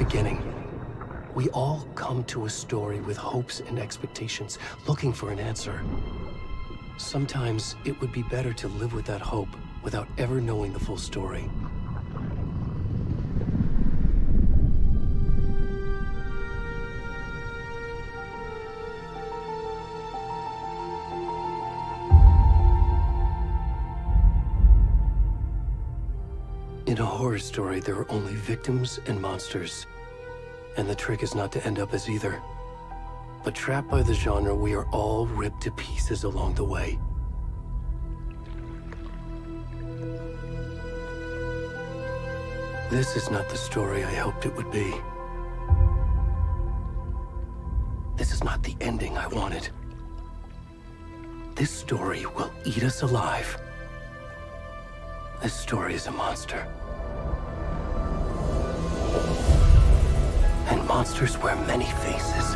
beginning. We all come to a story with hopes and expectations, looking for an answer. Sometimes it would be better to live with that hope without ever knowing the full story. In a horror story, there are only victims and monsters. And the trick is not to end up as either. But trapped by the genre, we are all ripped to pieces along the way. This is not the story I hoped it would be. This is not the ending I wanted. This story will eat us alive. This story is a monster. And monsters wear many faces.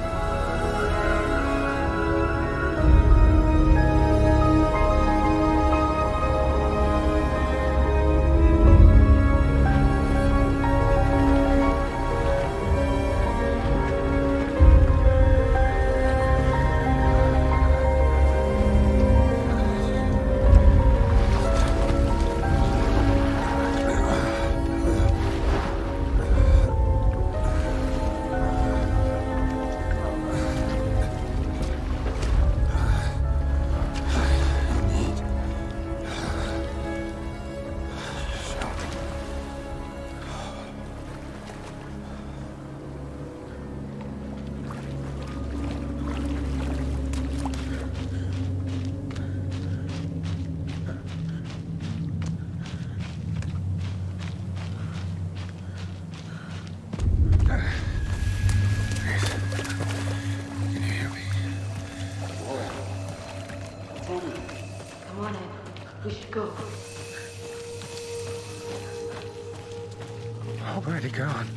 Already gone.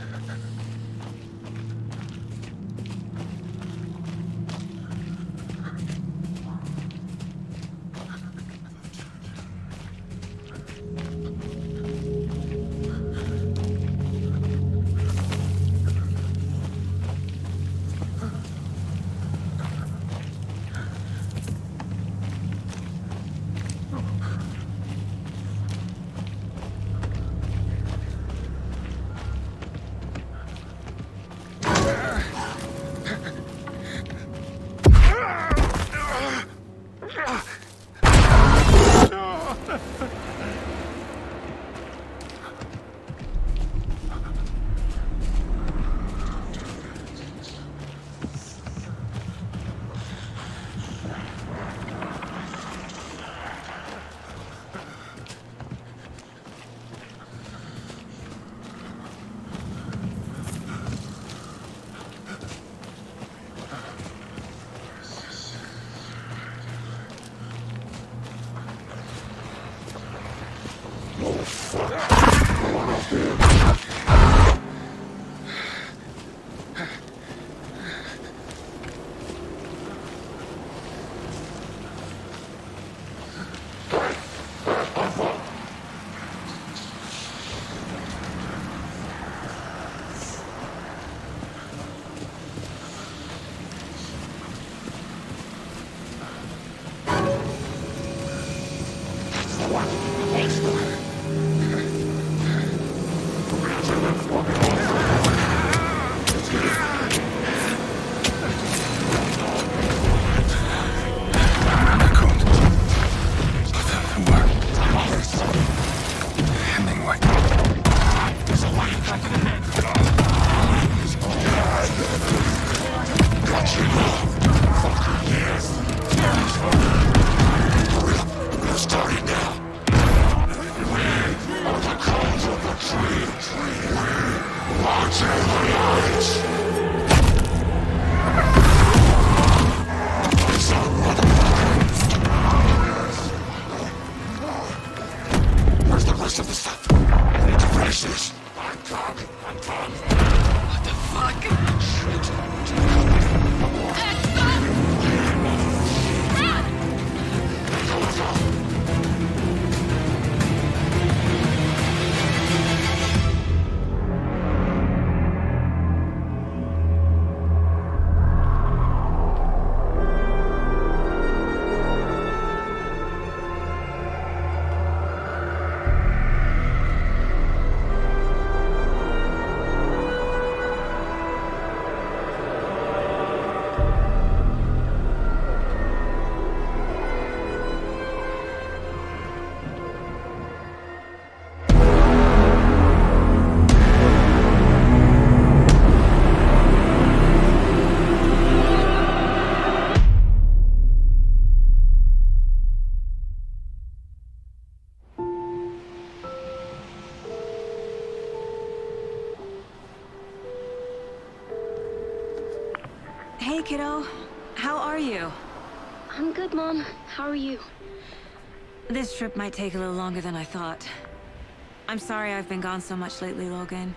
kiddo. How are you? I'm good, Mom. How are you? This trip might take a little longer than I thought. I'm sorry I've been gone so much lately, Logan.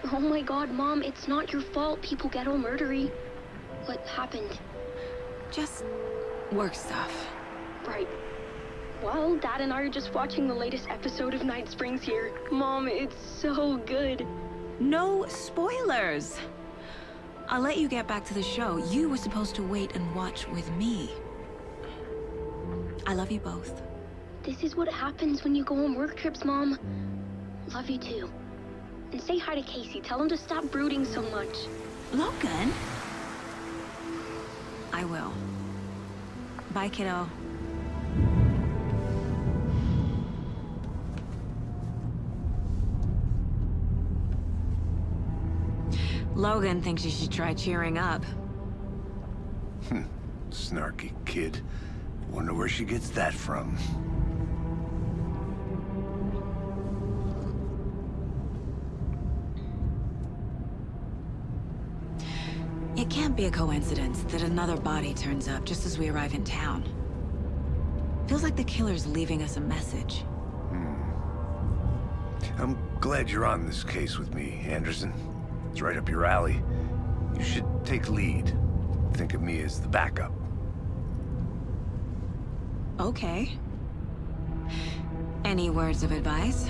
Oh my god, Mom, it's not your fault people get all murdery. What happened? Just work stuff. Right. Well, Dad and I are just watching the latest episode of Night Springs here. Mom, it's so good. No spoilers! I'll let you get back to the show. You were supposed to wait and watch with me. I love you both. This is what happens when you go on work trips, Mom. Love you too. And say hi to Casey. Tell him to stop brooding so much. Logan? I will. Bye, kiddo. Logan thinks you should try cheering up. Snarky kid. Wonder where she gets that from. It can't be a coincidence that another body turns up just as we arrive in town. Feels like the killer's leaving us a message. I'm glad you're on this case with me, Anderson. It's right up your alley. You should take lead. Think of me as the backup. Okay. Any words of advice?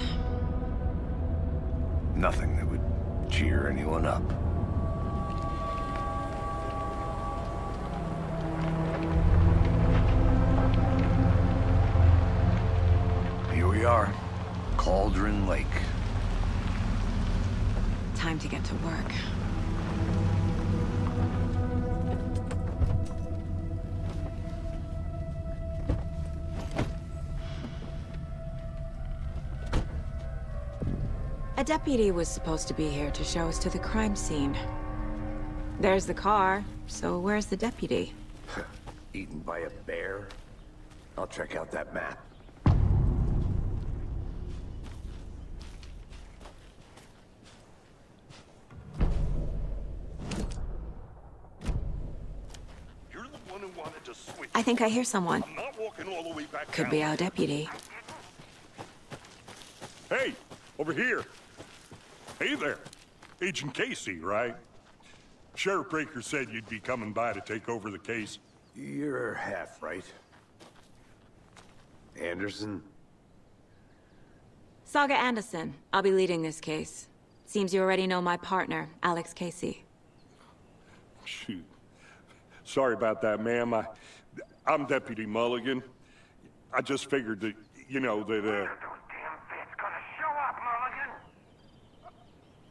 Nothing that would cheer anyone up. Here we are. Cauldron Lake. Time to get to work. A deputy was supposed to be here to show us to the crime scene. There's the car, so where's the deputy? Eaten by a bear? I'll check out that map. I think I hear someone. I'm not walking all the way back Could down. be our deputy. Hey, over here. Hey there. Agent Casey, right? Sheriff Breaker said you'd be coming by to take over the case. You're half right. Anderson? Saga Anderson. I'll be leading this case. Seems you already know my partner, Alex Casey. Shoot. Sorry about that, ma'am. I'm Deputy Mulligan. I just figured that, you know, that,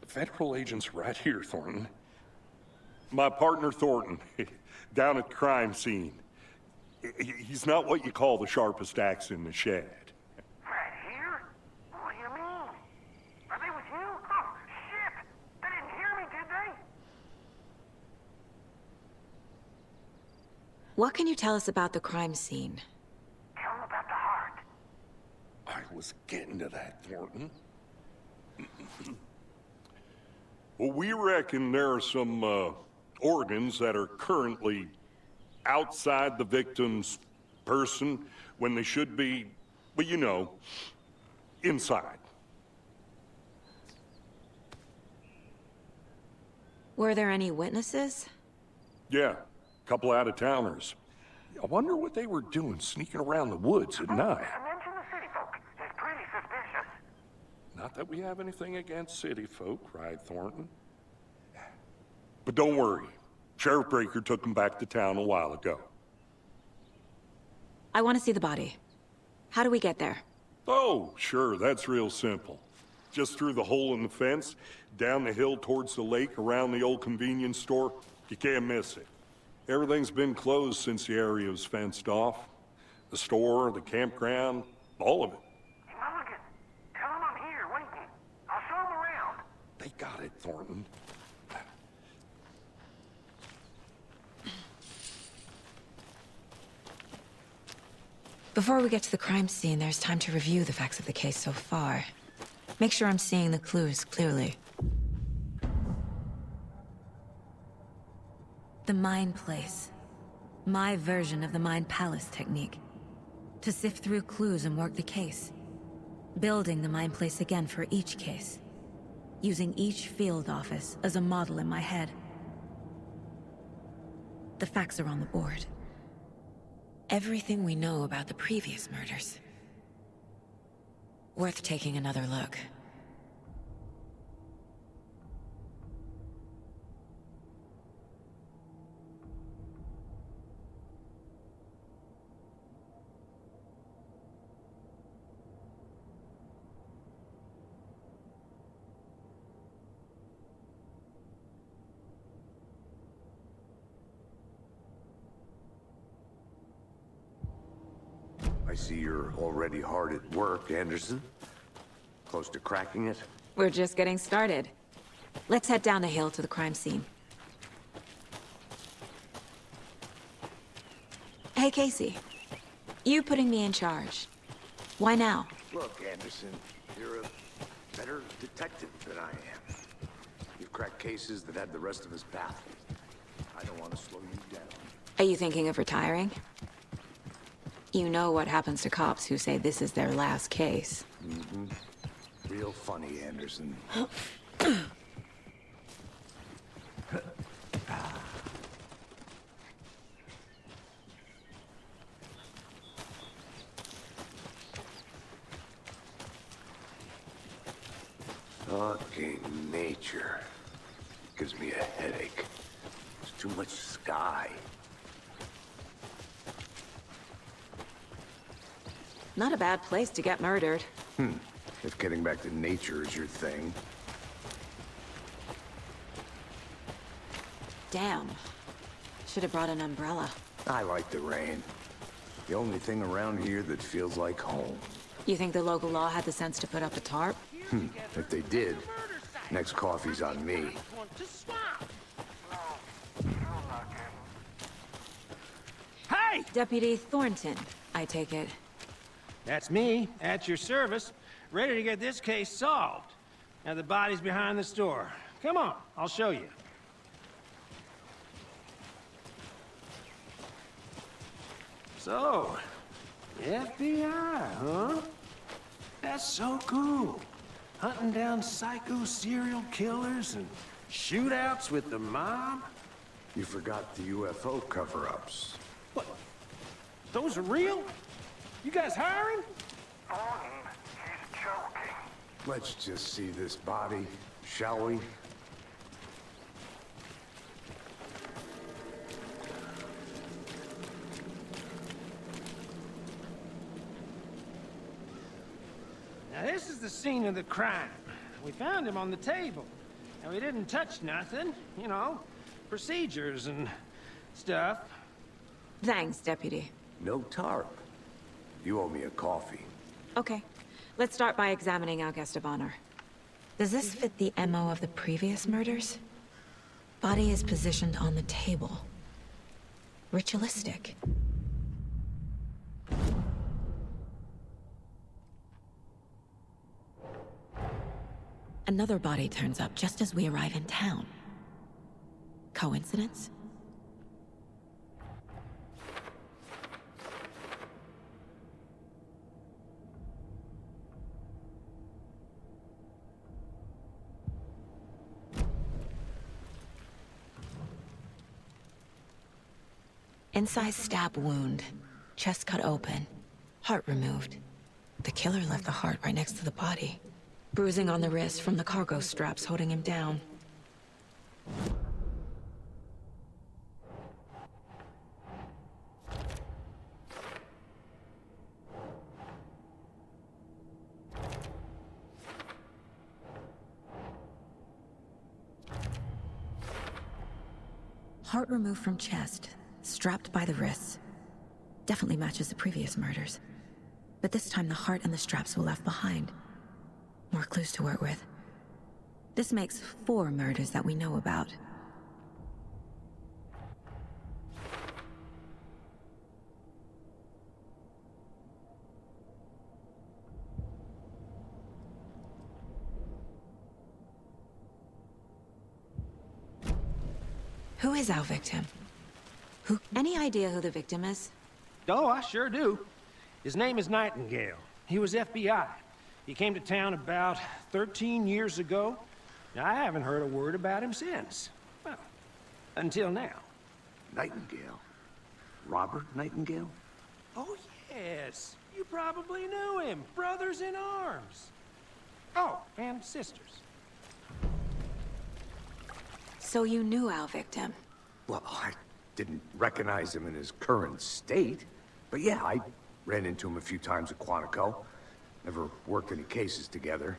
Federal agents right here, Thornton. My partner, Thornton, down at the crime scene. He's not what you call the sharpest axe in the shed. Right here? What do you mean? Are they with you? Oh, shit! They didn't hear me, did they? What can you tell us about the crime scene? Tell them about the heart. I was getting to that, Thornton. Well, we reckon there are some, organs that are currently outside the victim's person when they should be, well, you know, inside. Were there any witnesses? Yeah, a couple out-of-towners. I wonder what they were doing sneaking around the woods at night. Mention the city folk. It's pretty suspicious. Not that we have anything against city folk, right, Thornton? But don't worry. Sheriff Breaker took him back to town a while ago. I want to see the body. How do we get there? Oh, sure, that's real simple. Just through the hole in the fence, down the hill towards the lake, around the old convenience store. You can't miss it. Everything's been closed since the area was fenced off. The store, the campground, all of it. Hey, Mulligan, tell them I'm here waiting. I'll show them around. They got it, Thornton. Before we get to the crime scene, there's time to review the facts of the case so far. Make sure I'm seeing the clues clearly. The Mind Place. My version of the Mind Palace technique. To sift through clues and work the case. Building the Mind Place again for each case. Using each field office as a model in my head. The facts are on the board. Everything we know about the previous murders. Worth taking another look. I see you're already hard at work, Anderson. Close to cracking it? We're just getting started. Let's head down the hill to the crime scene. Hey, Casey. You putting me in charge. Why now? Look, Anderson, you're a better detective than I am. You've cracked cases that had the rest of us baffled. I don't want to slow you down. Are you thinking of retiring? You know what happens to cops who say this is their last case. Mm-hmm. Real funny, Anderson. Fucking nature. Gives me a headache. There's too much sky. Not a bad place to get murdered. If getting back to nature is your thing. Damn. Should have brought an umbrella. I like the rain. The only thing around here that feels like home. You think the local law had the sense to put up a tarp? If they did, next coffee's on me. Hey! Deputy Thornton, I take it. That's me, at your service, ready to get this case solved. Now the body's behind the store. Come on, I'll show you. So, FBI, huh? That's so cool. Hunting down psycho serial killers and shootouts with the mob. You forgot the UFO cover-ups. What? Those are real? You guys hiring? He's joking. Let's just see this body, shall we? Now this is the scene of the crime. We found him on the table. And we didn't touch nothing, you know, procedures and stuff. Thanks, Deputy. No tarp. You owe me a coffee. Okay. Let's start by examining our guest of honor. Does this fit the MO of the previous murders? Body is positioned on the table. Ritualistic. Another body turns up just as we arrive in town. Coincidence? Incised stab wound. Chest cut open. Heart removed. The killer left the heart right next to the body. Bruising on the wrist from the cargo straps holding him down. Heart removed from chest, strapped by the wrists. Definitely matches the previous murders. But this time the heart and the straps were left behind. More clues to work with. This makes 4 murders that we know about. Who is our victim? Any idea who the victim is? Oh, I sure do. His name is Nightingale. He was FBI. He came to town about 13 years ago. I haven't heard a word about him since. Well, until now. Nightingale? Robert Nightingale? Oh, yes. You probably knew him. Brothers in arms. Oh, and sisters. So you knew our victim? Well, I didn't recognize him in his current state. But yeah, I ran into him a few times at Quantico. Never worked any cases together.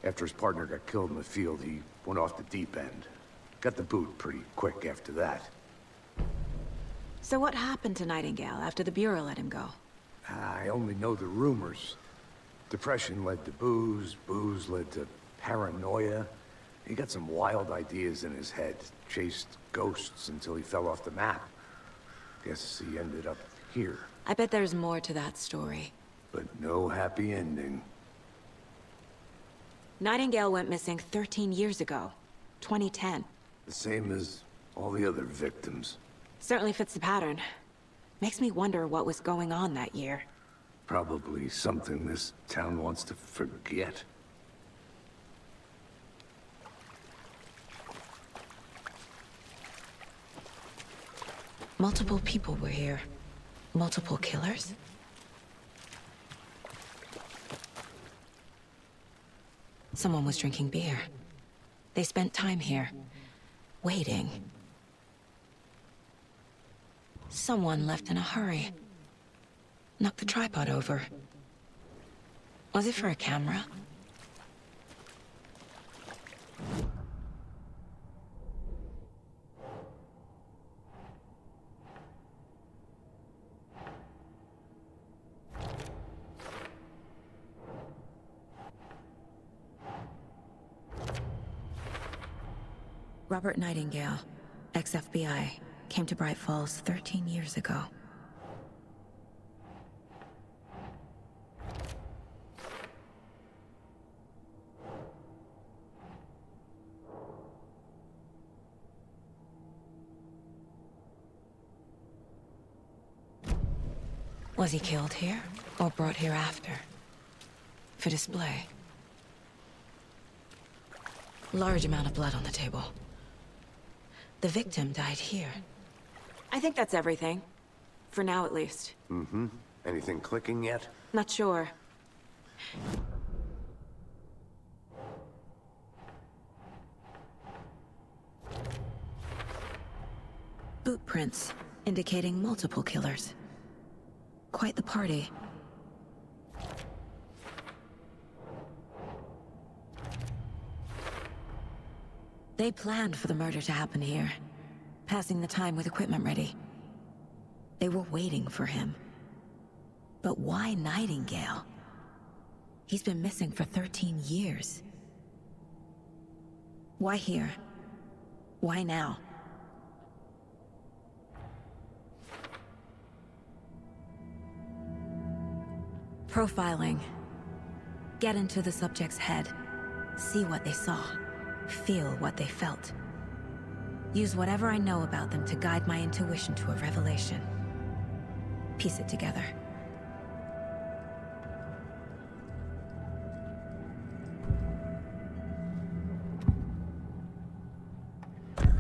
After his partner got killed in the field, he went off the deep end. Got the boot pretty quick after that. So what happened to Nightingale after the Bureau let him go? I only know the rumors. Depression led to booze, booze led to paranoia. He got some wild ideas in his head, chased ghosts until he fell off the map. Guess he ended up here. I bet there's more to that story. But no happy ending. Nightingale went missing 13 years ago, 2010. The same as all the other victims. Certainly fits the pattern. Makes me wonder what was going on that year. Probably something this town wants to forget. Multiple people were here. Multiple killers? Someone was drinking beer. They spent time here, waiting. Someone left in a hurry. Knocked the tripod over. Was it for a camera? Robert Nightingale, ex-FBI, came to Bright Falls 13 years ago. Was he killed here, or brought here after? For display. Large amount of blood on the table. The victim died here. I think that's everything. For now, at least. Mm-hmm. Anything clicking yet? Not sure. Boot prints, indicating multiple killers. Quite the party. They planned for the murder to happen here, passing the time with equipment ready. They were waiting for him. But why Nightingale? He's been missing for 13 years. Why here? Why now? Profiling. Get into the subject's head. See what they saw. Feel what they felt. Use whatever I know about them to guide my intuition to a revelation. Piece it together.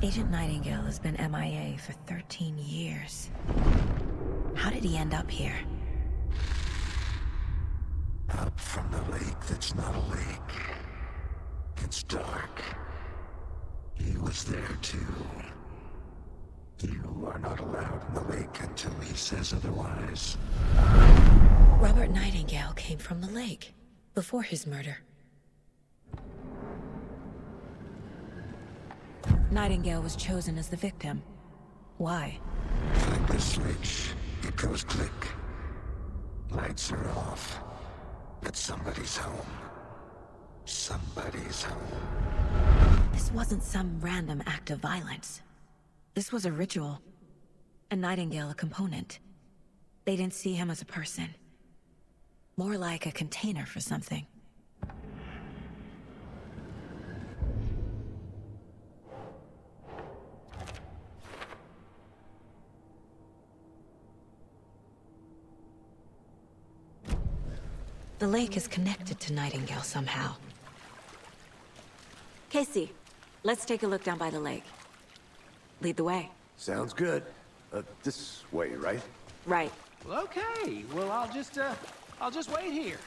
Agent Nightingale has been MIA for 13 years. How did he end up here? Up from the lake that's not a lake. It's dark. He was there too. You are not allowed in the lake until he says otherwise. Robert Nightingale came from the lake, before his murder. Nightingale was chosen as the victim. Why? Flip the switch, it goes click. Lights are off. But somebody's home. Somebody's home. This wasn't some random act of violence. This was a ritual. And Nightingale a component. They didn't see him as a person. More like a container for something. The lake is connected to Nightingale somehow. Casey, let's take a look down by the lake. Lead the way. Sounds good. This way, right? Right. Well, okay. Well, I'll just wait here.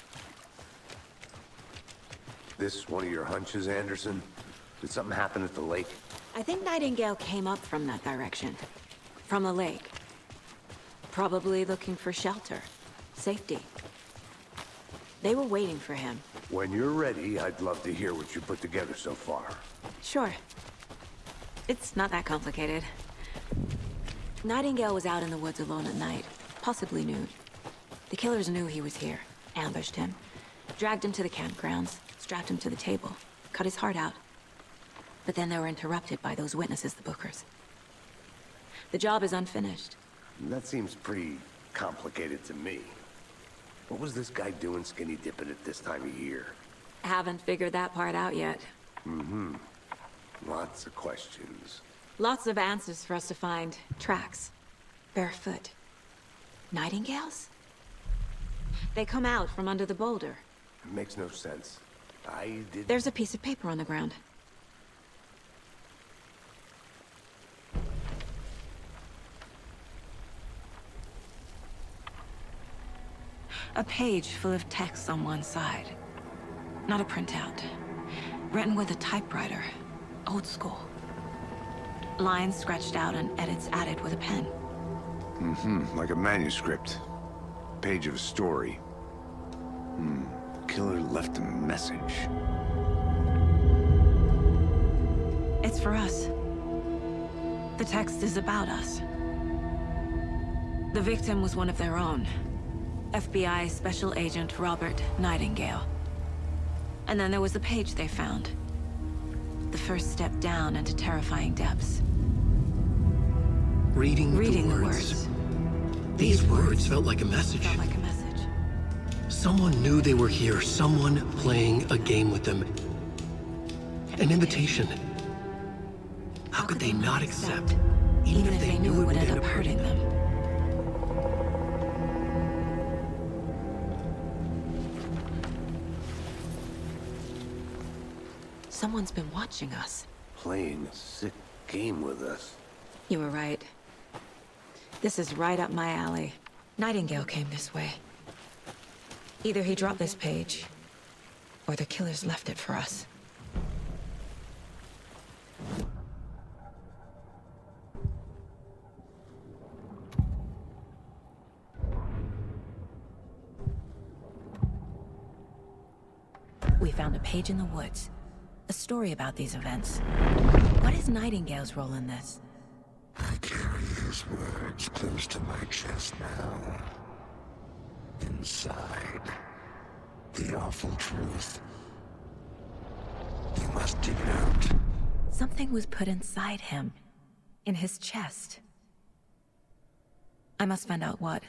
This one of your hunches, Anderson? Did something happen at the lake? I think Nightingale came up from that direction. From the lake. Probably looking for shelter. Safety. They were waiting for him. When you're ready, I'd love to hear what you put together so far. Sure. It's not that complicated. Nightingale was out in the woods alone at night, possibly nude. The killers knew he was here, ambushed him, dragged him to the campgrounds, strapped him to the table, cut his heart out. But then they were interrupted by those witnesses, the Bookers. The job is unfinished. That seems pretty complicated to me. What was this guy doing skinny dipping at this time of year? Haven't figured that part out yet. Mm-hmm. Lots of questions. Lots of answers for us to find. Tracks. Barefoot. Nightingales? They come out from under the boulder. It makes no sense. There's a piece of paper on the ground. A page full of text on one side. Not a printout. Written with a typewriter. Old school. Lines scratched out and edits added with a pen. Mm-hmm, like a manuscript. Page of a story. Killer left a message. It's for us. The text is about us. The victim was one of their own. FBI Special Agent Robert Nightingale. And then there was the page they found. The first step down into terrifying depths. Reading the words. These words felt like a message. Someone knew they were here. Someone playing a game with them. An invitation. How could they not accept, even if they knew it would end up hurting them? Someone's been watching us. Playing a sick game with us. You were right. This is right up my alley. Nightingale came this way. Either he dropped this page, or the killers left it for us. We found a page in the woods. A story about these events. What is Nightingale's role in this? I carry his words close to my chest now. Inside, the awful truth. You must dig it out. Something was put inside him. In his chest. I must find out what.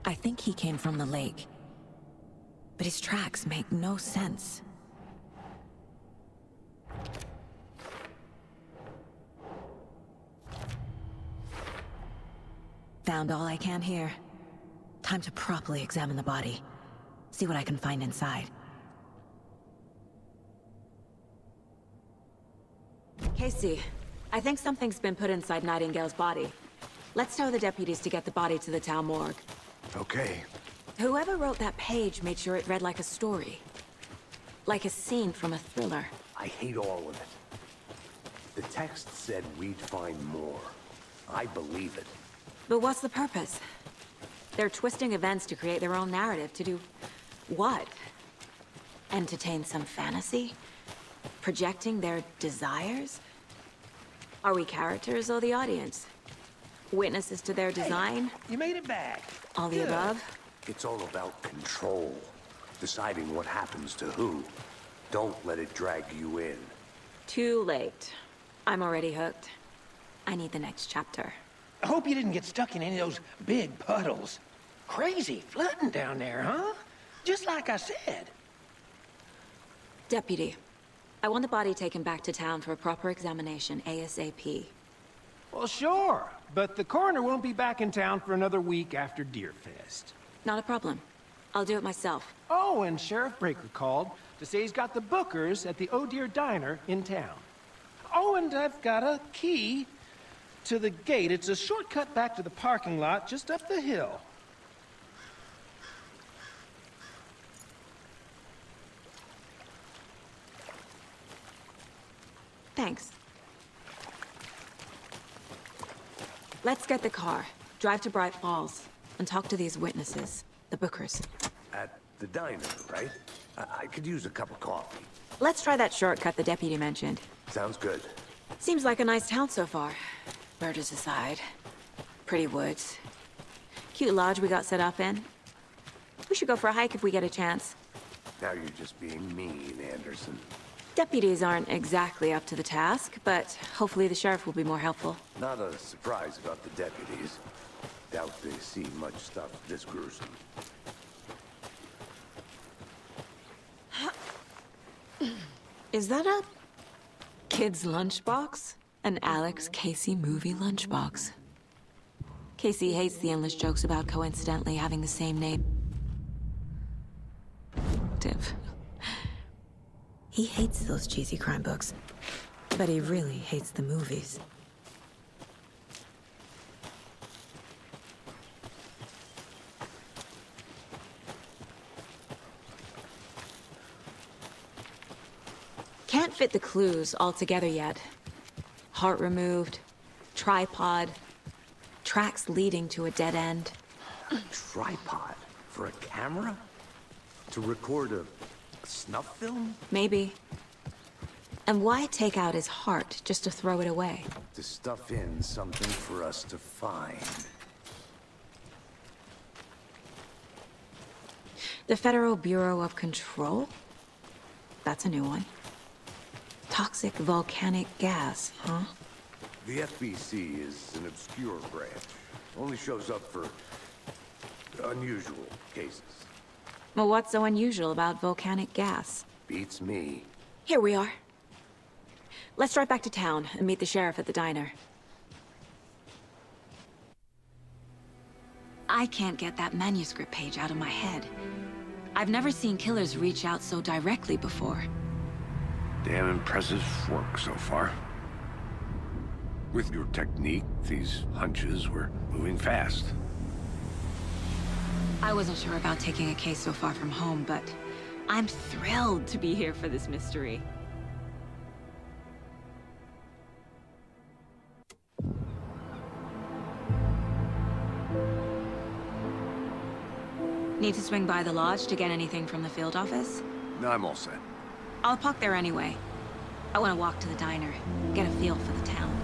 I think he came from the lake. But his tracks make no sense. Found all I can here. Time to properly examine the body. See what I can find inside. Casey, I think something's been put inside Nightingale's body. Let's tell the deputies to get the body to the town morgue. Okay. Whoever wrote that page made sure it read like a story. Like a scene from a thriller. I hate all of it. The text said we'd find more. I believe it. But what's the purpose? They're twisting events to create their own narrative. To do what? Entertain some fantasy? Projecting their desires? Are we characters or the audience? Witnesses to their design? Hey, you made it back. All the above? It's all about control. Deciding what happens to who. Don't let it drag you in. Too late. I'm already hooked. I need the next chapter. I hope you didn't get stuck in any of those big puddles. crazy flooding down there, huh? Just like I said. Deputy, I want the body taken back to town for a proper examination ASAP. Well, sure, but the coroner won't be back in town for another week after Deerfest. Not a problem. I'll do it myself. Oh, and Sheriff Breaker called to say he's got the Bookers at the Oh Dear Diner in town. Oh, and I've got a key to the gate. It's a shortcut back to the parking lot just up the hill. Thanks. Let's get the car, drive to Bright Falls, and talk to these witnesses, the Bookers. At the diner, right? I could use a cup of coffee. Let's try that shortcut the deputy mentioned. Sounds good. Seems like a nice town so far. Murders aside. Pretty woods. Cute lodge we got set up in. We should go for a hike if we get a chance. Now you're just being mean, Anderson. Deputies aren't exactly up to the task, but hopefully the sheriff will be more helpful. Not a surprise about the deputies. Doubt they see much stuff this gruesome. Is that a kid's lunchbox? An Alex Casey movie lunchbox. Casey hates the endless jokes about coincidentally having the same name. He hates those cheesy crime books, but he really hates the movies. Can't fit the clues all together yet. Heart removed, tripod, tracks leading to a dead end. A tripod? For a camera? To record a snuff film? Maybe. And why take out his heart just to throw it away? To stuff in something for us to find. The Federal Bureau of Control? That's a new one. Toxic volcanic gas, huh? The FBC is an obscure branch. Only shows up for unusual cases. Well, what's so unusual about volcanic gas? Beats me. Here we are. Let's drive back to town and meet the sheriff at the diner. I can't get that manuscript page out of my head. I've never seen killers reach out so directly before. Damn impressive work so far. With your technique, these hunches were moving fast. I wasn't sure about taking a case so far from home, but I'm thrilled to be here for this mystery. Need to swing by the lodge to get anything from the field office? No, I'm all set. I'll park there anyway. I want to walk to the diner, get a feel for the town.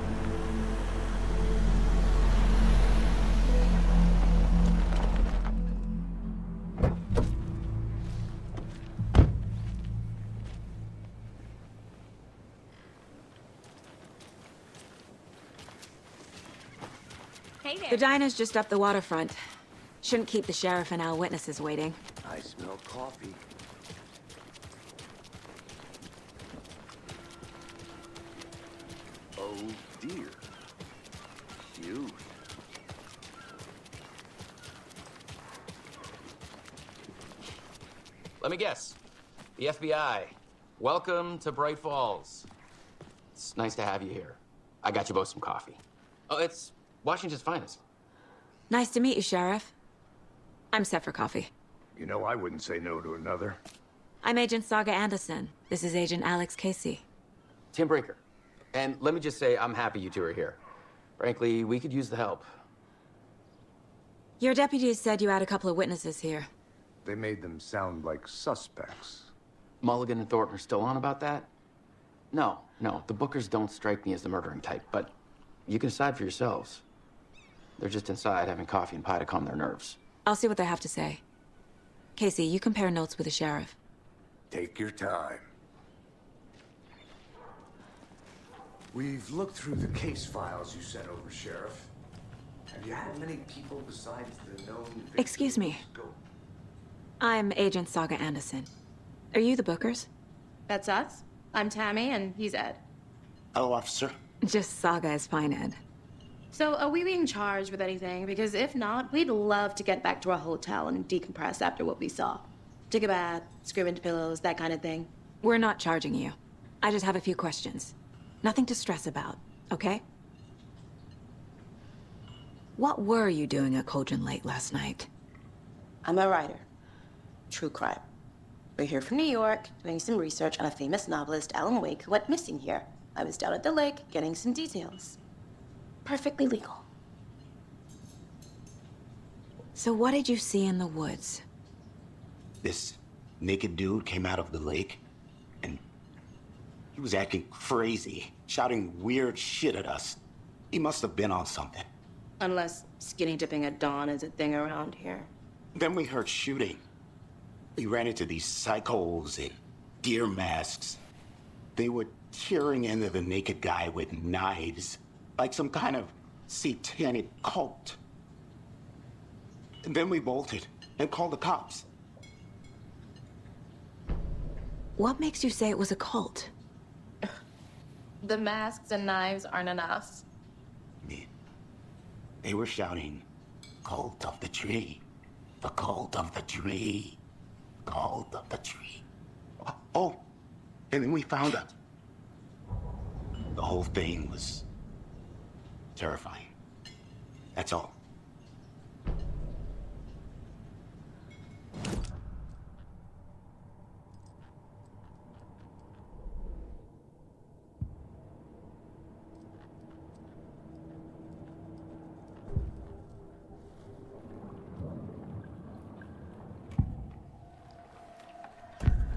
Hey there. The diner's just up the waterfront. Shouldn't keep the sheriff and our witnesses waiting. I smell coffee. Oh dear. Cute. Let me guess. The FBI. Welcome to Bright Falls. It's nice to have you here. I got you both some coffee. Oh, it's Washington's finest. Nice to meet you, Sheriff. I'm set for coffee. You know, I wouldn't say no to another. I'm Agent Saga Anderson. This is Agent Alex Casey. Tim Breaker. And let me just say, I'm happy you two are here. Frankly, we could use the help. Your deputies said you had a couple of witnesses here. They made them sound like suspects. Mulligan and Thornton are still on about that? No, the Bookers don't strike me as the murdering type, but you can decide for yourselves. They're just inside having coffee and pie to calm their nerves. I'll see what they have to say. Casey, you compare notes with the sheriff. Take your time. We've looked through the case files you sent over, Sheriff. Have you had many people besides the known... Excuse me. I'm Agent Saga Anderson. Are you the Bookers? That's us. I'm Tammy, and he's Ed. Hello, officer. Just Saga is fine, Ed. So, are we being charged with anything? Because if not, we'd love to get back to our hotel and decompress after what we saw. Take a bath, scream into pillows, that kind of thing. We're not charging you. I just have a few questions. Nothing to stress about, okay? What were you doing at Cauldron Lake last night? I'm a writer. True crime. We're here from New York, doing some research on a famous novelist, Alan Wake, who went missing here. I was down at the lake, getting some details. Perfectly legal. So what did you see in the woods? This naked dude came out of the lake, and he was acting crazy, shouting weird shit at us. He must have been on something. Unless skinny dipping at dawn is a thing around here. Then we heard shooting. We ran into these psychos in deer masks. They were tearing into the naked guy with knives, like some kind of satanic cult. And then we bolted and called the cops. What makes you say it was a cult? The masks and knives aren't enough. They were shouting, "Cult of the tree, the cult of the tree, cult of the tree." Oh, and then we found her. The whole thing was terrifying. That's all.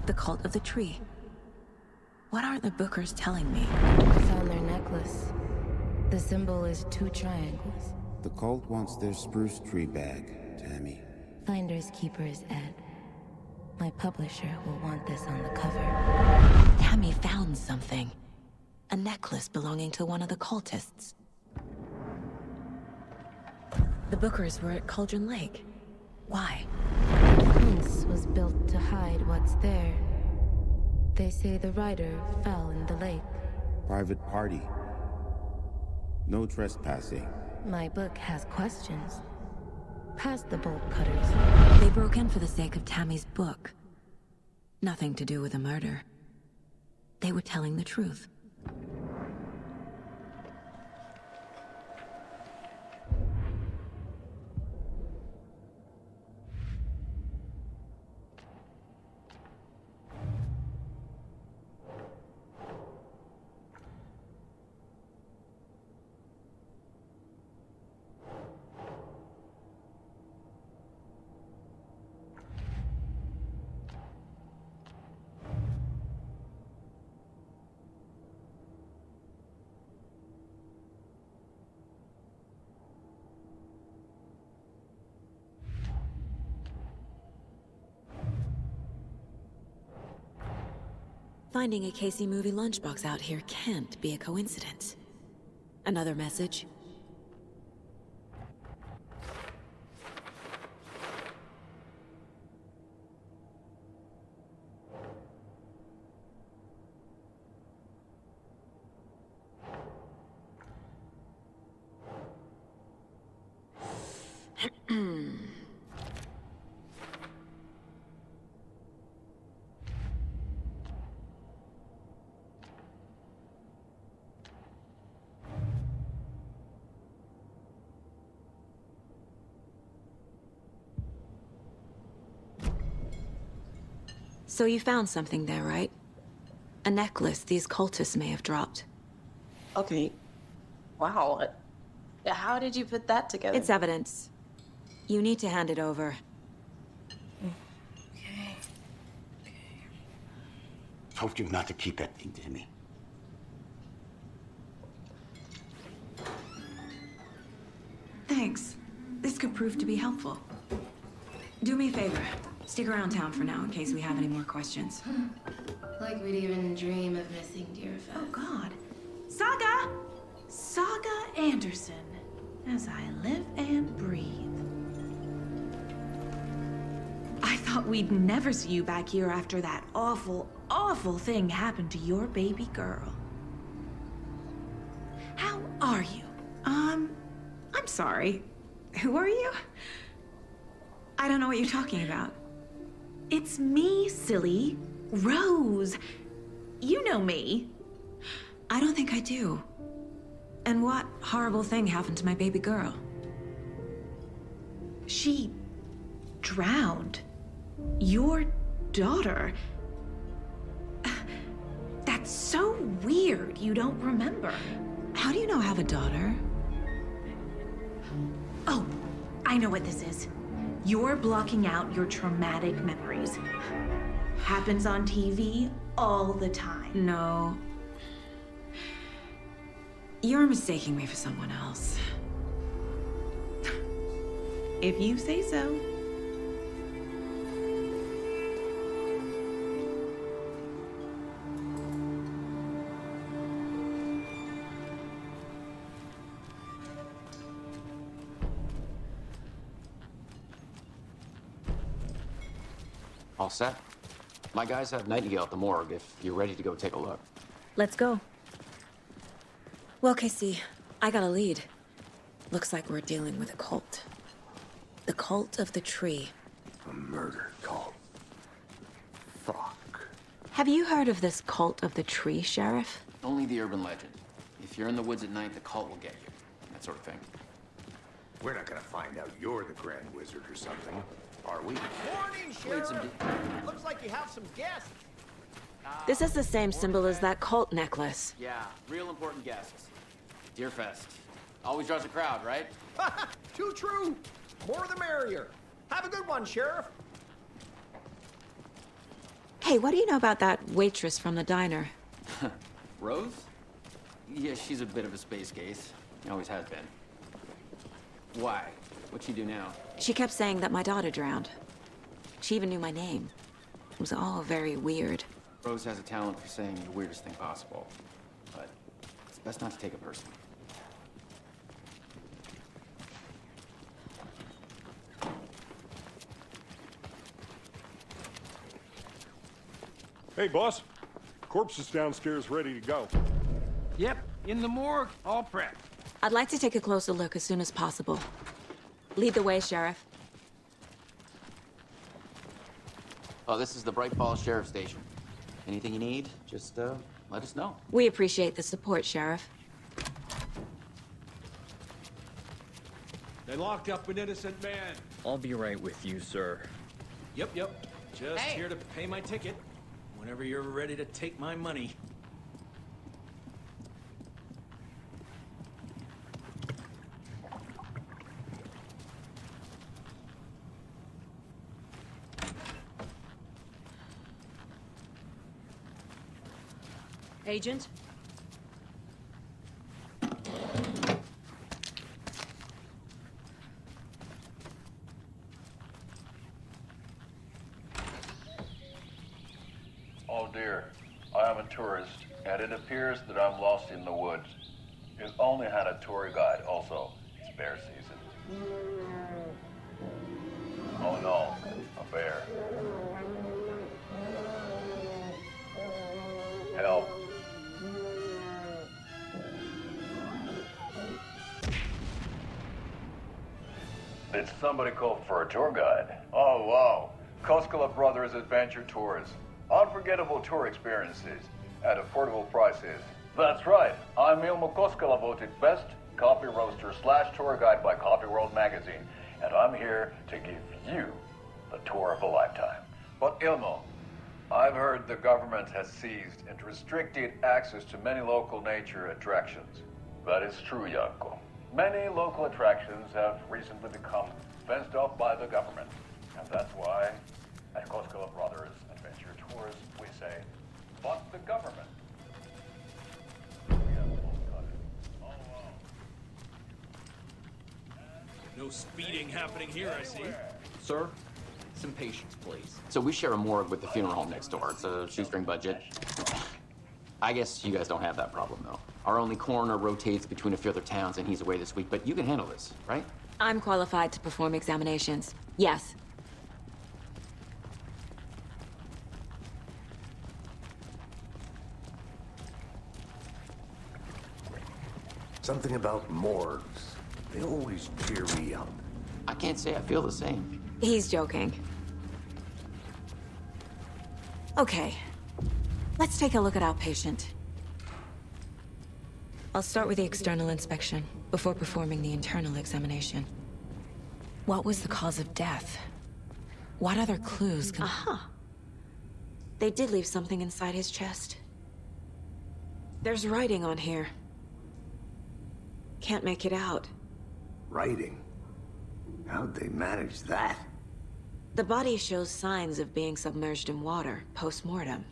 The cult of the tree. What aren't the Bookers telling me? Found their necklace. The symbol is 2 triangles. The cult wants their spruce tree bag, Tammy. Finders keepers, Ed. My publisher will want this on the cover. Tammy found something. A necklace belonging to one of the cultists. The Bookers were at Cauldron Lake. Why? The fence was built to hide what's there. They say the rider fell in the lake. Private party. No trespassing. My book has questions. Past the bolt cutters. They broke in for the sake of Tammy's book. Nothing to do with a murder. They were telling the truth. Finding a Casey movie lunchbox out here can't be a coincidence. Another message? So you found something there, right? A necklace these cultists may have dropped. Okay. Wow. How did you put that together? It's evidence. You need to hand it over. Okay. Told you not to keep that thing to me. Thanks. This could prove to be helpful. Do me a favor. Stick around town for now in case we have any more questions. Like we'd even dream of missing deer fest. Oh, God. Saga! Saga Anderson. as I live and breathe. I thought we'd never see you back here after that awful, awful thing happened to your baby girl. How are you? I'm sorry. Who are you? I don't know what you're talking about. It's me, silly. Rose. You know me. I don't think I do. And what horrible thing happened to my baby girl? She drowned. Your daughter. That's so weird you don't remember. How do you know I have a daughter? Oh, I know what this is. You're blocking out your traumatic memories. Happens on TV all the time. No. You're mistaking me for someone else. If you say so. All set? My guys have Nightingale at the morgue if you're ready to go take a look. Let's go. Well, Casey, I got a lead. Looks like we're dealing with a cult. The cult of the tree. A murder cult. Fuck. Have you heard of this cult of the tree, Sheriff? Only the urban legend. If you're in the woods at night, the cult will get you. That sort of thing. We're not gonna find out you're the Grand Wizard or something, are we? Morning, Sheriff! Looks like you have some guests. This is the same symbol as that cult necklace. Yeah, real important guests. Deerfest. Always draws a crowd, right? Too true. More the merrier. Have a good one, Sheriff. Hey, what do you know about that waitress from the diner? Rose? Yeah, she's a bit of a space case. Always has been. Why? What'd she do now? She kept saying that my daughter drowned. She even knew my name. It was all very weird. Rose has a talent for saying the weirdest thing possible. But it's best not to take it personally. Hey, boss. Corpse is downstairs ready to go. Yep, in the morgue, all prepped. I'd like to take a closer look as soon as possible. Lead the way, Sheriff. Oh, this is the Bright Falls Sheriff Station. Anything you need, just let us know. We appreciate the support, Sheriff. They locked up an innocent man. I'll be right with you, sir. Yep. Just here to pay my ticket. Whenever you're ready to take my money. Agent? Oh dear, I am a tourist, and it appears that I'm lost in the woods. You've only had a tour guide, also. It's bear season. Oh no, a bear. Help. Did somebody call for a tour guide? Oh wow, Koskela Brothers Adventure Tours. Unforgettable tour experiences at affordable prices. That's right. I'm Ilmo Koskela, voted best coffee roaster / tour guide by Coffee World magazine, and I'm here to give you the tour of a lifetime. But Ilmo, I've heard the government has seized and restricted access to many local nature attractions. That is true, Janko. Many local attractions have recently become fenced off by the government, and that's why at Koskela Brothers Adventure Tours we say, fuck the government. No speeding happening here, I see. Sir, some patience, please. So we share a morgue with the funeral home next door. It's a shoestring budget. I guess you guys don't have that problem, though. Our only coroner rotates between a few other towns, and he's away this week, but you can handle this, right? I'm qualified to perform examinations. Yes. Something about morgues. They always cheer me up. I can't say I feel the same. He's joking. Okay. Let's take a look at our patient. I'll start with the external inspection before performing the internal examination. What was the cause of death? What other clues can... Aha! They did leave something inside his chest. There's writing on here. Can't make it out. Writing? How'd they manage that? The body shows signs of being submerged in water post-mortem.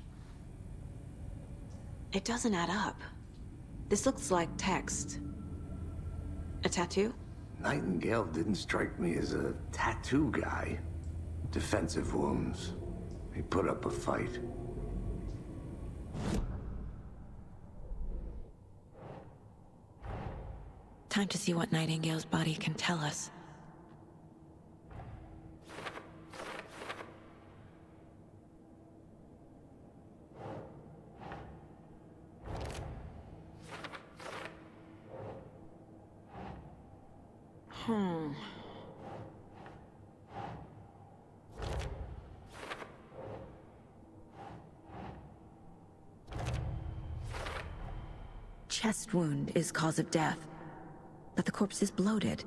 It doesn't add up. This looks like text. A tattoo? Nightingale didn't strike me as a tattoo guy. Defensive wounds. He put up a fight. Time to see what Nightingale's body can tell us. Chest wound is cause of death, but the corpse is bloated,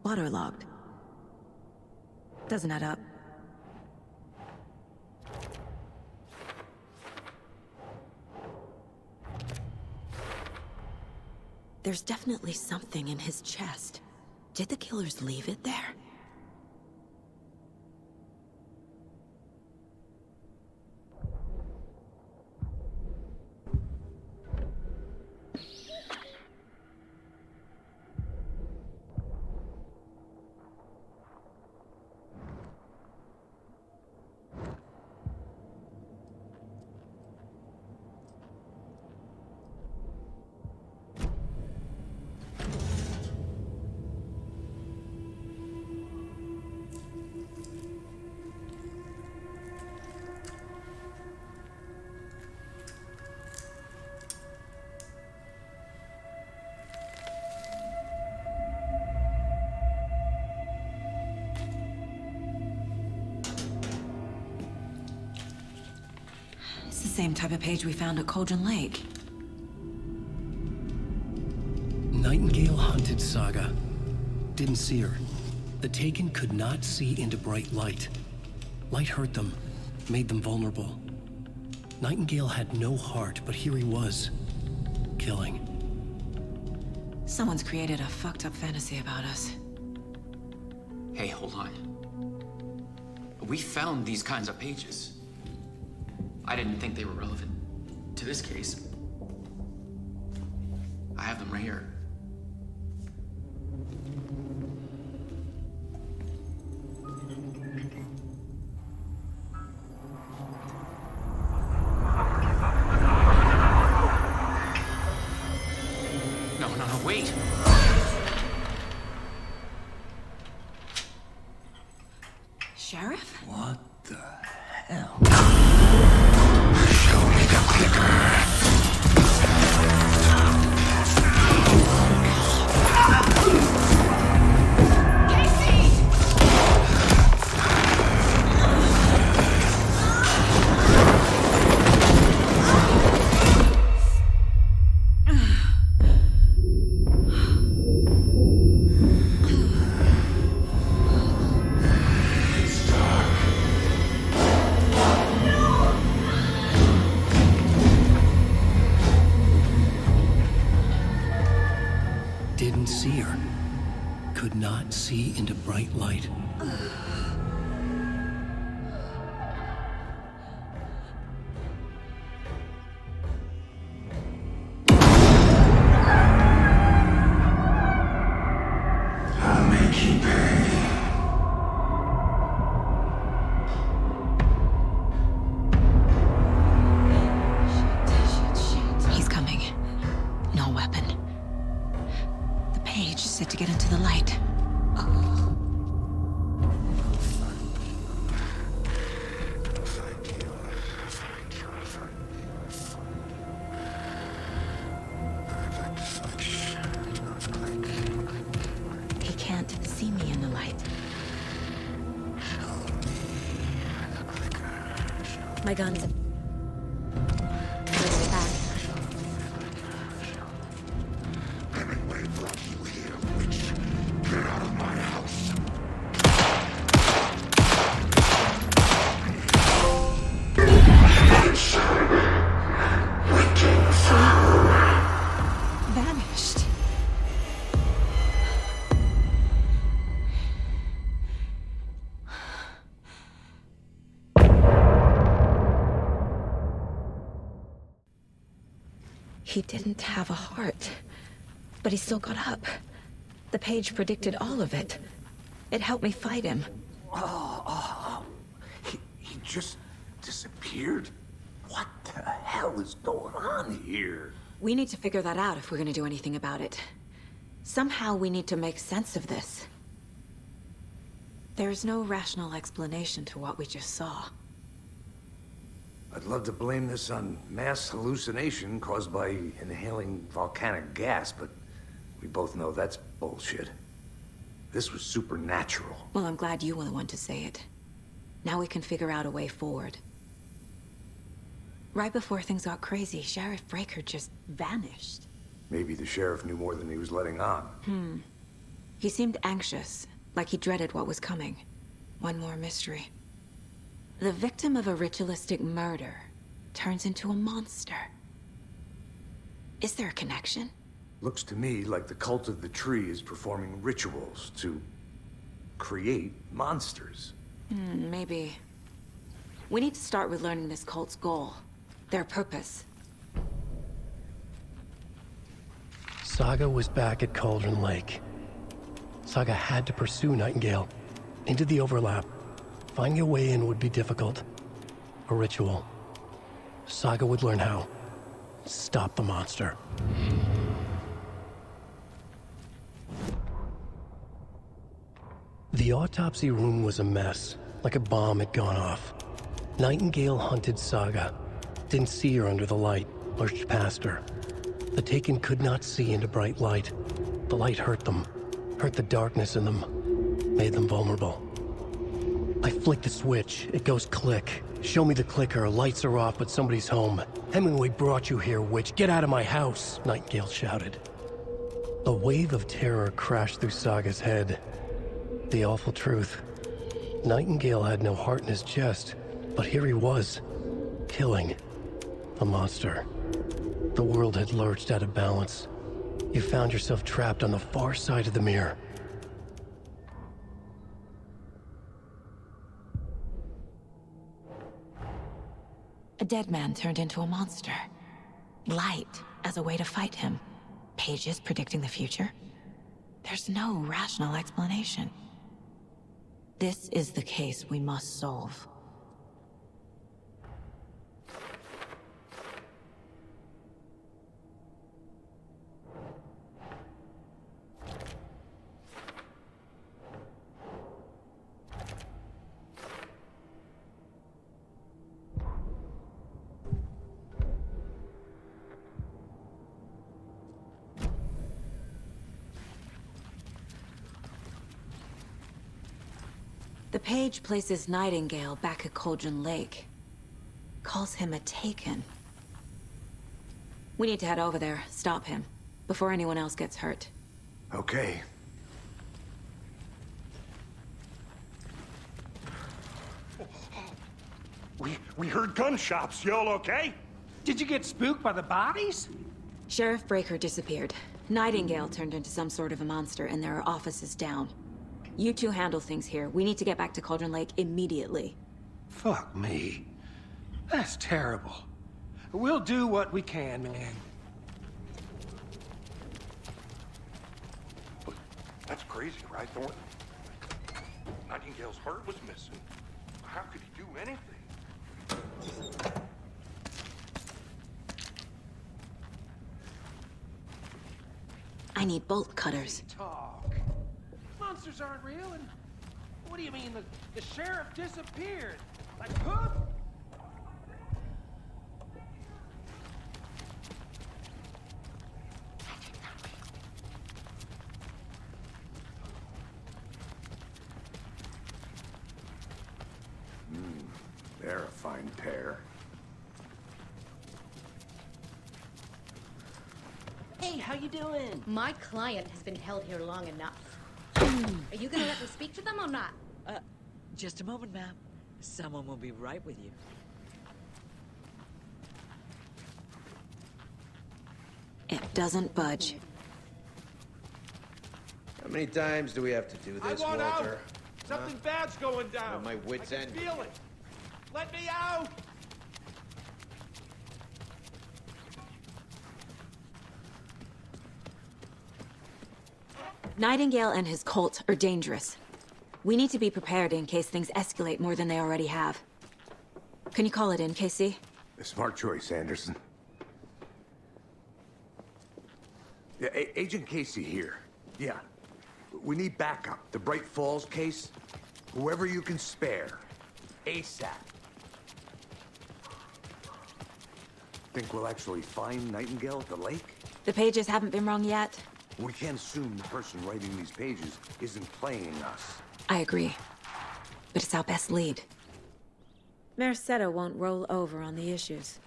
waterlogged. Doesn't add up. There's definitely something in his chest. Did the killers leave it there? Same type of page we found at Cauldron Lake. Nightingale hunted Saga. Didn't see her. The Taken could not see into bright light. Light hurt them, made them vulnerable. Nightingale had no heart, but here he was, killing. Someone's created a fucked up fantasy about us. Hey, hold on. We found these kinds of pages. I didn't think they were relevant to this case. I have them right here. No, wait! Sheriff? What the hell? Show me the clicker. Didn't see her. Could not see into bright light. I'll make you pay. Shit. to get into the light. He can't see me in the light. My gun's bring it back. Get out of my house. Vanished. He didn't have a heart, but he still got up. The page predicted all of it. It helped me fight him. He just disappeared? What the hell is going on here? We need to figure that out if we're gonna do anything about it. Somehow we need to make sense of this. There's no rational explanation to what we just saw. I'd love to blame this on mass hallucination caused by inhaling volcanic gas, but we both know that's bullshit. This was supernatural. Well, I'm glad you were the one to say it. Now we can figure out a way forward. Right before things got crazy, Sheriff Breaker just vanished. Maybe the sheriff knew more than he was letting on. He seemed anxious, like he dreaded what was coming. One more mystery. The victim of a ritualistic murder turns into a monster. Is there a connection? Looks to me like the cult of the tree is performing rituals to create monsters. Maybe. We need to start with learning this cult's goal. Their purpose. Saga was back at Cauldron Lake. Saga had to pursue Nightingale into the overlap. Finding a way in would be difficult. A ritual. Saga would learn how. Stop the monster. The autopsy room was a mess, like a bomb had gone off. Nightingale hunted Saga. Didn't see her under the light, lurched past her. The Taken could not see into bright light. The light hurt them, hurt the darkness in them, made them vulnerable. I flick the switch, it goes click. Show me the clicker, lights are off, but somebody's home. Hemingway brought you here, witch. Get out of my house, Nightingale shouted. A wave of terror crashed through Saga's head. The awful truth. Nightingale had no heart in his chest, but here he was, killing a monster. The world had lurched out of balance. You found yourself trapped on the far side of the mirror. A dead man turned into a monster. Light as a way to fight him. Pages predicting the future. There's no rational explanation. This is the case we must solve. The page places Nightingale back at Cauldron Lake. Calls him a Taken. We need to head over there, stop him, before anyone else gets hurt. Okay. We heard gunshots. Y'all okay? Did you get spooked by the bodies? Sheriff Breaker disappeared. Nightingale turned into some sort of a monster, and there are offices down. You two handle things here. We need to get back to Cauldron Lake immediately. Fuck me. That's terrible. We'll do what we can, man. But that's crazy, right, Thornton? Nightingale's heart was missing. How could he do anything? I need bolt cutters. Talk. monsters aren't real, and what do you mean the sheriff disappeared? Like poof? They're a fine pair. Hey, how you doing? My client has been held here long enough. Are you gonna let me speak to them or not? Just a moment, ma'am. Someone will be right with you. It doesn't budge. How many times do we have to do this, I want Walter? out! Something bad's going down. On my wit's I end. can feel it. Let me out! Nightingale and his cult are dangerous. We need to be prepared in case things escalate more than they already have. Can you call it in, Casey? A smart choice, Anderson. Yeah, Agent Casey here. Yeah. We need backup. The Bright Falls case. Whoever you can spare. ASAP. Think we'll actually find Nightingale at the lake? The pages haven't been wrong yet. We can't assume the person writing these pages isn't playing us. I agree. But it's our best lead. Mercado won't roll over on the issues.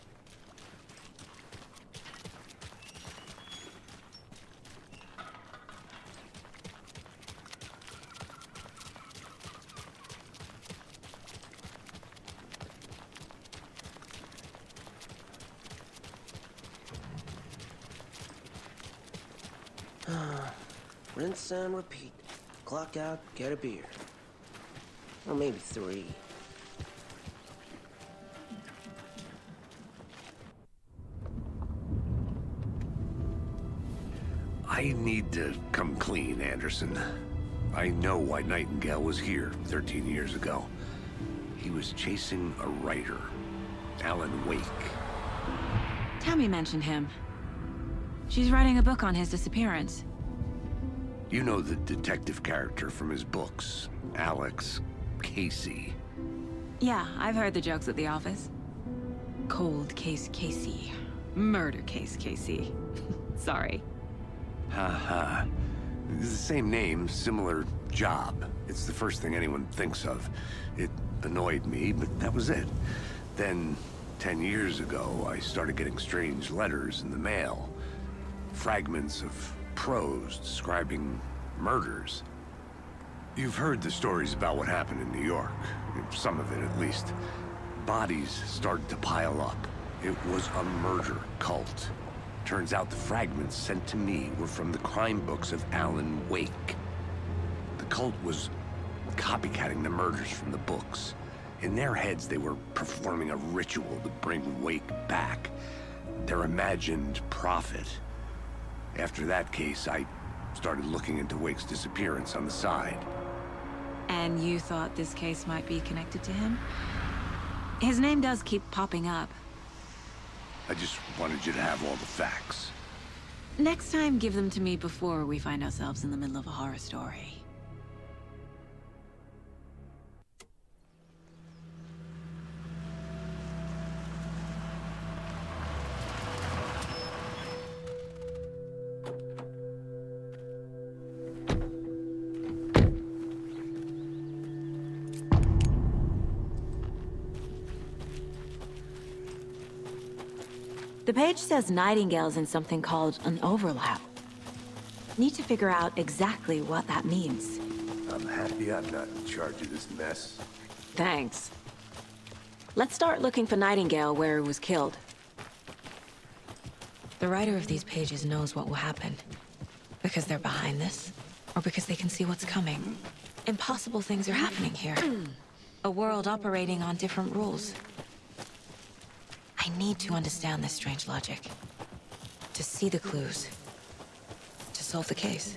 Rinse and repeat. Clock out, get a beer. Or maybe 3. I need to come clean, Anderson. I know why Nightingale was here 13 years ago. He was chasing a writer, Alan Wake. Tammy mentioned him. She's writing a book on his disappearance. You know the detective character from his books, Alex Casey. Yeah, I've heard the jokes at the office. Cold case Casey. Murder case Casey. Sorry. Ha. It's the same name, similar job. It's the first thing anyone thinks of. It annoyed me, but that was it. Then, 10 years ago, I started getting strange letters in the mail. Fragments of prose describing murders. You've heard the stories about what happened in New York. Some of it, at least. Bodies started to pile up. It was a murder cult. Turns out the fragments sent to me were from the crime books of Alan Wake. The cult was copycatting the murders from the books. In their heads, they were performing a ritual to bring Wake back. Their imagined prophet. After that case, I started looking into Wake's disappearance on the side. And you thought this case might be connected to him? His name does keep popping up. I just wanted you to have all the facts. Next time, give them to me before we find ourselves in the middle of a horror story. The page says Nightingale's in something called an overlap. Need to figure out exactly what that means. I'm happy I'm not in charge of this mess. Thanks. Let's start looking for Nightingale where he was killed. The writer of these pages knows what will happen. Because they're behind this, or because they can see what's coming. Impossible things are happening here. A world operating on different rules. I need to understand this strange logic. To see the clues. To solve the case.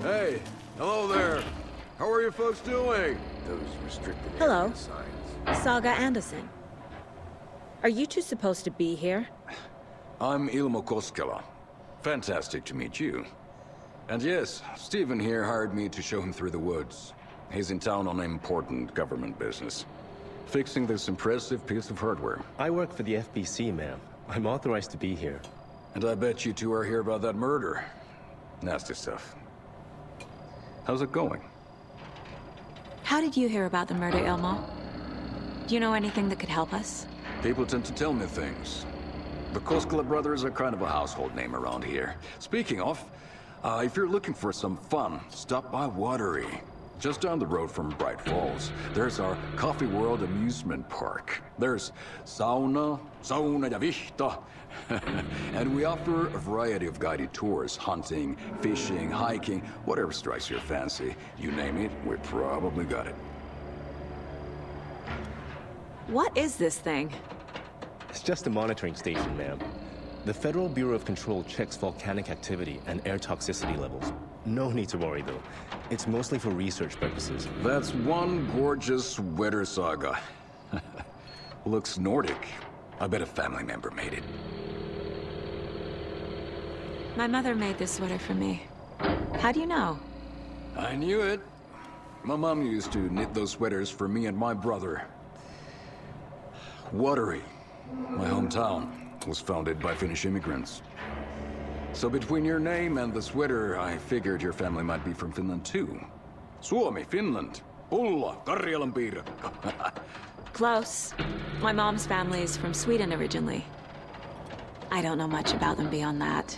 Hey, hello there. How are you folks doing? Those restricted Hello. area signs. Saga Anderson. Are you two supposed to be here? I'm Ilmo Koskela. Fantastic to meet you. And yes, Stephen here hired me to show him through the woods. He's in town on important government business, fixing this impressive piece of hardware. I work for the FBC, ma'am. I'm authorized to be here. And I bet you two are here about that murder. Nasty stuff. How's it going? How did you hear about the murder, Elmo? Do you know anything that could help us? People tend to tell me things. The Koskela brothers are kind of a household name around here. Speaking of, if you're looking for some fun, stop by Watery. Just down the road from Bright Falls, there's our Coffee World amusement park. There's sauna ja vihta. And we offer a variety of guided tours, hunting, fishing, hiking, whatever strikes your fancy. You name it, we probably got it. What is this thing? It's just a monitoring station, ma'am. The Federal Bureau of Control checks volcanic activity and air toxicity levels. No need to worry, though. It's mostly for research purposes. That's one gorgeous sweater, Saga. Looks Nordic. I bet a family member made it. My mother made this sweater for me. How do you know? I knew it. My mom used to knit those sweaters for me and my brother. Watery, my hometown, was founded by Finnish immigrants. So between your name and the sweater, I figured your family might be from Finland too. Suomi, Finland. Pulla, Karjalan piirakka. Close. My mom's family is from Sweden originally. I don't know much about them beyond that.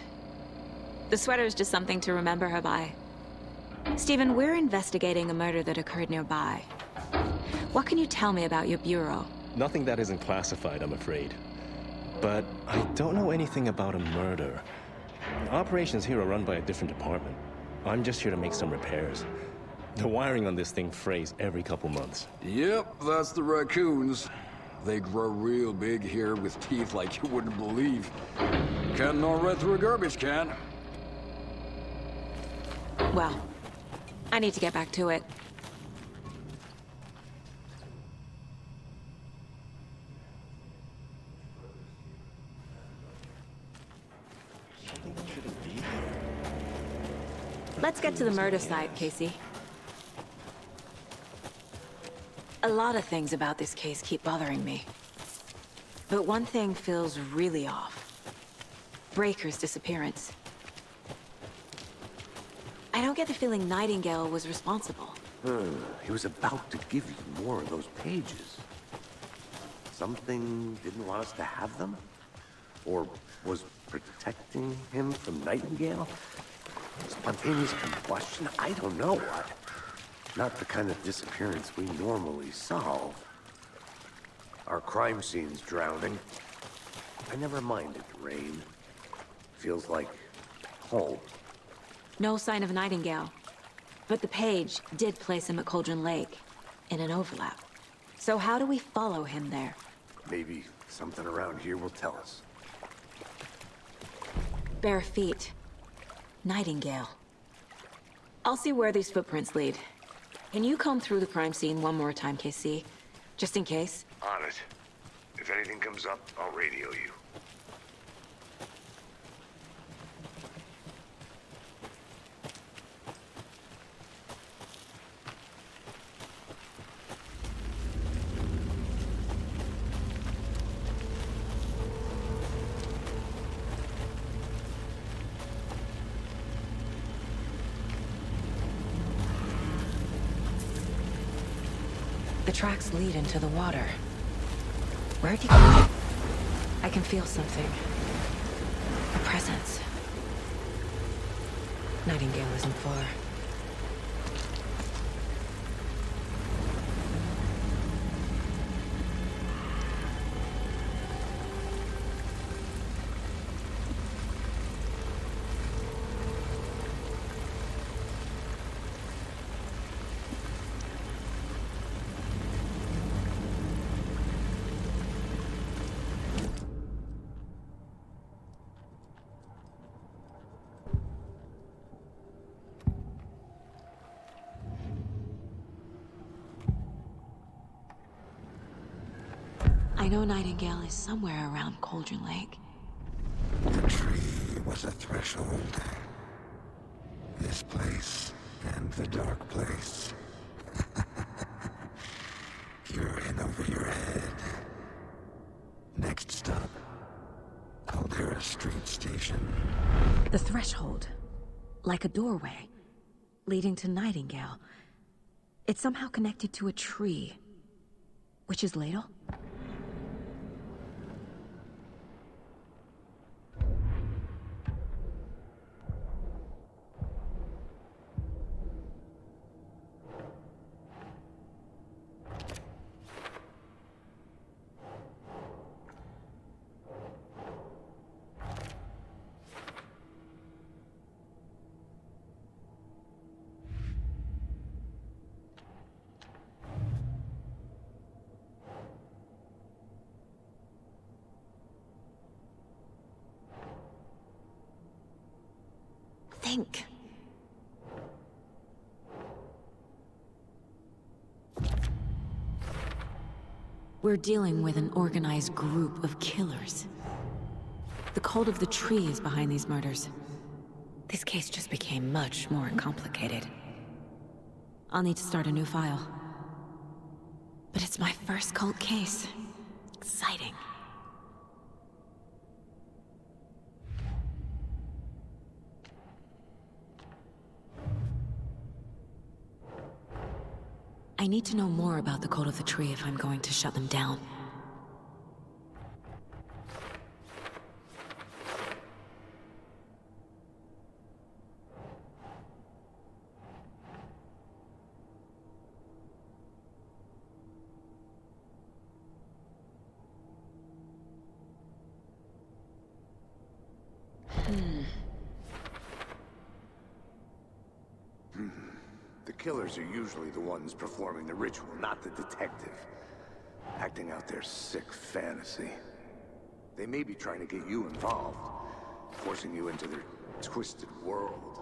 The sweater is just something to remember her by. Stephen, we're investigating a murder that occurred nearby. What can you tell me about your bureau? Nothing that isn't classified, I'm afraid. But I don't know anything about a murder. Operations here are run by a different department. I'm just here to make some repairs. The wiring on this thing frays every couple months. Yep, that's the raccoons. They grow real big here with teeth like you wouldn't believe. Can't gnaw right through a garbage can. Well, I need to get back to it. Let's get to the murder site, Casey. A lot of things about this case keep bothering me. But one thing feels really off. Breaker's disappearance. I don't get the feeling Nightingale was responsible. He was about to give you more of those pages. Something didn't want us to have them? Or was protecting him from Nightingale? Spontaneous combustion? I don't know. Not the kind of disappearance we normally solve. Our crime scene's drowning. I never minded the rain. Feels like home. No sign of Nightingale. But the page did place him at Cauldron Lake, in an overlap. So how do we follow him there? Maybe something around here will tell us. Bare feet. Nightingale. I'll see where these footprints lead. Can you comb through the crime scene one more time, KC? Just in case? On it. If anything comes up, I'll radio you. The tracks lead into the water. Where'd you go? I can feel something. A presence. Nightingale isn't far. I know Nightingale is somewhere around Cauldron Lake. The tree was a threshold. This place and the dark place. You're in over your head. Next stop, Caldera Street Station. The threshold. Like a doorway. Leading to Nightingale. It's somehow connected to a tree. Witch's ladle? Think. We're dealing with an organized group of killers. The cult of the tree is behind these murders. This case just became much more complicated. I'll need to start a new file. But it's my first cult case. Exciting. I need to know more about the cult of the tree if I'm going to shut them down. The killers are usually the ones performing the ritual, not the detective. Acting out their sick fantasy. They may be trying to get you involved, forcing you into their twisted world.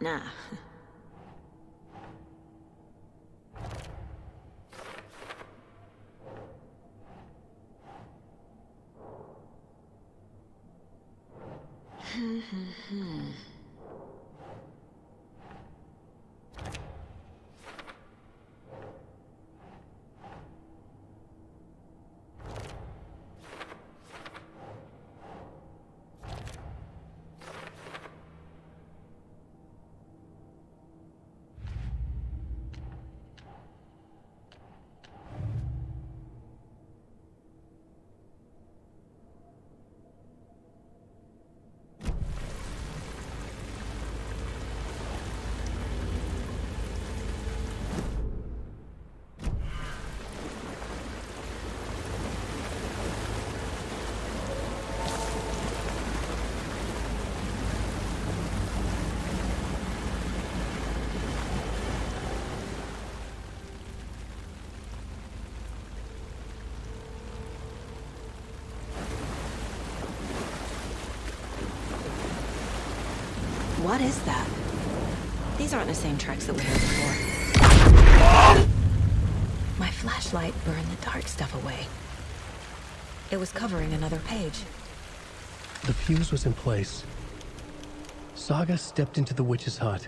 Nah. What is that? These aren't the same tracks that we heard before. My flashlight burned the dark stuff away. It was covering another page. The fuse was in place. Saga stepped into the witch's hut.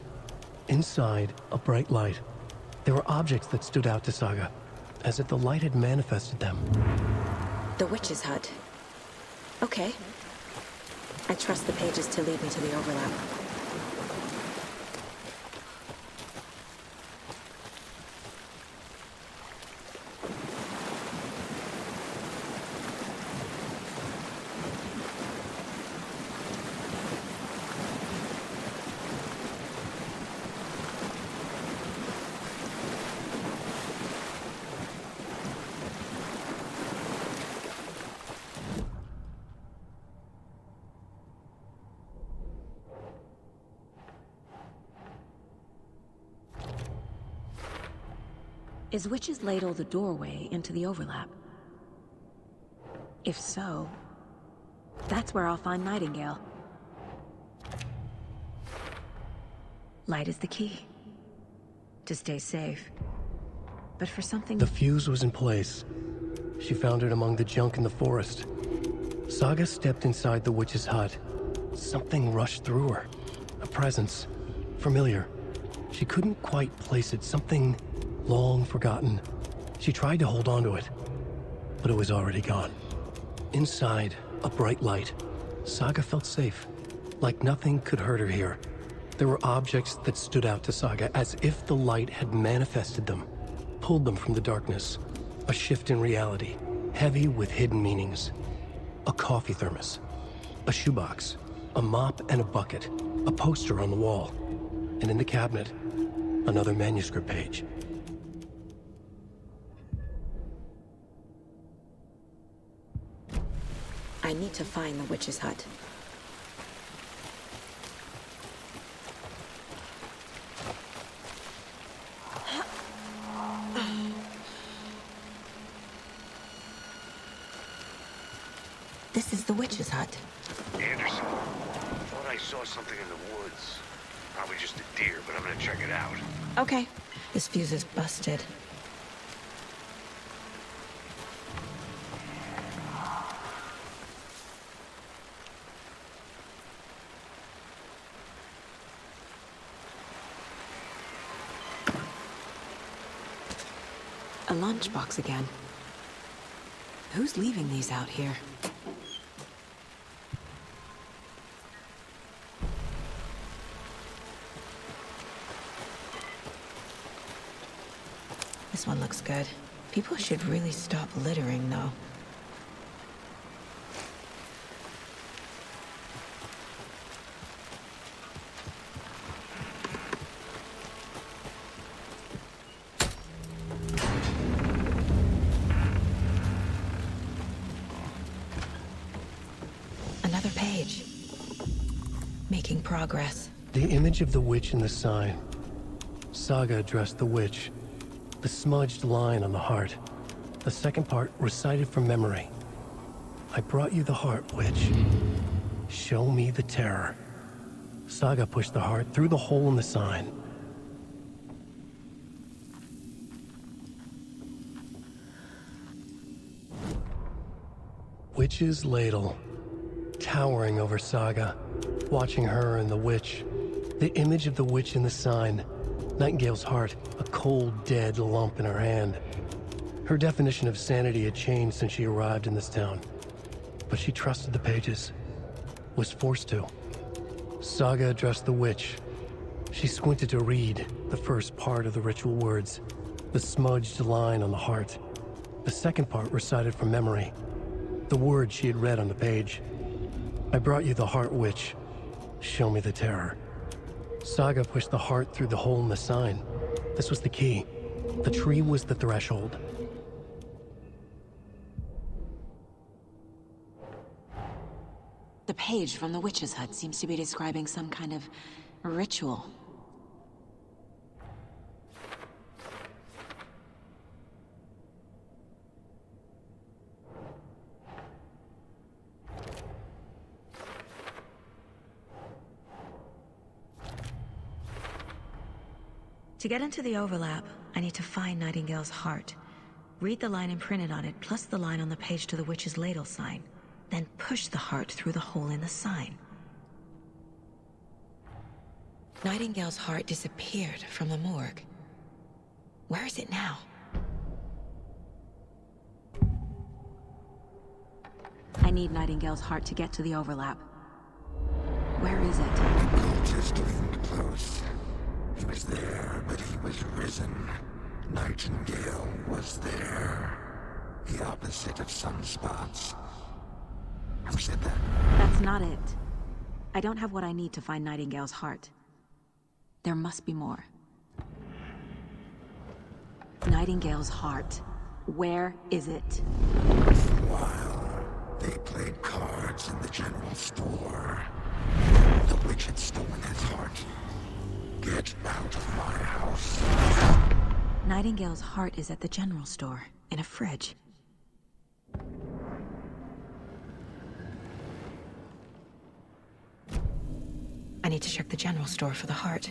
Inside, a bright light. There were objects that stood out to Saga, as if the light had manifested them. The witch's hut. Okay. I trust the pages to lead me to the overlap. Is Witch's Ladle the doorway into the overlap? If so, that's where I'll find Nightingale. Light is the key. To stay safe. but for something... The fuse was in place. She found it among the junk in the forest. Saga stepped inside the witch's hut. Something rushed through her. A presence. Familiar. She couldn't quite place it. Something long forgotten. She tried to hold on to it, but it was already gone. Inside, a bright light. Saga felt safe. Like nothing could hurt her here. There were objects that stood out to Saga, as if the light had manifested them, pulled them from the darkness. A shift in reality, heavy with hidden meanings. A coffee thermos, a shoebox, a mop and a bucket, a poster on the wall, and in the cabinet, another manuscript page. I need to find the witch's hut. This is the witch's hut. Anderson, thought I saw something in the woods. Probably just a deer, but I'm gonna check it out. Okay. This fuse is busted. A lunchbox again. Who's leaving these out here? This one looks good. People should really stop littering, though. Another page. Making progress. The image of the witch in the sign. Saga addressed the witch. The smudged line on the heart. The second part recited from memory. I brought you the heart, witch. Show me the terror. Saga pushed the heart through the hole in the sign. Witch's ladle. Towering over Saga. Watching her and the witch. The image of the witch in the sign. Nightingale's heart, a cold, dead lump in her hand. Her definition of sanity had changed since she arrived in this town. But she trusted the pages. Was forced to. Saga addressed the witch. She squinted to read the first part of the ritual words. The smudged line on the heart. The second part recited from memory. The words she had read on the page. I brought you the heart, witch. Show me the terror. Saga pushed the heart through the hole in the sign. This was the key. The tree was the threshold. The page from the witch's hut seems to be describing some kind of ritual. To get into the overlap, I need to find Nightingale's heart. Read the line imprinted on it, plus the line on the page to the witch's ladle sign. Then push the heart through the hole in the sign. Nightingale's heart disappeared from the morgue. Where is it now? I need Nightingale's heart to get to the overlap. Where is it? The cultist leaned close. He was there, but he was risen. Nightingale was there. The opposite of sunspots. Who said that? That's not it. I don't have what I need to find Nightingale's heart. There must be more. Nightingale's heart. Where is it? While they played cards in the general store, the witch had stolen his heart. Get out of my house. Nightingale's heart is at the general store, in a fridge. I need to check the general store for the heart.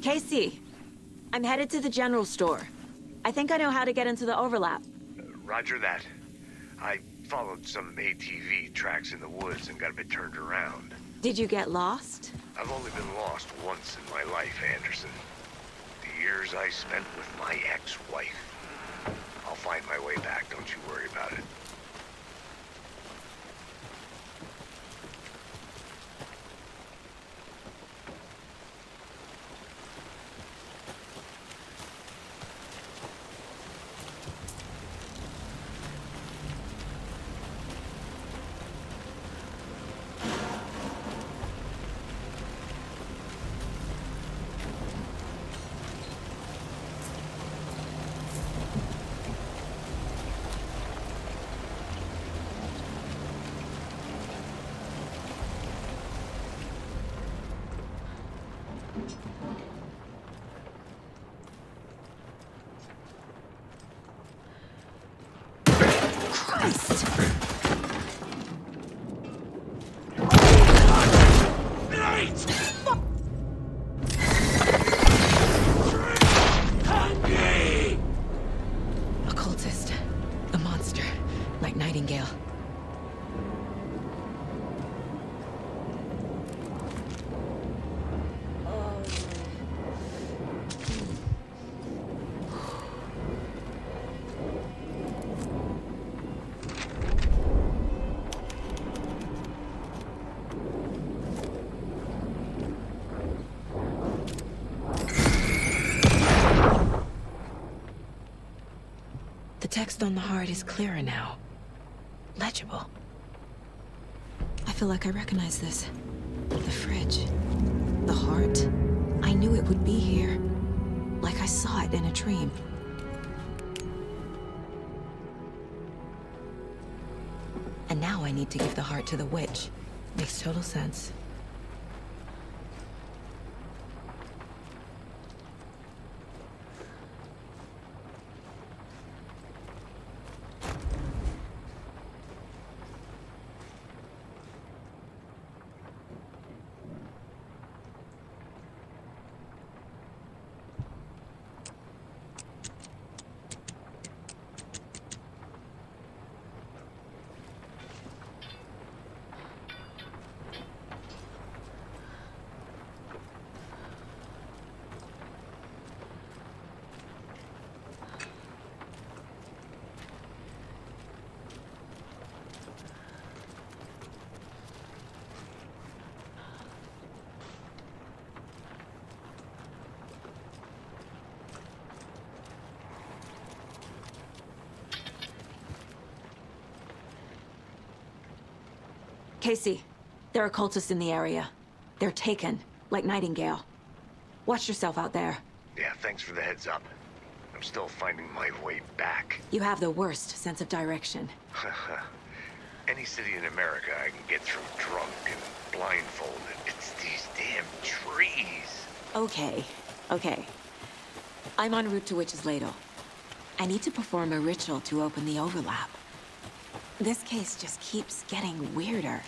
Casey! I'm headed to the general store. I think I know how to get into the overlap. Roger that. I followed some ATV tracks in the woods and got a bit turned around. Did you get lost? I've only been lost once in my life, Anderson. The years I spent with my ex-wife. I'll find my way back, don't you worry about it. Occultist. A monster. Like Nightingale. The text on the heart is clearer now. Legible. I feel like I recognize this. The fridge. The heart. I knew it would be here. Like I saw it in a dream. And now I need to give the heart to the witch. Makes total sense. Casey, there are cultists in the area. They're taken, like Nightingale. Watch yourself out there. Yeah, thanks for the heads up. I'm still finding my way back. You have the worst sense of direction. Any city in America I can get through drunk and blindfolded. It's these damn trees. Okay, okay. I'm en route to Witch's Ladle. I need to perform a ritual to open the overlap. This case just keeps getting weirder.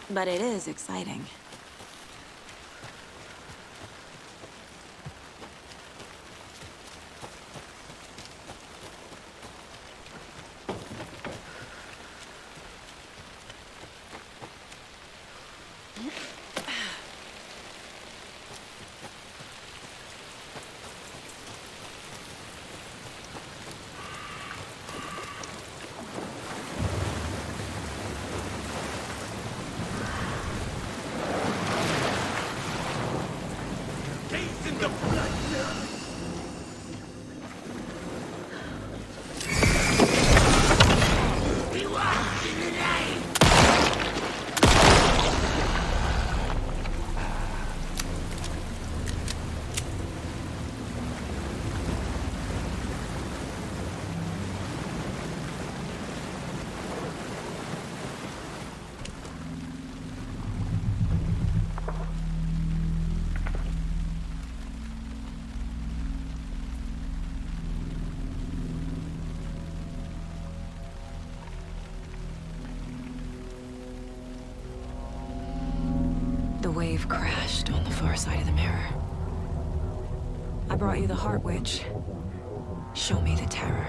But it is exciting. The wave crashed on the far side of the mirror. I brought you the Heart Witch. Show me the terror.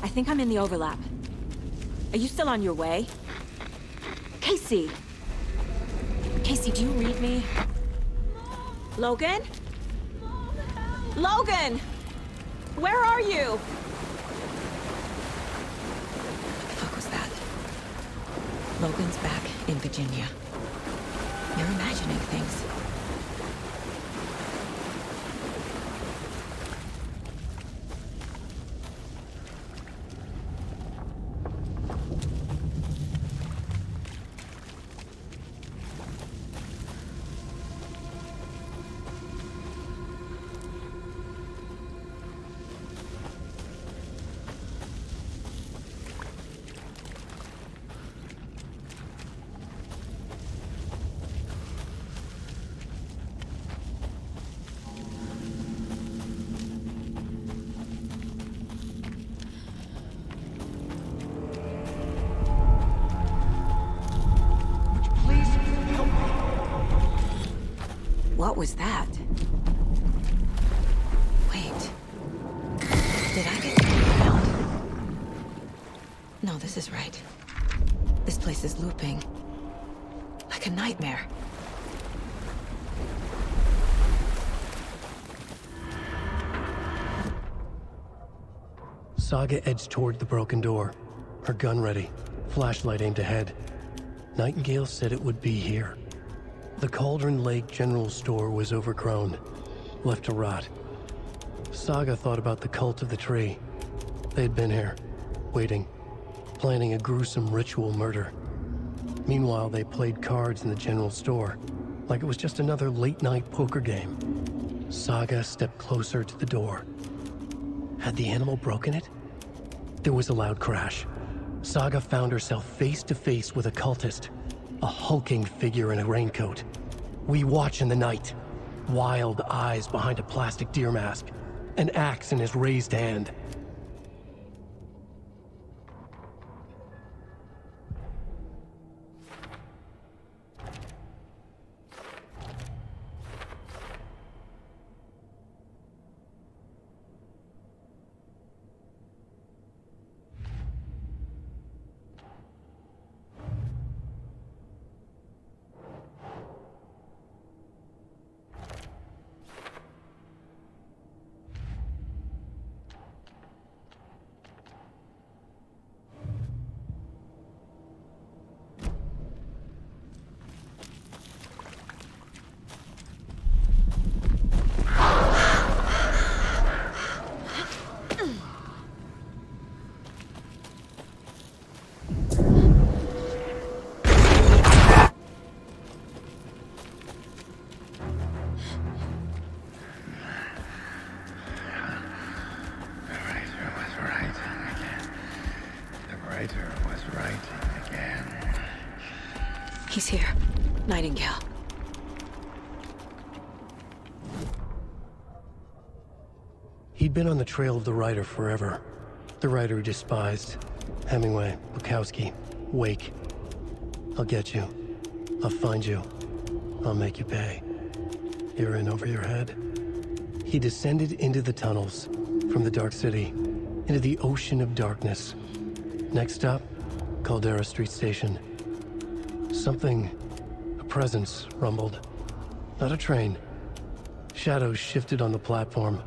I think I'm in the overlap. Are you still on your way? Casey! Casey, do you read me? Logan? Logan! Where are you? What the fuck was that? Logan's back in Virginia. You're imagining things. What was that? Wait. Did I get found? No, this is right. This place is looping. Like a nightmare. Saga edged toward the broken door, her gun ready, flashlight aimed ahead. Nightingale said it would be here. The Cauldron Lake General Store was overgrown, left to rot. Saga thought about the cult of the tree. They had been here, waiting, planning a gruesome ritual murder. Meanwhile, they played cards in the general store, like it was just another late-night poker game. Saga stepped closer to the door. Had the animal broken it? There was a loud crash. Saga found herself face to face with a cultist. A hulking figure in a raincoat. We watch in the night. Wild eyes behind a plastic deer mask. An axe in his raised hand. He's here. Nightingale. He'd been on the trail of the writer forever. The writer he despised. Hemingway, Bukowski, Wake. I'll get you. I'll find you. I'll make you pay. You're in over your head. He descended into the tunnels, from the Dark City, into the ocean of darkness. Next stop, Caldera Street Station. Something, a presence, rumbled. Not a train. Shadows shifted on the platform.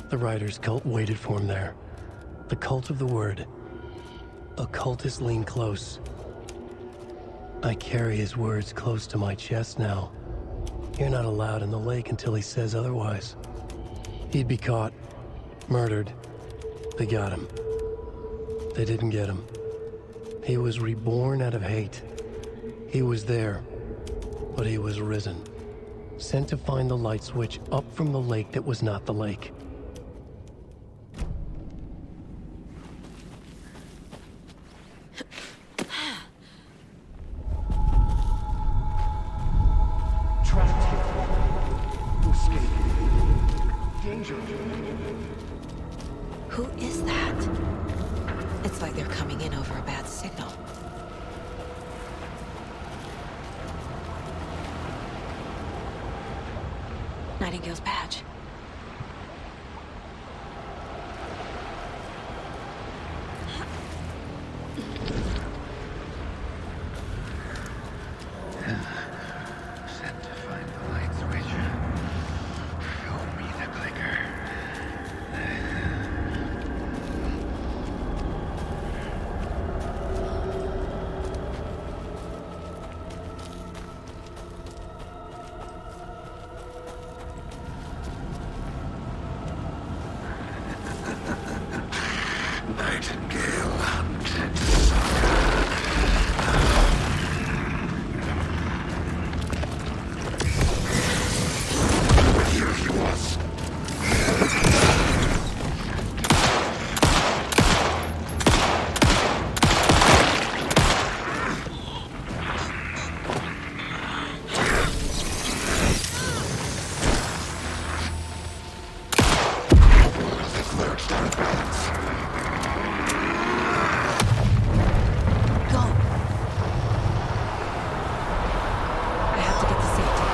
The writer's cult waited for him there. The cult of the word. A cultist leaned close. I carry his words close to my chest now. You're not allowed in the lake until he says otherwise. He'd be caught, murdered. They got him. They didn't get him. He was reborn out of hate. He was there, but he was risen. Sent to find the light switch up from the lake that was not the lake. Trapped here. To escape. Danger. Who is that? It's like they're coming in over a bad signal. Nightingale's badge. Sent to find the light switch. Show me the clicker. Nightingale hunted Saga. Here he was. Lurched out of balance. I have to get to safety.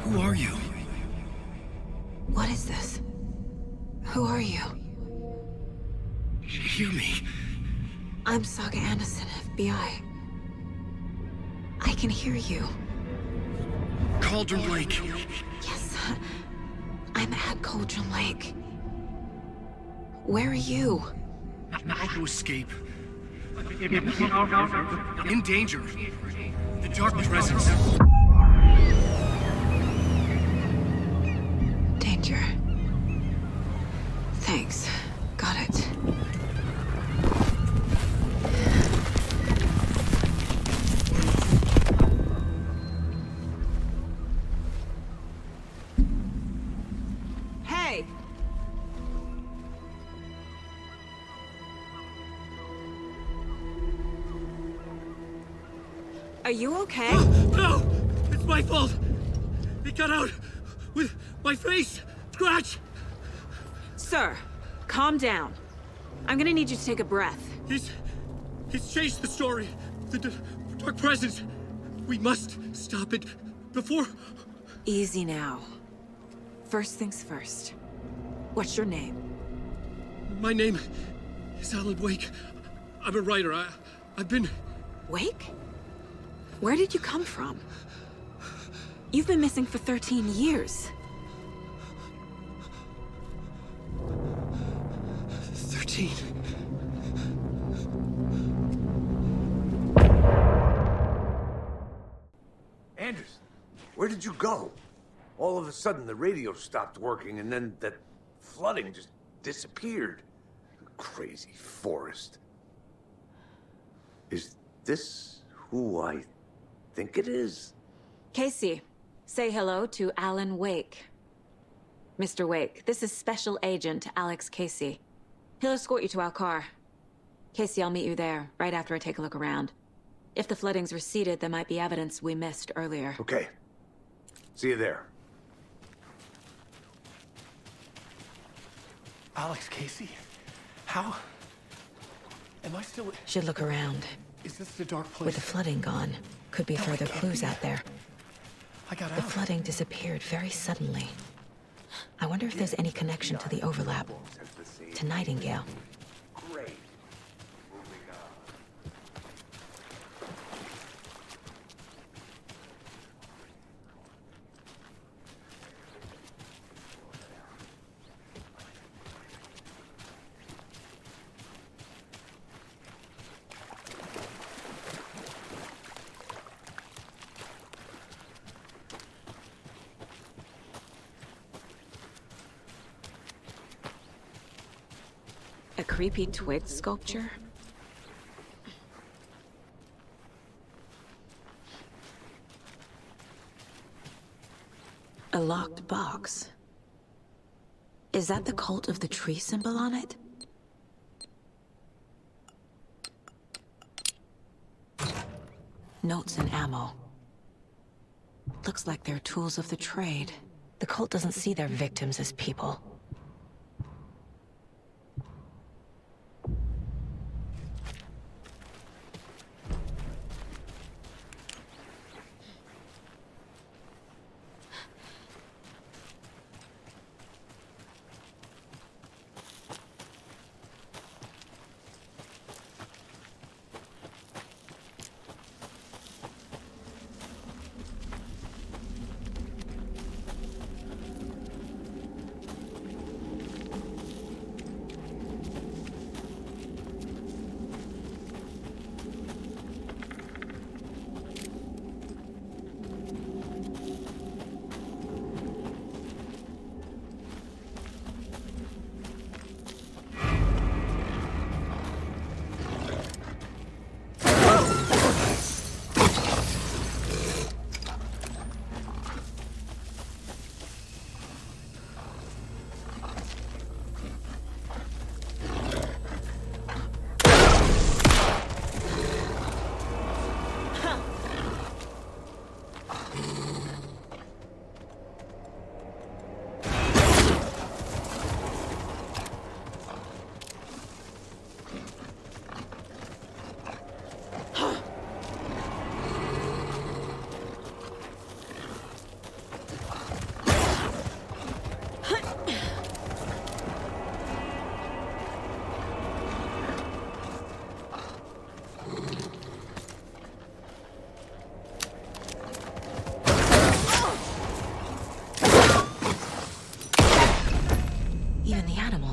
Who are you? What is this? Who are you? Hear me. I'm Saga Anderson, FBI. I can hear you. Cauldron Lake. Yes. I'm at Cauldron Lake. Where are you? About to escape. In danger. The dark presence. Danger. Thanks. Got it. Hey! Are you okay? No! It's my fault! It got out with my face! Scratch! Sir, calm down. I'm gonna need you to take a breath. He's changed the story. The dark presence. We must stop it before... Easy now. First things first. What's your name? My name is Alan Wake. I'm a writer. I've been... Wake? Where did you come from? You've been missing for 13 years. 13. Anderson, where did you go? All of a sudden, the radio stopped working, and then that flooding just disappeared. Crazy forest. Is this who I think it is? Casey, say hello to Alan Wake. Mr. Wake, this is Special Agent Alex Casey. He'll escort you to our car. Casey, I'll meet you there, right after I take a look around. If the flooding's receded, there might be evidence we missed earlier. Okay. See you there. Alex Casey? How? Am I still... Should look around. Is this the dark place? With the flooding gone, could be further clues out there. I got out. The flooding disappeared very suddenly. I wonder if there's any connection to the overlap. To Nightingale. Great. A creepy twig sculpture? A locked box. Is that the cult of the tree symbol on it? Notes and ammo. Looks like they're tools of the trade. The cult doesn't see their victims as people.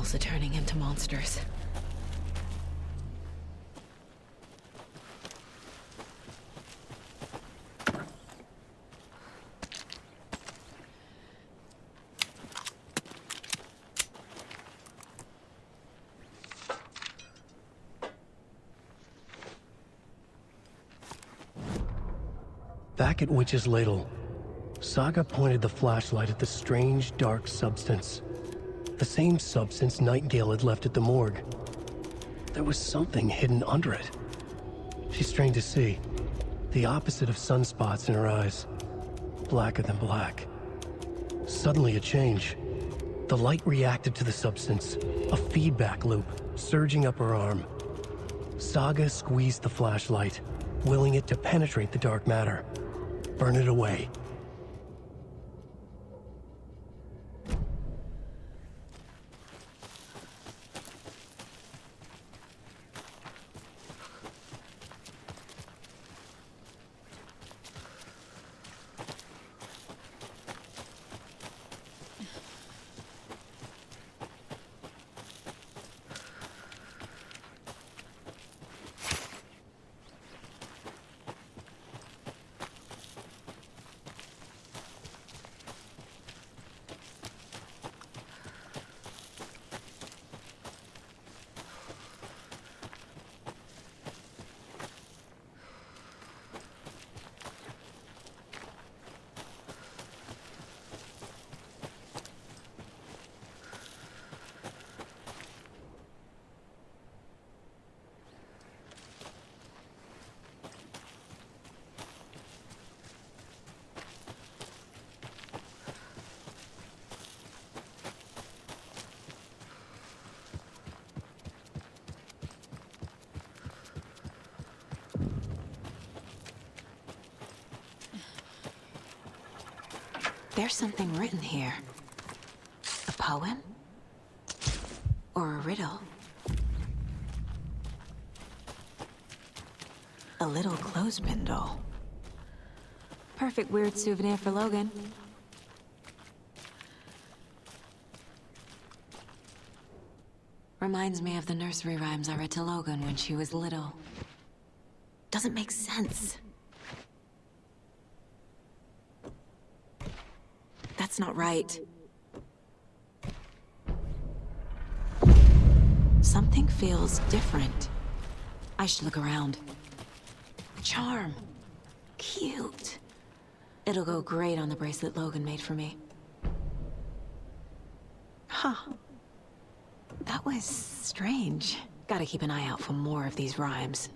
Animals are turning into monsters. Back at Witch's Ladle, Saga pointed the flashlight at the strange, dark substance. The same substance Nightingale had left at the morgue. There was something hidden under it. She strained to see. The opposite of sunspots in her eyes. Blacker than black. Suddenly a change. The light reacted to the substance. A feedback loop, surging up her arm. Saga squeezed the flashlight, willing it to penetrate the dark matter. Burn it away. There's something written here. A poem? Or a riddle? A little clothespin doll. Perfect weird souvenir for Logan. Reminds me of the nursery rhymes I read to Logan when she was little. Doesn't make sense. That's not right. Something feels different. I should look around. A charm. Cute. It'll go great on the bracelet Logan made for me. Huh. That was strange. Gotta keep an eye out for more of these rhymes.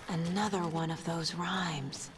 Another one of those rhymes.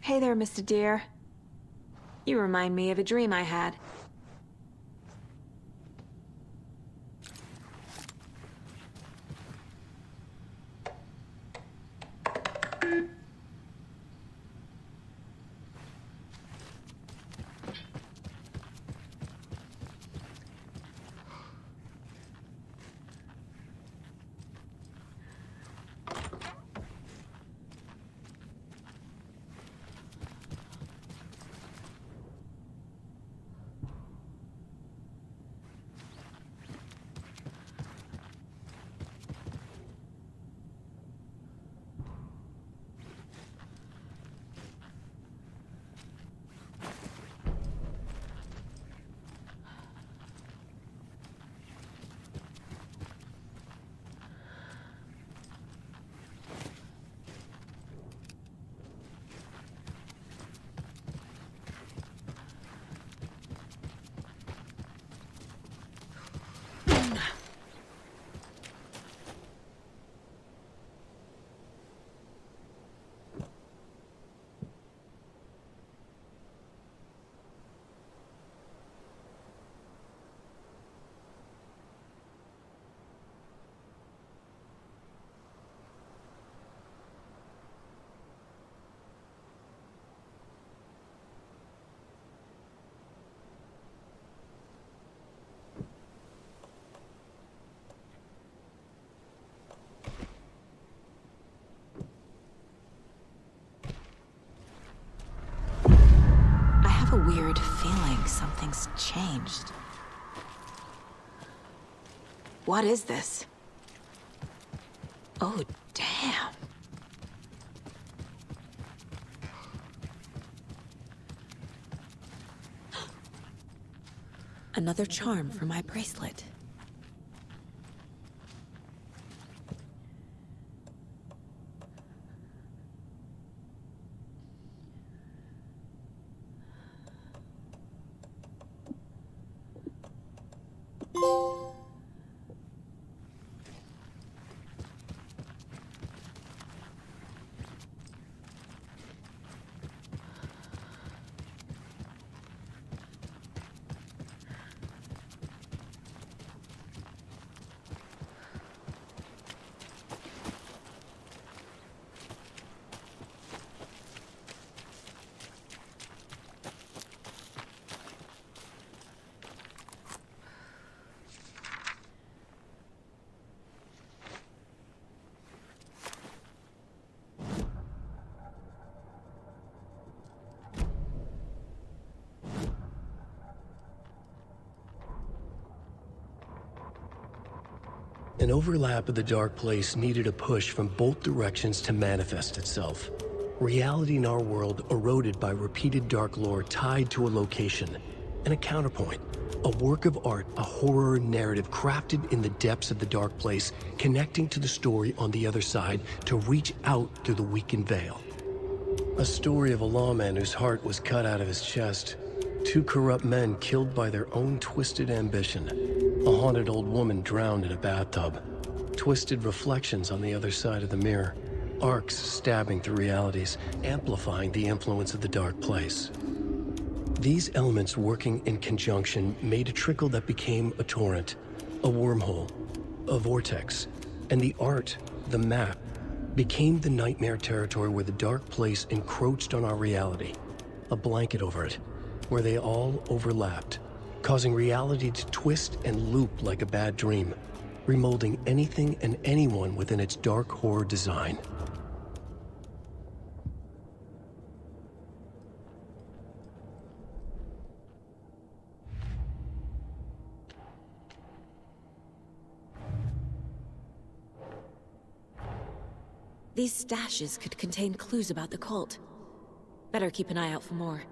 Hey there, Mr. Deer. You remind me of a dream I had. A weird feeling something's changed. What is this? Oh, damn. Another charm for my bracelet. An overlap of the dark place needed a push from both directions to manifest itself. Reality in our world eroded by repeated dark lore tied to a location, and a counterpoint. A work of art, a horror narrative crafted in the depths of the dark place, connecting to the story on the other side to reach out through the weakened veil. A story of a lawman whose heart was cut out of his chest. Two corrupt men killed by their own twisted ambition. A haunted old woman drowned in a bathtub. Twisted reflections on the other side of the mirror. Arcs stabbing through realities, amplifying the influence of the dark place. These elements working in conjunction made a trickle that became a torrent, a wormhole, a vortex, and the art, the map, became the nightmare territory where the dark place encroached on our reality, a blanket over it, where they all overlapped, causing reality to twist and loop like a bad dream, remolding anything and anyone within its dark horror design. These stashes could contain clues about the cult. Better keep an eye out for more.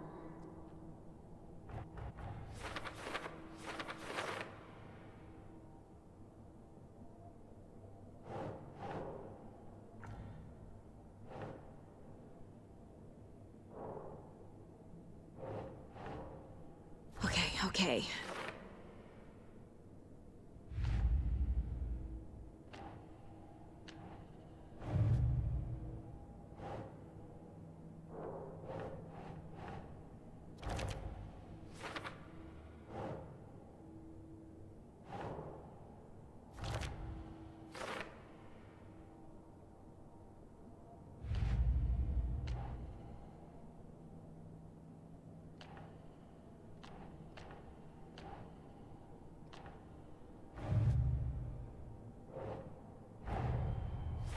Okay.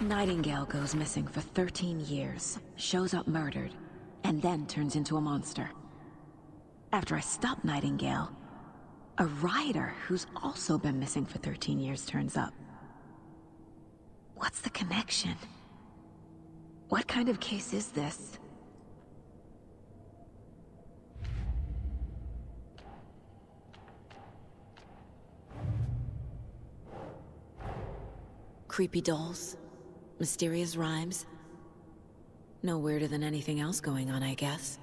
Nightingale goes missing for 13 years, shows up murdered, and then turns into a monster. After I stop Nightingale, a rider who's also been missing for 13 years turns up. What's the connection? What kind of case is this? Creepy dolls, mysterious rhymes. No weirder than anything else going on, I guess.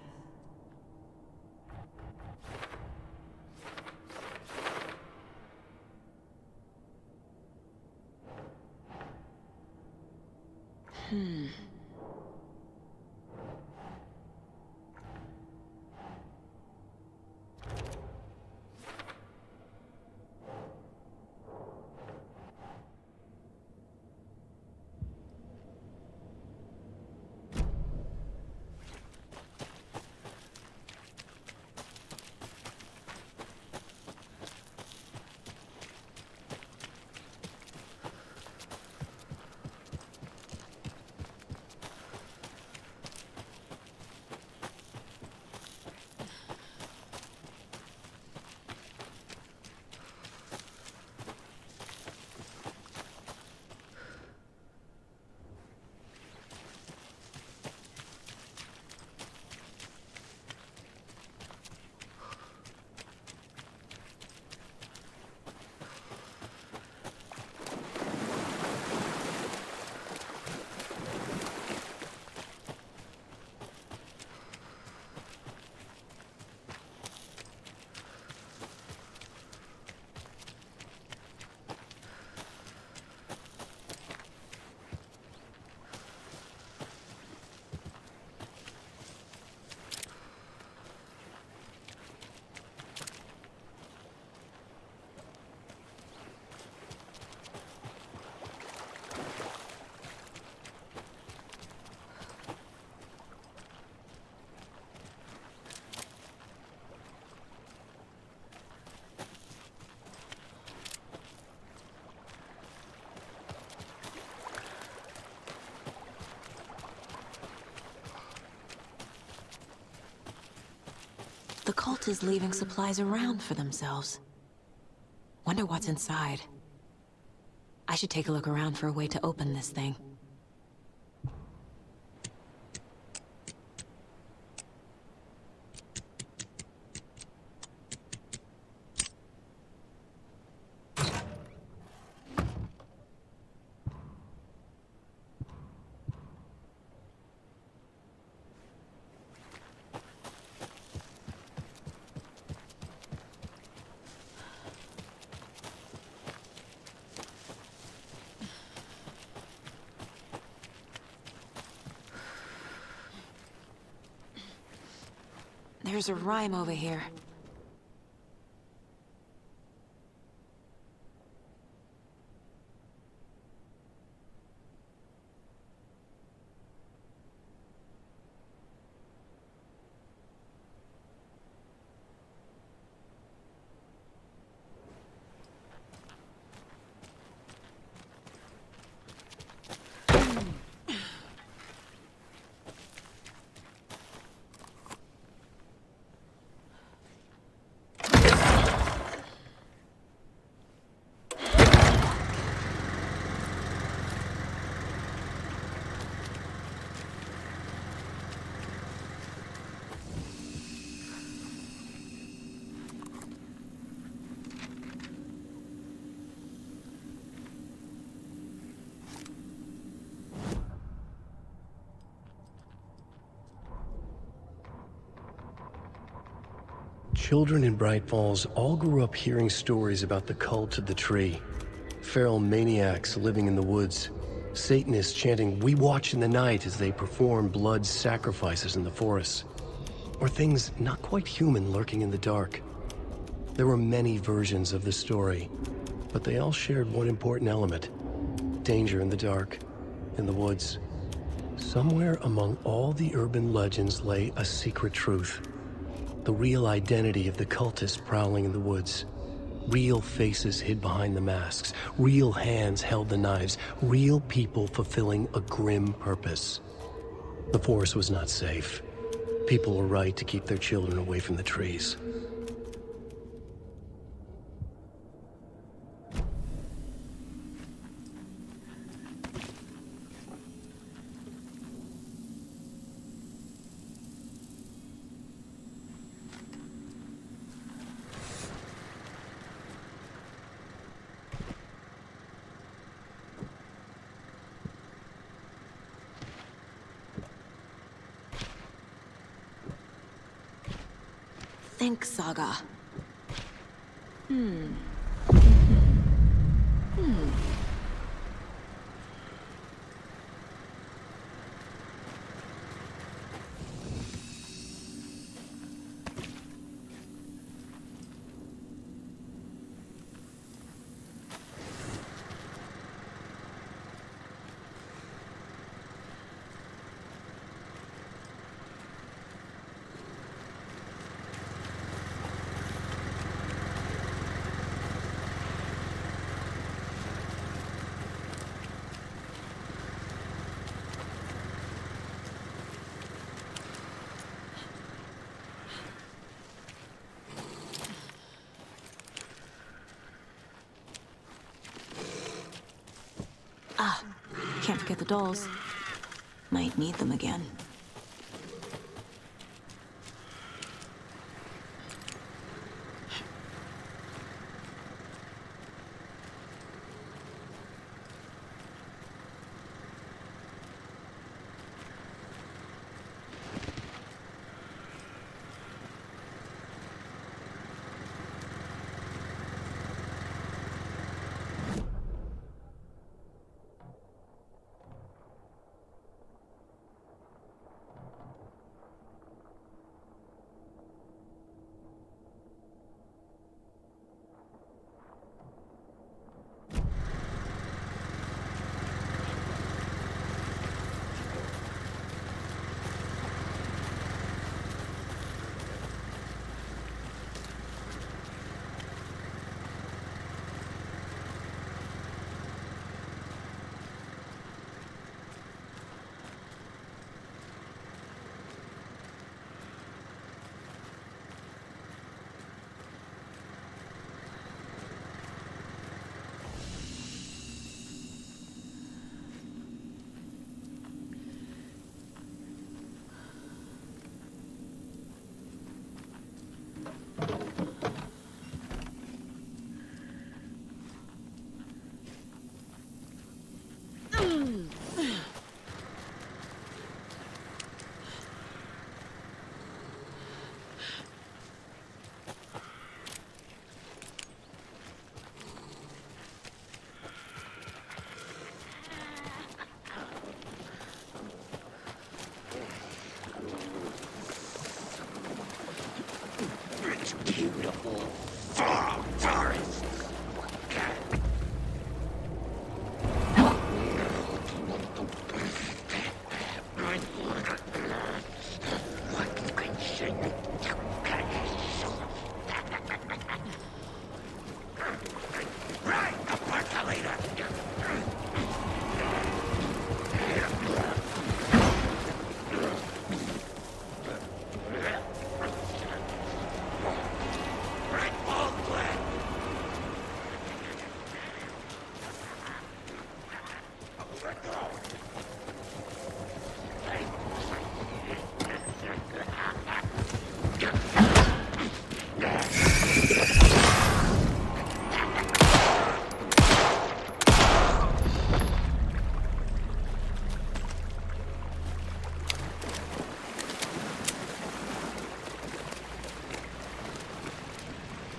The cult is leaving supplies around for themselves. Wonder what's inside. I should take a look around for a way to open this thing. There's a rhyme over here. Children in Bright Falls all grew up hearing stories about the cult of the tree. Feral maniacs living in the woods. Satanists chanting, "We watch in the night," as they perform blood sacrifices in the forests. Or things not quite human lurking in the dark. There were many versions of the story, but they all shared one important element. Danger in the dark, in the woods. Somewhere among all the urban legends lay a secret truth. The real identity of the cultists prowling in the woods. Real faces hid behind the masks. Real hands held the knives. Real people fulfilling a grim purpose. The forest was not safe. People were right to keep their children away from the trees. Think, Saga. Can't forget the dolls. Might need them again. Beautiful farm forest. Right, the percolator.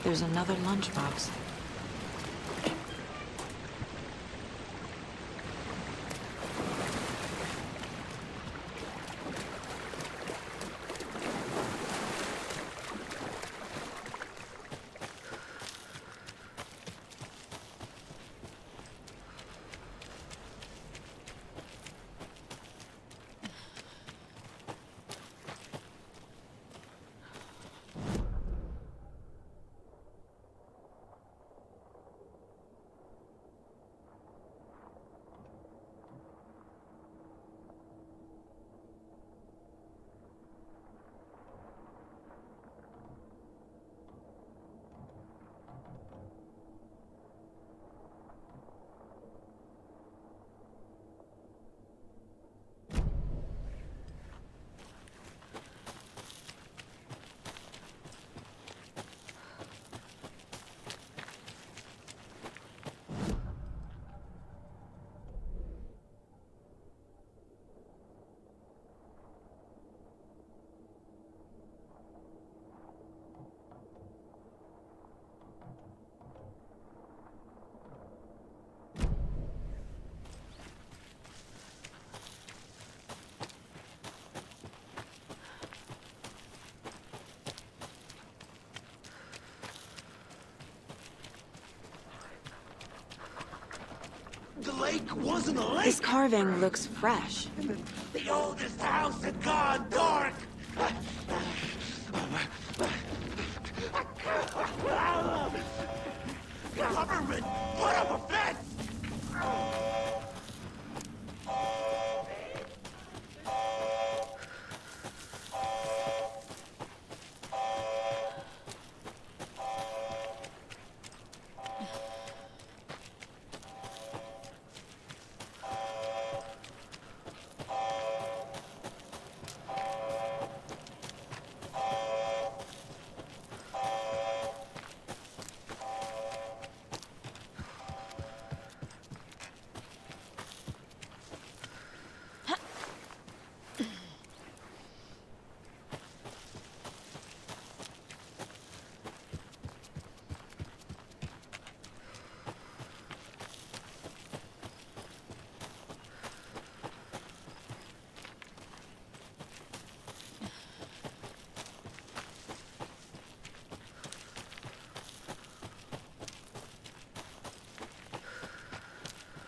There's another lunchbox. Wake wasn't a lake. This carving looks fresh. The oldest house had gone dark. Government, put up a fence.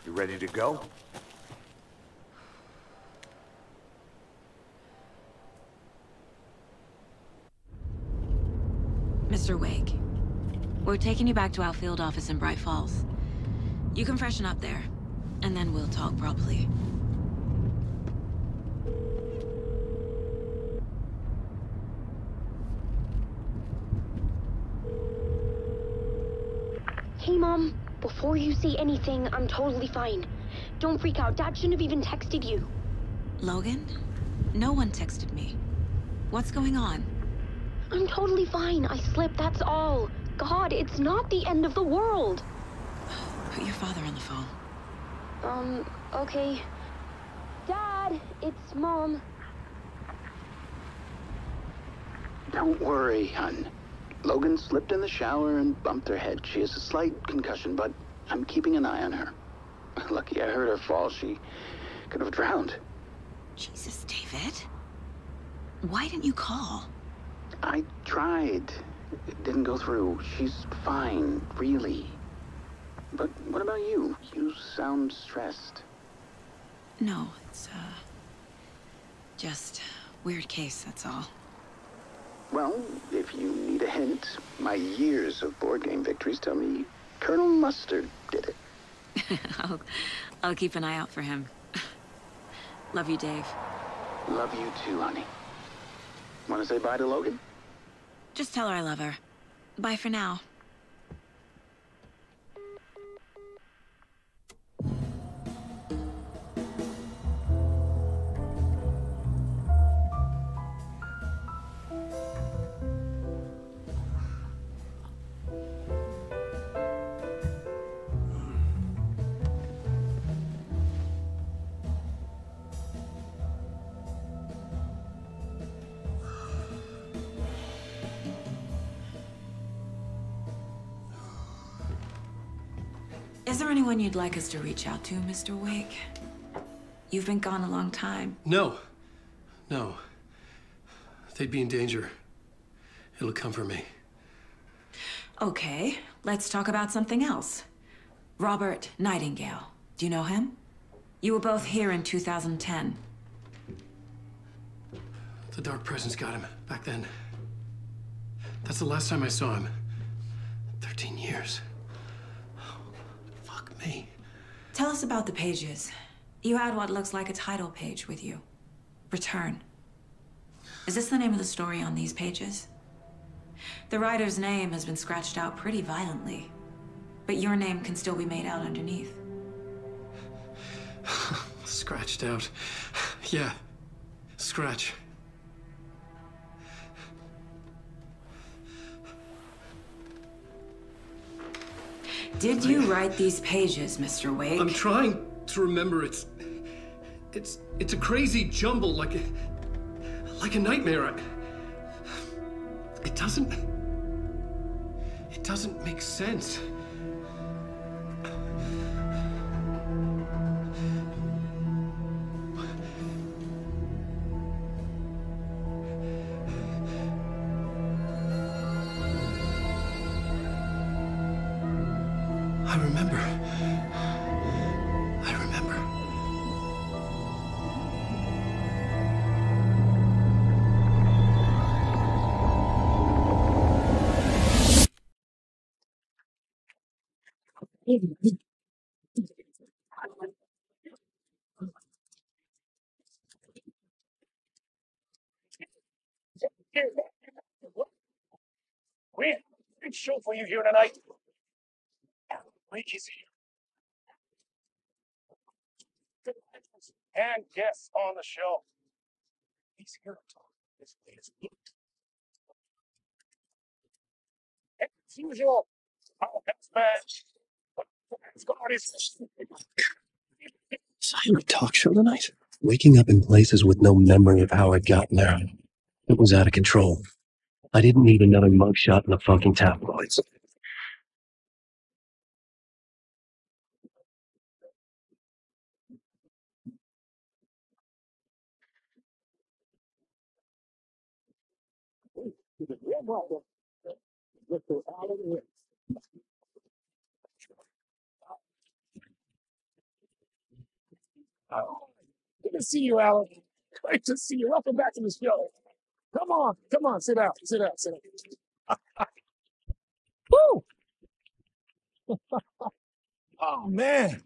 You ready to go? Mr. Wake, we're taking you back to our field office in Bright Falls. You can freshen up there, and then we'll talk properly. Hey, Mom. Before you say anything, I'm totally fine. Don't freak out. Dad shouldn't have even texted you. Logan? No one texted me. What's going on? I'm totally fine. I slipped, that's all. God, it's not the end of the world. Put your father on the phone. Okay. Dad, it's Mom. Don't worry, hon. Logan slipped in the shower and bumped her head. She has a slight concussion, but I'm keeping an eye on her. Lucky I heard her fall. She could have drowned. Jesus, David. Why didn't you call? I tried. It didn't go through. She's fine, really. But what about you? You sound stressed. No, it's, just weird case, that's all. Well, if you need a hint, my years of board game victories tell me Colonel Mustard did it. I'll keep an eye out for him. Love you, Dave. Love you too, honey. Want to say bye to Logan? Just tell her I love her. Bye for now. Is there anyone you'd like us to reach out to, Mr. Wake? You've been gone a long time. No. No. They'd be in danger. It'll come for me. Okay, let's talk about something else. Robert Nightingale. Do you know him? You were both here in 2010. The Dark Presence got him back then. That's the last time I saw him. 13 years. Fuck me. Tell us about the pages. You had what looks like a title page with you. Return. Is this the name of the story on these pages? The writer's name has been scratched out pretty violently, but your name can still be made out underneath. Scratched out. Yeah. Scratch. Did you write these pages, Mr. Wake? I'm trying to remember. It's a crazy jumble, like a nightmare. It doesn't make sense. I remember We have a great show for you here tonight. Wake is here. And guests on the show. He's here to talk this latest book. As usual, our best man. Silent talk show tonight. Waking up in places with no memory of how I'd gotten there. It was out of control. I didn't need another mugshot in the fucking tabloids. Good to see you, Alan. Great to see you. Welcome back to the show. Come on, sit down, sit down, sit down. Woo! Oh, man.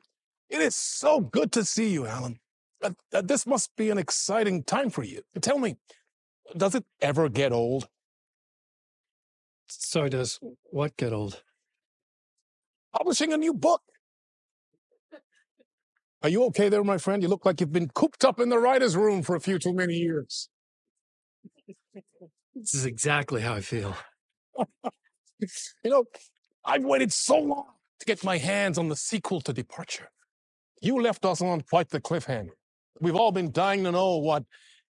It is so good to see you, Alan. This must be an exciting time for you. Tell me, does it ever get old? So does what get old? Publishing a new book. Are you okay there, my friend? You look like you've been cooped up in the writer's room for a few too many years. This is exactly how I feel. You know, I've waited so long to get my hands on the sequel to Departure. You left us on quite the cliffhanger. We've all been dying to know what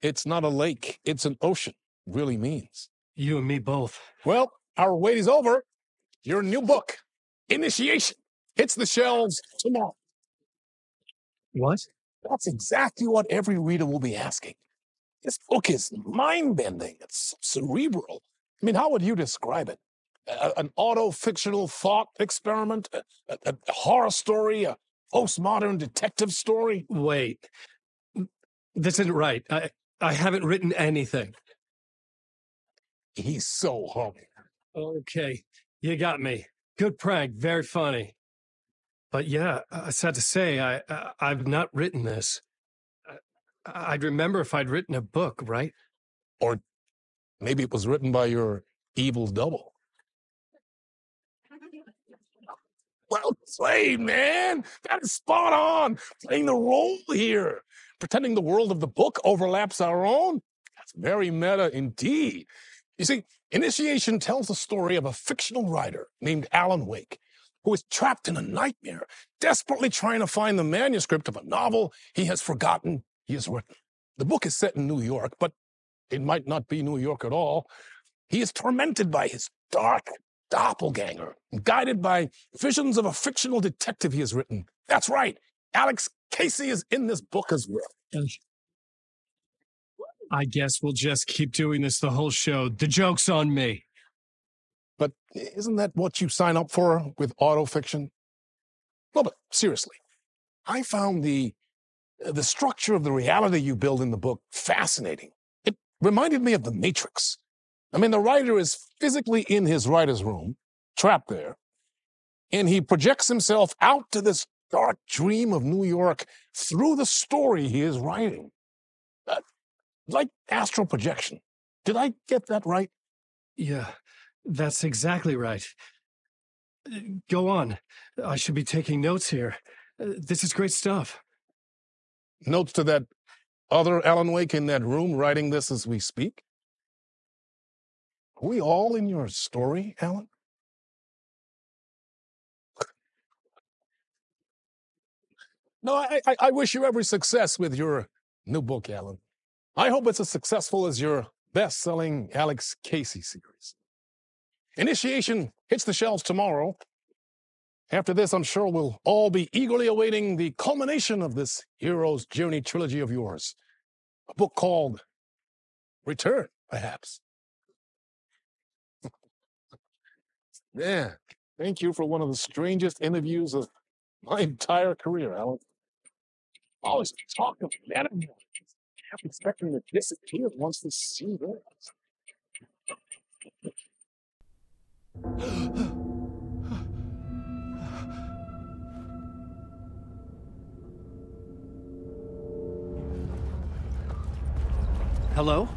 "it's not a lake, it's an ocean" really means. You and me both. Well, our wait is over. Your new book, Initiation, hits the shelves tomorrow. What? That's exactly what every reader will be asking. This book is mind-bending. It's cerebral. I mean, how would you describe it? An auto-fictional thought experiment? A horror story? A postmodern detective story? Wait. This isn't right. I haven't written anything. He's so hungry. Okay, you got me. Good prank, very funny. But yeah, sad to say, I've not written this. I'd remember if I'd written a book, right? Or maybe it was written by your evil double. Well played, man. That is spot on. Playing the role here. Pretending the world of the book overlaps our own. That's very meta indeed. You see, Initiation tells the story of a fictional writer named Alan Wake, who is trapped in a nightmare, desperately trying to find the manuscript of a novel he has forgotten he has written. The book is set in New York, but it might not be New York at all. He is tormented by his dark doppelganger, guided by visions of a fictional detective he has written. That's right. Alex Casey is in this book as well. I guess we'll just keep doing this the whole show. The joke's on me. But isn't that what you sign up for with autofiction? No, but seriously, I found the structure of the reality you build in the book fascinating. It reminded me of The Matrix. I mean, the writer is physically in his writer's room, trapped there, and he projects himself out to this dark dream of New York through the story he is writing. Like astral projection. Did I get that right? Yeah, that's exactly right. Go on. I should be taking notes here. This is great stuff. Notes to that other Alan Wake in that room writing this as we speak? Are we all in your story, Alan? No, I wish you every success with your new book, Alan. I hope it's as successful as your best-selling Alex Casey series. Initiation hits the shelves tomorrow. After this, I'm sure we'll all be eagerly awaiting the culmination of this hero's journey trilogy of yours. A book called Return, perhaps. Yeah, thank you for one of the strangest interviews of my entire career, Alan. Always talk of metaphors. I'm expecting to disappear once this scene ends. Hello?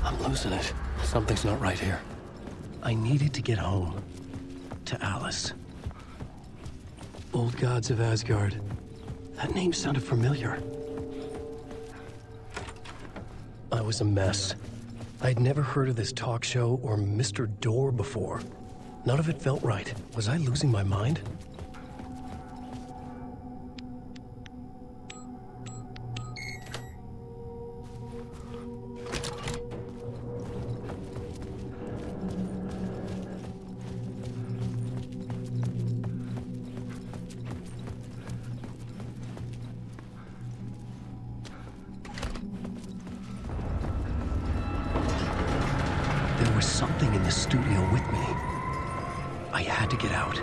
I'm losing it. Something's not right here. I needed to get home. To Alice. Old Gods of Asgard. That name sounded familiar. I was a mess. I'd never heard of this talk show or Mr. Door before. None of it felt right. Was I losing my mind? There was something in the studio with me. I had to get out.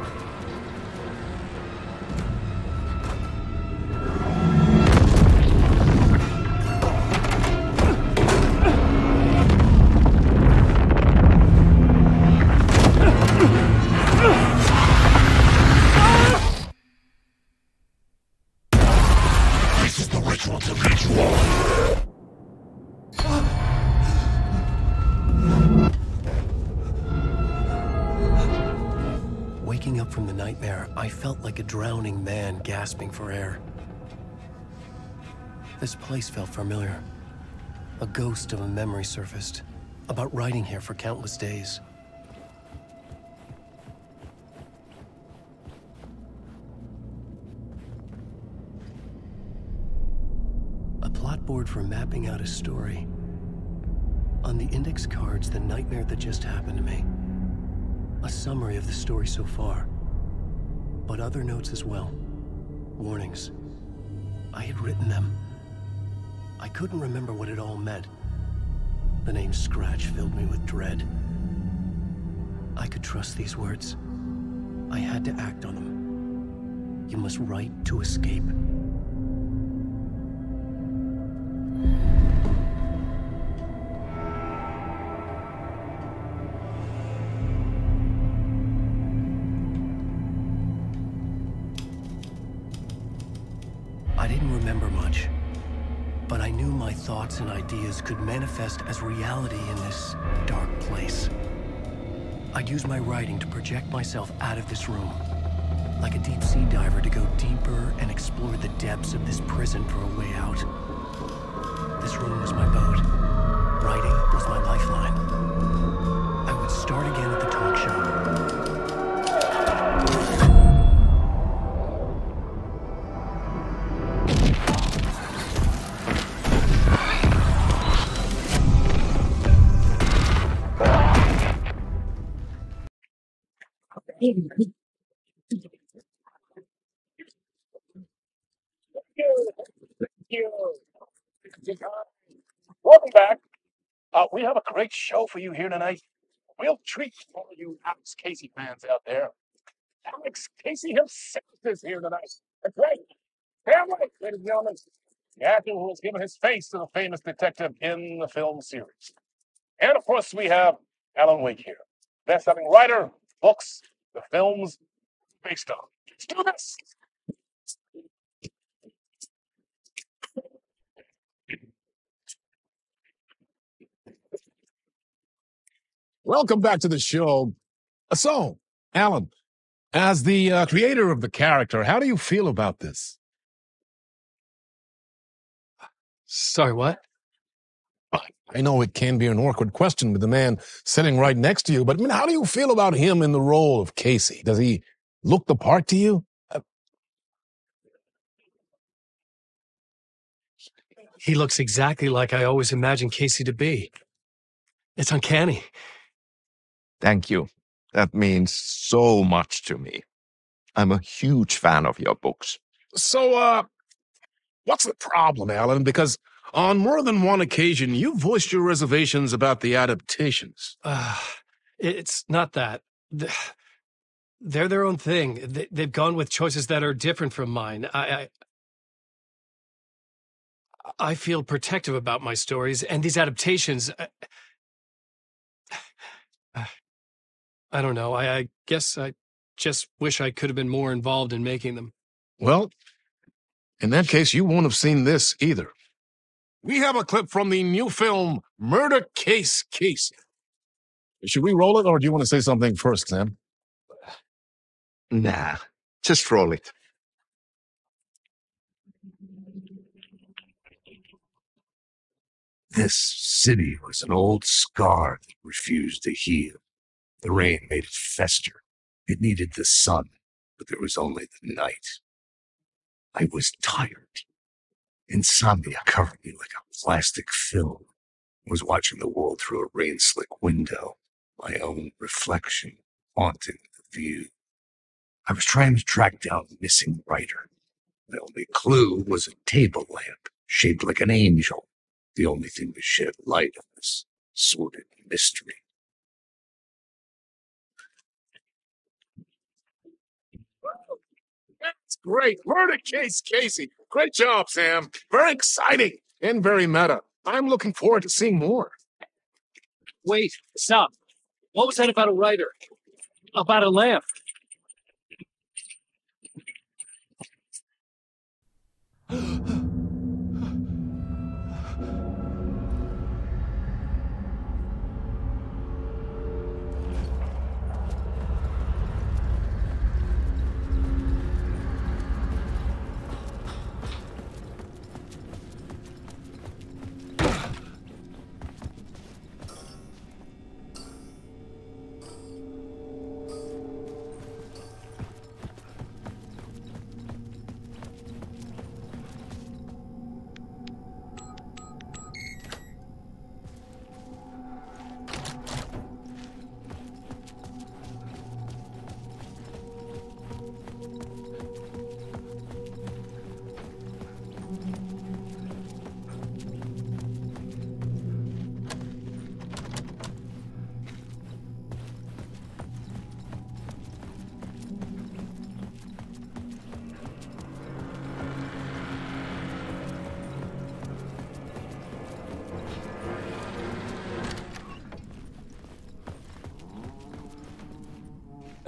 This is the ritual to lead you all. Waking up from the nightmare, I felt like a drowning man gasping for air. This place felt familiar. A ghost of a memory surfaced, about riding here for countless days. A plot board for mapping out a story. On the index cards, the nightmare that just happened to me. A summary of the story so far, but other notes as well. Warnings. I had written them. I couldn't remember what it all meant. The name Scratch filled me with dread. I could trust these words. I had to act on them. You must write to escape. I didn't remember much, but I knew my thoughts and ideas could manifest as reality in this dark place. I'd use my writing to project myself out of this room, like a deep-sea diver to go deeper and explore the depths of this prison for a way out. This room was my boat. Writing was my lifeline. I would start again at the talk show. Welcome back. We have a great show for you here tonight. Real treat for all you Alex Casey fans out there. Alex Casey himself is here tonight. That's right. Family, ladies and gentlemen. The actor who has given his face to the famous detective in the film series. And of course, we have Alan Wake here. Best-selling writer, books, the films based on. Let's do this. Welcome back to the show. So, Alan, as the creator of the character, how do you feel about this? Sorry, what? I know it can be an awkward question with the man sitting right next to you, but I mean, how do you feel about him in the role of Casey? Does he look the part to you? He looks exactly like I always imagined Casey to be. It's uncanny. Thank you. That means so much to me. I'm a huge fan of your books. So, what's the problem, Alan? Because on more than one occasion, you voiced your reservations about the adaptations. It's not that. They're their own thing. They've gone with choices that are different from mine. I feel protective about my stories, and these adaptations... I don't know. I guess I just wish I could have been more involved in making them. Well, in that case, you won't have seen this either. we have a clip from the new film, Murder Case Casey. Should we roll it, or do you want to say something first, Sam? Nah, just roll it. This city was an old scar that refused to heal. The rain made it fester. It needed the sun, but there was only the night. I was tired. Insomnia covered me like a plastic film. I was watching the world through a rain-slick window, my own reflection haunting the view. I was trying to track down the missing writer. The only clue was a table lamp shaped like an angel, the only thing to shed light on this sordid mystery. That's great. Murder Case Casey. Great job, Sam. Very exciting and very meta. I'm looking forward to seeing more. Wait, stop. What was that about a writer? About a lamp?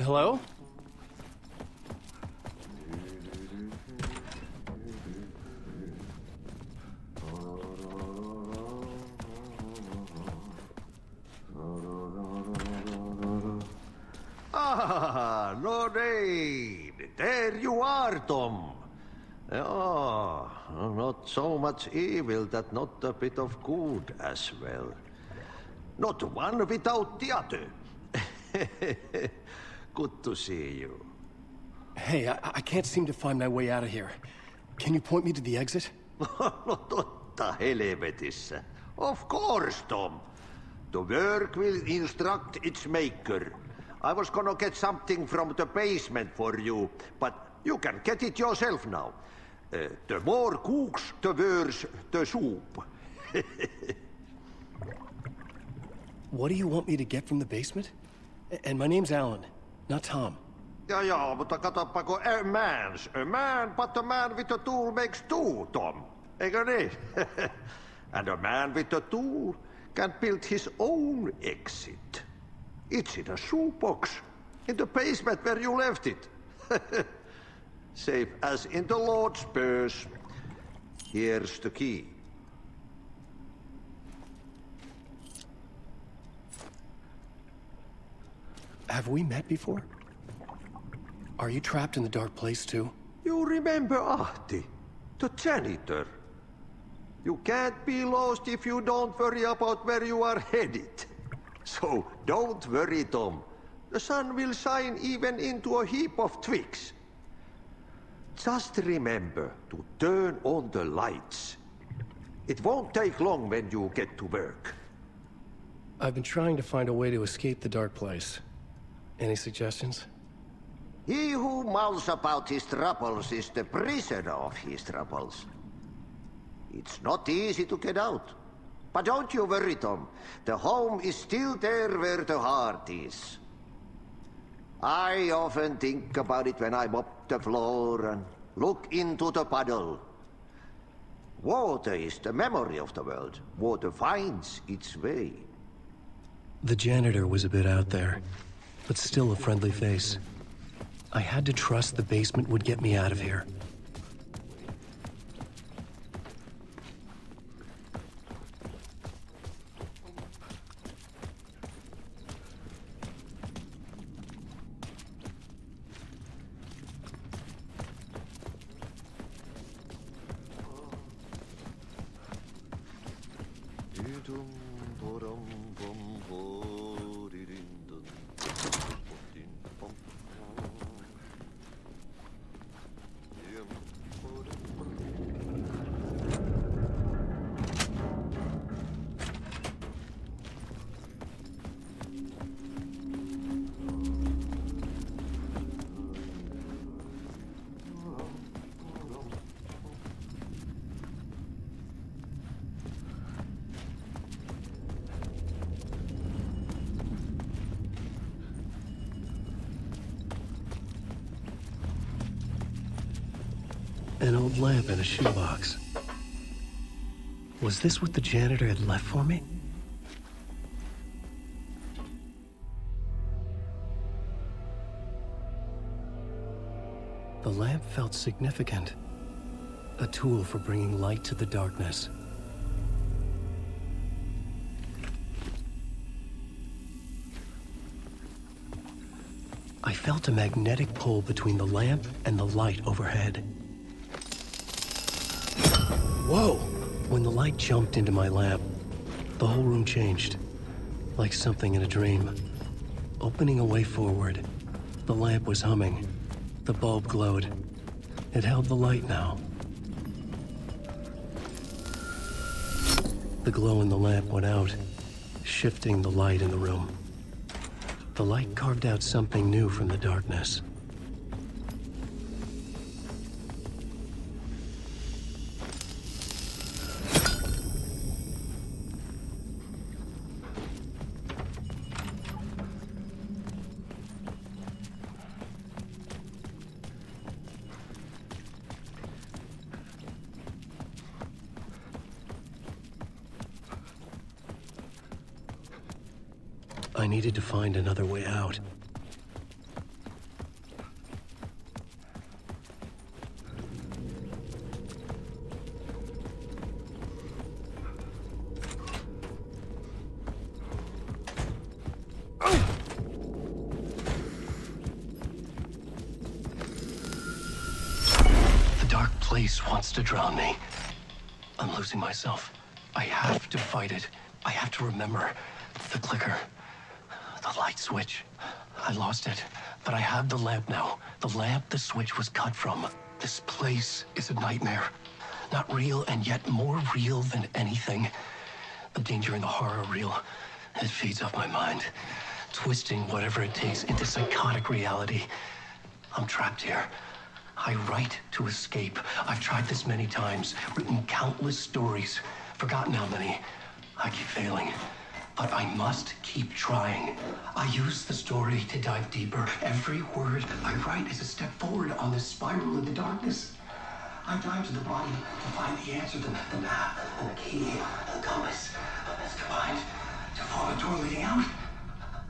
Hello? Ah, Lorraine! There you are, Tom. Oh, not so much evil that not a bit of good as well. Not one without the other. Good to see you. Hey, I can't seem to find my way out of here. Can you point me to the exit? Totta helvetissä. Of course, Tom. The work will instruct its maker. I was gonna get something from the basement for you, but you can get it yourself now. The more cooks, the worse the soup. What do you want me to get from the basement? And my name's Alan, not Tom. Ja, mutta katsopako a man, but a man with a tool makes two, Tom. Eikö niin? And a man with a tool can build his own exit. It's in a shoebox, in the basement where you left it. Safe as in the Lord's purse. Here's the key. Have we met before? Are you trapped in the dark place too? You remember Ahti, the janitor. You can't be lost if you don't worry about where you are headed. So don't worry, Tom. The sun will shine even into a heap of twigs. Just remember to turn on the lights. It won't take long when you get to work. I've been trying to find a way to escape the dark place. Any suggestions? He who mouths about his troubles is the prisoner of his troubles. It's not easy to get out. But don't you worry, Tom. The home is still there where the heart is. I often think about it when I mop the floor and look into the puddle. Water is the memory of the world. Water finds its way. The janitor was a bit out there, but still a friendly face. I had to trust the basement would get me out of here. An old lamp in a shoebox. Was this what the janitor had left for me? The lamp felt significant. A tool for bringing light to the darkness. I felt a magnetic pull between the lamp and the light overhead. Whoa! When the light jumped into my lamp, the whole room changed, like something in a dream. Opening a way forward, the lamp was humming. The bulb glowed. It held the light now. The glow in the lamp went out, shifting the light in the room. The light carved out something new from the darkness. I needed to find another way out. The dark place wants to drown me. I'm losing myself. I have to fight it. I have to remember the clicker. The light switch. I lost it, but I have the lamp now. The lamp the switch was cut from. This place is a nightmare. Not real, and yet more real than anything. The danger and the horror are real. It feeds off my mind, twisting whatever it takes into psychotic reality. I'm trapped here. I write to escape. I've tried this many times, written countless stories, forgotten how many. I keep failing. But I must keep trying. I use the story to dive deeper. Every word I write is a step forward on this spiral in the darkness. I dive to the body to find the answer, the map, and the key, and the compass. It's combined to form a door leading out.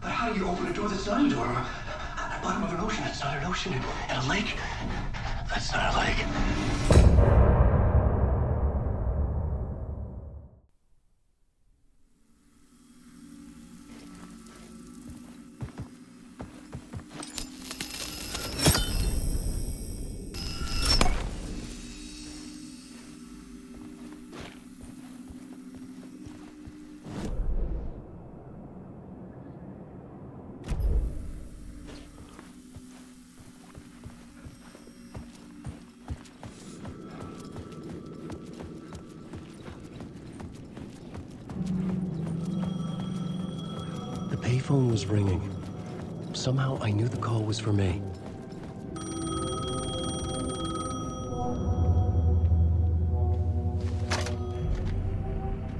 But how do you open a door that's not a door? At the bottom of an ocean, it's not an ocean. And a lake, that's not a lake. The payphone was ringing. Somehow I knew the call was for me.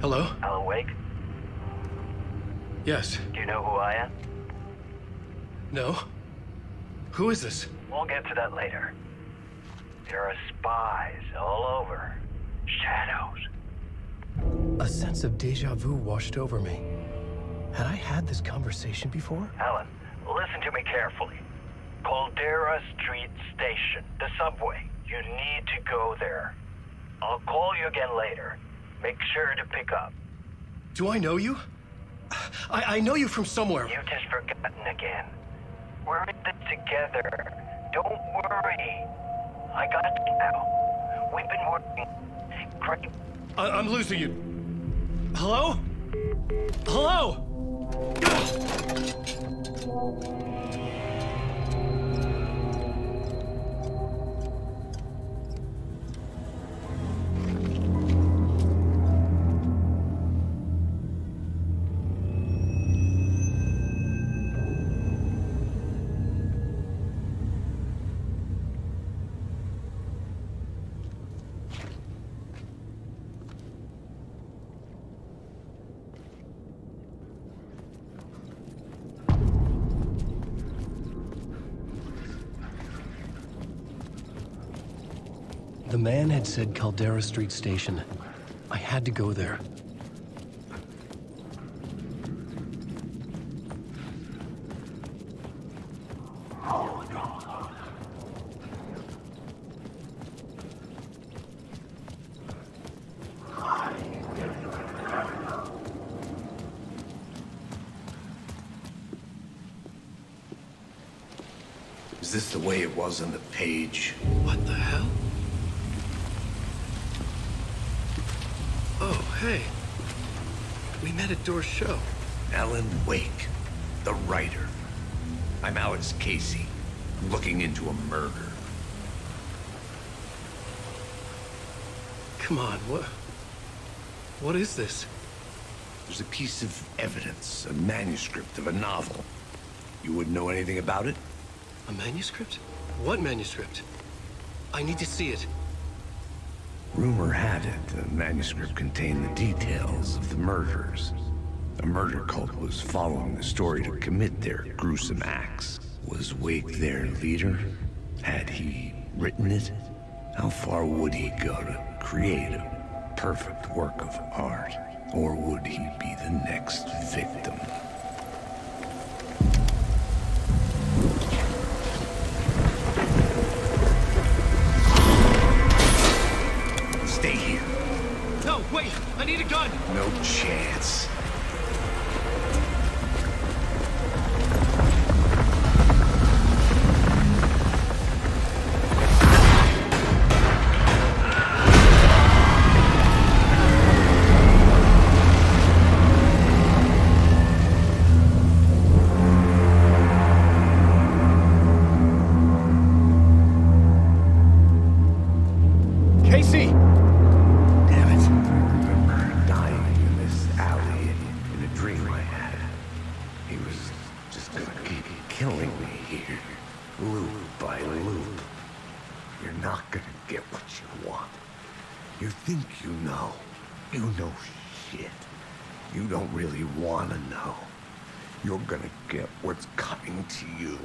Hello? Alan Wake? Yes. Do you know who I am? No? Who is this? We'll get to that later. There are spies all over. Shadows. A sense of deja vu washed over me. Had I had this conversation before? Alan, listen to me carefully. Caldera Street Station, the subway. You need to go there. I'll call you again later. Make sure to pick up. Do I know you? I know you from somewhere. You've just forgotten again. We're in this together. Don't worry. I got you now. We've been working. Great. I'm losing you. Hello? Hello? The man had said Caldera Street Station. I had to go there. Is this the way it was on the page? What the hell? Oh, hey. We met at Door's show. Alan Wake, the writer. I'm Alex Casey. I'm looking into a murder. Come on, what is this? There's a piece of evidence, a manuscript of a novel. You wouldn't know anything about it? A manuscript? What manuscript? I need to see it. Rumor had it the manuscript contained the details of the murders. A murder cult was following the story to commit their gruesome acts. Was Wake their leader? Had he written it? How far would he go to create a perfect work of art? Or would he be the next victim? Stay here. No, wait! I need a gun! No chance. Casey! Damn it. I remember dying in this alley in a dream I had. He was just gonna keep killing me here, loop by loop. You're not gonna get what you want. You think you know. You know shit. You don't really wanna know. You're gonna get what's coming to you.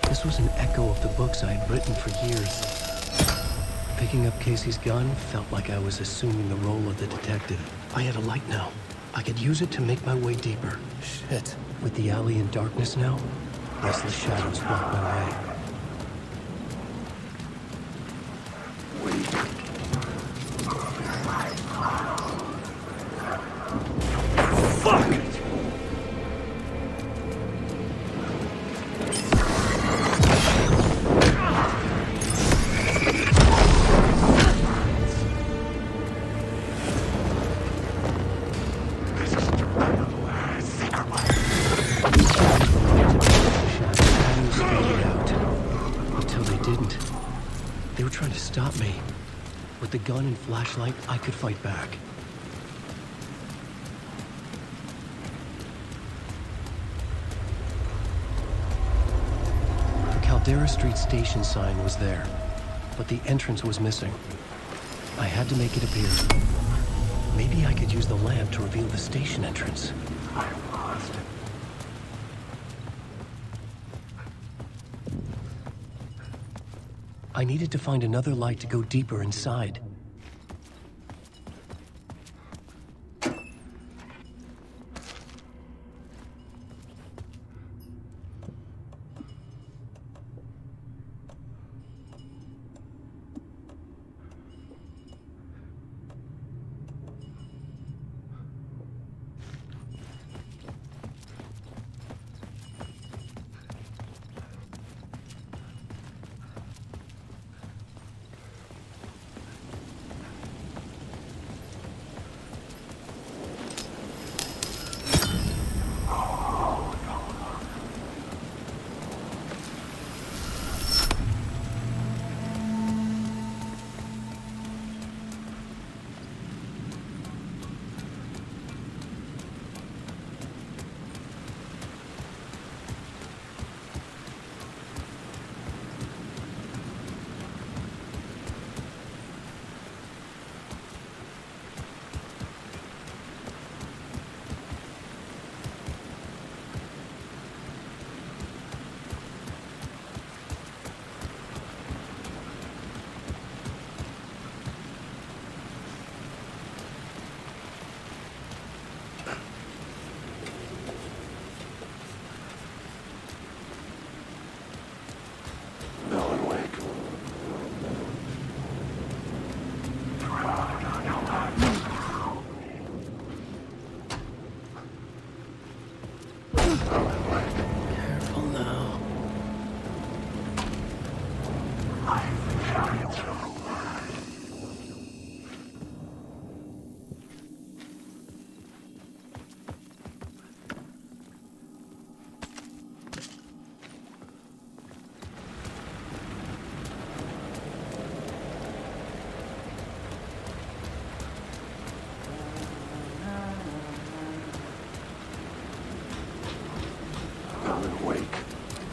This was an echo of the books I had written for years. Picking up Casey's gun felt like I was assuming the role of the detective. I had a light now. I could use it to make my way deeper. Shit. With the alley in darkness now, restless shadows block my way. Stop me. With the gun and flashlight, I could fight back. The Caldera Street Station sign was there, but the entrance was missing. I had to make it appear. Maybe I could use the lamp to reveal the station entrance. I'm lost. I needed to find another light to go deeper inside.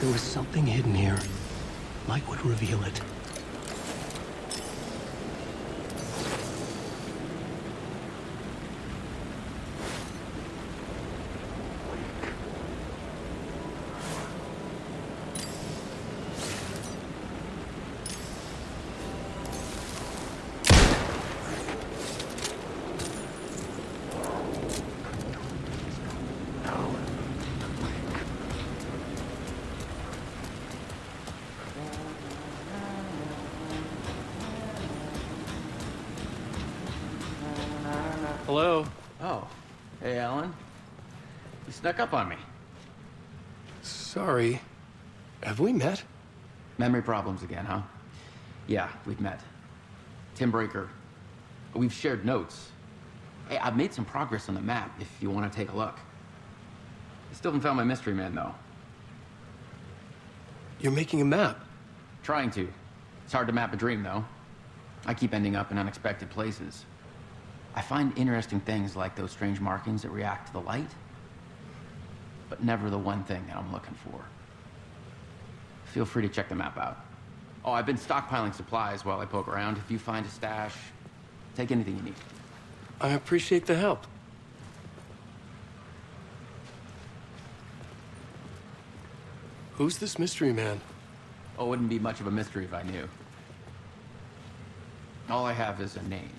there was something hidden here. Light would reveal it. Hello? Oh. Hey, Alan. You snuck up on me. Sorry. Have we met? Memory problems again, huh? Yeah, we've met. Tim Breaker. We've shared notes. Hey, I've made some progress on the map if you want to take a look. I still haven't found my mystery man, though. You're making a map? Trying to. It's hard to map a dream, though. I keep ending up in unexpected places. I find interesting things like those strange markings that react to the light, but never the one thing that I'm looking for. Feel free to check the map out. Oh, I've been stockpiling supplies while I poke around. If you find a stash, take anything you need. I appreciate the help. Who's this mystery man? Oh, it wouldn't be much of a mystery if I knew. All I have is a name.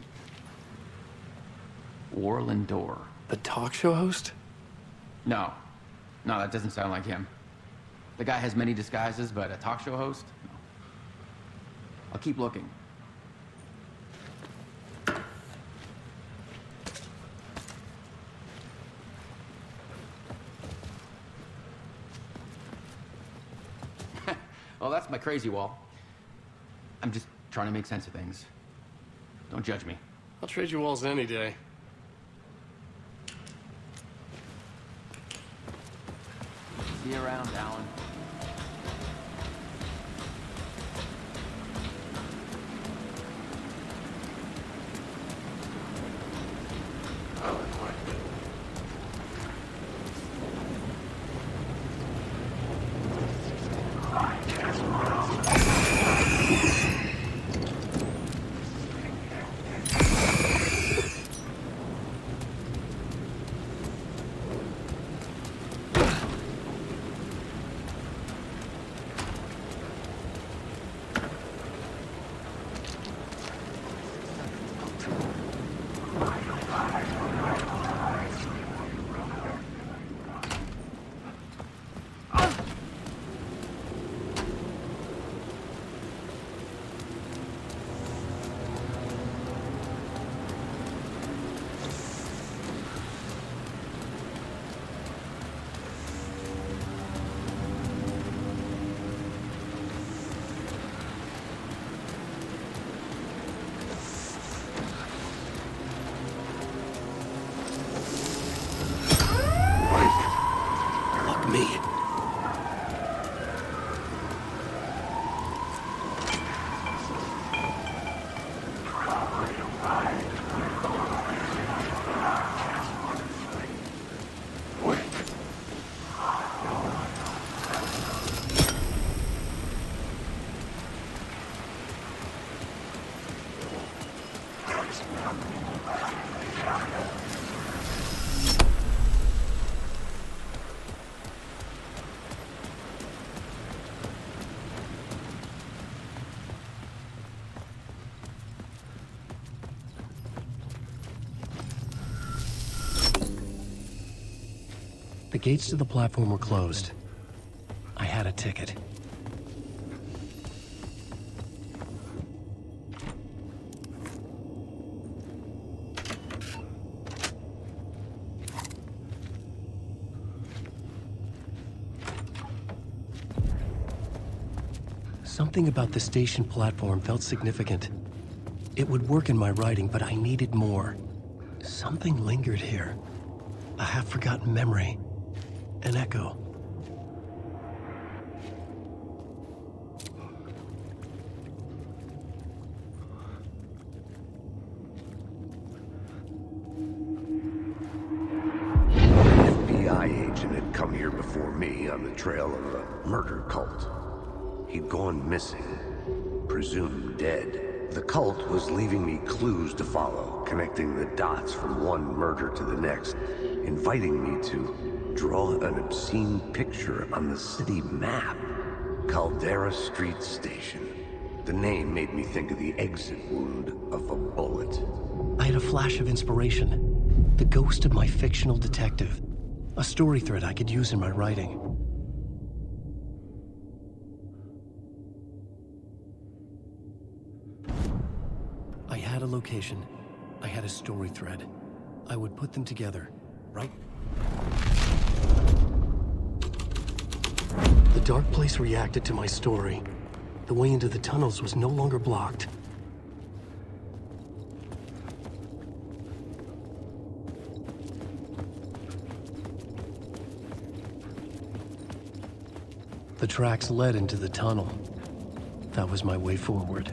Warland Dorr. The talk show host? No. No, that doesn't sound like him. The guy has many disguises, but a talk show host? No. I'll keep looking. Well, that's my crazy wall. I'm just trying to make sense of things. Don't judge me. I'll trade you walls any day. See you around, Alan. The gates to the platform were closed. I had a ticket. Something about the station platform felt significant. It would work in my writing, but I needed more. Something lingered here. A half-forgotten memory. An echo. An FBI agent had come here before me on the trail of a murder cult. He'd gone missing, presumed dead. The cult was leaving me clues to follow, connecting the dots from one murder to the next, inviting me to draw an obscene picture on the city map. Caldera Street Station. The name made me think of the exit wound of a bullet. I had a flash of inspiration. The ghost of my fictional detective. A story thread I could use in my writing. I had a location. I had a story thread. I would put them together, right? The dark place reacted to my story. The way into the tunnels was no longer blocked. The tracks led into the tunnel. That was my way forward.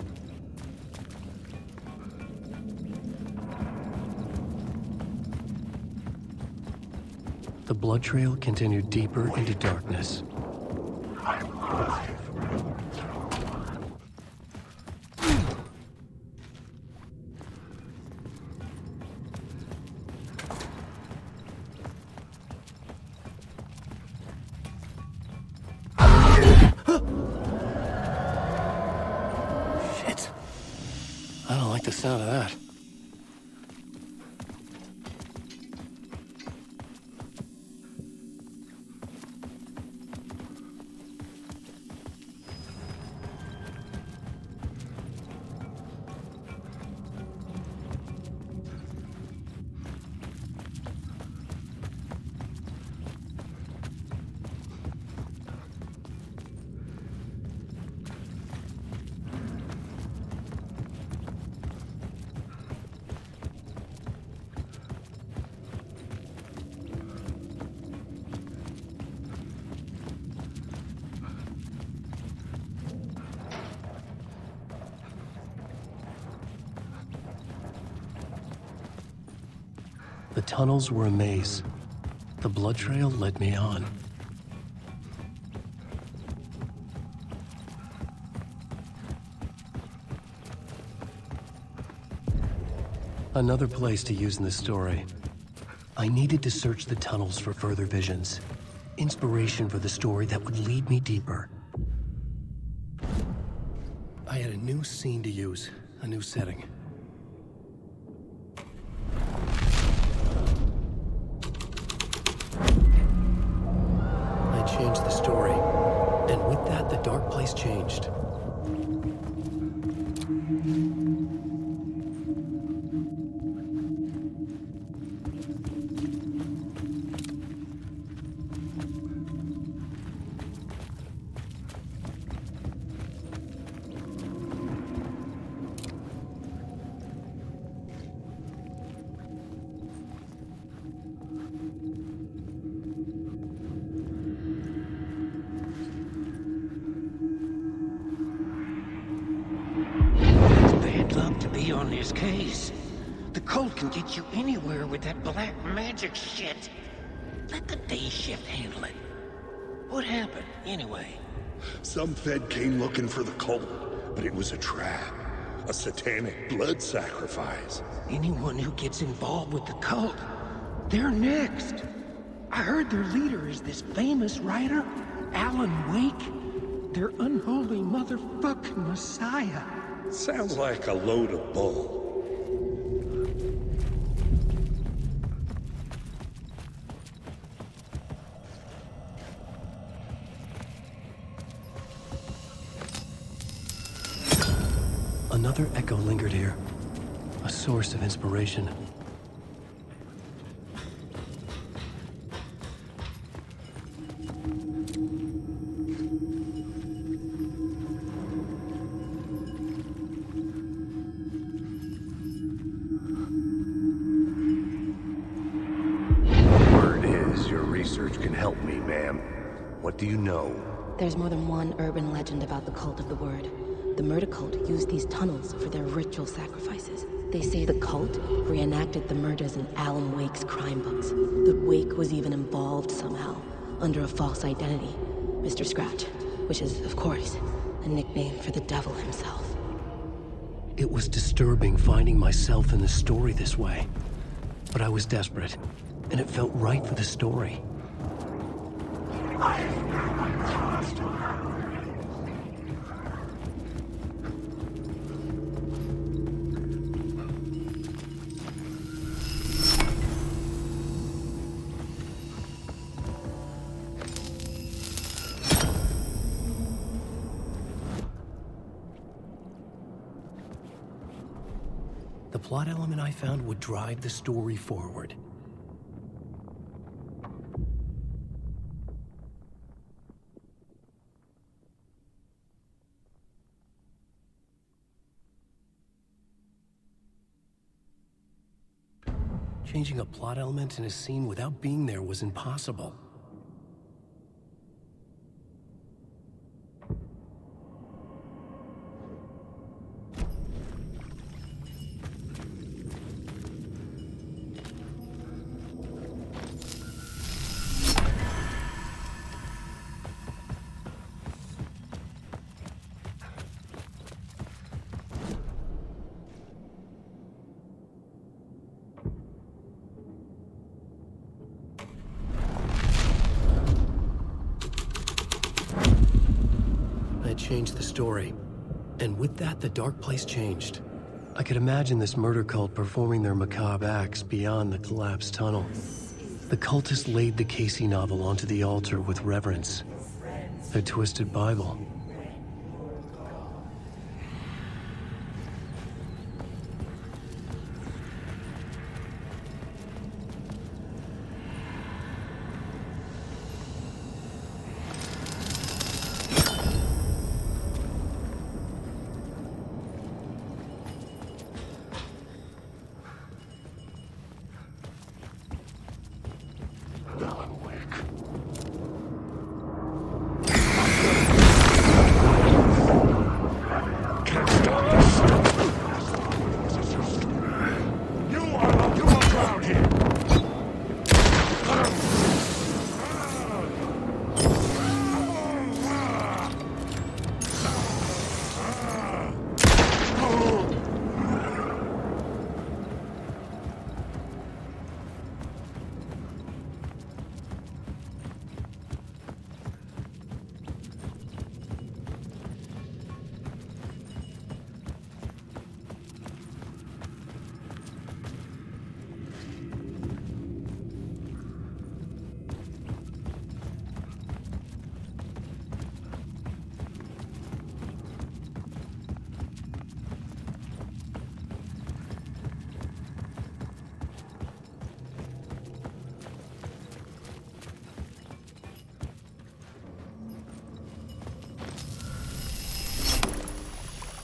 The blood trail continued deeper into darkness. I'm alive. Shit. I don't like the sound of that. The tunnels were a maze. The blood trail led me on. Another place to use in the story. I needed to search the tunnels for further visions. Inspiration for the story that would lead me deeper. I had a new scene to use, a new setting. Changed the story, and with that, the dark place changed. On this case. The cult can get you anywhere with that black magic shit. Let the day shift handle it. What happened, anyway? Some Fed came looking for the cult, but it was a trap. A satanic blood sacrifice. Anyone who gets involved with the cult, they're next. I heard their leader is this famous writer, Alan Wake. Their unholy motherfucking messiah. Sounds like a load of bull. Another echo lingered here, a source of inspiration. What do you know? There's more than one urban legend about the Cult of the Word. The murder cult used these tunnels for their ritual sacrifices. They say the cult reenacted the murders in Alan Wake's crime books. That Wake was even involved somehow, under a false identity. Mr. Scratch, which is, of course, a nickname for the devil himself. It was disturbing finding myself in the story this way. But I was desperate, and it felt right for the story. The plot element I found would drive the story forward. Changing a plot element in a scene without being there was impossible. Changed the story. And with that, the dark place changed. I could imagine this murder cult performing their macabre acts beyond the collapsed tunnel. The cultists laid the Casey novel onto the altar with reverence. Their twisted Bible.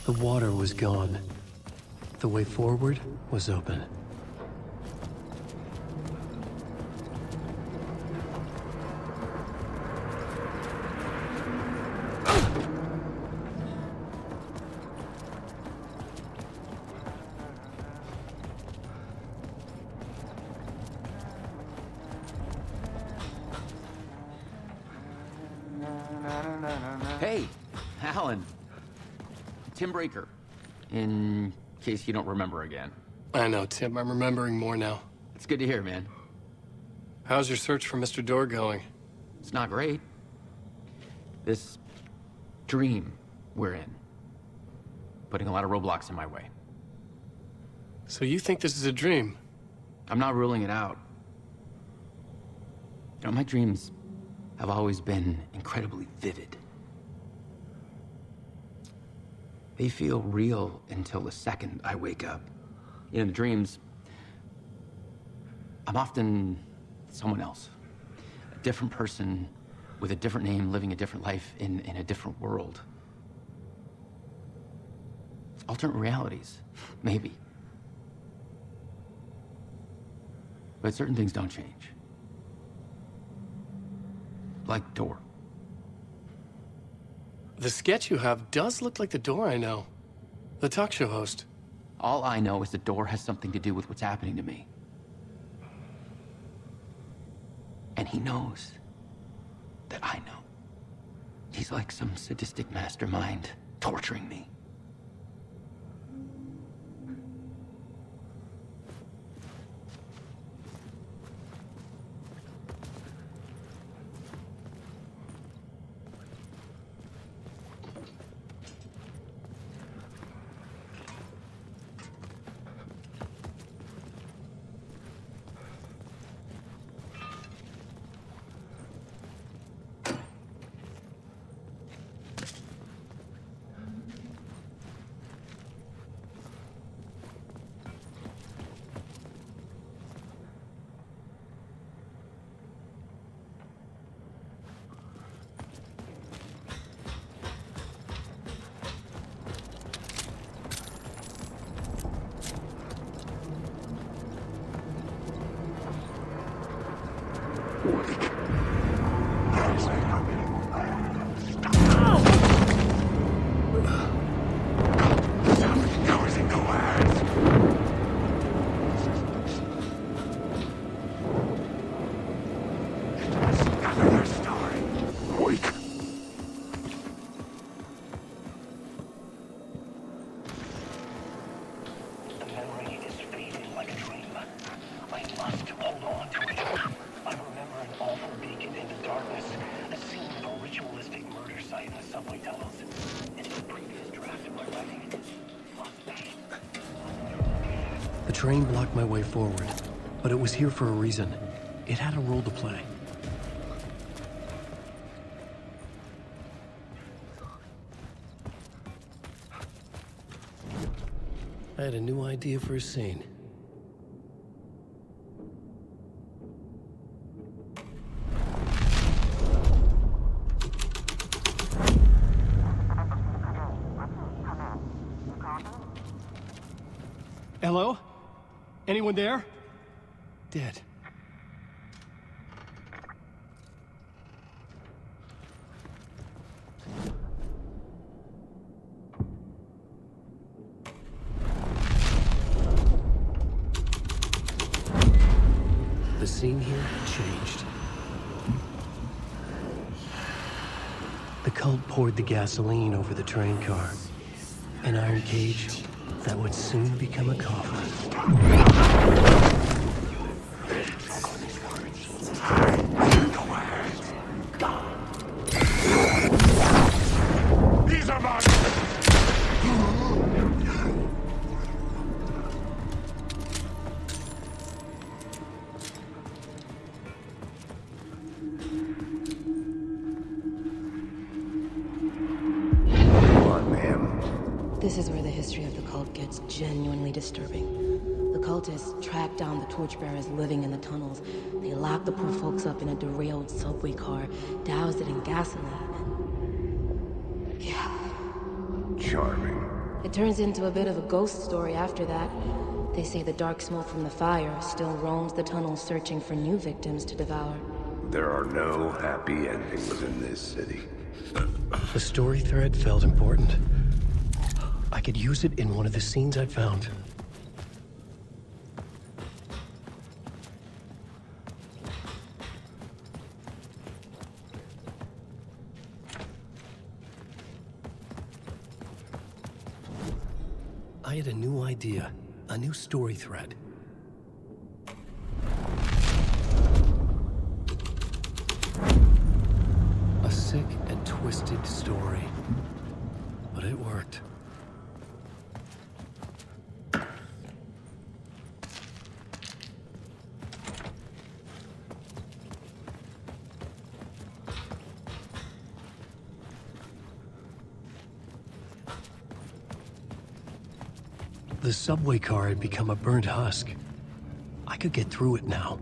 The water was gone. The way forward was open. Hey, Alan. Tim Breaker, in case you don't remember again. I know, Tim. I'm remembering more now. It's good to hear, man. How's your search for Mr. Door going? It's not great. This dream we're in, putting a lot of roadblocks in my way. So you think this is a dream? I'm not ruling it out. You know, my dreams have always been incredibly vivid. They feel real until the second I wake up. In the dreams, I'm often someone else. A different person with a different name, living a different life in a different world. Alternate realities, maybe. But certain things don't change. Like Door. The sketch you have does look like the Door I know. The talk show host. All I know is the Door has something to do with what's happening to me. And he knows that I know. He's like some sadistic mastermind, torturing me. The train blocked my way forward, but it was here for a reason. It had a role to play. I had a new idea for a scene. Hello? Anyone there? Dead. The scene here changed. The cult poured the gasoline over the train car. An iron cage that would soon become a coffin. These are mine! This is where the history of the cult gets genuinely disturbing. The cultists tracked down the torchbearers living in the tunnels. They locked the poor folks up in a derailed subway car, doused it in gasoline. Yeah. Charming. It turns into a bit of a ghost story after that. They say the dark smoke from the fire still roams the tunnels searching for new victims to devour. There are no happy endings in this city. The story thread felt important. I could use it in one of the scenes I'd found. I had a new idea, a new story thread. A sick and twisted story, but it worked. The subway car had become a burnt husk. I could get through it now.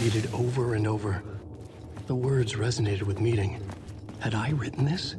repeated over and over. The words resonated with meaning. Had I written this?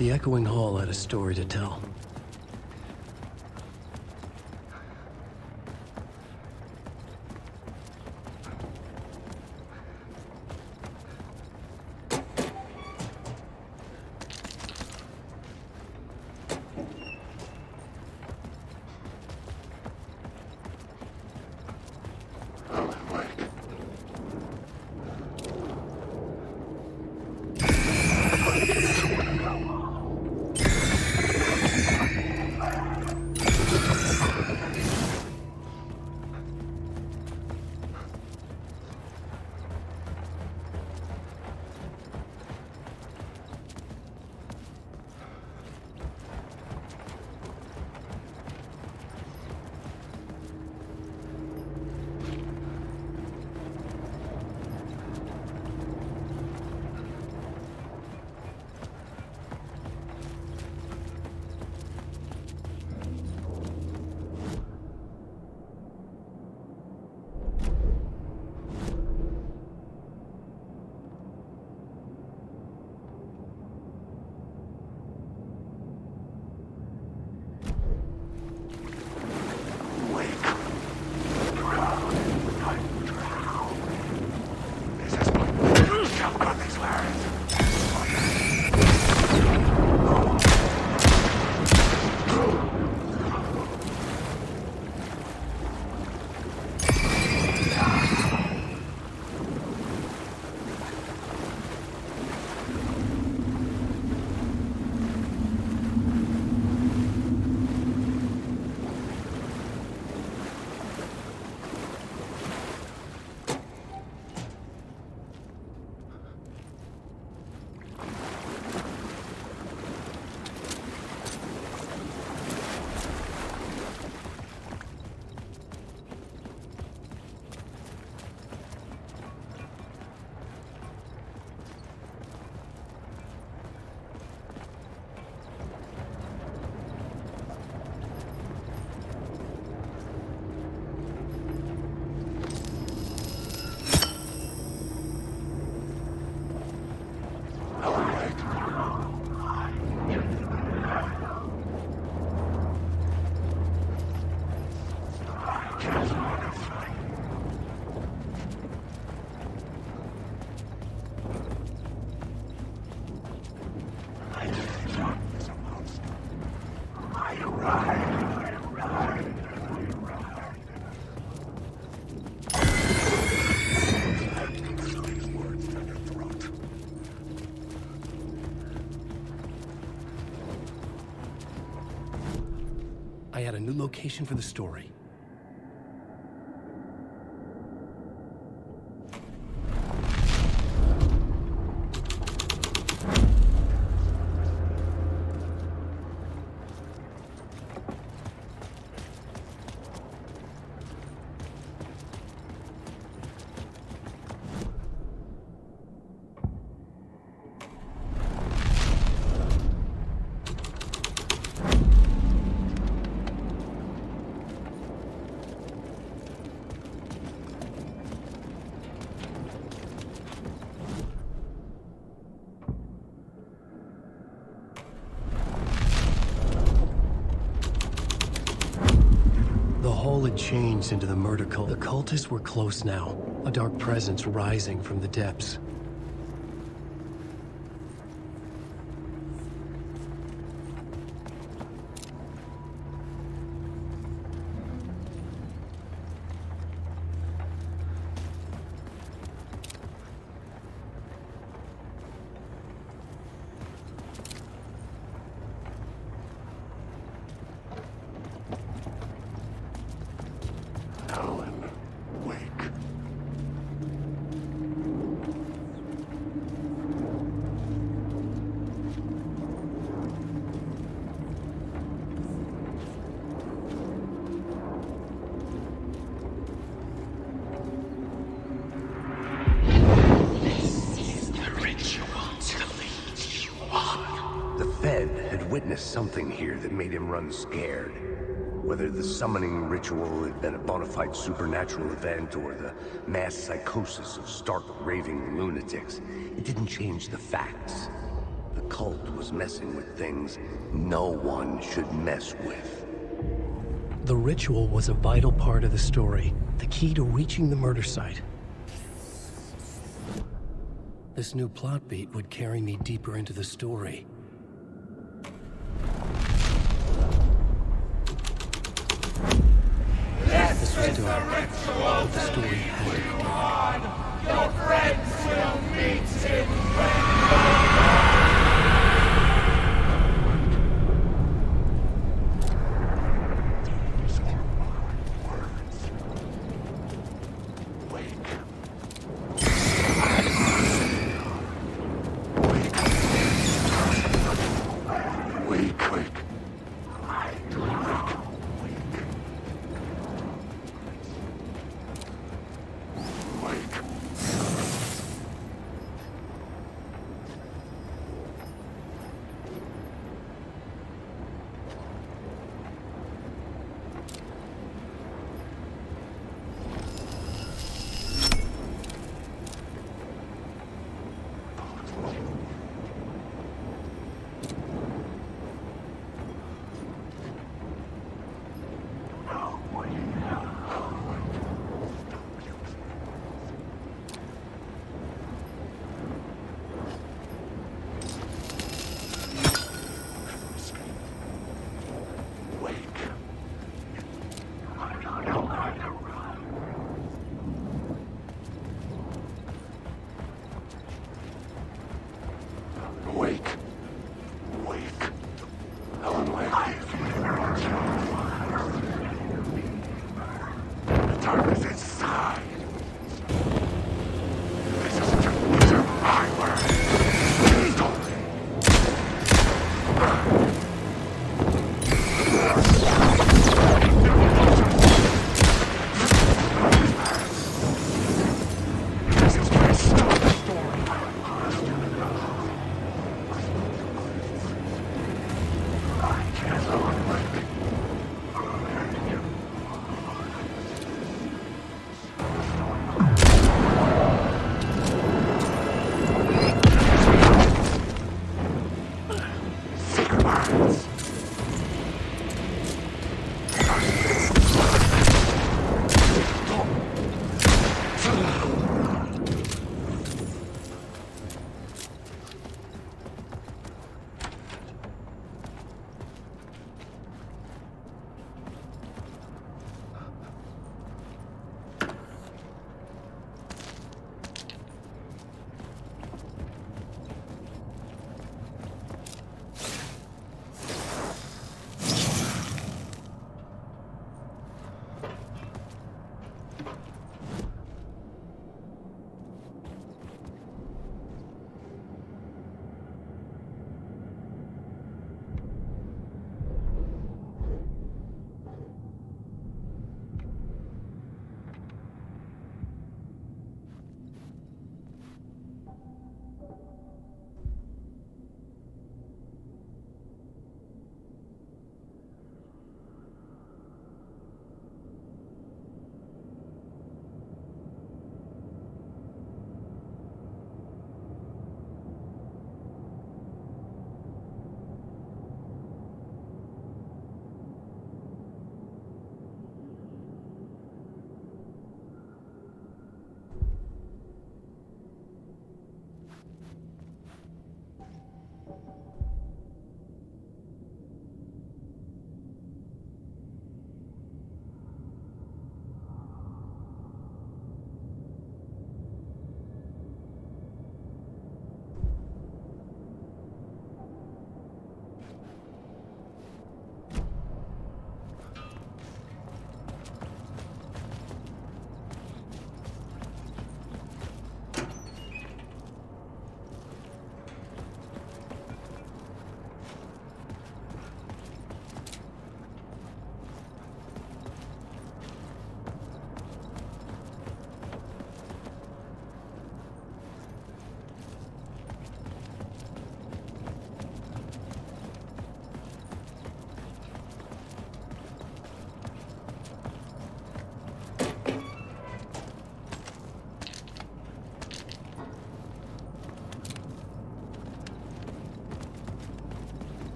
The echoing hall had a story to tell. I had a new location for the story. Had changed into the murder cult. The cultists were close now, a dark presence rising from the depths. Something here that made him run scared. Whether the summoning ritual had been a bona fide supernatural event or the mass psychosis of stark raving lunatics, it didn't change the facts. The cult was messing with things no one should mess with. The ritual was a vital part of the story, the key to reaching the murder site. This new plot beat would carry me deeper into the story. This was dark, but the story had to be dark. Your friends will meet him.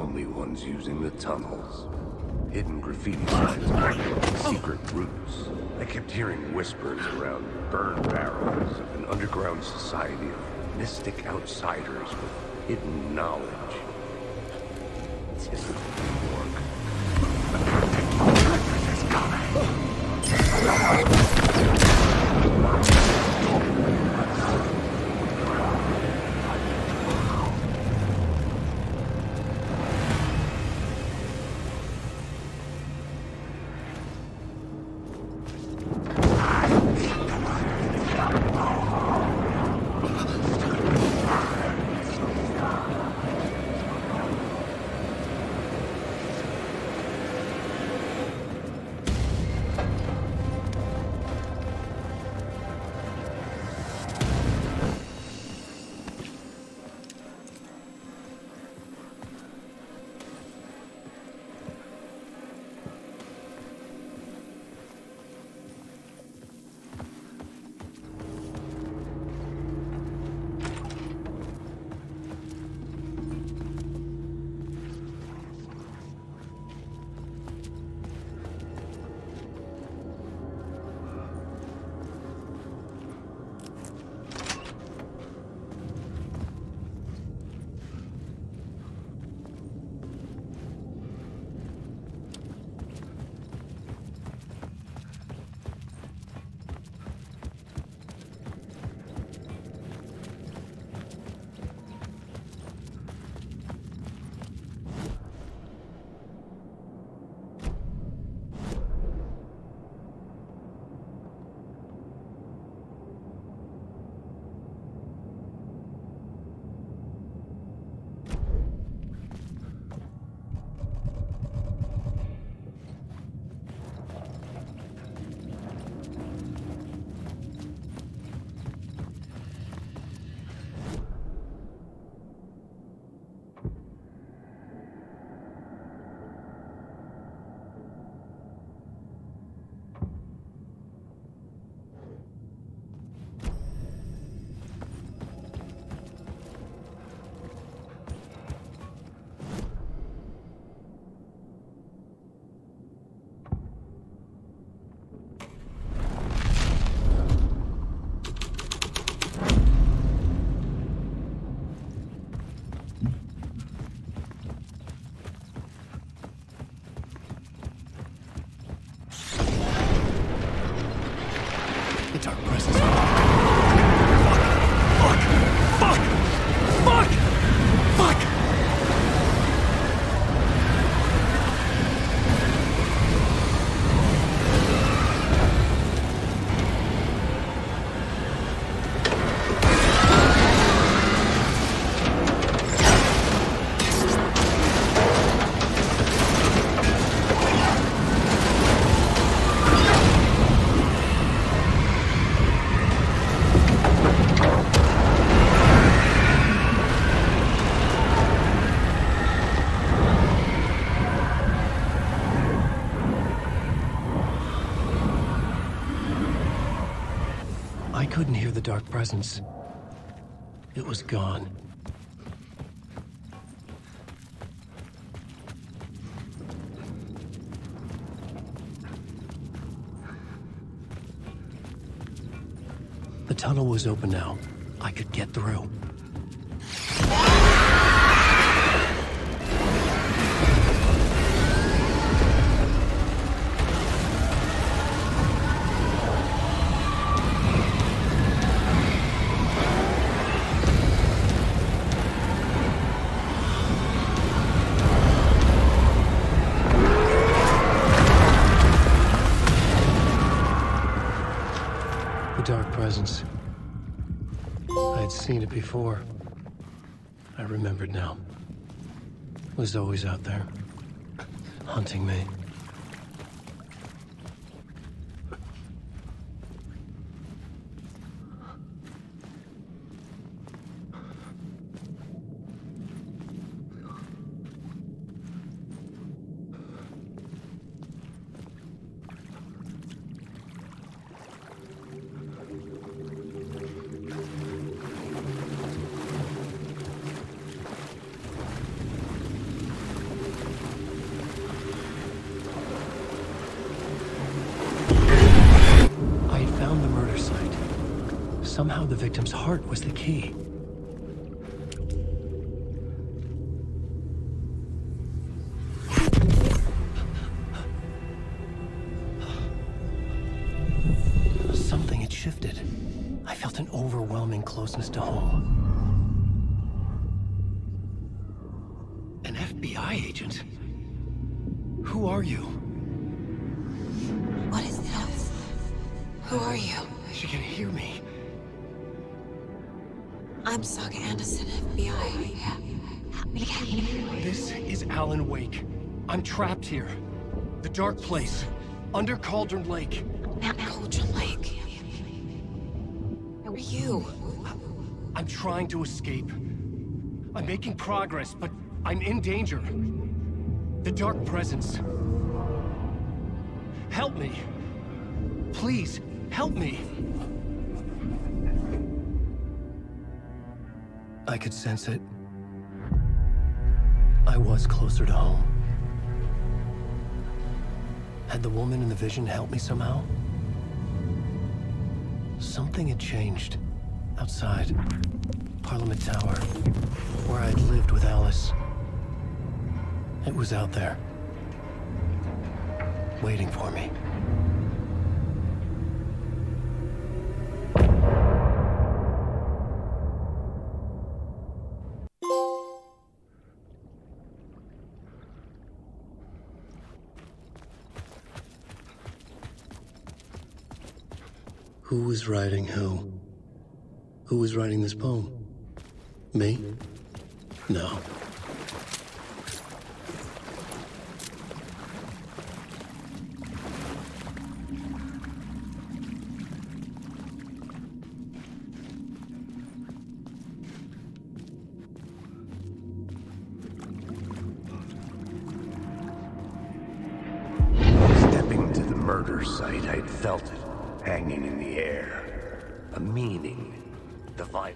only ones using the tunnels. Hidden graffiti signs marking secret routes. I kept hearing whispers around burn barrels of an underground society of mystic outsiders with hidden knowledge. This isn't New York. I couldn't hear the dark presence. It was gone. The tunnel was open now. I could get through. Dark presence. I had seen it before. I remembered now. It was always out there, hunting me. Somehow the victim's heart was the key. Something had shifted. I felt an overwhelming closeness to home. An FBI agent? Who are you? What is this? Who are you? She can hear me. I'm Saga Anderson, FBI. Help me get you. This is Alan Wake. I'm trapped here. The dark place. Under Cauldron Lake. Not Cauldron Lake. Who are you? I'm trying to escape. I'm making progress, but I'm in danger. The dark presence. Help me. Please, help me. I could sense it. I was closer to home. Had the woman in the vision helped me somehow? Something had changed. Outside. Parliament Tower. Where I'd lived with Alice. It was out there. Waiting for me. Who was writing who? Who was writing this poem? Me? No. Stepping to the murder site, I'd felt it. Hanging in the air. A meaning. The vibe.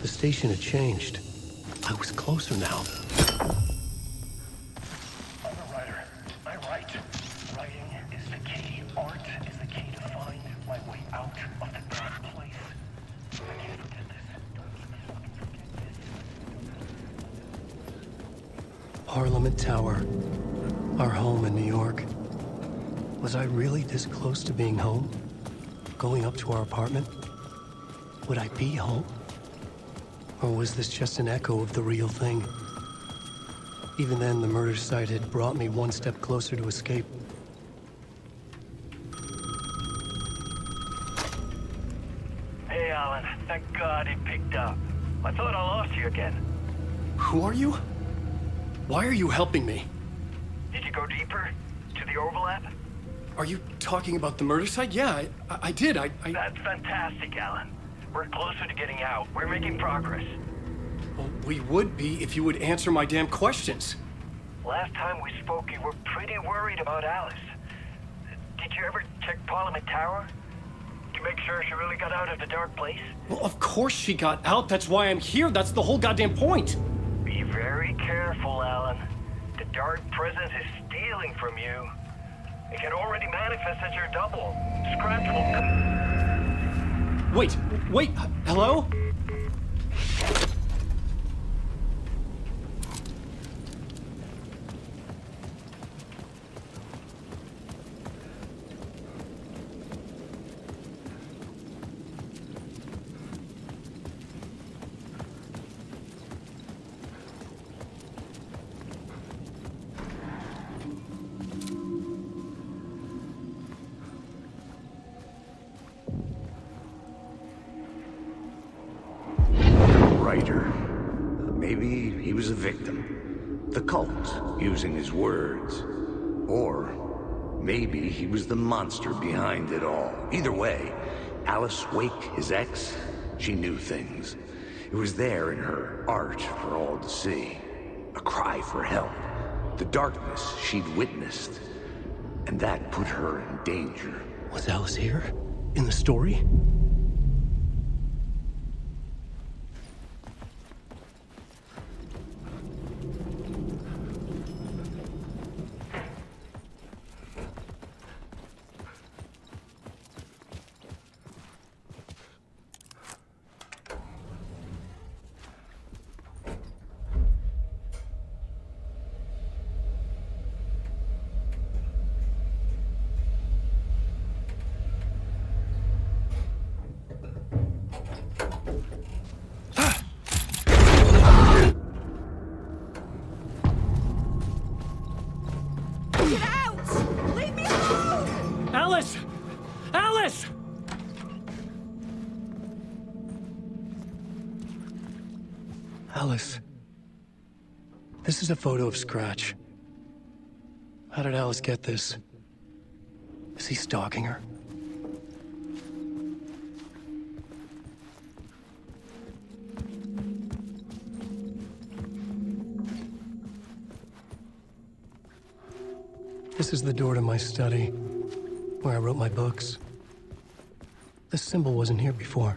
The station had changed. I was closer now. I'm a writer. I write. Writing is the key. Art is the key to find my way out of the dark place. I can't forget this. Don't fucking forget this. Parliament Tower. Our home in New York. Was I really this close to being home? Going up to our apartment? Would I be home? Or was this just an echo of the real thing? Even then, the murder site had brought me one step closer to escape. Hey, Alan. Thank God it picked up. I thought I lost you again. Who are you? Why are you helping me? Did you go deeper? To the overlap? Are you talking about the murder site? Yeah, I did. That's fantastic, Alan. We're closer to getting out. We're making progress. Well, we would be if you would answer my damn questions. Last time we spoke, you were pretty worried about Alice. Did you ever check Parliament Tower? To make sure she really got out of the dark place? Well, of course she got out. That's why I'm here. That's the whole goddamn point. Be very careful, Alan. The dark presence is stealing from you. It can already manifest as your double. Scratch will come. Wait, hello? victim. The cult, using his words. Or maybe he was the monster behind it all. Either way, Alice Wake, his ex, she knew things. It was there in her art for all to see. A cry for help. The darkness she'd witnessed. And that put her in danger. Was Alice here? In the story? Get out! Leave me alone! Alice! Alice! Alice. This is a photo of Scratch. How did Alice get this? Is he stalking her? This is the door to my study, where I wrote my books. This symbol wasn't here before.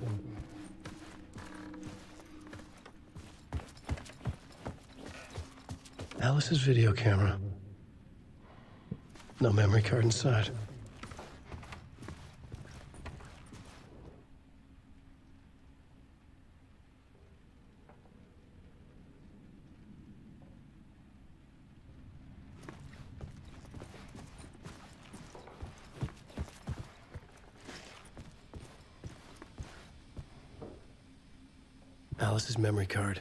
Alice's video camera. No memory card inside. Alice's memory card.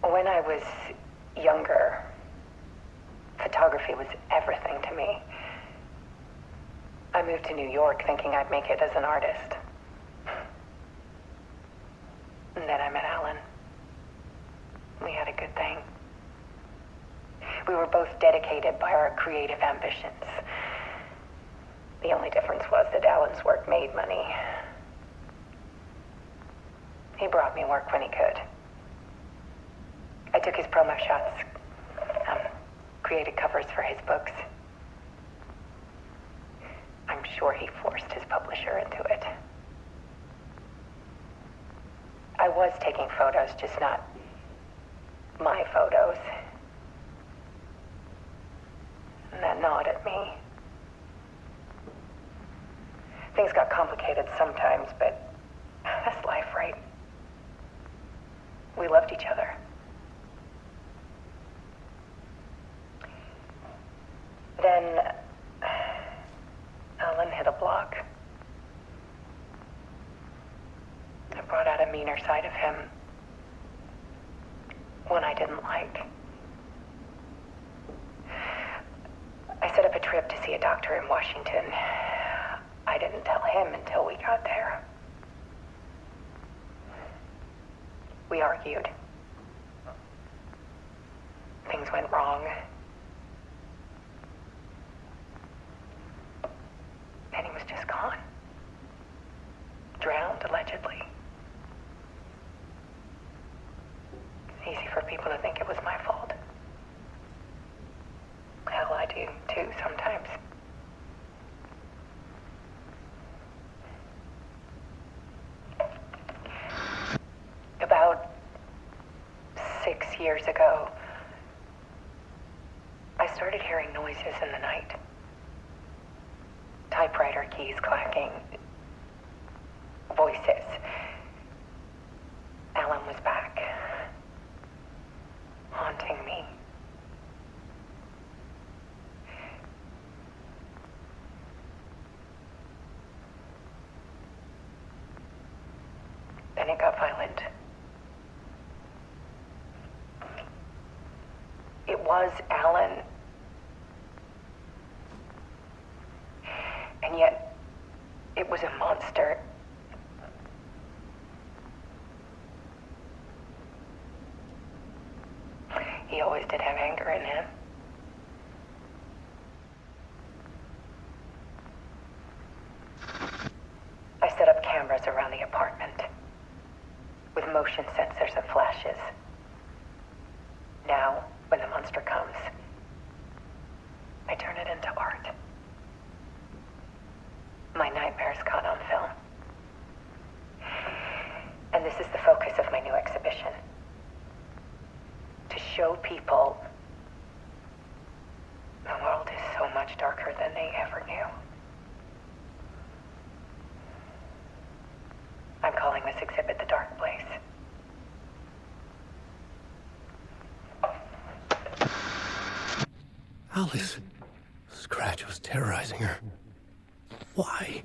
When I was younger, photography was everything to me. I moved to New York thinking I'd make it as an artist. And then I met Alan. We had a good thing. We were both dedicated by our creative ambitions. The only difference was that Alan's work made money. He brought me work when he could. I took his promo shots, created covers for his books. I'm sure he forced his publisher into it. I was taking photos, just not my photos. And that gnawed at me. Things got complicated sometimes, but that's life, right? We loved each other. Then Alan hit a block. I brought out a meaner side of him. One I didn't like. I set up a trip to see a doctor in Washington. I didn't tell him until we got there. We argued. Things went wrong. And he was just gone. Drowned, allegedly. It's easy for people to think it was my fault. Hell, I do, too, sometimes. About 6 years ago, I started hearing noises in the night. Typewriter keys clacking. Voices. Alan was back. Haunting me. think up, Island. It was Alan. And yet, it was a monster. He always did have anger in him. I set up cameras around the apartment with motion sensors and flashes. Now, when the monster comes, I turn it into art. My nightmares caught on film. And this is the focus of my new exhibition. To show people the world is so much darker than they ever knew. I'm calling this exhibit The Dark Place. Alice. Scratch was terrorizing her. Why?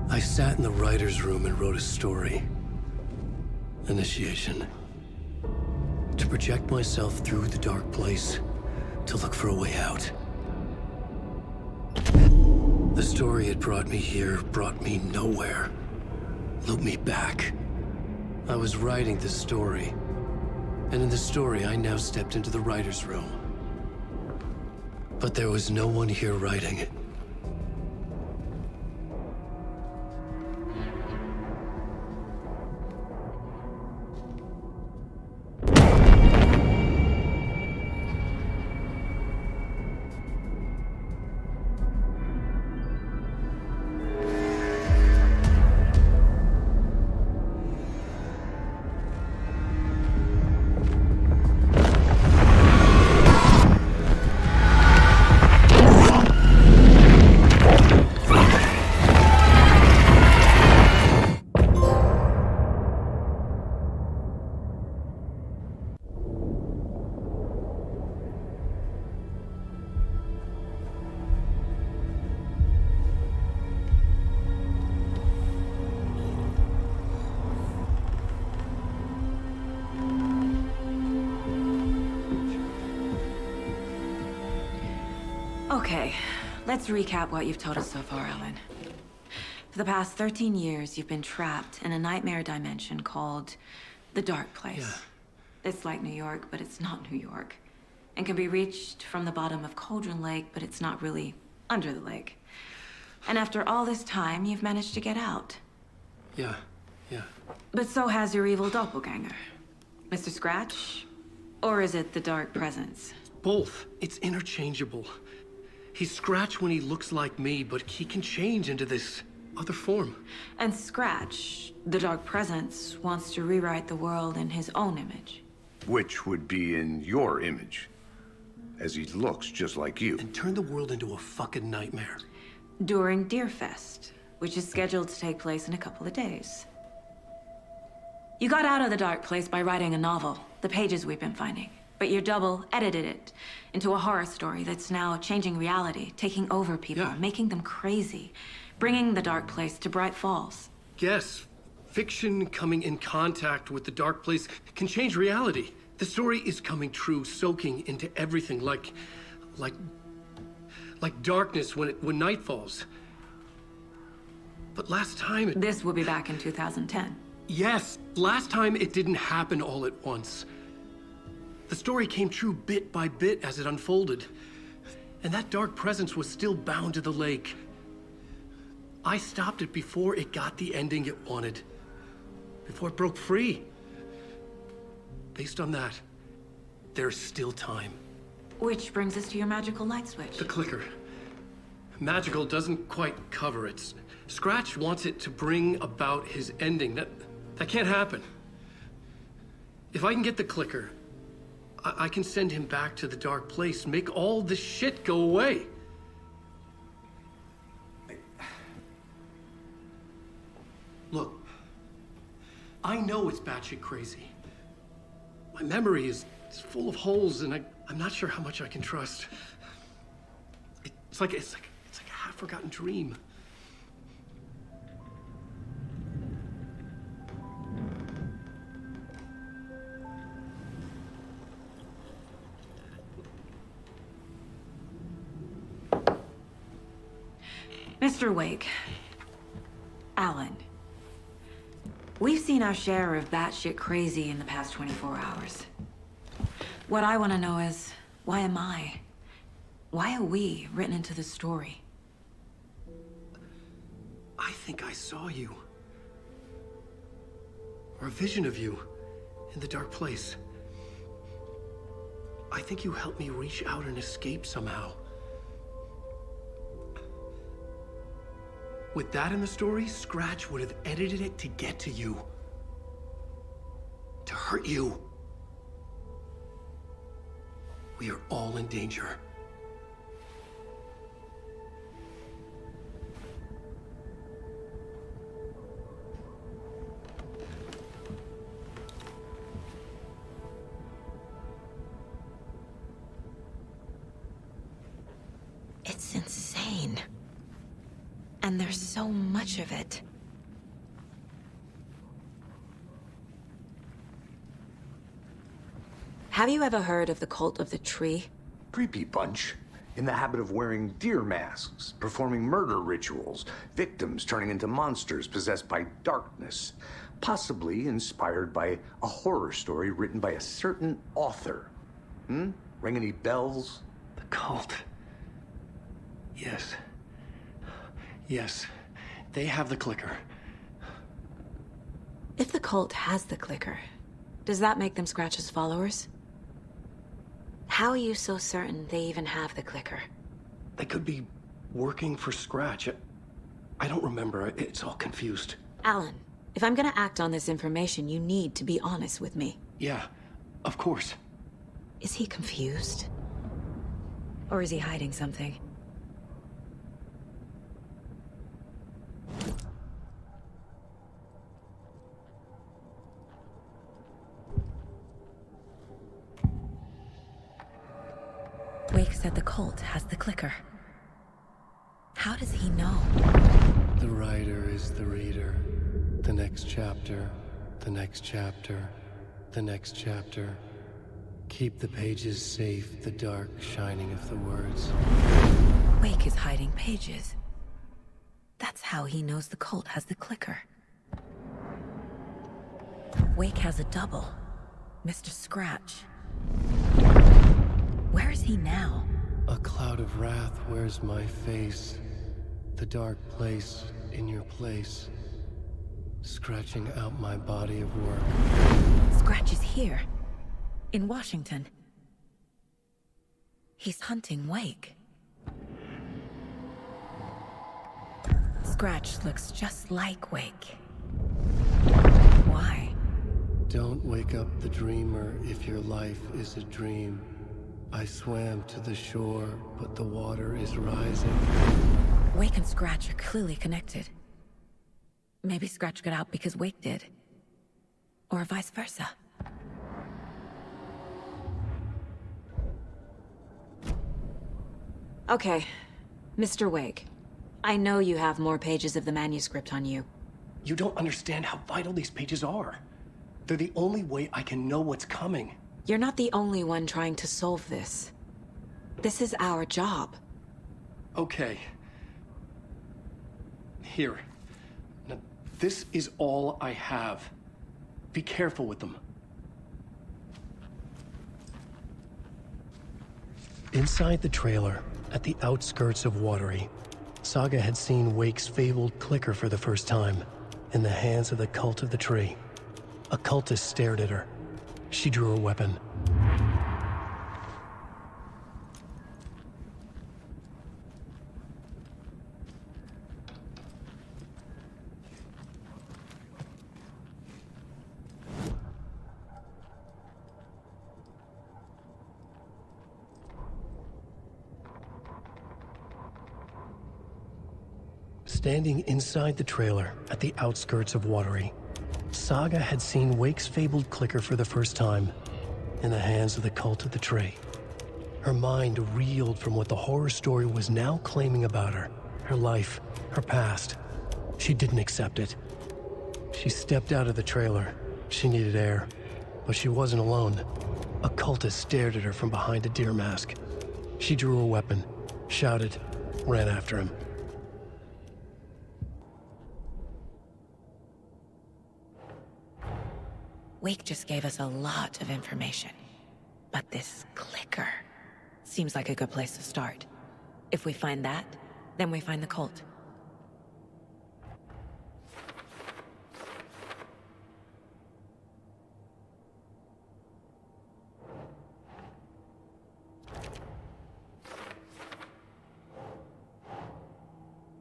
I sat in the writer's room and wrote a story. Initiation. To project myself through the dark place, to look for a way out. The story had brought me here, brought me nowhere. Looped me back. I was writing the story. And in the story, I now stepped into the writer's room. But there was no one here writing it. Okay, let's recap what you've told us so far, Alan. For the past 13 years, you've been trapped in a nightmare dimension called the Dark Place. Yeah. It's like New York, but it's not New York. And can be reached from the bottom of Cauldron Lake, but it's not really under the lake. And after all this time, you've managed to get out. Yeah. But so has your evil doppelganger. Mr. Scratch? Or is it the Dark Presence? Both. It's interchangeable. He's Scratch when he looks like me, but he can change into this other form. And Scratch, the Dark Presence, wants to rewrite the world in his own image. Which would be in your image, as he looks just like you. And turn the world into a fucking nightmare. During Deerfest, which is scheduled to take place in a couple of days. You got out of the Dark Place by writing a novel, the pages we've been finding. But your double edited it into a horror story that's now changing reality, taking over people, making them crazy, bringing the Dark Place to Bright Falls. Yes, fiction coming in contact with the Dark Place can change reality. The story is coming true, soaking into everything, like darkness when night falls. But last time This will be back in 2010. Yes, last time it didn't happen all at once. The story came true bit by bit as it unfolded. And that dark presence was still bound to the lake. I stopped it before it got the ending it wanted. Before it broke free. Based on that, there's still time. Which brings us to your magical light switch. The clicker. Magical doesn't quite cover it. Scratch wants it to bring about his ending. That can't happen. If I can get the clicker, I can send him back to the dark place, make all this shit go away. Look, I know it's batshit crazy. My memory is full of holes, and I'm not sure how much I can trust. It's like a half-forgotten dream. Mr. Wake. Alan. We've seen our share of batshit crazy in the past 24 hours. What I want to know is, why am I? Why are we written into the story? I think I saw you. Or a vision of you in the dark place. I think you helped me reach out and escape somehow. With that in the story, Scratch would have edited it to get to you. To hurt you. We are all in danger. It's insane. And there's so much of it. Have you ever heard of the cult of the tree? Creepy bunch. In the habit of wearing deer masks, performing murder rituals, victims turning into monsters possessed by darkness. Possibly inspired by a horror story written by a certain author. Ring any bells? The cult. Yes. Yes. They have the clicker. If the cult has the clicker, does that make them Scratch's followers? How are you so certain they even have the clicker? They could be working for Scratch. I don't remember. It's all confused. Alan, if I'm gonna act on this information, you need to be honest with me. Yeah, of course. Is he confused? Or is he hiding something? Wake said the cult has the clicker. How does he know? The writer is the reader. The next chapter, the next chapter, the next chapter. Keep the pages safe, the dark shining of the words. Wake is hiding pages. That's how he knows the cult has the clicker. Wake has a double. Mr. Scratch. Where is he now? A cloud of wrath wears my face. The dark place in your place. Scratching out my body of work. Scratch is here. In Washington. He's hunting Wake. Scratch looks just like Wake. Why? Don't wake up the dreamer if your life is a dream. I swam to the shore, but the water is rising. Wake and Scratch are clearly connected. Maybe Scratch got out because Wake did. Or vice versa. Okay, Mr. Wake. I know you have more pages of the manuscript on you. You don't understand how vital these pages are. They're the only way I can know what's coming. You're not the only one trying to solve this. This is our job. Okay. Here. Now, this is all I have. Be careful with them. Inside the trailer, at the outskirts of Watery, Saga had seen Wake's fabled clicker for the first time, in the hands of the Cult of the Tree. A cultist stared at her. She drew a weapon. Standing inside the trailer at the outskirts of Watery, Saga had seen Wake's fabled clicker for the first time, in the hands of the cult of the tree. Her mind reeled from what the horror story was now claiming about her. Her life, her past. She didn't accept it. She stepped out of the trailer. She needed air. But she wasn't alone. A cultist stared at her from behind a deer mask. She drew a weapon, shouted, ran after him. Wake just gave us a lot of information. But this clicker seems like a good place to start. If we find that, then we find the cult.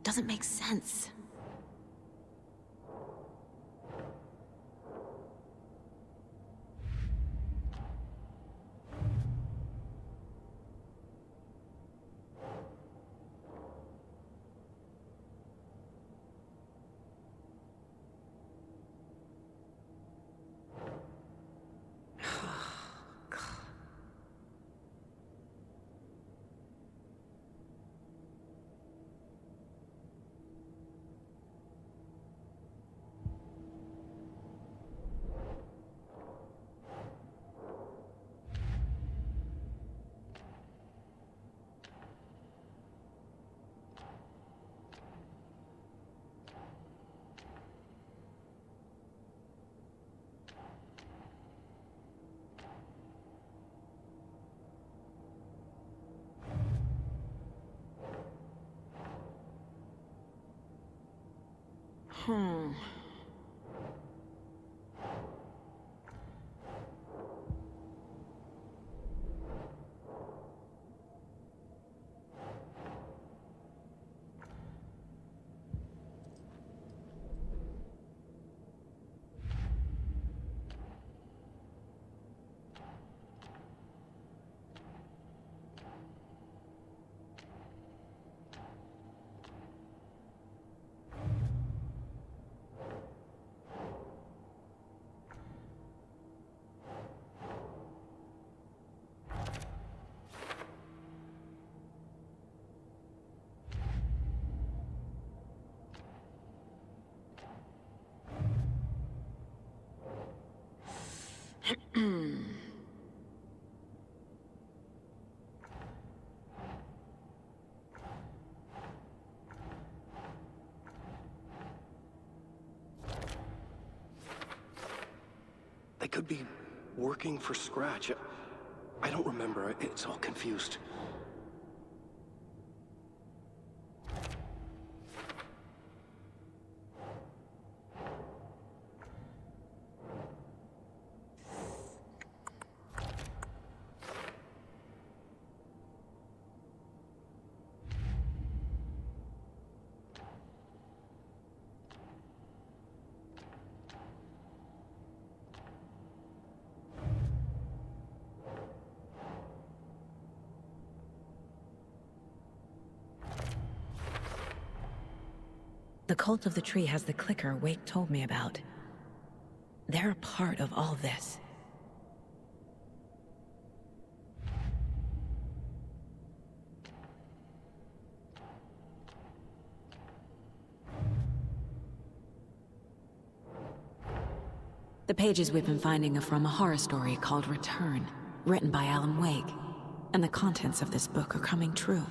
Doesn't make sense. They could be working for Scratch. I don't remember. It's all confused. The cult of the tree has the clicker Wake told me about. They're a part of all of this. The pages we've been finding are from a horror story called Return, written by Alan Wake, and the contents of this book are coming true.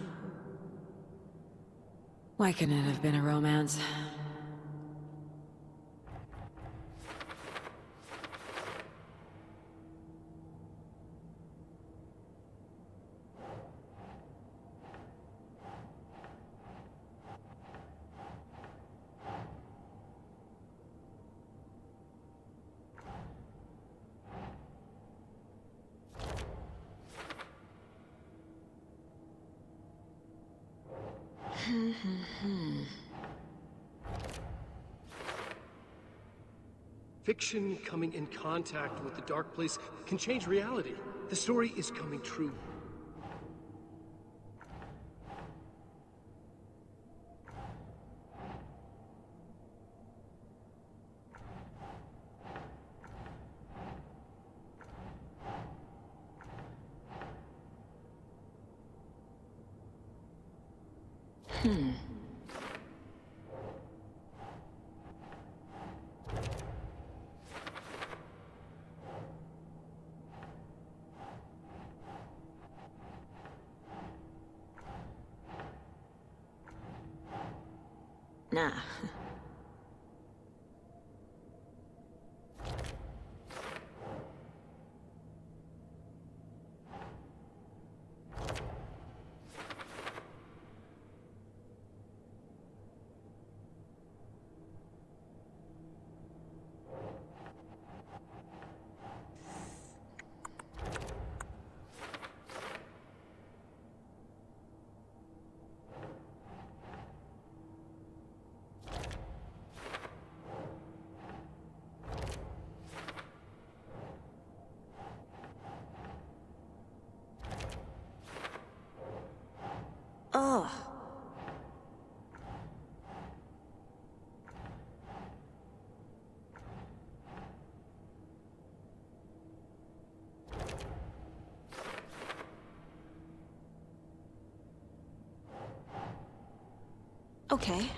Why couldn't it have been a romance? Fiction coming in contact with the dark place can change reality. The story is coming true. Nah. Oh. Okay.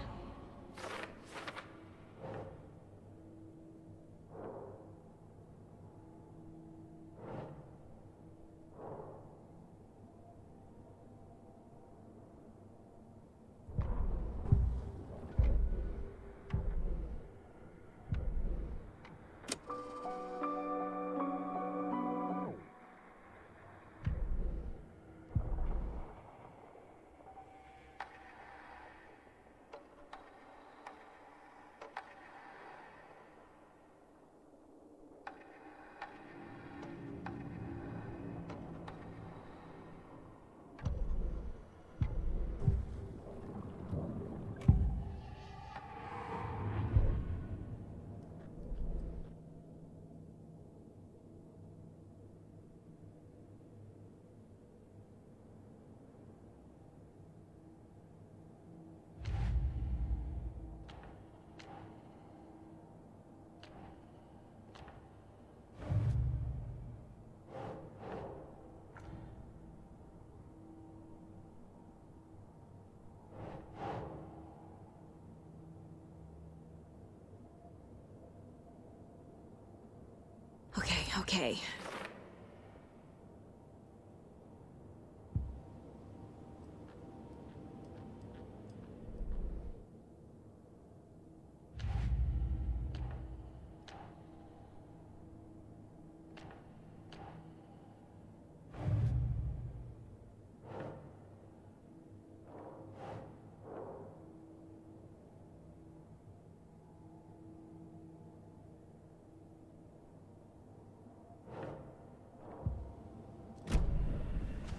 Okay.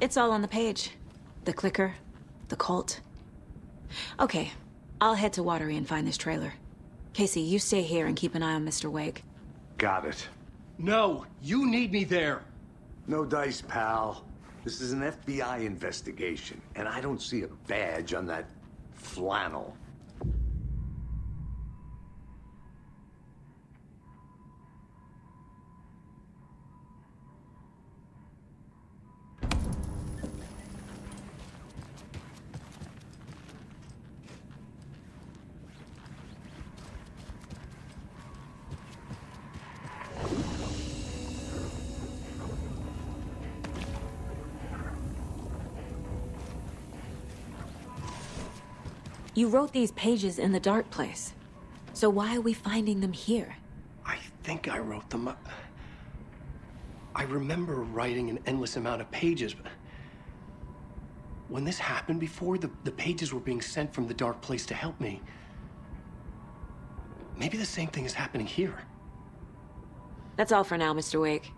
It's all on the page. The clicker, the cult. Okay, I'll head to Watery and find this trailer. Casey, you stay here and keep an eye on Mr. Wake. Got it. No, you need me there. No dice, pal. This is an FBI investigation, and I don't see a badge on that flannel. You wrote these pages in the dark place. So why are we finding them here? I think I wrote them up. I remember writing an endless amount of pages, but when this happened before, the pages were being sent from the dark place to help me. Maybe the same thing is happening here. That's all for now, Mr. Wake.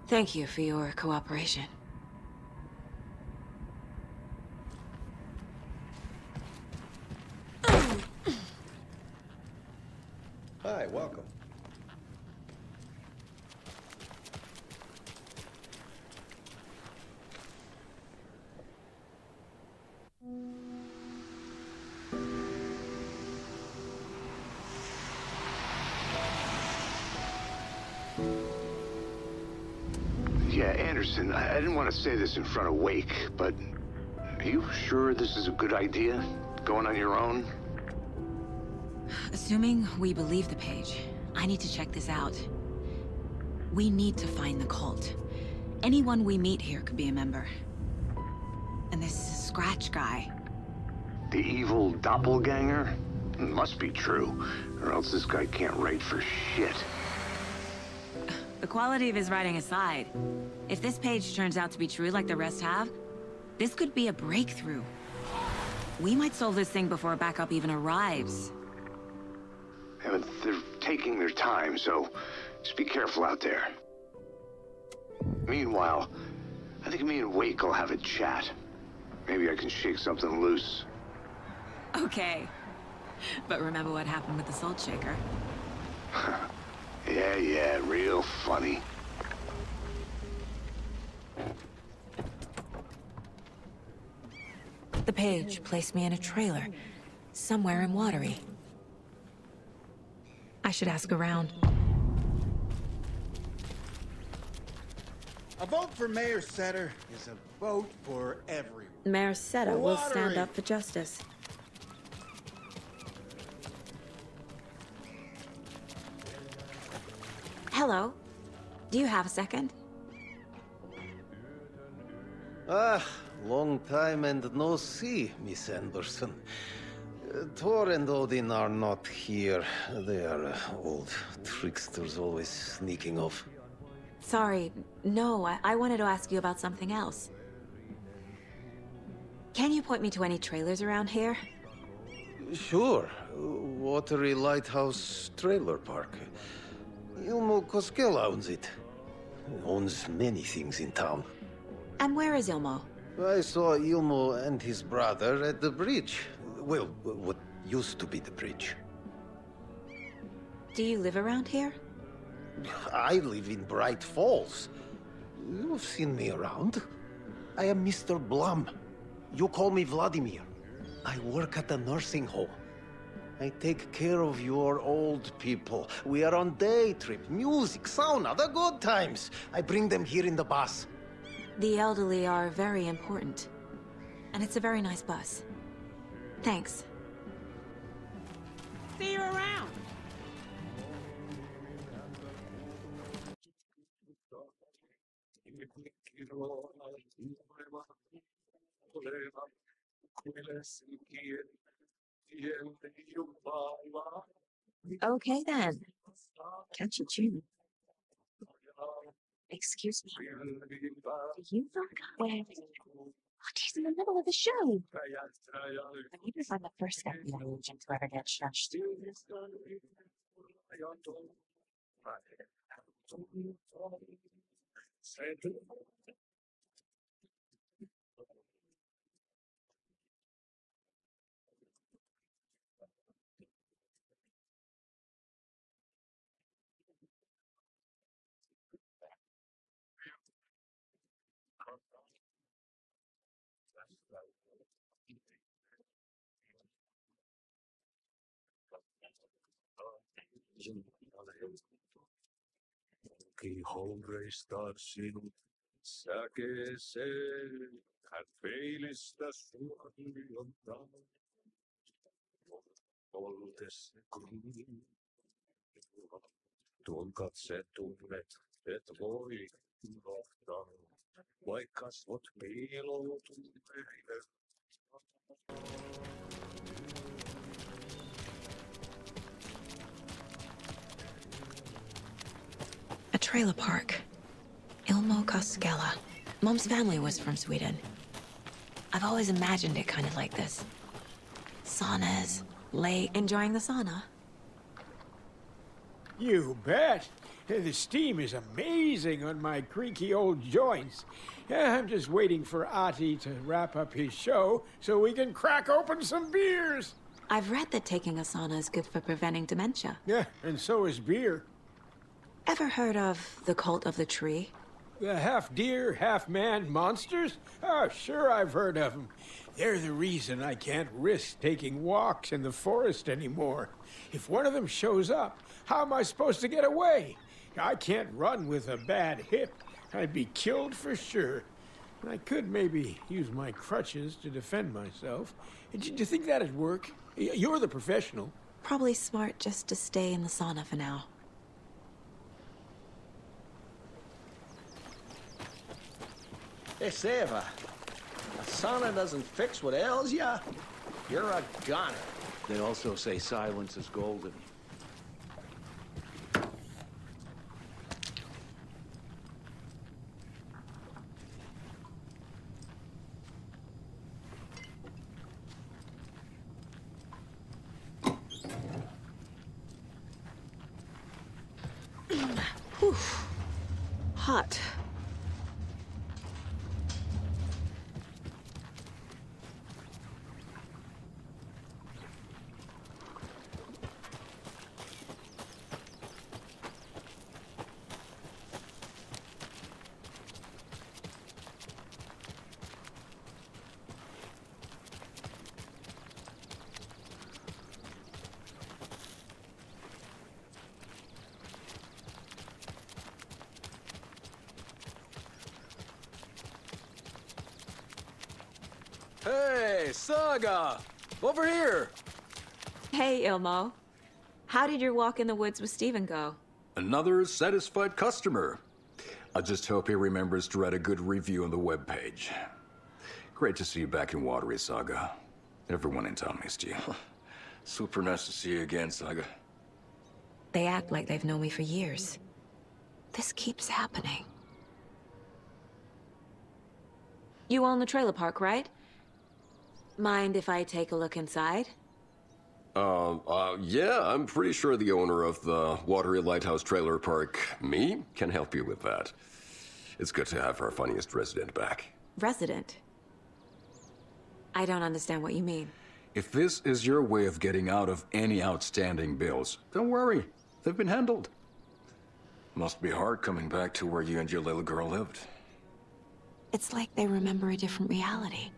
Thank you for your cooperation. Hi, welcome. Yeah, Anderson, I didn't want to say this in front of Wake, but Are you sure this is a good idea? Going on your own? Assuming we believe the page, I need to check this out. We need to find the cult. Anyone we meet here could be a member. And this Scratch guy. The evil doppelganger? Must be true, or else this guy can't write for shit. The quality of his writing aside, if this page turns out to be true like the rest have, this could be a breakthrough. We might solve this thing before backup even arrives. Yeah, but they're taking their time, so just be careful out there. Meanwhile, I think me and Wake will have a chat. Maybe I can shake something loose. Okay. But remember what happened with the Salt Shaker? Yeah, real funny. The page placed me in a trailer, somewhere in Watery. I should ask around. A vote for Mayor Setter is a vote for everyone. Mayor Setter will stand up for justice. Hello. Do you have a second? Ah, long time and no see, Miss Anderson. Thor and Odin are not here. They are old tricksters always sneaking off. Sorry, no, I wanted to ask you about something else. Can you point me to any trailers around here? Sure. Watery Lighthouse Trailer Park. Ilmo Koskela owns it. Owns many things in town. And where is Ilmo? I saw Ilmo and his brother at the bridge. Well, what used to be the bridge. Do you live around here? I live in Bright Falls. You've seen me around. I am Mr. Blum. You call me Vladimir. I work at a nursing home. I take care of your old people. We are on day trip, music, sauna, the good times. I bring them here in the bus. The elderly are very important. And it's a very nice bus. Thanks. See you around. Okay then. Catch you, June. Excuse me. Do you know where? Oh, he's in the middle of the show. I wonder if I'm the first FBI agent to ever get shushed. Que hombre está sin sáquese, al feliz da sua vontade. Voltese comigo, tuon katse tunnet, et voi unohtaa, vaikka kasvot piiloutuneille. A trailer park. Ilmo Koskela. Mom's family was from Sweden. I've always imagined it kind of like this. Saunas, lake. Enjoying the sauna? You bet. The steam is amazing on my creaky old joints. I'm just waiting for Ati to wrap up his show so we can crack open some beers. I've read that taking a sauna is good for preventing dementia. Yeah, and so is beer. Ever heard of the cult of the tree? The half-deer, half-man monsters? Oh, sure I've heard of them. They're the reason I can't risk taking walks in the forest anymore. If one of them shows up, how am I supposed to get away? I can't run with a bad hip. I'd be killed for sure. I could maybe use my crutches to defend myself. Do you think that'd work? You're the professional. Probably smart just to stay in the sauna for now. Hey, Seva. A sauna doesn't fix what ails ya. You're a goner. They also say silence is golden. Whew. Hot. Hey, Saga! Over here! Hey, Ilmo. How did your walk in the woods with Steven go? Another satisfied customer. I just hope he remembers to write a good review on the webpage. Great to see you back in Watery, Saga. Everyone in town missed you. Super nice to see you again, Saga. They act like they've known me for years. This keeps happening. You own the trailer park, right? Mind if I take a look inside? Yeah, I'm pretty sure the owner of the Watery Lighthouse Trailer Park, me, can help you with that. It's good to have our funniest resident back. Resident? I don't understand what you mean. If this is your way of getting out of any outstanding bills, don't worry. They've been handled. Must be hard coming back to where you and your little girl lived. It's like they remember a different reality.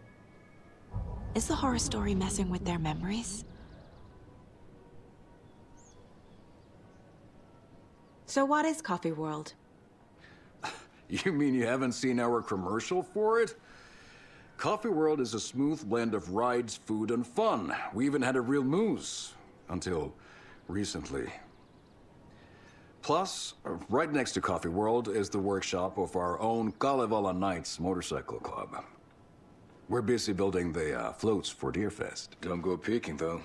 Is the horror story messing with their memories? So what is Coffee World? You mean you haven't seen our commercial for it? Coffee World is a smooth blend of rides, food, and fun. We even had a real moose. Until recently. Plus, right next to Coffee World is the workshop of our own Kalevala Knights Motorcycle Club. We're busy building the floats for Deerfest. Don't go peeking, though.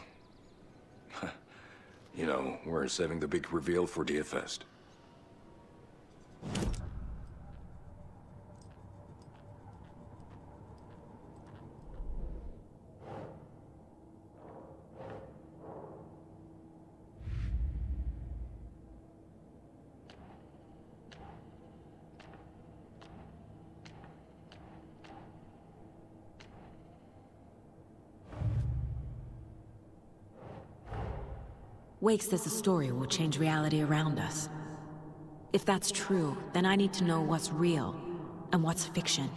You know, we're saving the big reveal for Deerfest. Wake says the story will change reality around us. If that's true, then I need to know what's real and what's fiction.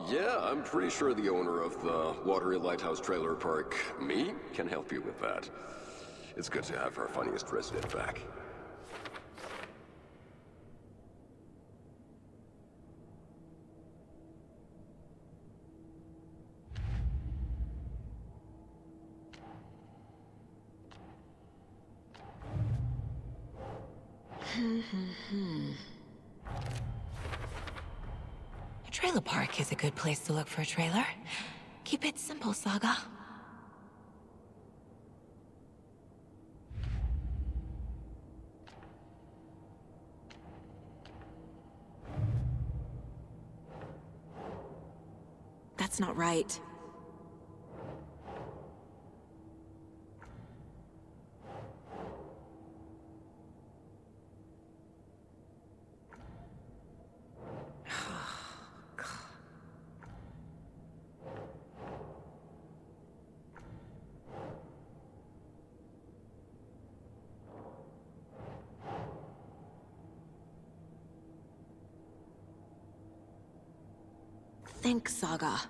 Yeah, I'm pretty sure the owner of the Watery Lighthouse Trailer Park, me, can help you with that. It's good to have our funniest resident back. A trailer park is a good place to look for a trailer. Keep it simple, Saga. That's not right. think, Saga?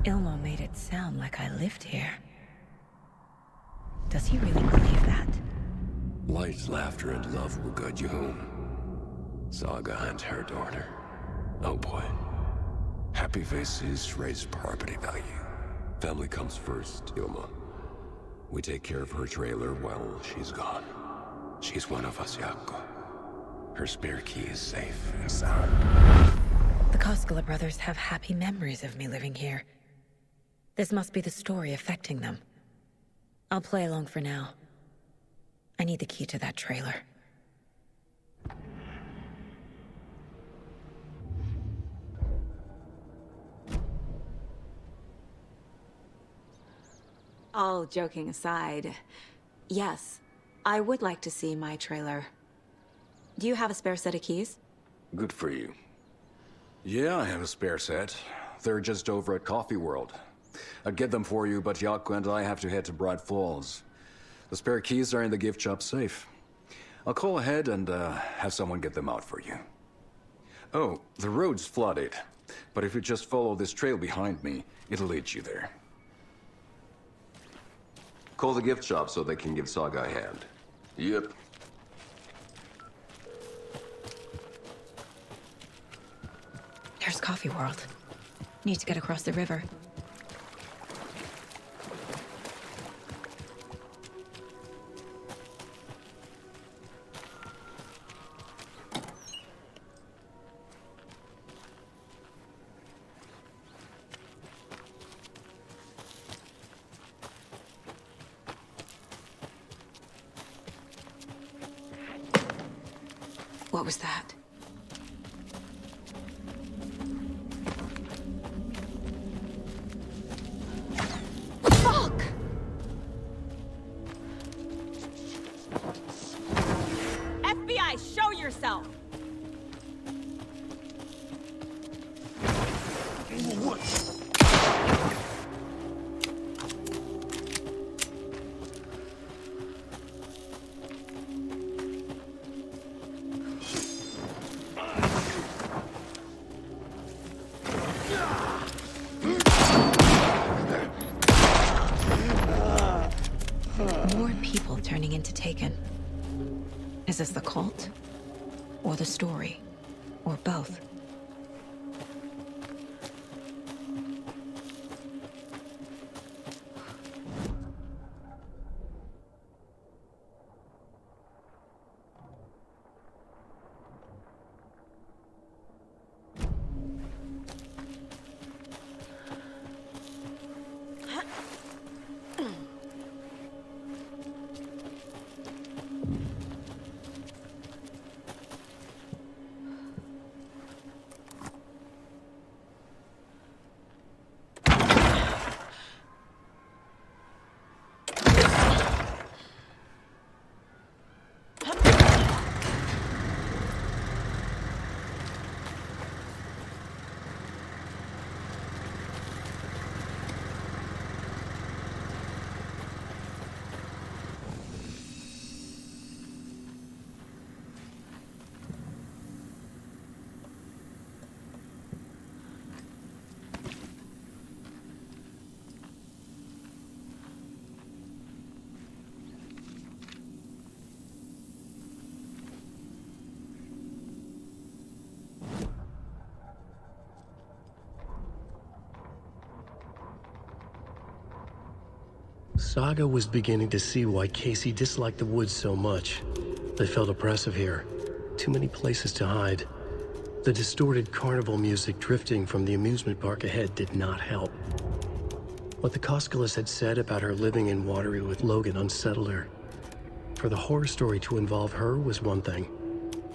Ilmo made it sound like I lived here. Does he really believe that? Light, laughter, and love will guide you home. Saga and her daughter. Oh boy. Happy faces raise property value. Family comes first, Ilma. We take care of her trailer while she's gone. She's one of us, Jaakko. Her spare key is safe and sound. The Koskela brothers have happy memories of me living here. This must be the story affecting them. I'll play along for now. I need the key to that trailer. All joking aside, yes, I would like to see my trailer. Do you have a spare set of keys? Good for you. Yeah, I have a spare set. They're just over at Coffee World. I'd get them for you, but Jaakko and I have to head to Bright Falls. The spare keys are in the gift shop safe. I'll call ahead and have someone get them out for you. Oh, the road's flooded, but if you just follow this trail behind me, it'll lead you there. Call the gift shop so they can give Saga a hand. Yep. There's Coffee World. Need to get across the river. What was that? Fuck! FBI, show yourself! More people turning into Taken. Is this the cult? Or the story? Or both? Saga was beginning to see why Casey disliked the woods so much. They felt oppressive here. Too many places to hide. The distorted carnival music drifting from the amusement park ahead did not help. What the Koskelas had said about her living in Watery with Logan unsettled her. For the horror story to involve her was one thing,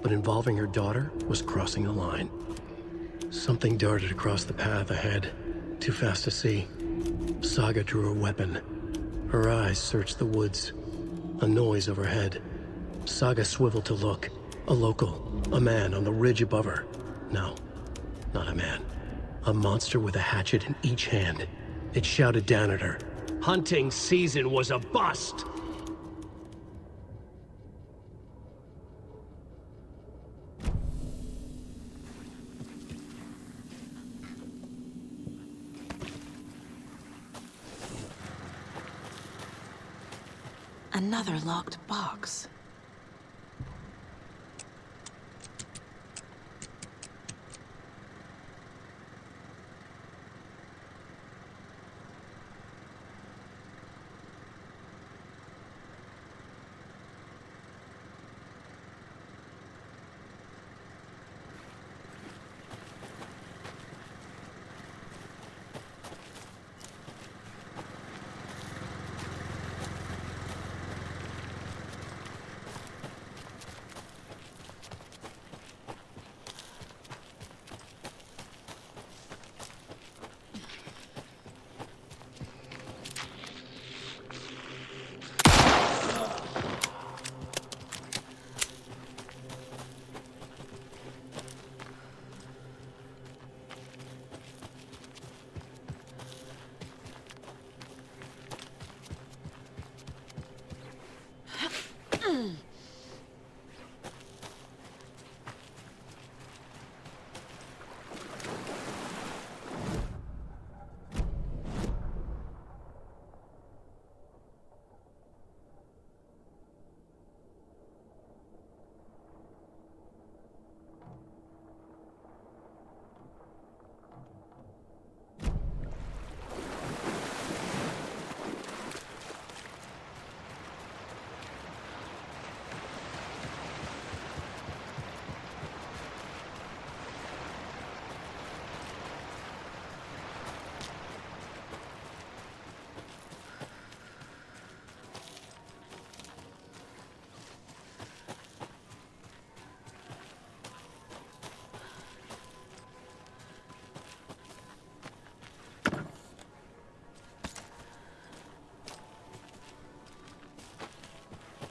but involving her daughter was crossing a line. Something darted across the path ahead, too fast to see. Saga drew her weapon. Her eyes searched the woods. A noise overhead. Saga swiveled to look. A local. A man on the ridge above her. No, not a man. A monster with a hatchet in each hand. It shouted down at her. Hunting season was a bust! Another locked box.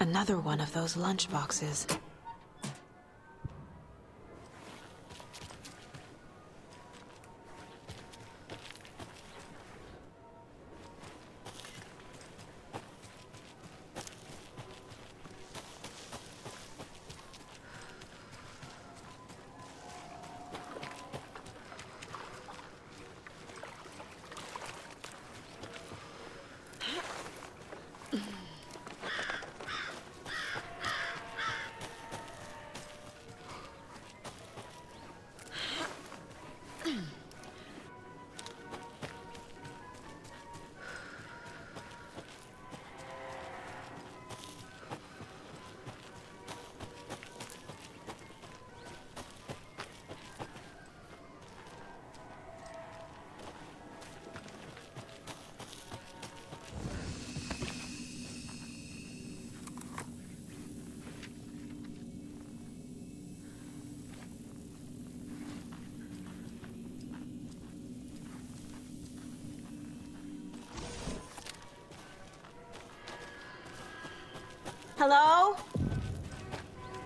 Another one of those lunch boxes. Hello?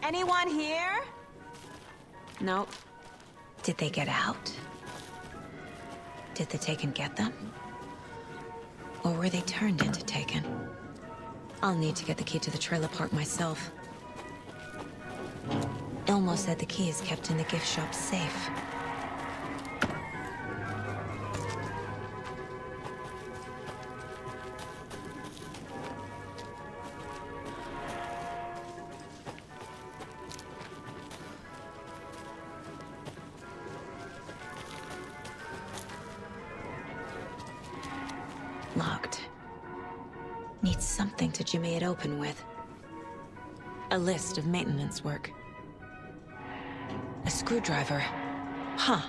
Anyone here? Nope. Did they get out? Did the Taken get them? Or were they turned into Taken? I'll need to get the key to the trailer park myself. Ilmo said the key is kept in the gift shop's safe. Locked. Needs something to jimmy it open with. A list of maintenance work. A screwdriver. Huh.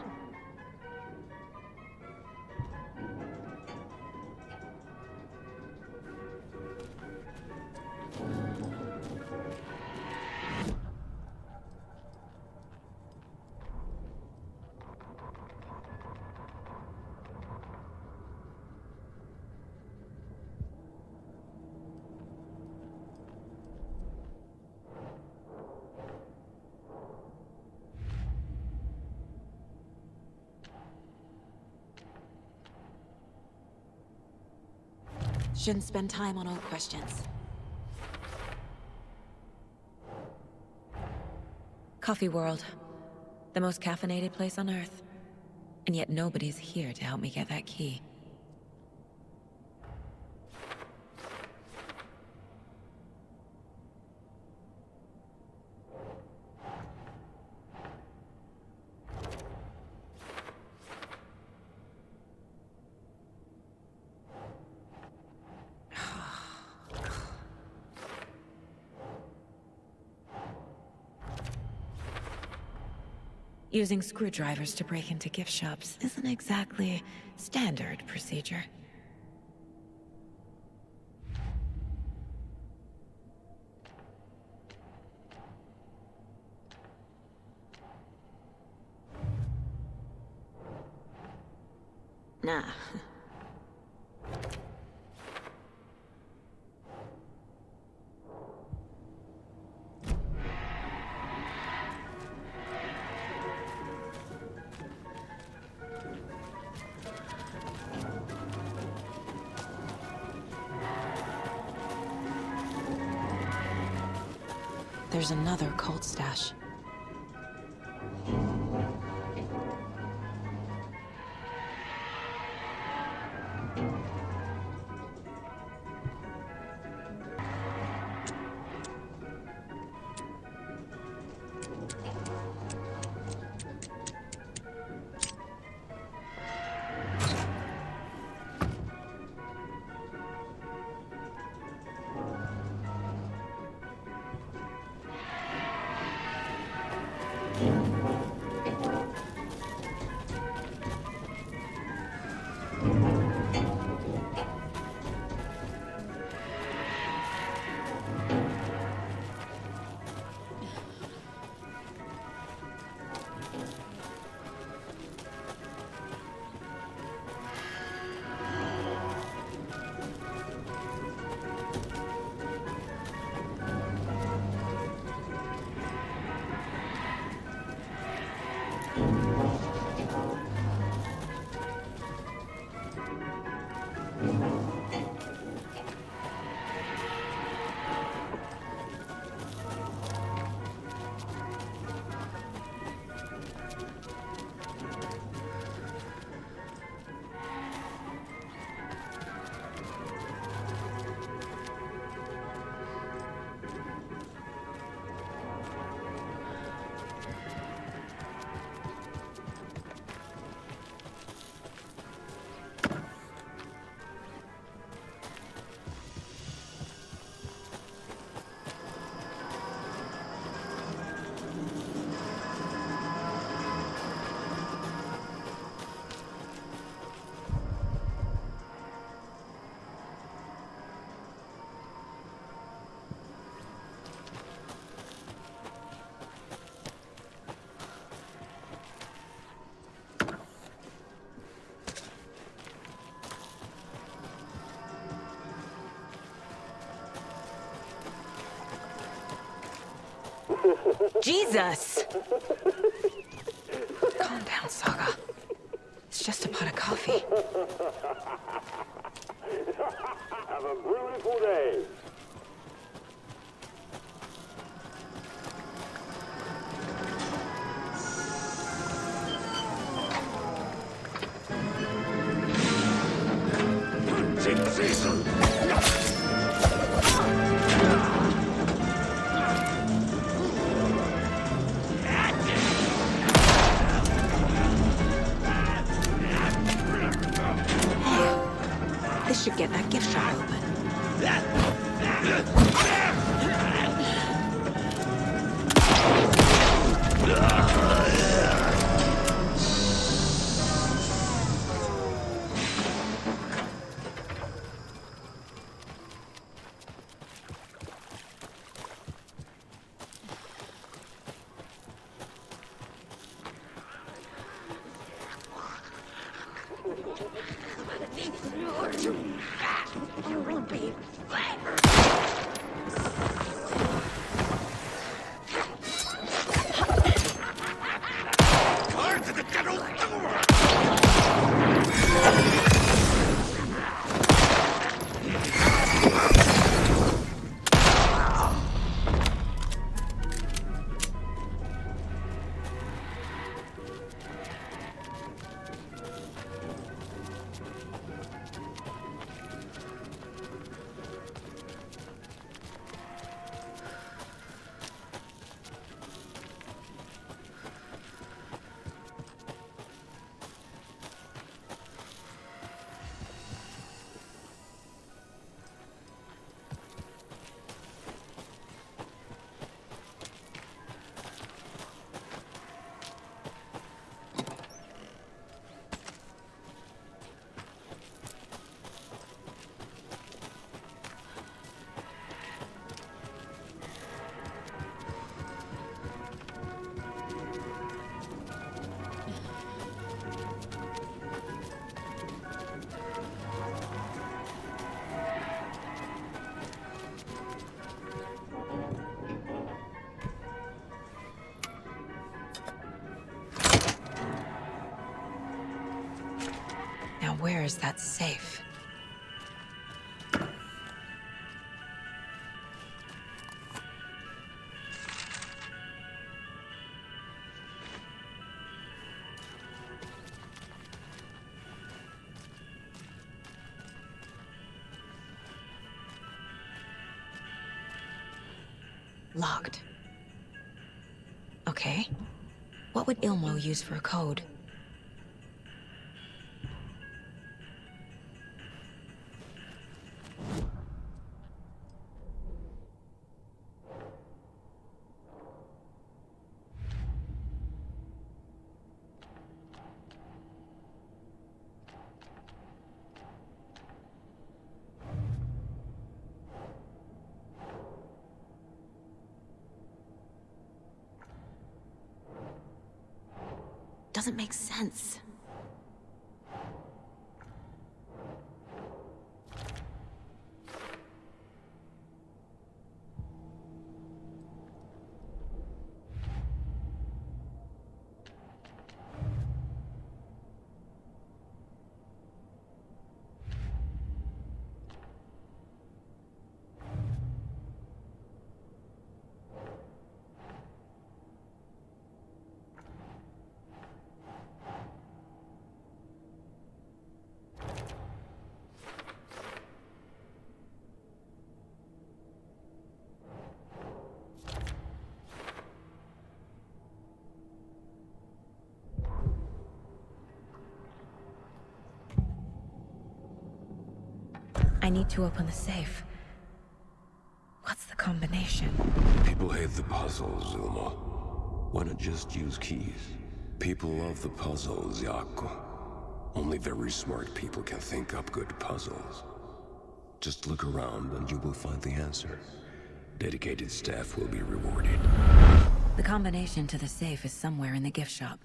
Shouldn't spend time on old questions. Coffee World. The most caffeinated place on Earth. And yet nobody's here to help me get that key. Using screwdrivers to break into gift shops isn't exactly standard procedure. Nah. There's another cult stash. Jesus! Calm down, Saga. It's just a pot of coffee. Have a beautiful day. This should get that gift shop open. Now where is that safe? Locked. Okay. What would Ilmo use for a code? Doesn't make sense. I need to open the safe. What's the combination? People hate the puzzles, Ilmo. Why not just use keys? People love the puzzles, Jaakko. Only very smart people can think up good puzzles. Just look around and you will find the answer. Dedicated staff will be rewarded. The combination to the safe is somewhere in the gift shop.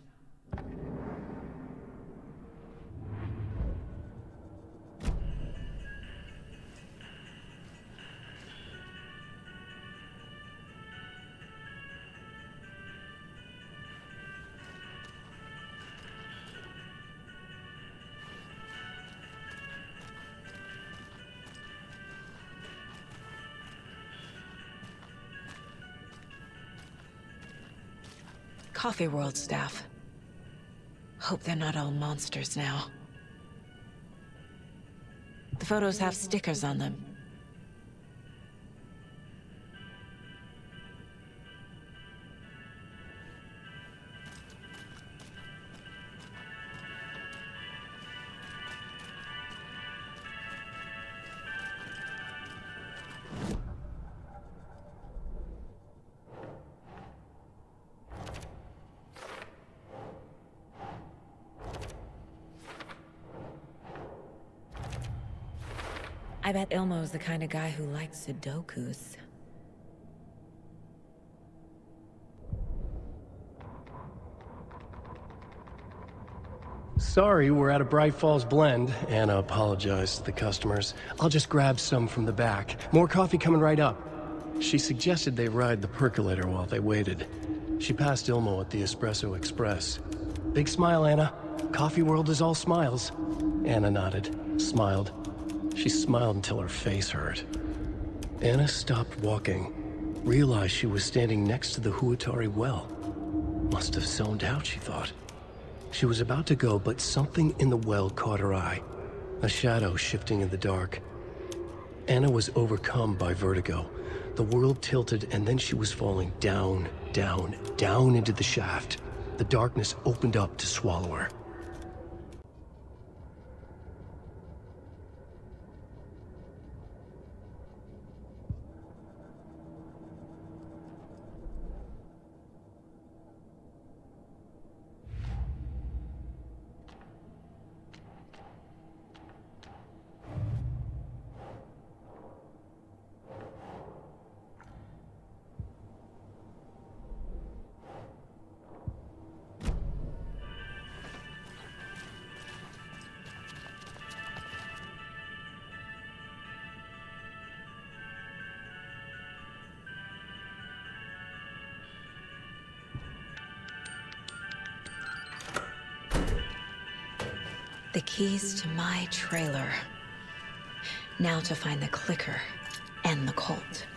Coffee World staff. Hope they're not all monsters now. The photos have stickers on them. I bet Ilmo's the kind of guy who likes Sudokus. Sorry, we're at a Bright Falls blend. Anna apologized to the customers. I'll just grab some from the back. More coffee coming right up. She suggested they ride the percolator while they waited. She passed Ilmo at the Espresso Express. Big smile, Anna. Coffee World is all smiles. Anna nodded, smiled. She smiled until her face hurt. Anna stopped walking, realized she was standing next to the Huatari well. Must have zoned out, she thought. She was about to go, but something in the well caught her eye. A shadow shifting in the dark. Anna was overcome by vertigo. The world tilted, and then she was falling down, down, down into the shaft. The darkness opened up to swallow her. The keys to my trailer. Now to find the clicker and the cult.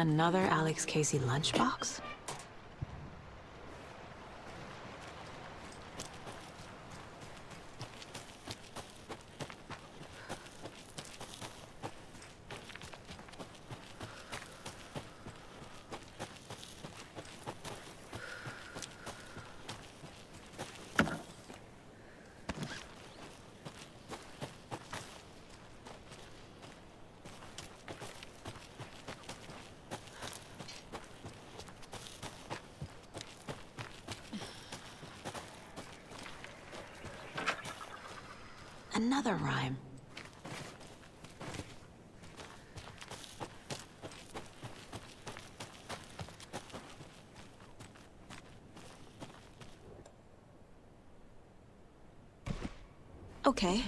Another Alex Casey lunchbox? Another rhyme. Okay.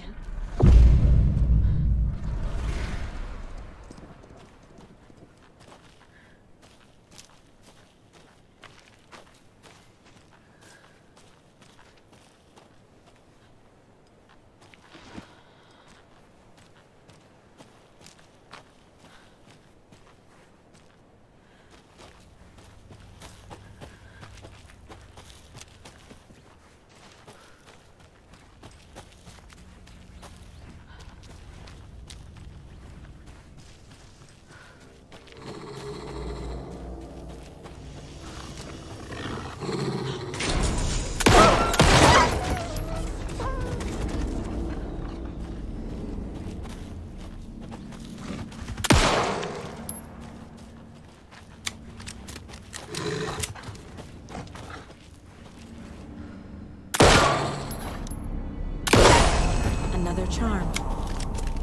Another charm.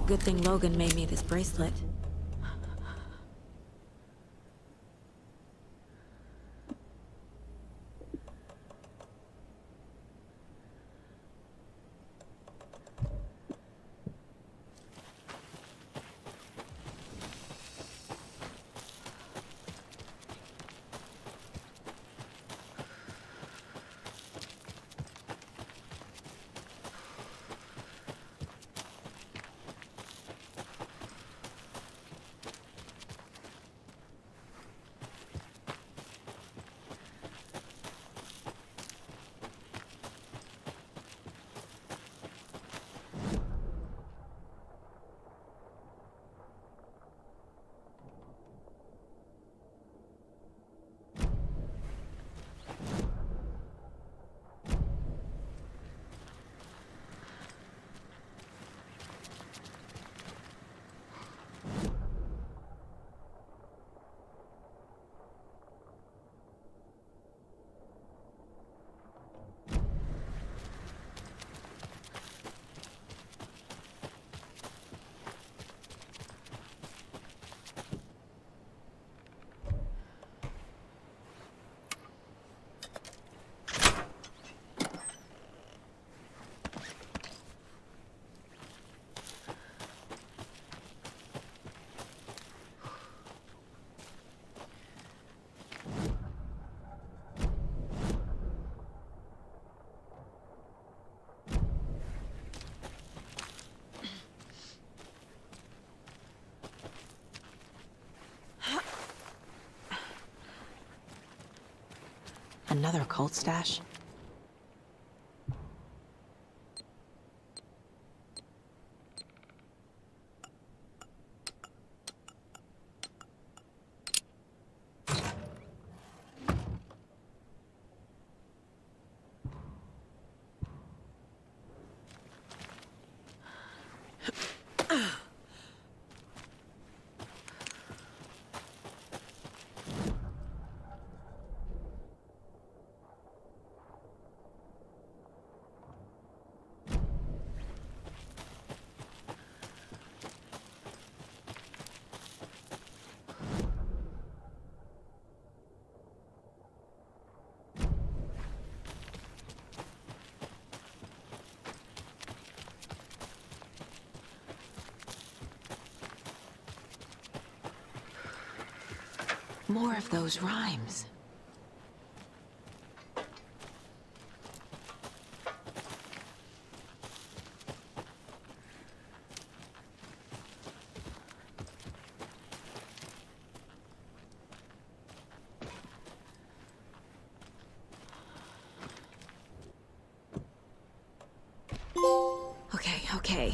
Good thing Logan made me this bracelet. Another cult stash? More of those rhymes. Okay.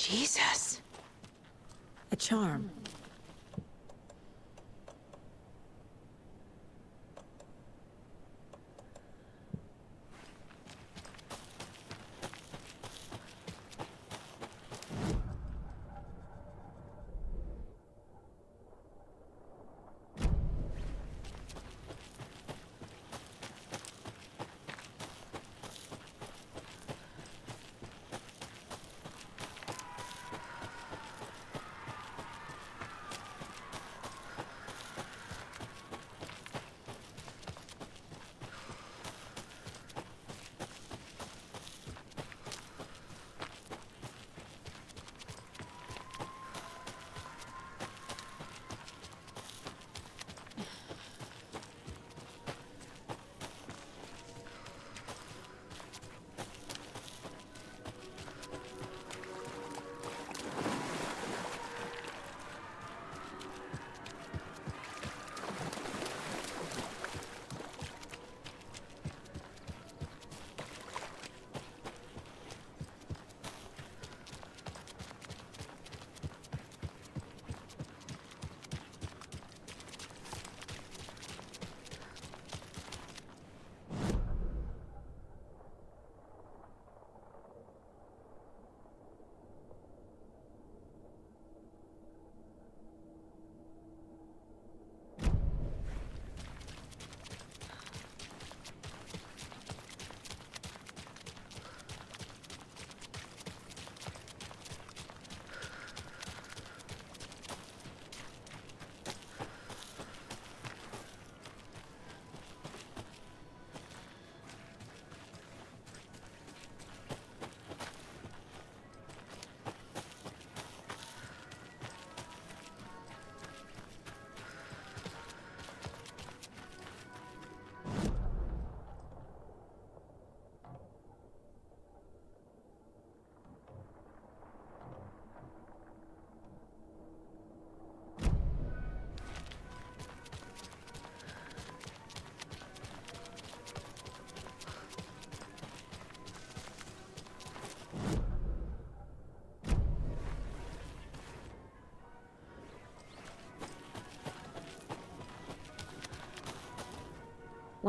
Jesus. A charm.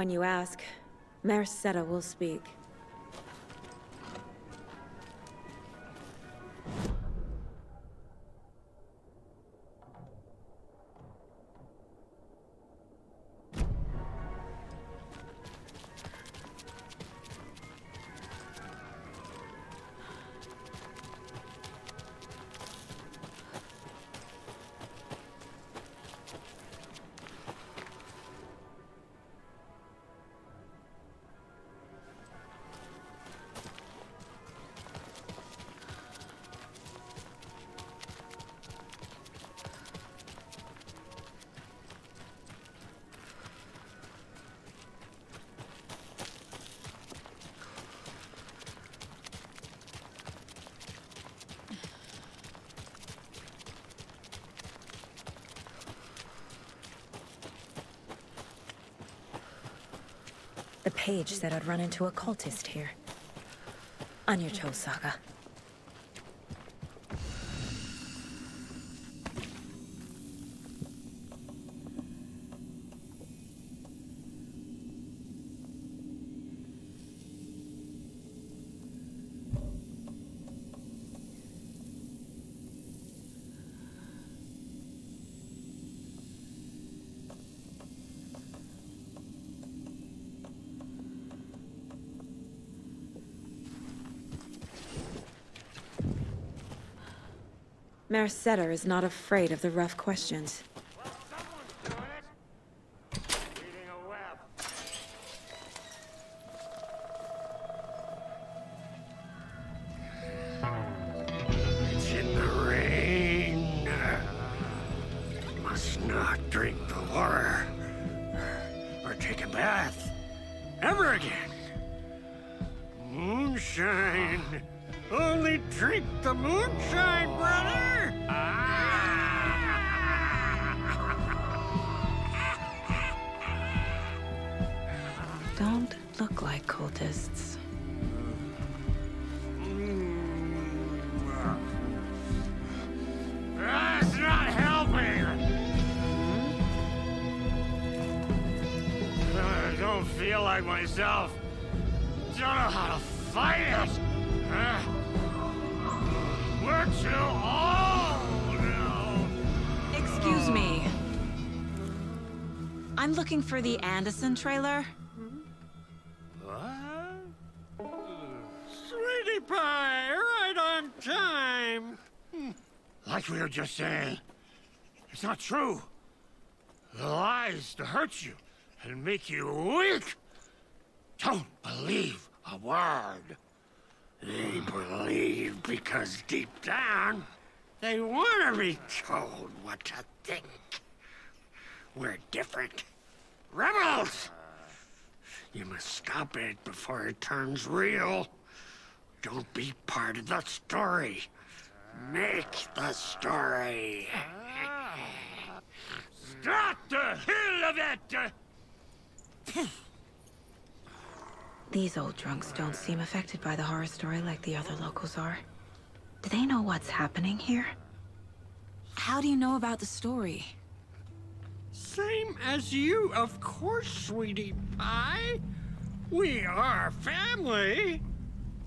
When you ask, Mayor Seta will speak. The page said I'd run into a cultist here. On your toes, Saga. Mayor Seta is not afraid of the rough questions. It's in the rain. Must not drink the water. Or take a bath. Ever again. Moonshine. Only drink the moonshine, brother! Don't look like cultists. That's not helping! I don't feel like myself. Don't know how to fight it! We're too old now. Excuse me. I'm looking for the Anderson trailer. What? Sweetie pie, right on time. Like we were just saying, it's not true. The lies to hurt you and make you weak. Don't believe a word. They believe because deep down, they want to be told what to think. We're different. Rebels! You must stop it before it turns real. Don't be part of the story. Make the story. Stop the hell of it! These old drunks don't seem affected by the horror story like the other locals are. Do they know what's happening here? How do you know about the story? Same as you, of course, sweetie pie. We are family.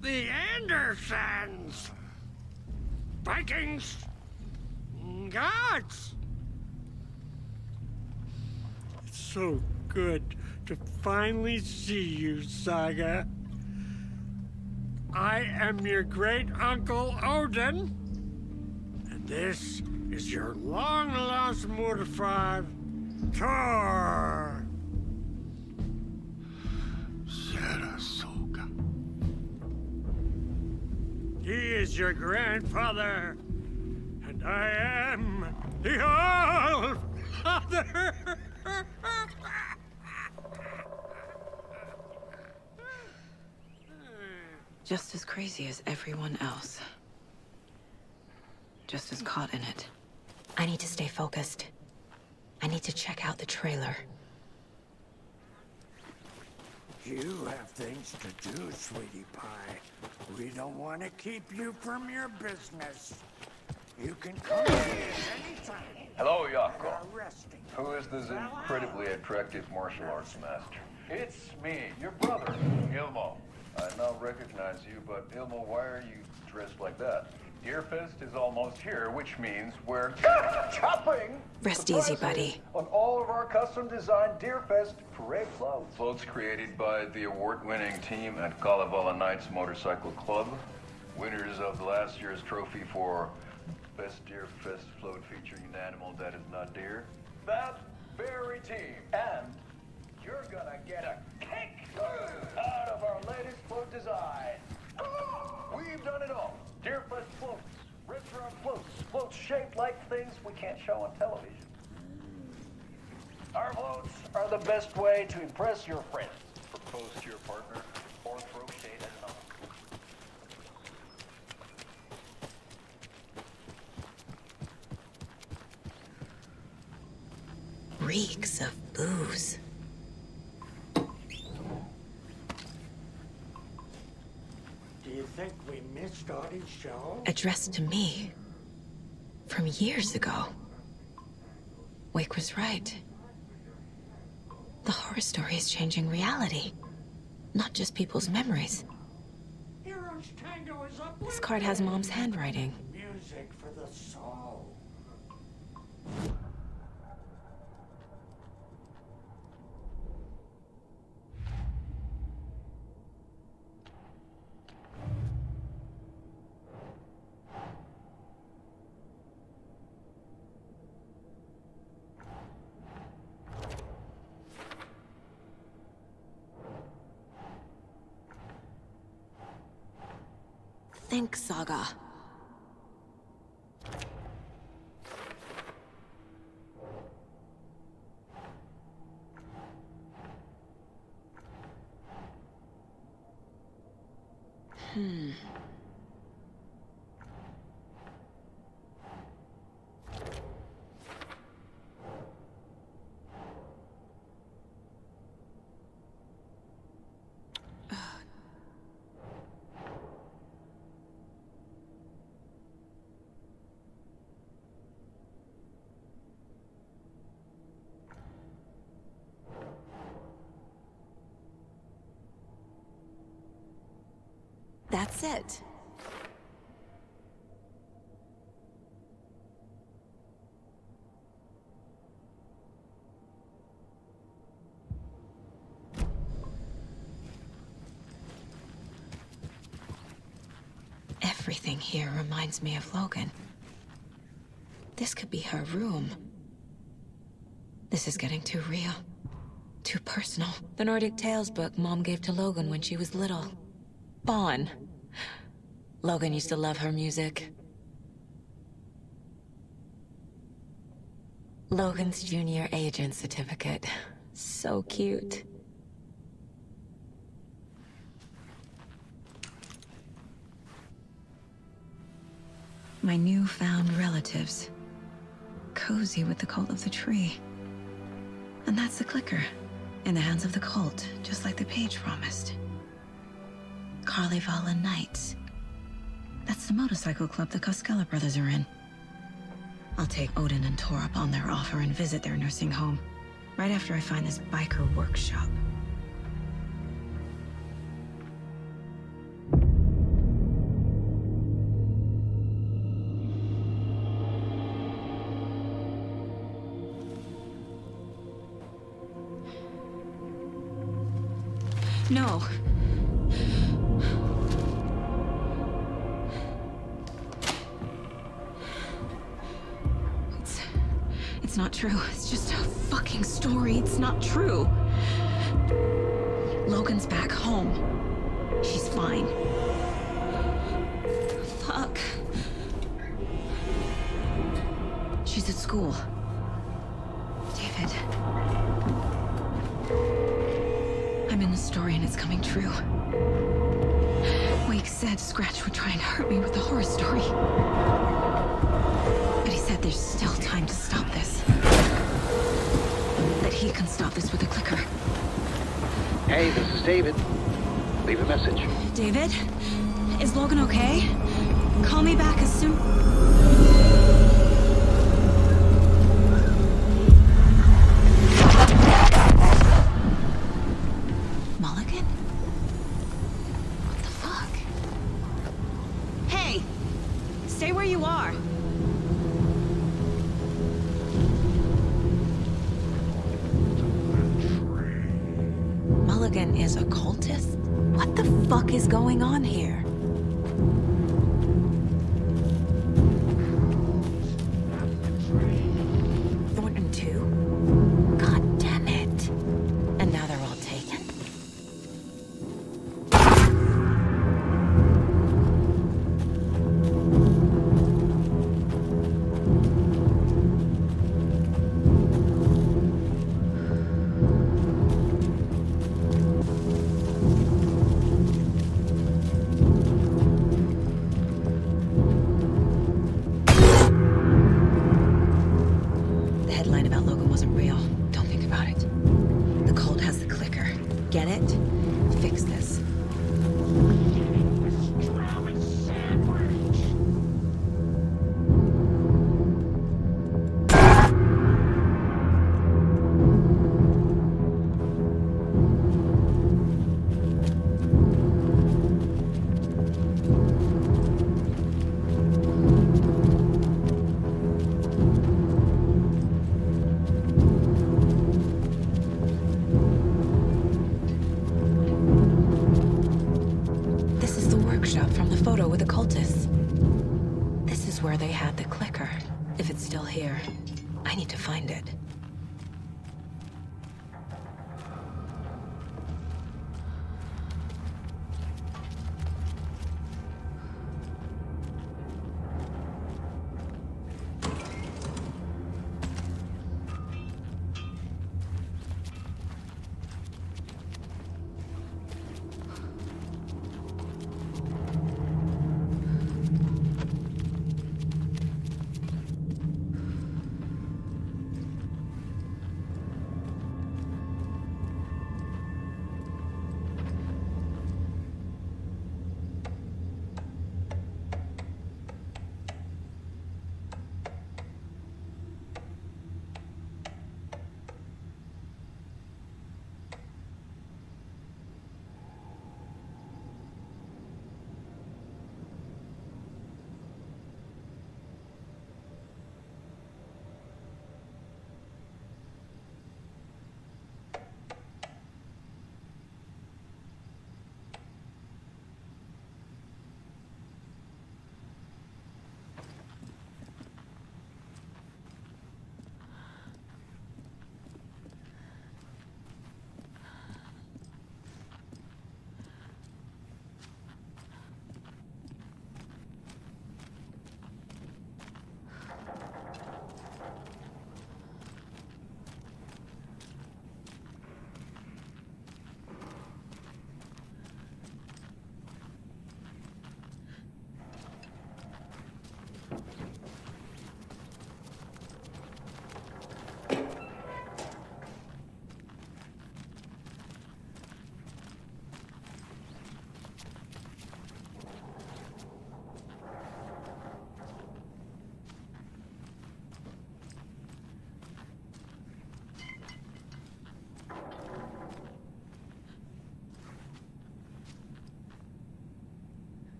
The Andersons. Vikings. Gods. It's so good to finally see you, Saga. I am your great-uncle Odin. And this is your long-lost Murfar, Thor. Sarasota. He is your grandfather. And I am the All-Father. Just as crazy as everyone else. Just as caught in it. I need to stay focused. I need to check out the trailer. You have things to do, sweetie pie. We don't want to keep you from your business. You can come here anytime. Hello, Yako. Who is this incredibly attractive martial arts master? It's me, your brother, Ilmo. I now recognize you, but Ilmo, why are you dressed like that? Deerfest is almost here, which means we're chopping Rest easy, buddy. on all of our custom-designed Deerfest parade floats. Floats created by the award-winning team at Kalevala Knights Motorcycle Club, winners of last year's trophy for Best Deerfest float featuring an animal that is not deer. That very team, and you're gonna get a kick out of our latest float design. We've done it all. Deerfest floats, restaurant floats, floats shaped like things we can't show on television. Our floats are the best way to impress your friends, propose to your partner, or throw shade at another. Reeks of booze. Do you think we missed Audie's show? Addressed to me. From years ago. Wake was right. The horror story is changing reality. Not just people's memories. Hero's Tango is up. This card has Mom's handwriting. Music for the soul. Think, Saga. That's it. Everything here reminds me of Logan. This could be her room. This is getting too real. Too personal. The Nordic Tales book Mom gave to Logan when she was little. Bon. Logan used to love her music. Logan's junior agent certificate. So cute. My newfound relatives. Cozy with the cult of the tree. And that's the clicker. In the hands of the cult, just like the page promised. Kalevala Knights. That's the motorcycle club the Koskela brothers are in. I'll take Odin and Tor up on their offer and visit their nursing home. Right after I find this biker workshop. No. It's not true. It's just a fucking story. It's not true. Logan's back home. She's fine. Fuck. She's at school. David. I'm in the story and it's coming true. Wake said Scratch would try and hurt me with the horror story. But he said there's still time to stop this. That he can stop this with a clicker. Hey, this is David. Leave a message. David? Is Logan okay? Call me back as soon... Stay where you are. Mulligan is a cultist? What the fuck is going on here? Thornton too? God damn it. And now they're all taken? The headline about Logan wasn't real. Don't think about it. The cult has the clicker. Get it? Fix this. This is the workshop from the photo with the cultists. This is where they had the clicker. If it's still here, I need to find it.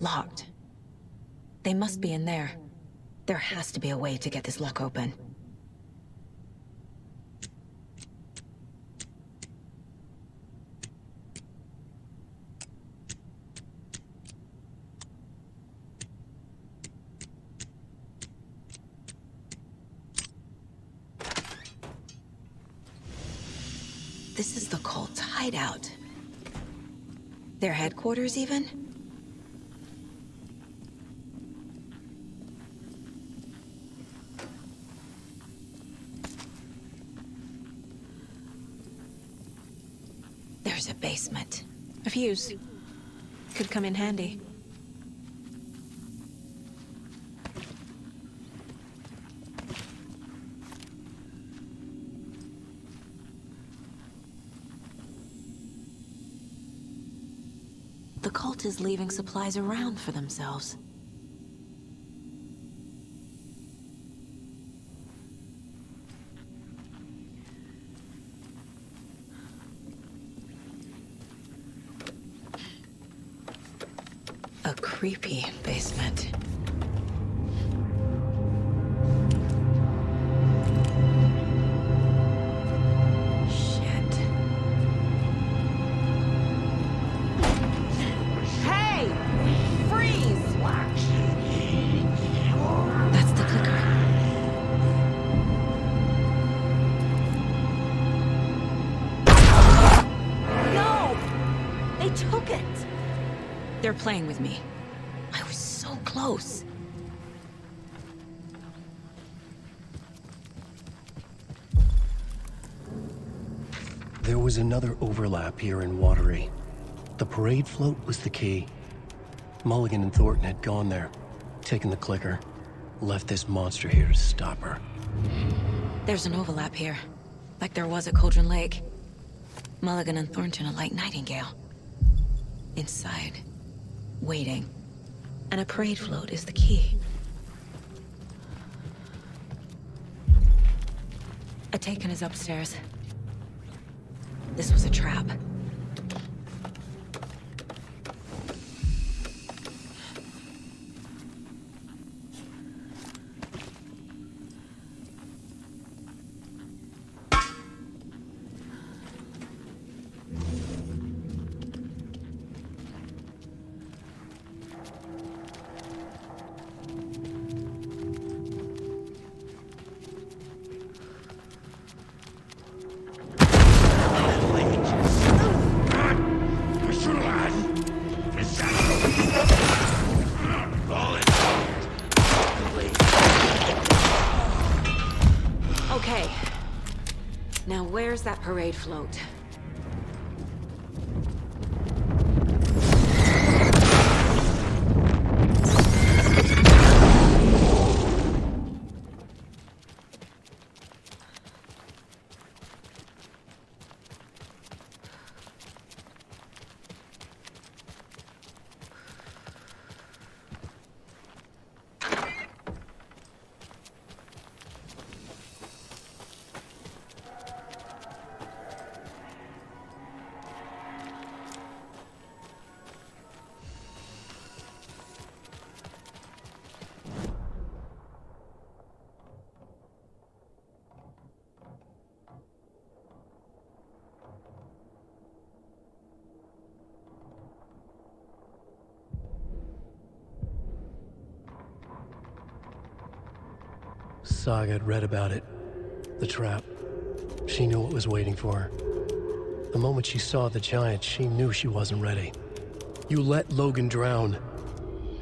Locked. They must be in there. There has to be a way to get this lock open. This is the cult's hideout. Their headquarters, even? There's a basement. A fuse. Could come in handy. The cult is leaving supplies around for themselves. A creepy basement. They're playing with me. I was so close. There was another overlap here in Watery. The parade float was the key. Mulligan and Thornton had gone there, taken the clicker, left this monster here to stop her. There's an overlap here, like there was at Cauldron Lake. Mulligan and Thornton are like Nightingale. Inside. Waiting. And a parade float is the key. Atakan is upstairs. This was a trap. Okay. Now where's that parade float? Saga had read about it. The trap. She knew what was waiting for her. The moment she saw the giant, she knew she wasn't ready. You let Logan drown.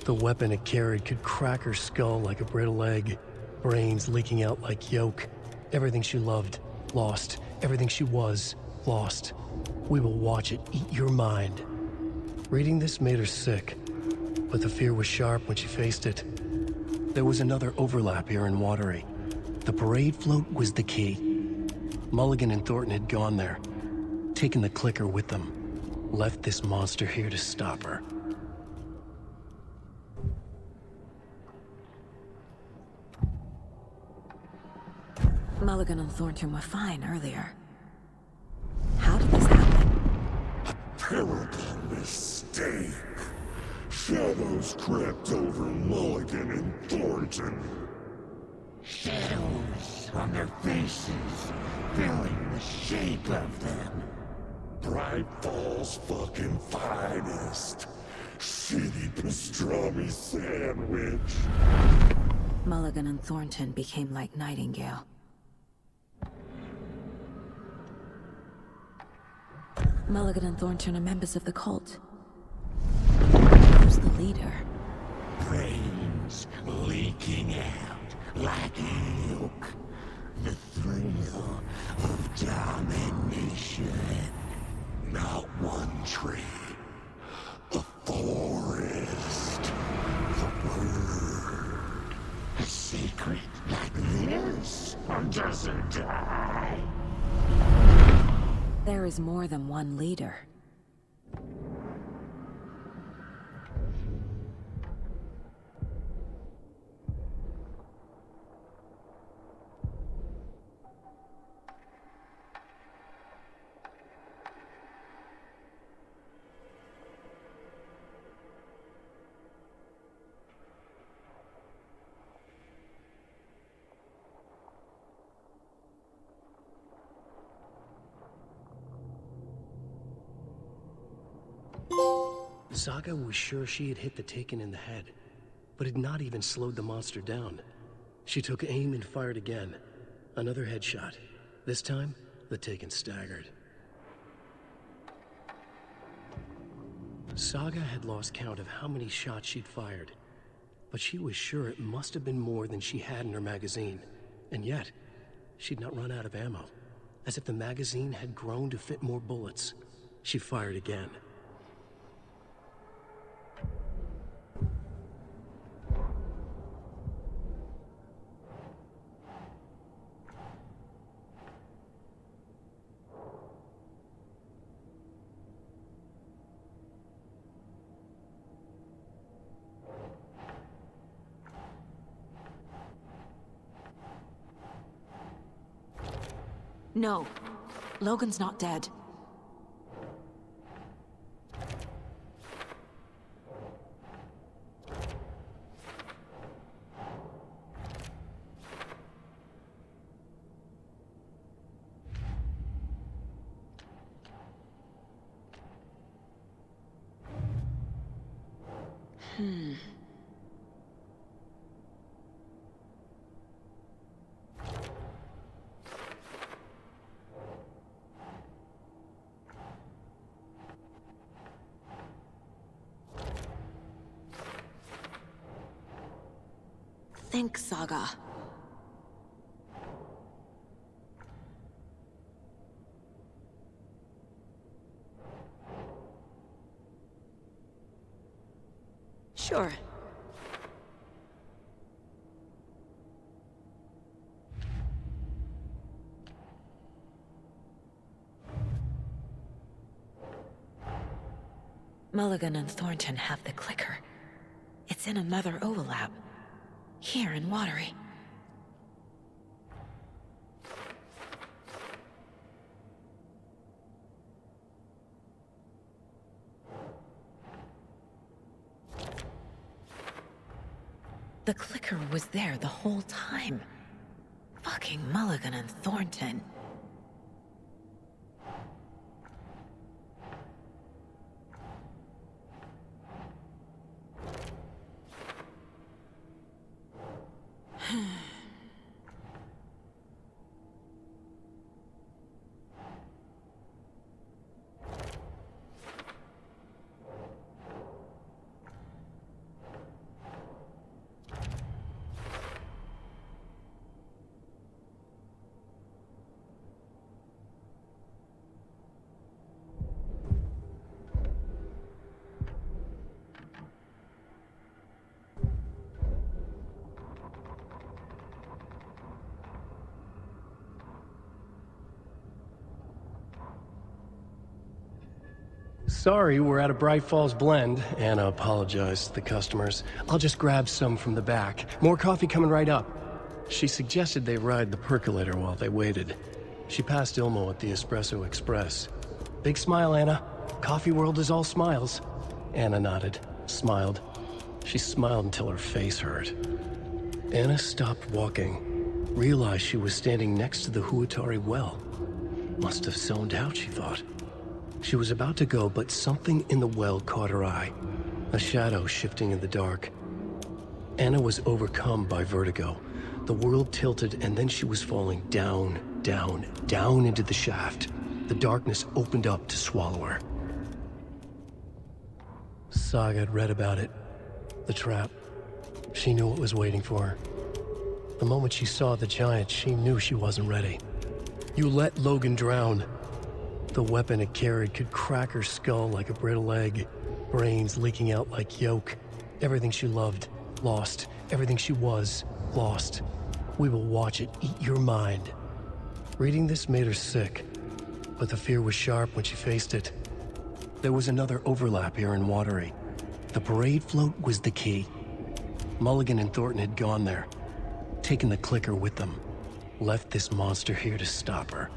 The weapon it carried could crack her skull like a brittle egg. Brains leaking out like yolk. Everything she loved, lost. Everything she was, lost. We will watch it eat your mind. Reading this made her sick, but the fear was sharp when she faced it. There was another overlap here in Watery. The parade float was the key. Mulligan and Thornton had gone there, taken the clicker with them, left this monster here to stop her. Mulligan and Thornton were fine earlier. How did this happen? A terrible mistake. Shadows crept over Mulligan and Thornton. Shadows on their faces, filling the shape of them. Bright Falls fucking finest. Shitty pastrami sandwich. Mulligan and Thornton became like Nightingale. Mulligan and Thornton are members of the cult. Who's the leader? Brains leaking out like milk. The thrill of domination. Not one tree. The forest. The word. A secret like this doesn't die. There is more than one leader. Saga was sure she had hit the Taken in the head, but had not even slowed the monster down. She took aim and fired again. Another headshot. This time, the Taken staggered. Saga had lost count of how many shots she'd fired, but she was sure it must have been more than she had in her magazine. And yet, she'd not run out of ammo. As if the magazine had grown to fit more bullets. She fired again. No. Logan's not dead. Think, Saga. Sure. Mulligan and Thornton have the clicker. It's in another overlap. Here in Watery. The clicker was there the whole time. Fucking Mulligan and Thornton. Sorry, we're at a Bright Falls blend. Anna apologized to the customers. I'll just grab some from the back. More coffee coming right up. She suggested they ride the percolator while they waited. She passed Ilmo at the Espresso Express. Big smile, Anna. Coffee world is all smiles. Anna nodded, smiled. She smiled until her face hurt. Anna stopped walking, realized she was standing next to the Huatari well. Must have zoned out, she thought. She was about to go, but something in the well caught her eye. A shadow shifting in the dark. Anna was overcome by vertigo. The world tilted, and then she was falling down, down, down into the shaft. the darkness opened up to swallow her. Saga had read about it. The trap. She knew what was waiting for her. The moment she saw the giant, she knew she wasn't ready. You let Logan drown. The weapon it carried could crack her skull like a brittle egg, brains leaking out like yolk. Everything she loved, lost. Everything she was, lost. We will watch it eat your mind. Reading this made her sick, but the fear was sharp when she faced it. There was another overlap here in Watery. The parade float was the key. Mulligan and Thornton had gone there, taken the clicker with them, left this monster here to stop her.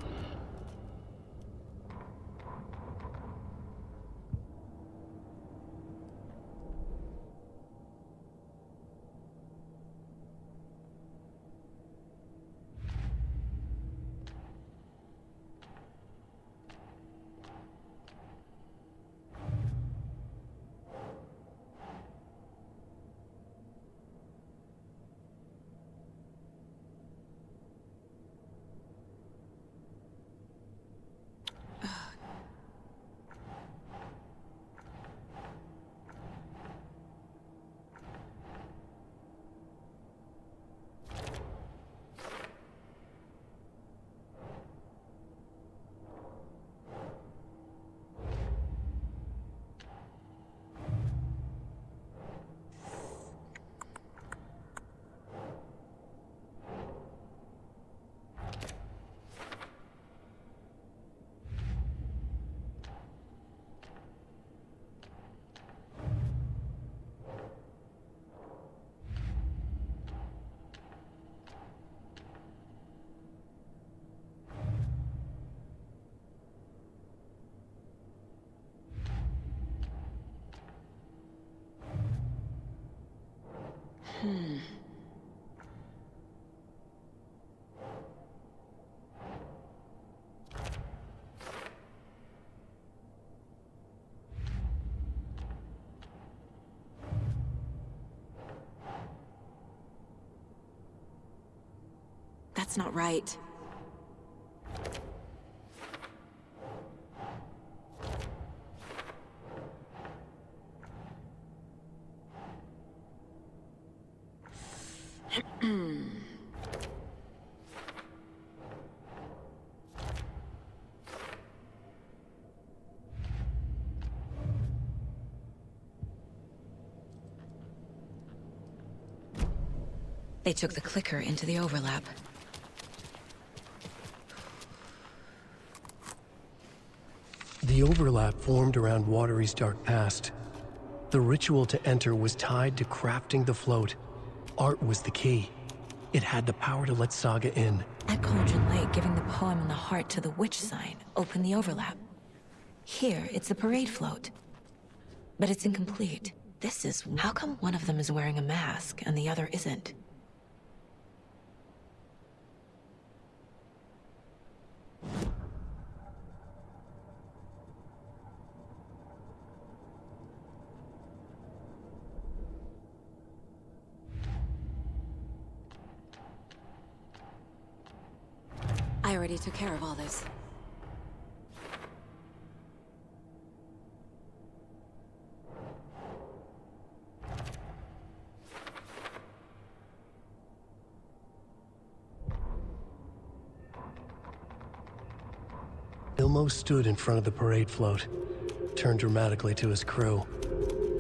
That's not right. They took the clicker into the overlap. The overlap formed around Watery's dark past. The ritual to enter was tied to crafting the float. Art was the key. It had the power to let Saga in. At Cauldron Lake, giving the poem and the heart to the witch sign opened the overlap. Here, it's the parade float. But it's incomplete. This is... How come one of them is wearing a mask and the other isn't? I already took care of all this. Ilmo stood in front of the parade float, turned dramatically to his crew.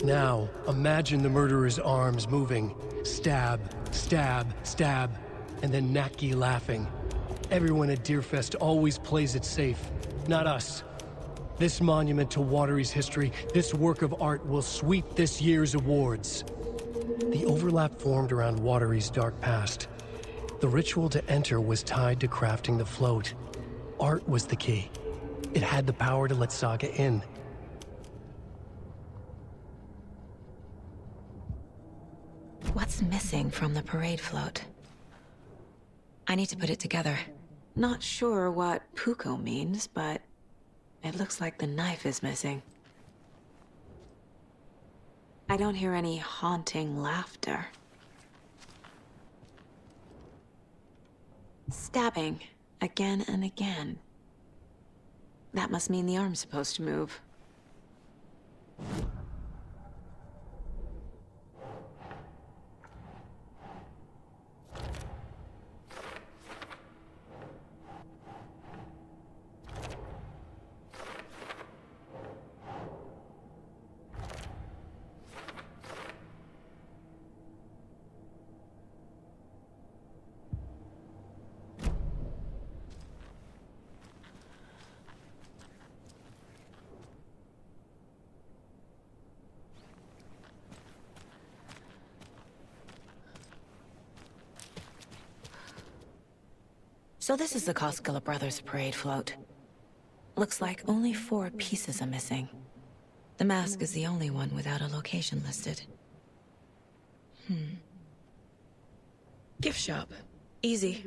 Now, imagine the murderer's arms moving. Stab, stab, stab, and then Naki laughing. Everyone at Deerfest always plays it safe, not us. This monument to Watery's history, this work of art will sweep this year's awards. The overlap formed around Watery's dark past. The ritual to enter was tied to crafting the float. Art was the key. It had the power to let Saga in. What's missing from the parade float? I need to put it together. Not sure what Puko means, but it looks like the knife is missing. I don't hear any haunting laughter. Stabbing again and again. That must mean the arm's supposed to move. So this is the Koskela Brothers parade float. Looks like only 4 pieces are missing. The mask is the only one without a location listed. Gift shop. Easy.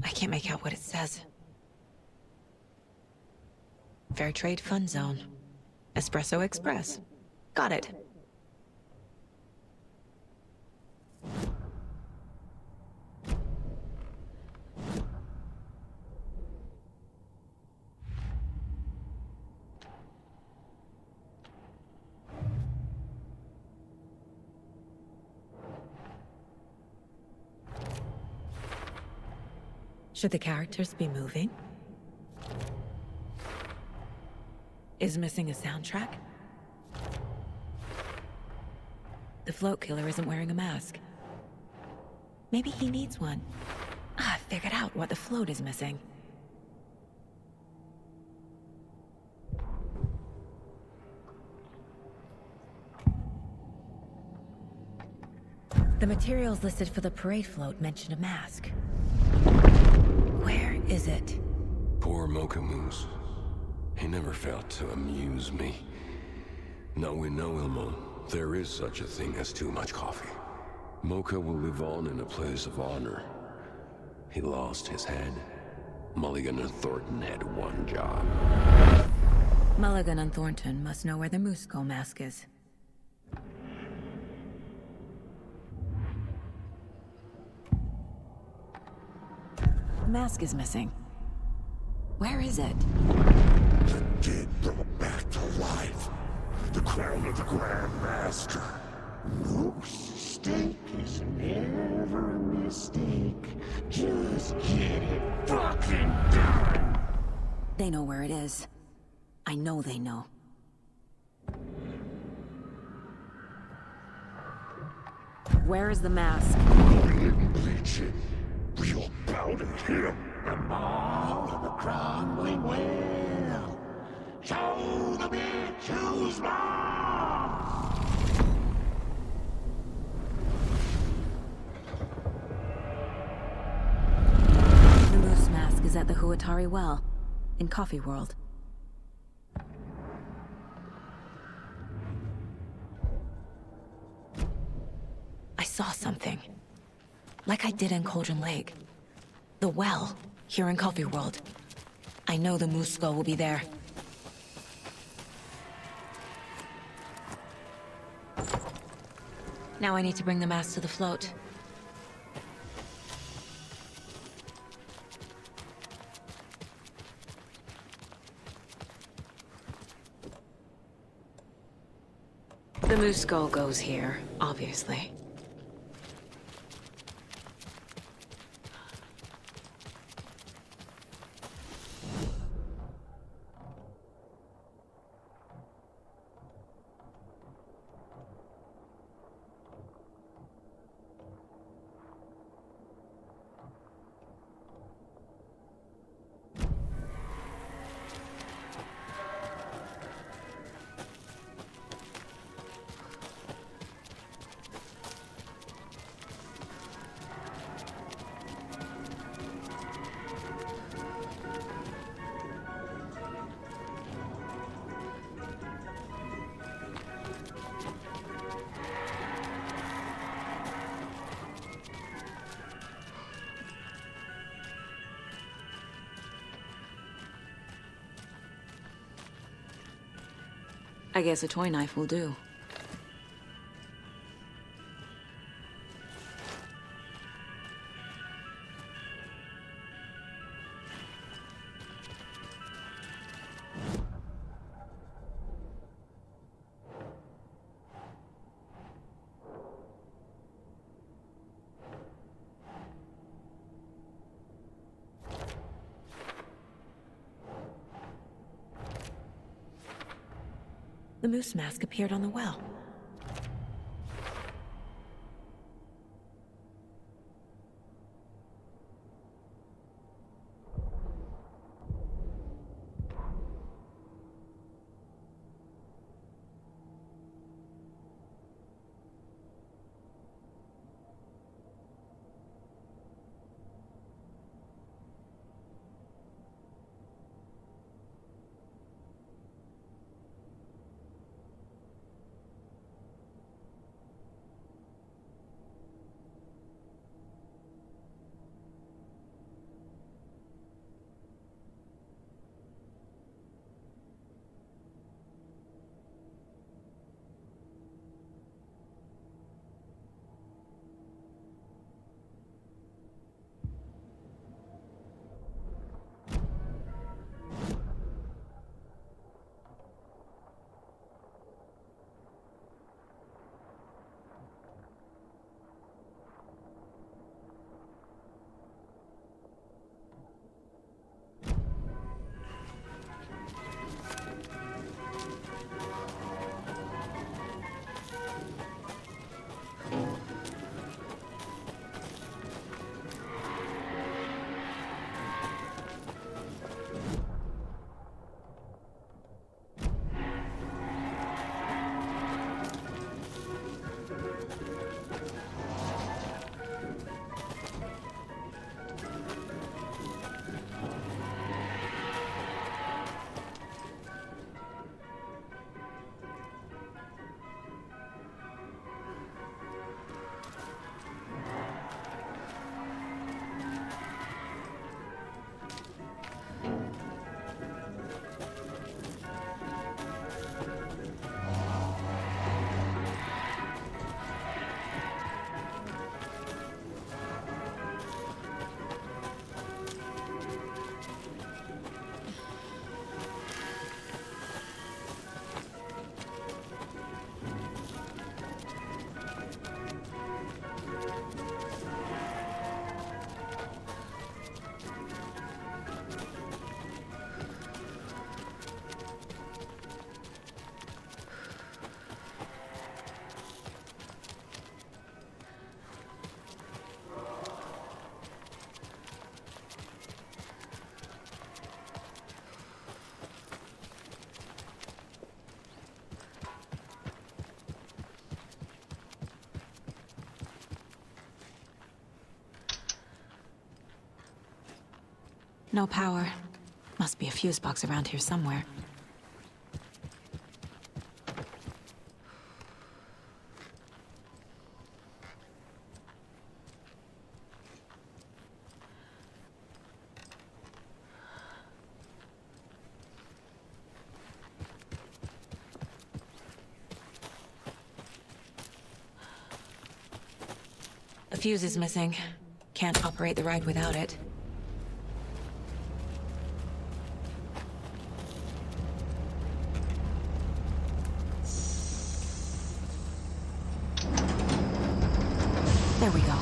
I can't make out what it says. Fair Trade Fun Zone. Espresso Express. Got it. Should the characters be moving? Is missing a soundtrack? The float killer isn't wearing a mask. Maybe he needs one. I figured out what the float is missing. The materials listed for the parade float mention a mask. Where is it? Poor Mocha Moose. He never failed to amuse me. Now we know, Ilmo, there is such a thing as too much coffee. Mocha will live on in a place of honor. He lost his head. Mulligan and Thornton had one job. Mulligan and Thornton must know where the Moose Skull mask is. The mask is missing. Where is it? The dead brought back to life. The crown of the Grand Master. Moose steak is never a mistake. Just get it fucking done. They know where it is. I know they know. Where is the mask? We didn't bleach it. We'll powder him. The mall of the crumbling well. Show the bitch who's boss. The moose mask is at the Huatari Well, in Coffee World. I saw something. Like I did in Cauldron Lake. The well, here in Coffee World. I know the Moose Skull will be there. Now I need to bring the mask to the float. The Moose Skull goes here, obviously. I guess a toy knife will do. The moose mask appeared on the well. No power. Must be a fuse box around here somewhere. A fuse is missing. Can't operate the ride without it. There we go.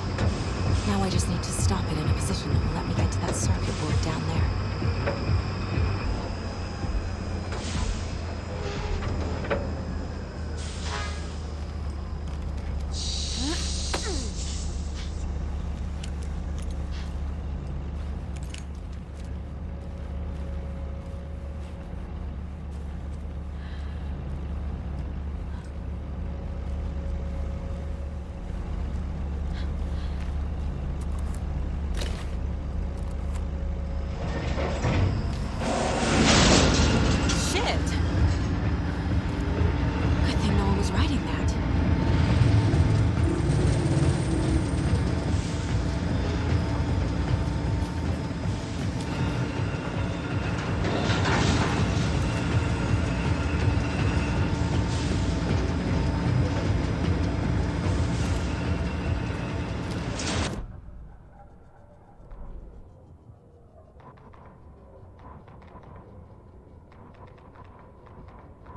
Now I just need to stop it in a position that will let me get to that circuit board down there.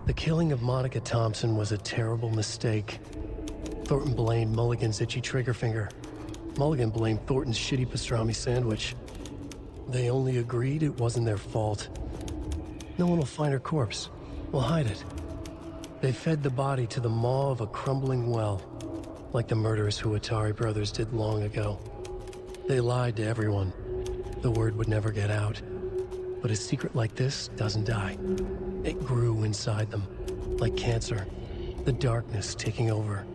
The killing of Monica Thompson was a terrible mistake. Thornton blamed Mulligan's itchy trigger finger. Mulligan blamed Thornton's shitty pastrami sandwich. They only agreed it wasn't their fault. No one will find her corpse. We'll hide it. They fed the body to the maw of a crumbling well, like the murderous Huatari brothers did long ago. They lied to everyone. The word would never get out. But a secret like this doesn't die. It grew inside them, like cancer, the darkness taking over,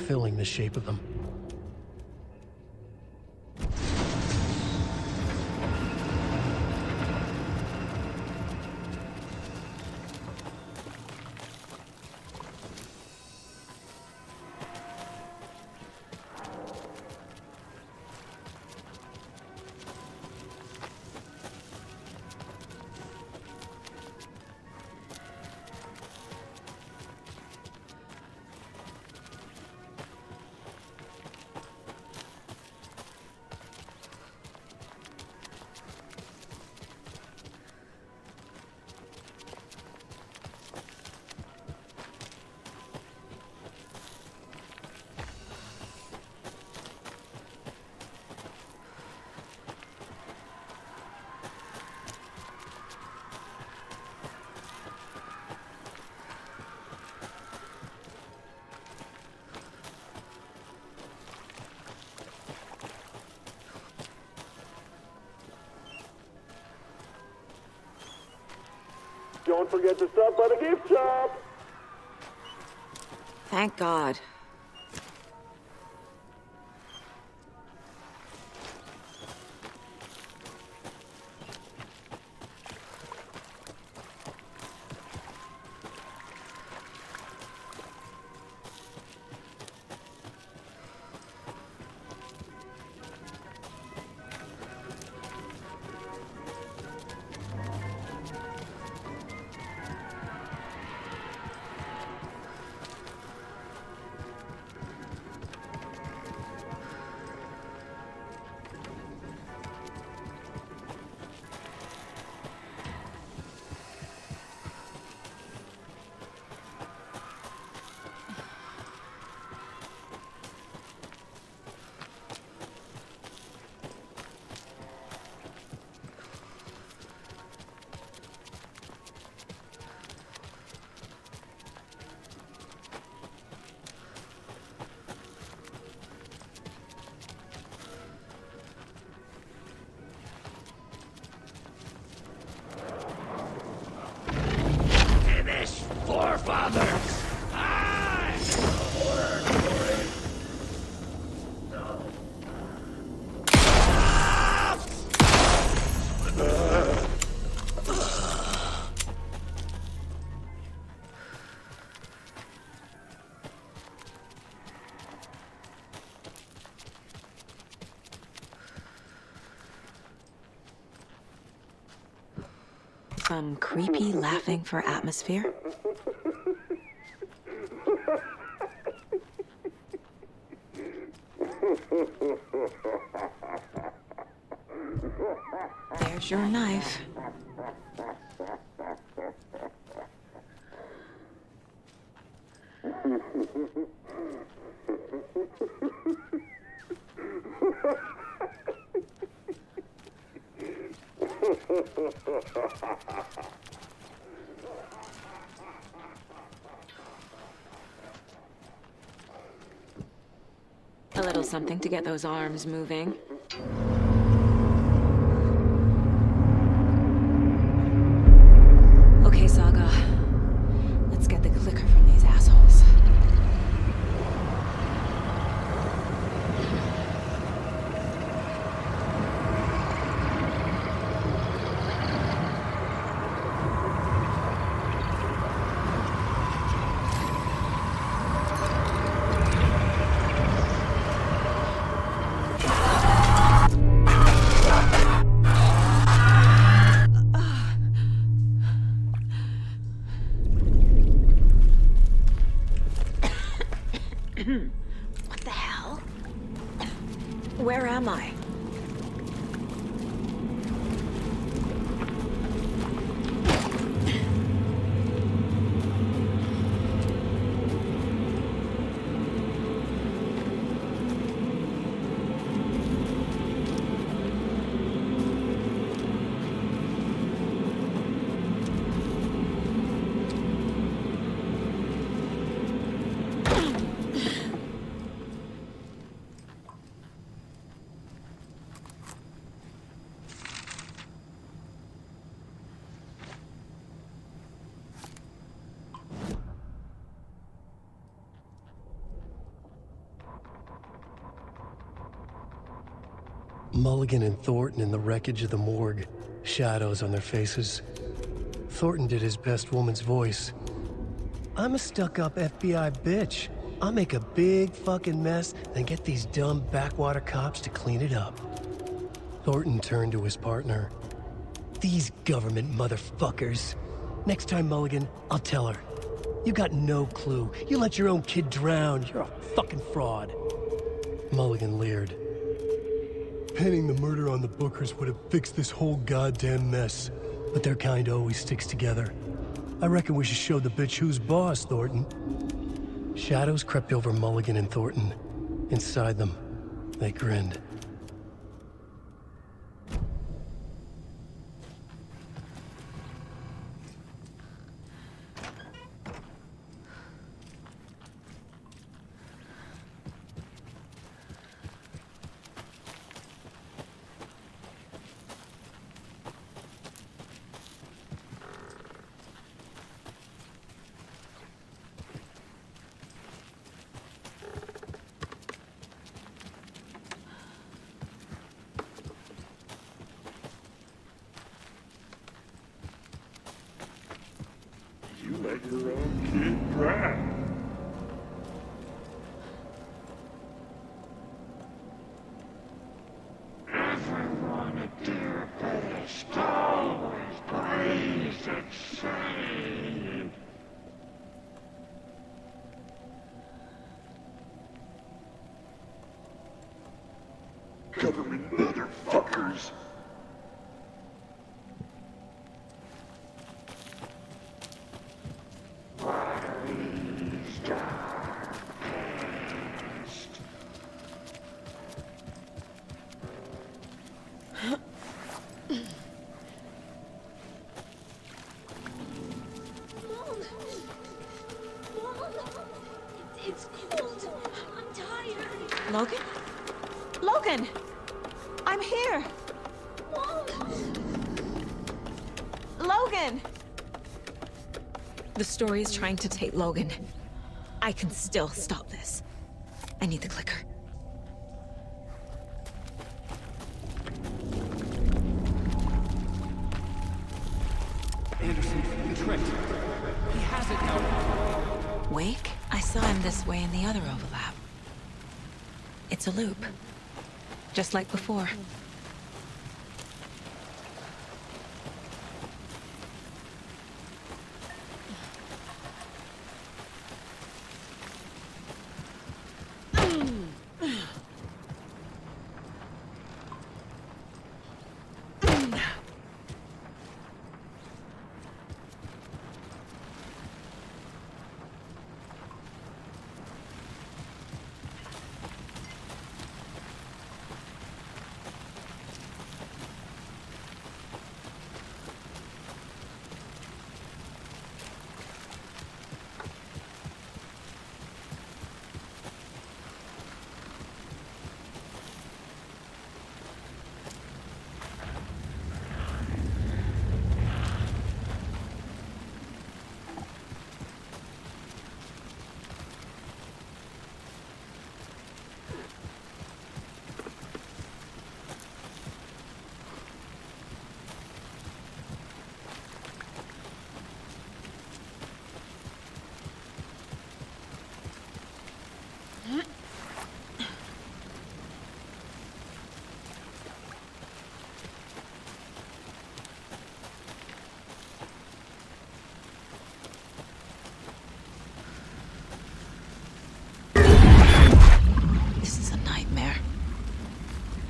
filling the shape of them. Don't forget to stop by the gift shop! Thank God. Forefathers! Some creepy laughing for atmosphere? There's your knife. A little something to get those arms moving. Okay, Saga. Let's get the clicker from these assholes. What the hell? Where am I? Mulligan and Thornton in the wreckage of the morgue, shadows on their faces. Thornton did his best woman's voice. I'm a stuck-up FBI bitch. I'll make a big fucking mess, then get these dumb backwater cops to clean it up. Thornton turned to his partner. These government motherfuckers. Next time, Mulligan, I'll tell her. You got no clue. You let your own kid drown. You're a fucking fraud. Mulligan leered. Pinning the murder on the Bookers would have fixed this whole goddamn mess. But their kind always sticks together. I reckon we should show the bitch who's boss, Thornton. Shadows crept over Mulligan and Thornton. Inside them, they grinned. You let your own kid drown. Everyone at Deer Best always believes it's sane. Government motherfuckers. It's cold. I'm tired. Logan? Logan! I'm here! Logan! The story is trying to take Logan. I can still stop this. I need the clicker. Anderson, you tricked. He has it now. Wake? I saw him this way in the other overlap. It's a loop. Just like before.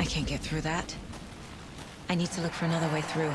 Can't get through that. I need to look for another way through.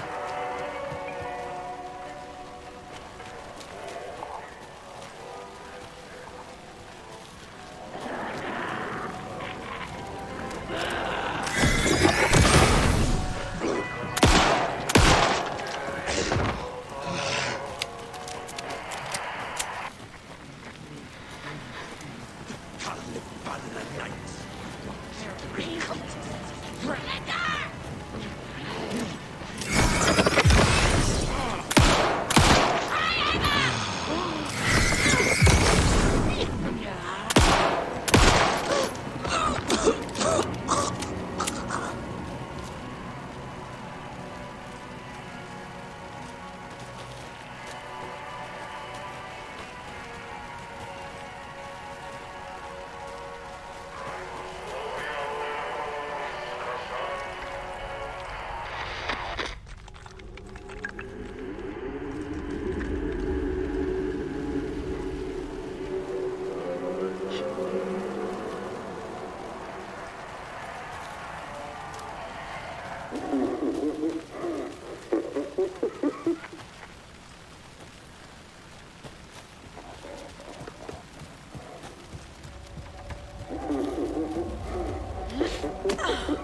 Okay.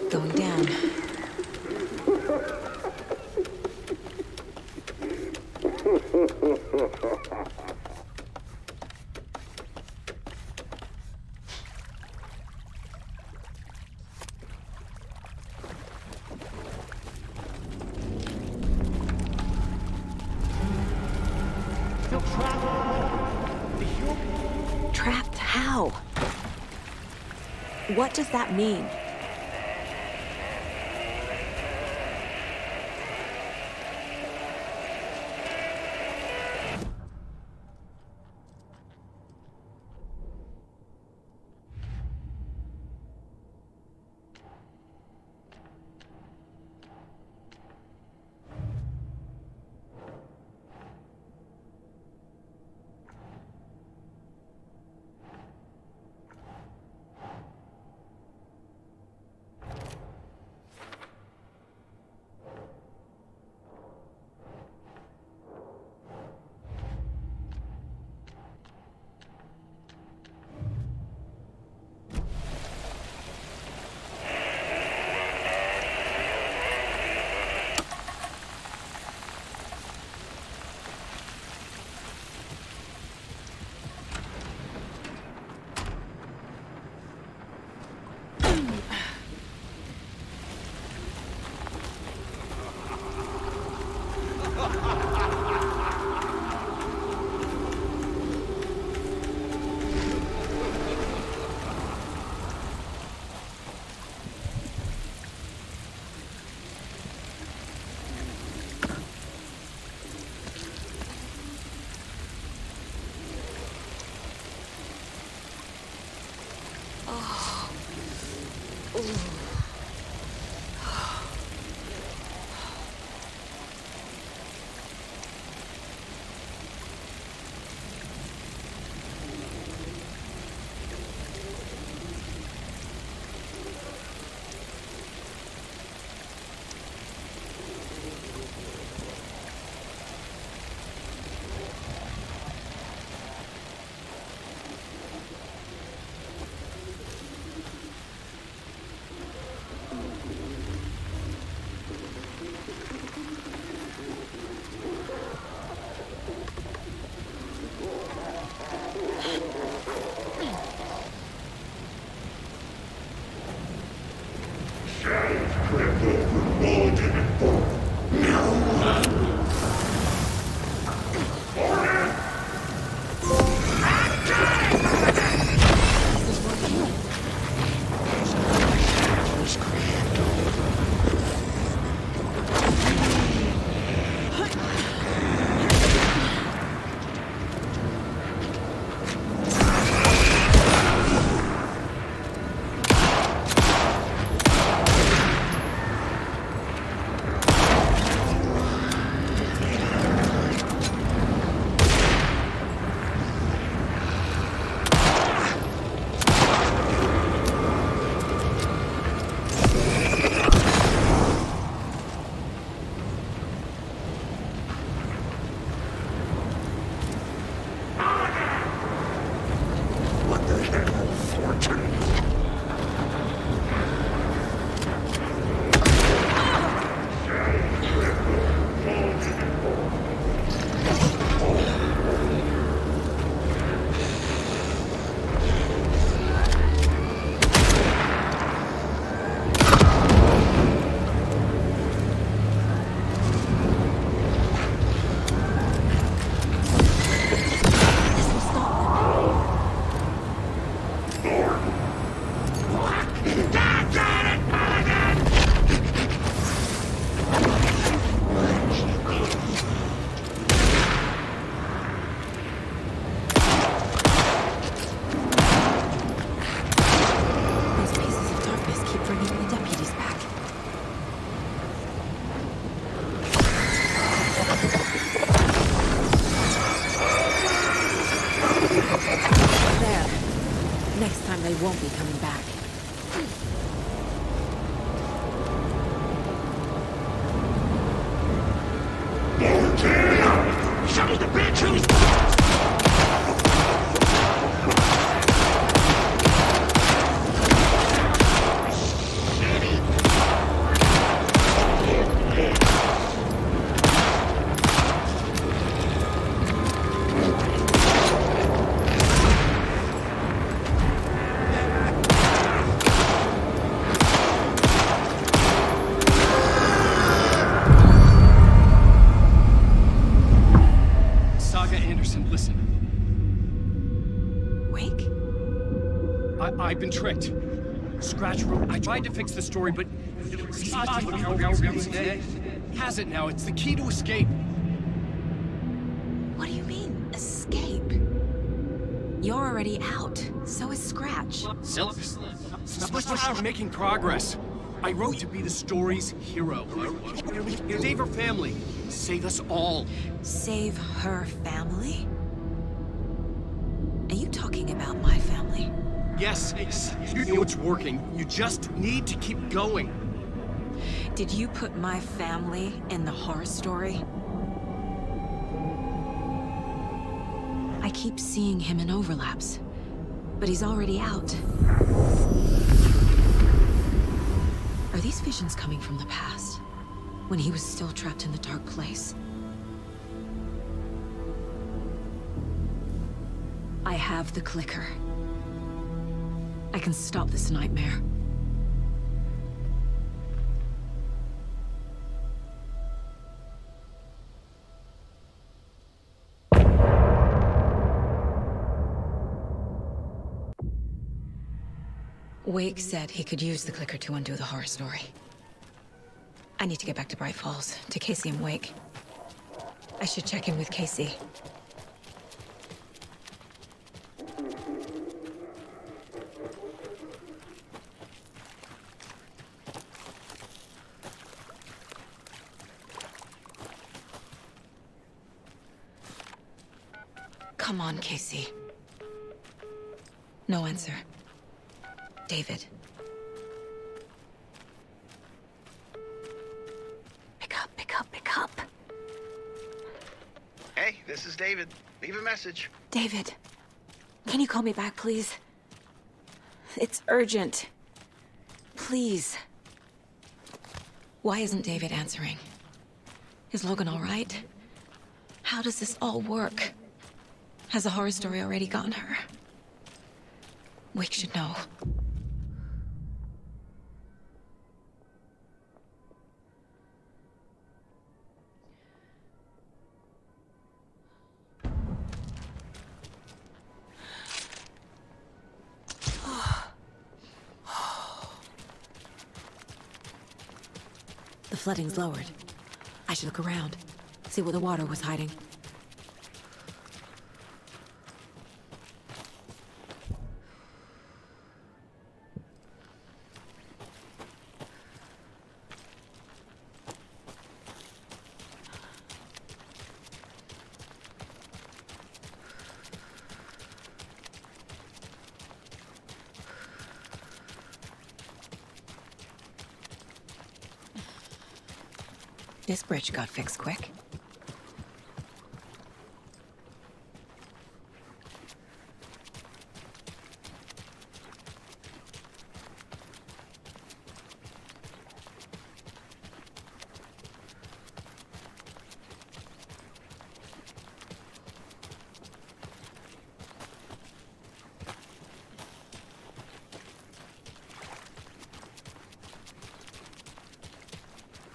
Going down. Trapped how? What does that mean? They won't be coming back. I've been tricked. Scratch wrote, I tried to fix the story, but... He has it now. It's the key to escape. What do you mean, escape? You're already out. So is Scratch. We're making progress. I wrote to be the story's hero. Save her family. Save us all. Save her family? Are you talking about my family? Yes, you know it's working. You just need to keep going. Did you put my family in the horror story? I keep seeing him in overlaps, but he's already out. Are these visions coming from the past, when he was still trapped in the dark place? I have the clicker. I can stop this nightmare. Wake said he could use the clicker to undo the horror story. I need to get back to Bright Falls, to Casey and Wake. I should check in with Casey. Come on, Casey. No answer. David. Pick up, pick up, pick up. Hey, this is David. Leave a message. David, can you call me back, please? It's urgent. Please. Why isn't David answering? Is Logan all right? How does this all work? Has the horror story already gotten her? Wake should know. The flooding's lowered. I should look around, see where the water was hiding. This bridge got fixed quick.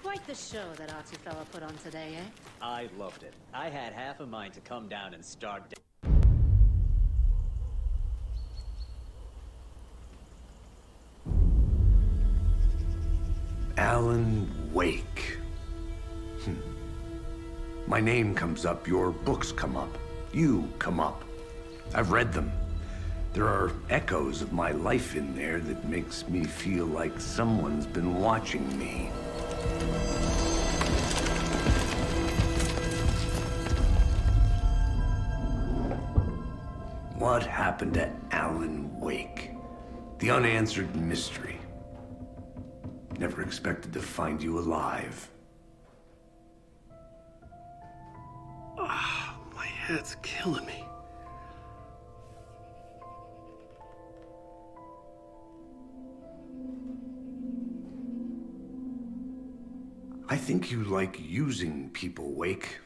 Quite the show that artsy fella put on today, eh? I loved it. I had half a mind to come down and start. Alan Wake. My name comes up, your books come up, you come up. I've read them. There are echoes of my life in there that makes me feel like someone's been watching me. What happened to Alan Wake? The unanswered mystery. Never expected to find you alive. Ah, my head's killing me. I think you like using people, Wake.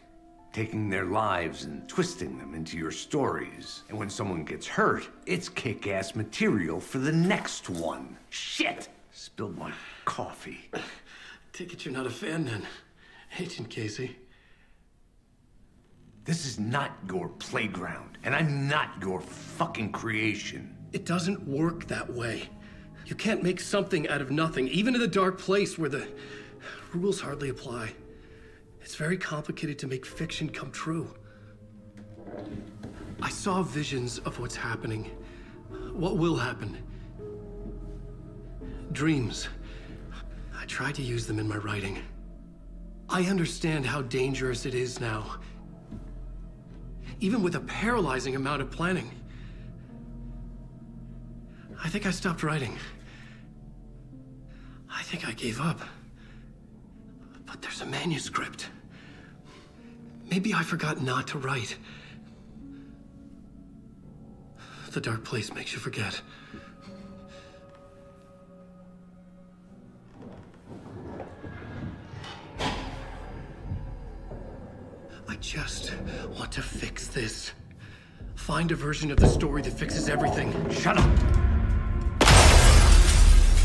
Taking their lives and twisting them into your stories. And when someone gets hurt, it's kick-ass material for the next one. Shit! Spilled my coffee. Take it you're not a fan then, Agent Casey. This is not your playground, and I'm not your fucking creation. It doesn't work that way. You can't make something out of nothing, even in the dark place where the rules hardly apply. It's very complicated to make fiction come true. I saw visions of what's happening, what will happen. Dreams. I tried to use them in my writing. I understand how dangerous it is now. Even with a paralyzing amount of planning. I think I stopped writing. I think I gave up. But there's a manuscript. Maybe I forgot not to write. The dark place makes you forget. I just want to fix this. Find a version of the story that fixes everything. Shut up!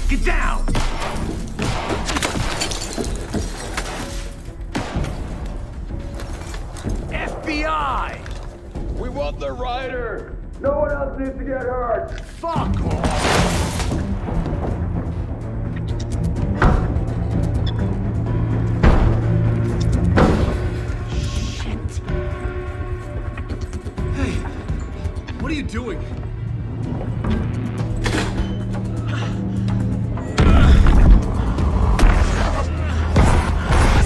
Get down! FBI! We want the writer! No one else needs to get hurt! Fuck off! What are you doing?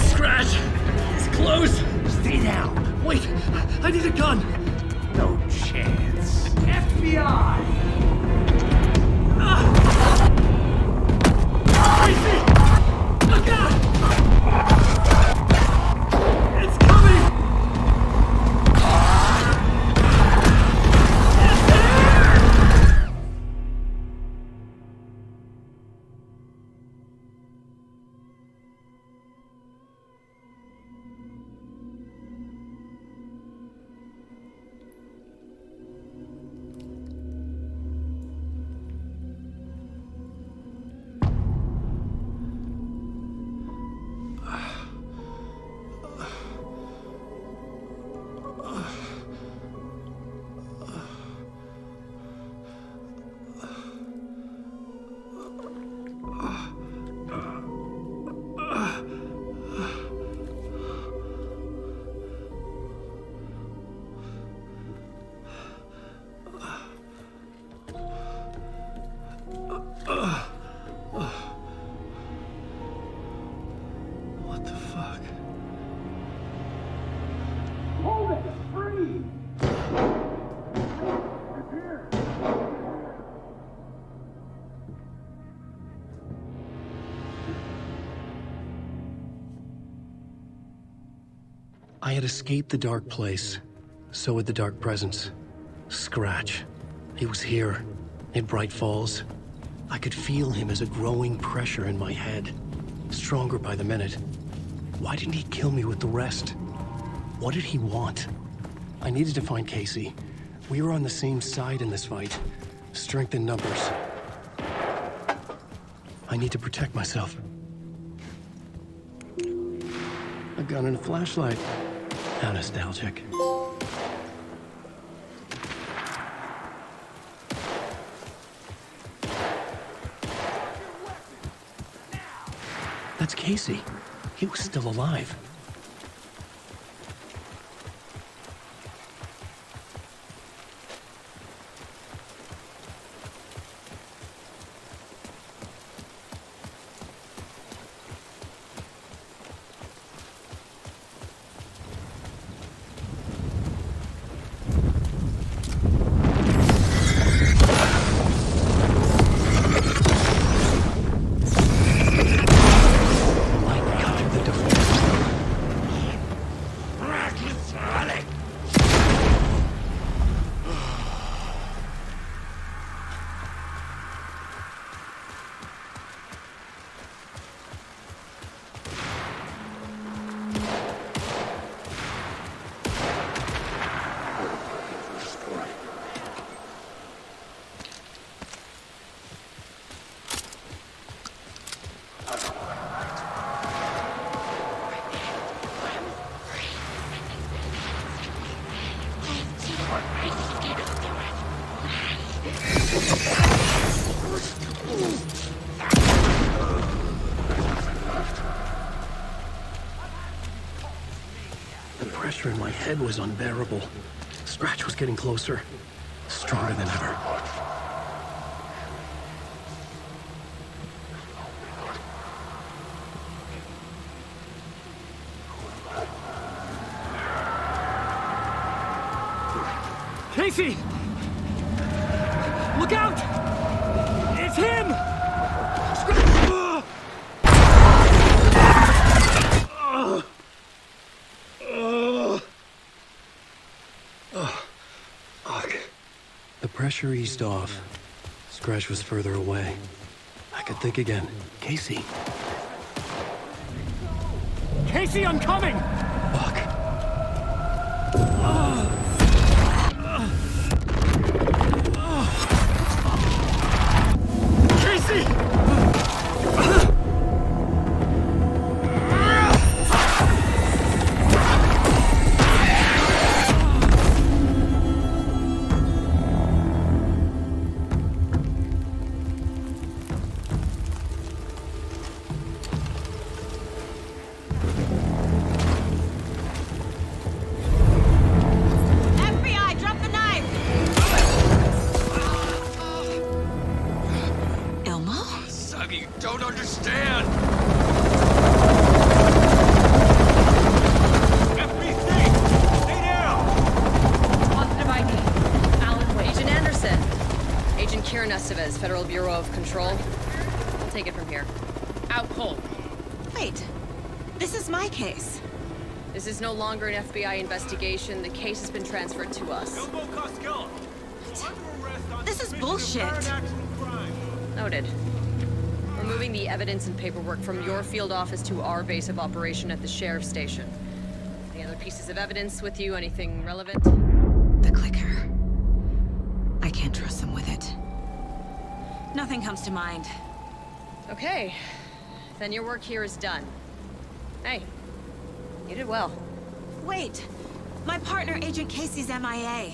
Scratch! It's close! Stay down! Wait! I need a gun! No chance. FBI! Crazy! Look out! It's coming! What the fuck? Hold it! Free! I had escaped the dark place. So had the dark presence. Scratch. He was here, in Bright Falls. I could feel him as a growing pressure in my head. Stronger by the minute. Why didn't he kill me with the rest? What did he want? I needed to find Casey. We were on the same side in this fight. Strength in numbers. I need to protect myself. A gun and a flashlight. How nostalgic. That's Casey. He was still alive. Light cut through the defense. pressure in my head was unbearable. Scratch was getting closer, stronger than ever. Casey! Look out! It's him! The pressure eased off. Scratch was further away. I could think again. Casey. Casey, I'm coming! Fuck. Casey! Federal Bureau of Control. I'll take it from here. Out cold. Wait. This is my case. This is no longer an FBI investigation. The case has been transferred to us. This is bullshit. Noted. We're moving the evidence and paperwork from your field office to our base of operation at the sheriff's station. Any other pieces of evidence with you? Anything relevant? The clicker. I can't trust them with it. Nothing comes to mind. Okay. Then your work here is done. Hey, you did well. Wait. My partner, Agent Casey's MIA.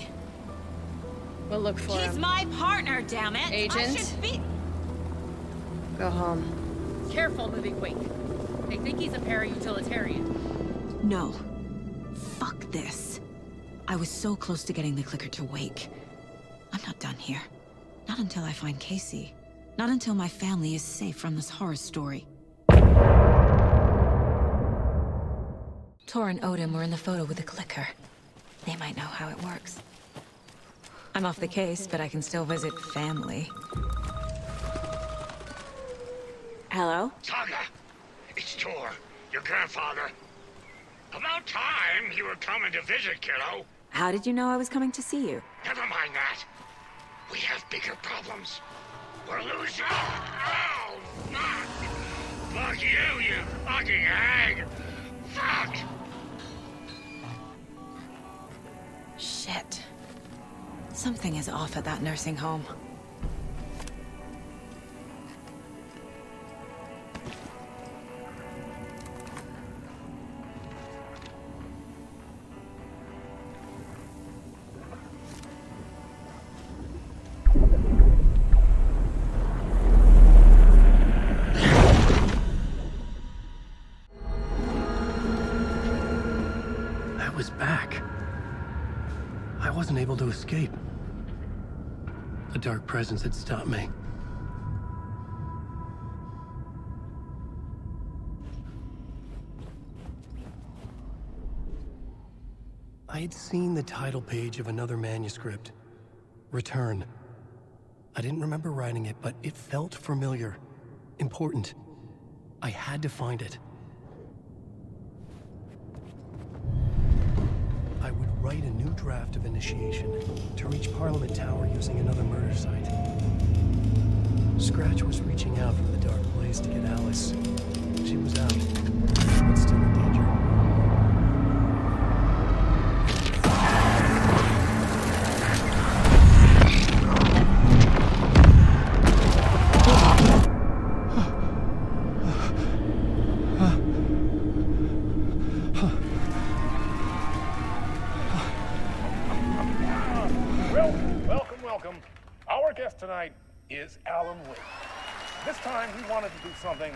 We'll look for him. He's my partner, damn it! Agent? I should be... Go home. Careful, moving wake. They think he's a para-utilitarian. No. Fuck this. I was so close to getting the clicker to wake. I'm not done here. Not until I find Casey. Not until my family is safe from this horror story. Tor and Odin were in the photo with the clicker. They might know how it works. I'm off the case, but I can still visit family. Hello? Saga, it's Tor, your grandfather. About time you were coming to visit, kiddo. How did you know I was coming to see you? Never mind that. We have bigger problems. We're losing. Oh, fuck! Fuck you, you fucking hag! Fuck! Shit. Something is off at that nursing home. Able to escape. A dark presence had stopped me. I had seen the title page of another manuscript. Return. I didn't remember writing it, but it felt familiar. Important. I had to find it. I would write a new draft of initiation to reach Parliament Tower using another murder site. Scratch was reaching out from the dark place to get Alice. She was out, but still in danger. Tonight is Alan Wake. This time he wanted to do something.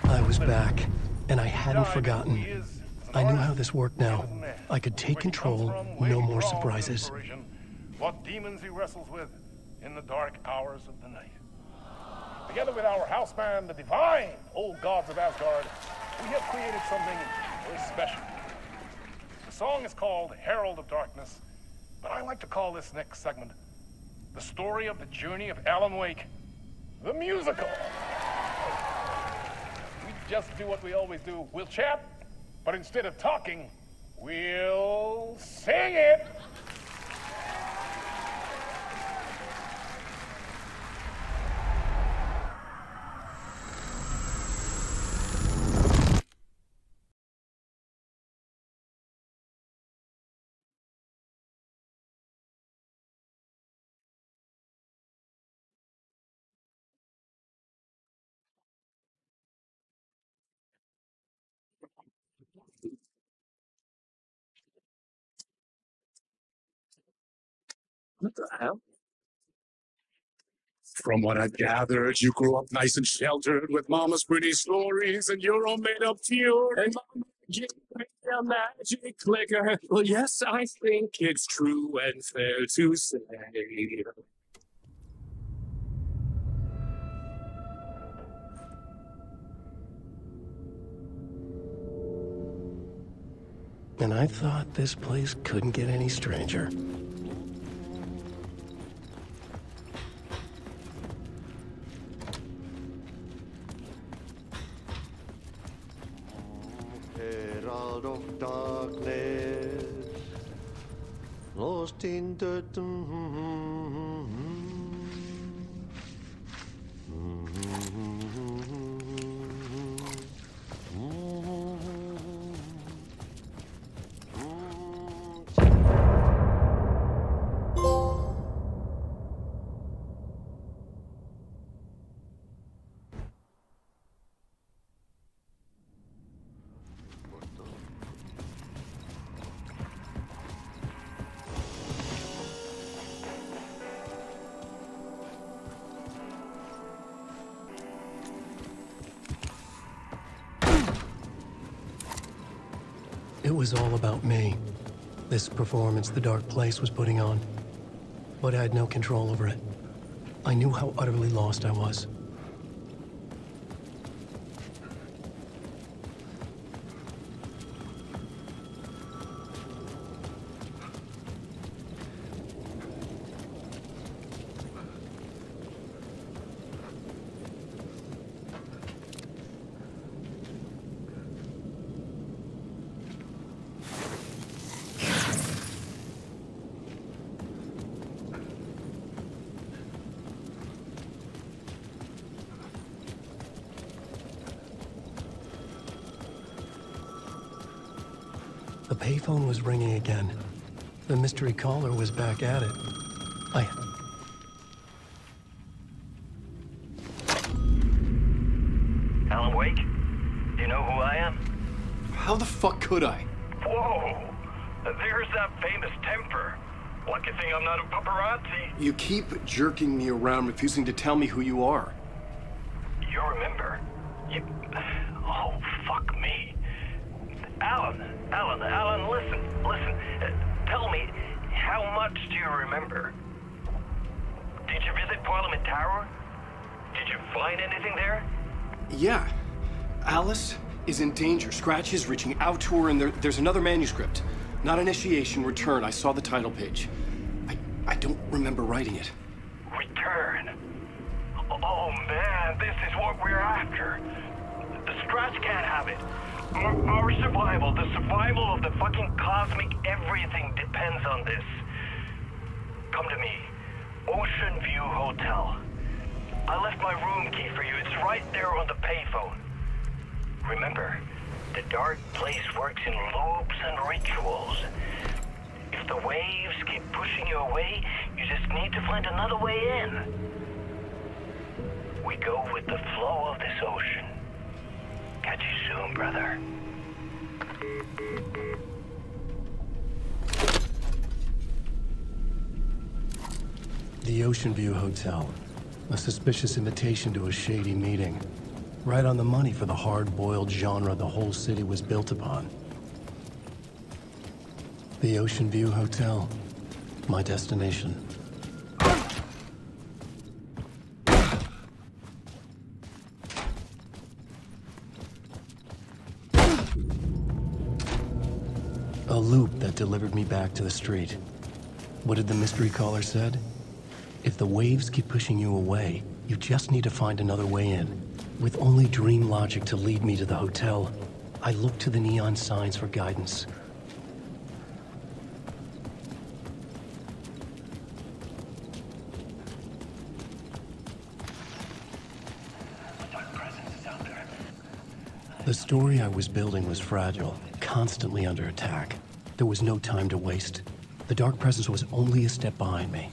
I was back, and I hadn't forgotten. He is, as I knew how this worked now. I could take control, no more surprises. What demons he wrestles with in the dark hours of the night. Together with our house band, the divine old gods of Asgard, we have created something very special. The song is called Herald of Darkness, but I like to call this next segment the story of the journey of Alan Wake, the musical. We just do what we always do. We'll chat, but instead of talking, we'll sing it. What the hell? From what I've gathered, you grew up nice and sheltered with mama's pretty stories and your own made-up fear. And mama gave me a magic clicker. Well, yes, I think it's true and fair to say. And I thought this place couldn't get any stranger. Herald of darkness, lost in dirt. It was all about me. This performance the Dark Place was putting on. But I had no control over it. I knew how utterly lost I was. The payphone was ringing again. The mystery caller was back at it. Alan Wake? Do you know who I am? How the fuck could I? Whoa! There's that famous temper. Lucky thing I'm not a paparazzi. You keep jerking me around, refusing to tell me who you are. You remember? Oh, fuck me. Alan, listen. Tell me, how much do you remember? Did you visit Parliament Tower? Did you find anything there? Yeah. Alice is in danger. Scratch is reaching out to her, and there's another manuscript. Not initiation, return. I saw the title page. I don't remember writing it. Return? Oh, man, this is what we're after. The Scratch can't have it. Our survival, the survival of the fucking cosmic everything depends on this. Come to me. Ocean View Hotel. I left my room key for you. It's right there on the payphone. Remember, the Dark Place works in loops and rituals. If the waves keep pushing you away, you just need to find another way in. We go with the flow of this ocean. Catch you soon, brother. The Ocean View Hotel. A suspicious invitation to a shady meeting. Right on the money for the hard-boiled genre the whole city was built upon. The Ocean View Hotel. My destination. A loop that delivered me back to the street. What did the mystery caller said? If the waves keep pushing you away, you just need to find another way in. With only dream logic to lead me to the hotel, I looked to the neon signs for guidance. The story I was building was fragile, constantly under attack. There was no time to waste. The dark presence was only a step behind me.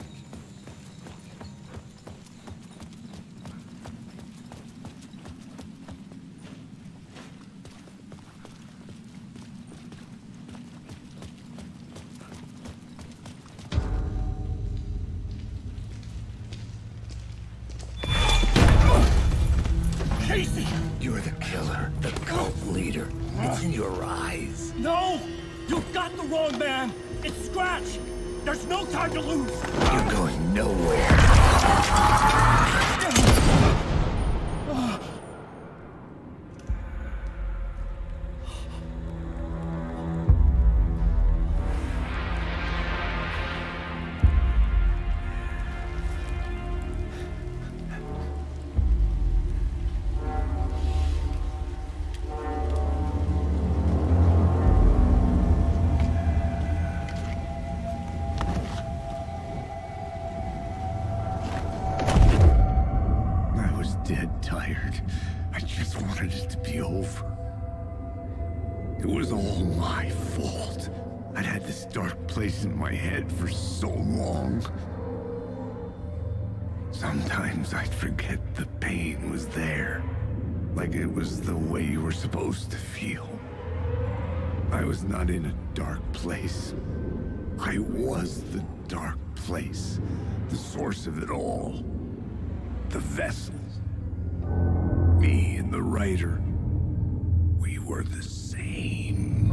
Casey! You're the killer, the cult leader. It's in your eyes. No! You've got the wrong man! It's Scratch! There's no time to lose! You're going nowhere. Dead tired. I just wanted it to be over. It was all my fault. I'd had this dark place in my head for so long. Sometimes I'd forget the pain was there. Like it was the way you were supposed to feel. I was not in a dark place. I was the dark place. The source of it all. The vessel. Me and the writer, we were the same.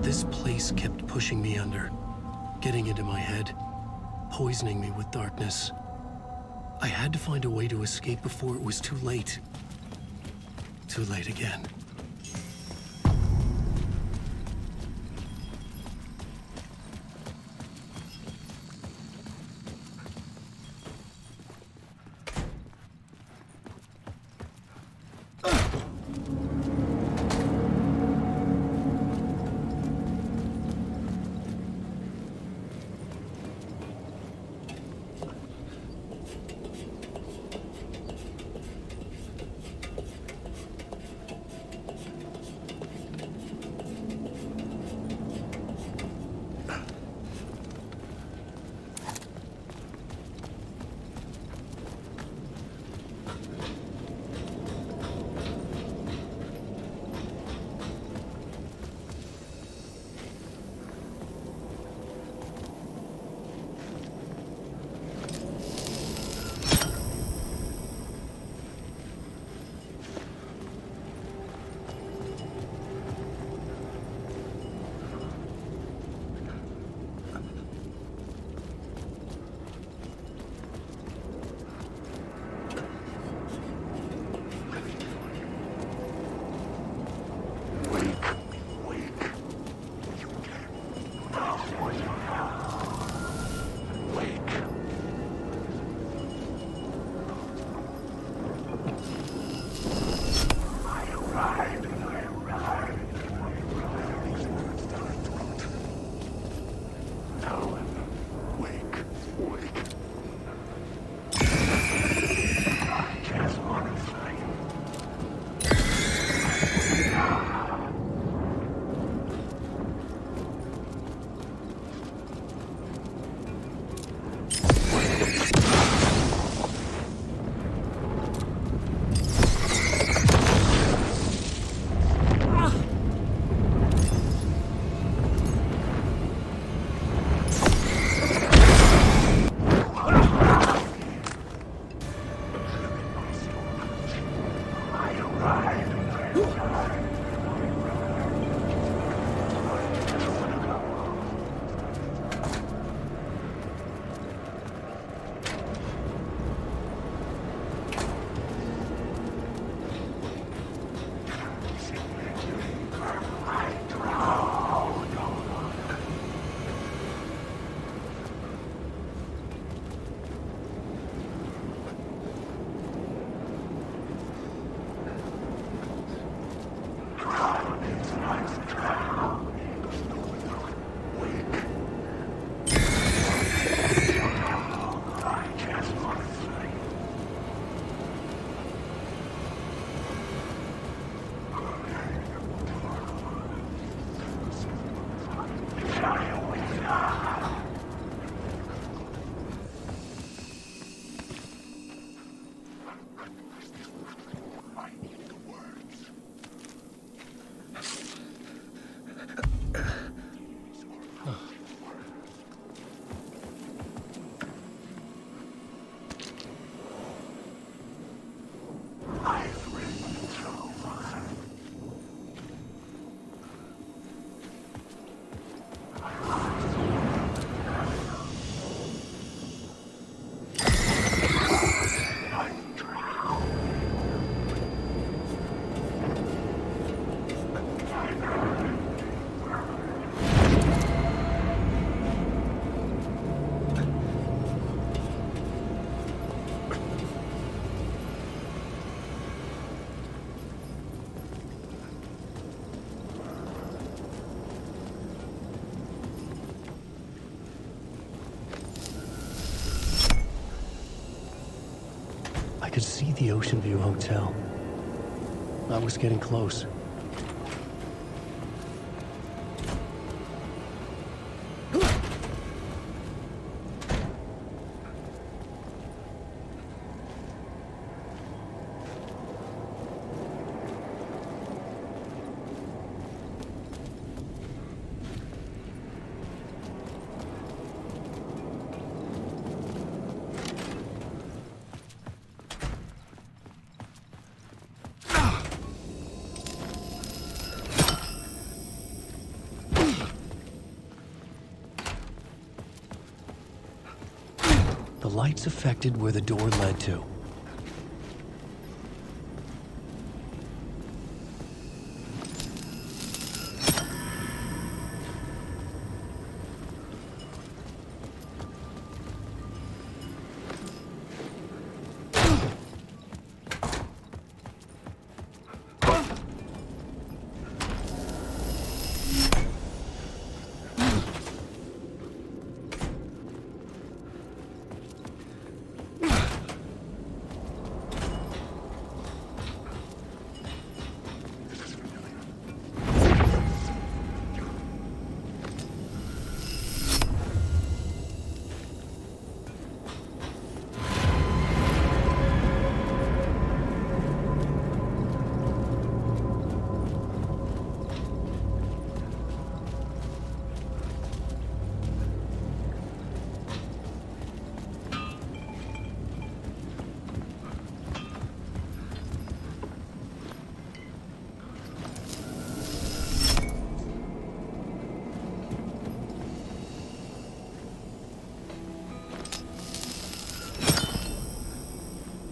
This place kept pushing me under, getting into my head, poisoning me with darkness. I had to find a way to escape before it was too late. Too late again. could see the Ocean View Hotel. I was getting close. The lights affected where the door led to.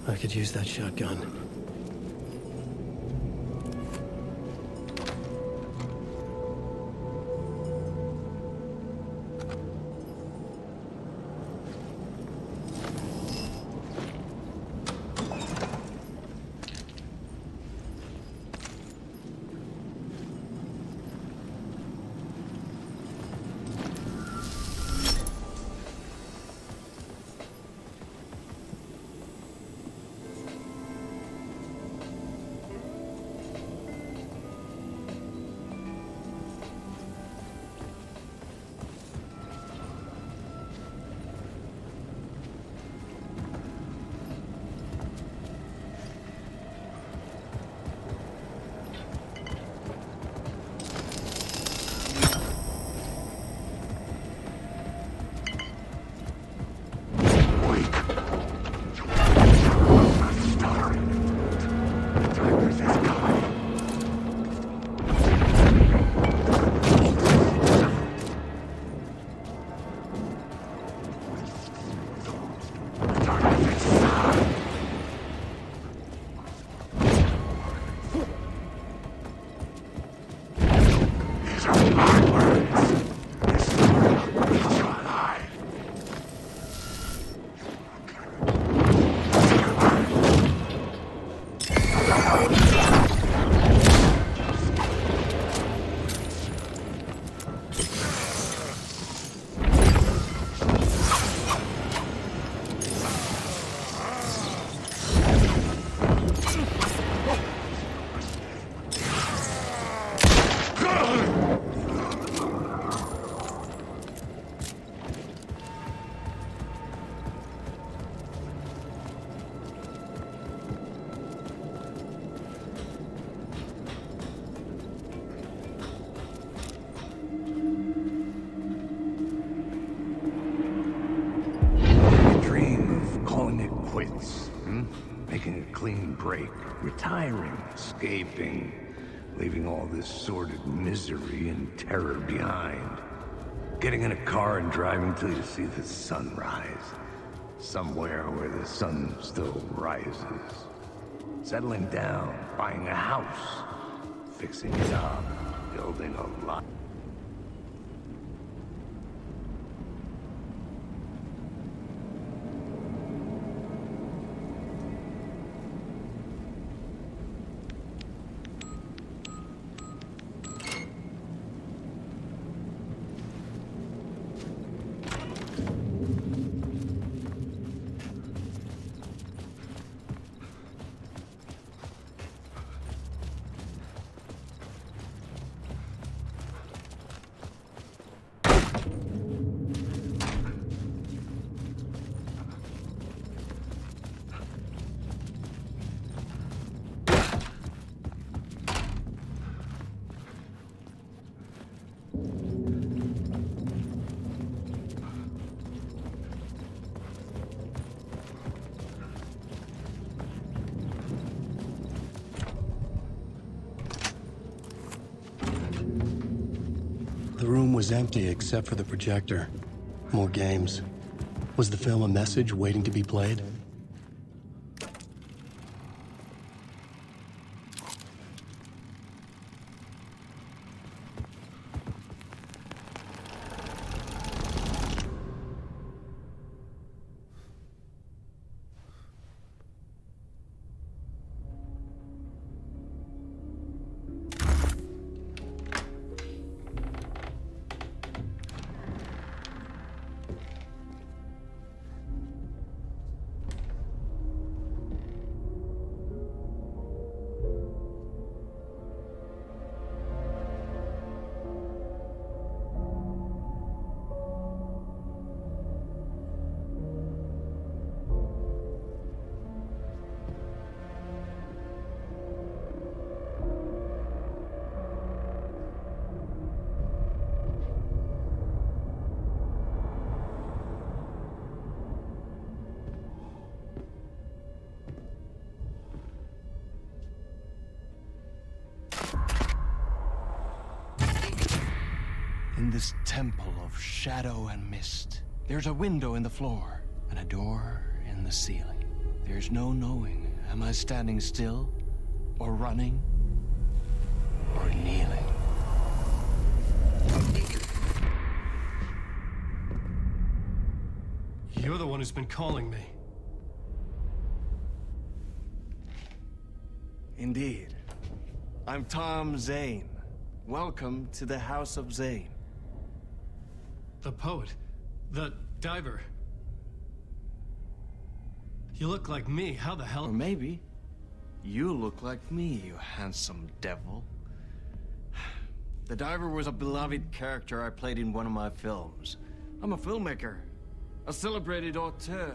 I could use that shotgun. Retiring, escaping, leaving all this sordid misery and terror behind. Getting in a car and driving till you see the sun rise. Somewhere where the sun still rises. Settling down, buying a house, fixing it up, building a life. room was empty except for the projector. More games. Was the film a message waiting to be played? In this temple of shadow and mist, there's a window in the floor and a door in the ceiling. There's no knowing, am I standing still, or running, or kneeling? You're the one who's been calling me. Indeed. I'm Tom Zane. Welcome to the House of Zane. The poet. The diver. You look like me. How the hell? Or maybe you look like me, you handsome devil. The diver was a beloved character I played in one of my films. I'm a filmmaker, a celebrated auteur.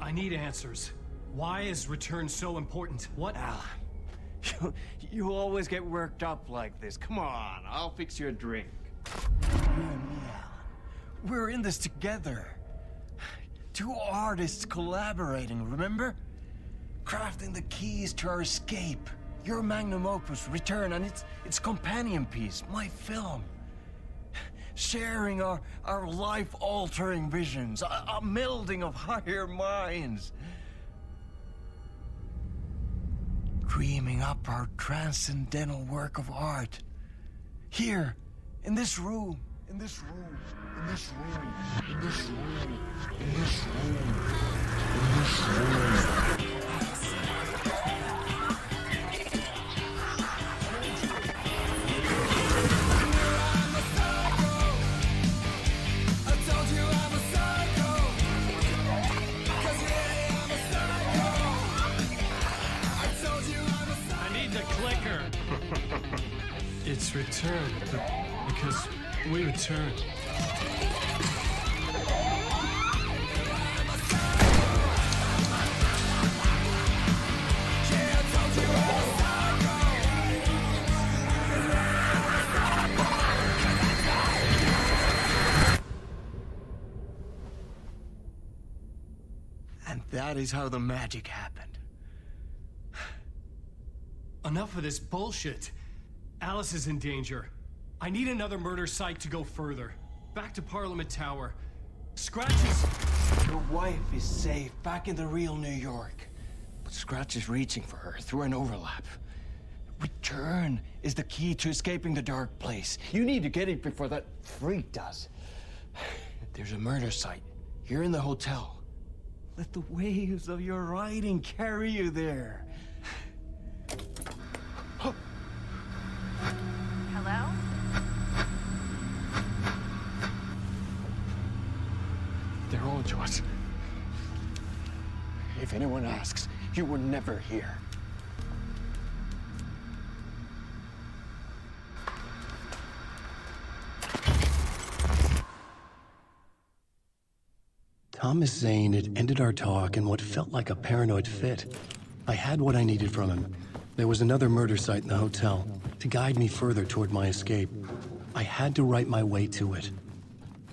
I need answers. Why is Return so important? What? Alan, you always get worked up like this. Come on, I'll fix you a drink. You and me, Alan. We're in this together. Two artists collaborating, remember? Crafting the keys to our escape. Your magnum opus, Return, and its companion piece, my film. Sharing our life-altering visions, a melding of higher minds. Dreaming up our transcendental work of art. Here, in this room, in this room, in this room, in this room, in this room, in this room. It's Return, because we return. And that is how the magic happened. Enough of this bullshit. Alice is in danger. I need another murder site to go further. Back to Parliament Tower. Scratch is... Your wife is safe, back in the real New York. But Scratch is reaching for her through an overlap. Return is the key to escaping the dark place. You need to get it before that freak does. There's a murder site here in the hotel. Let the waves of your writing carry you there. Hello? They're all to us. If anyone asks, you were never here. Thomas Zane had ended our talk in what felt like a paranoid fit. I had what I needed from him. There was another murder site in the hotel to guide me further toward my escape. I had to write my way to it.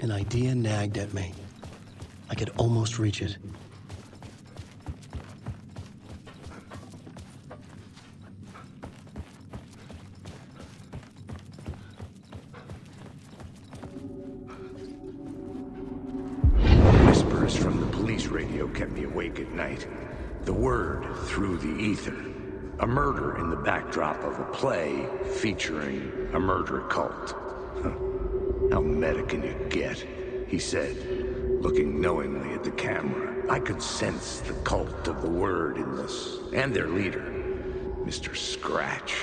An idea nagged at me. I could almost reach it. police radio kept me awake at night. The word through the ether. A murder in the backdrop of a play featuring a murder cult. How meta can you get? He said, looking knowingly at the camera. I could sense the cult of the word in this, and their leader, Mr. Scratch.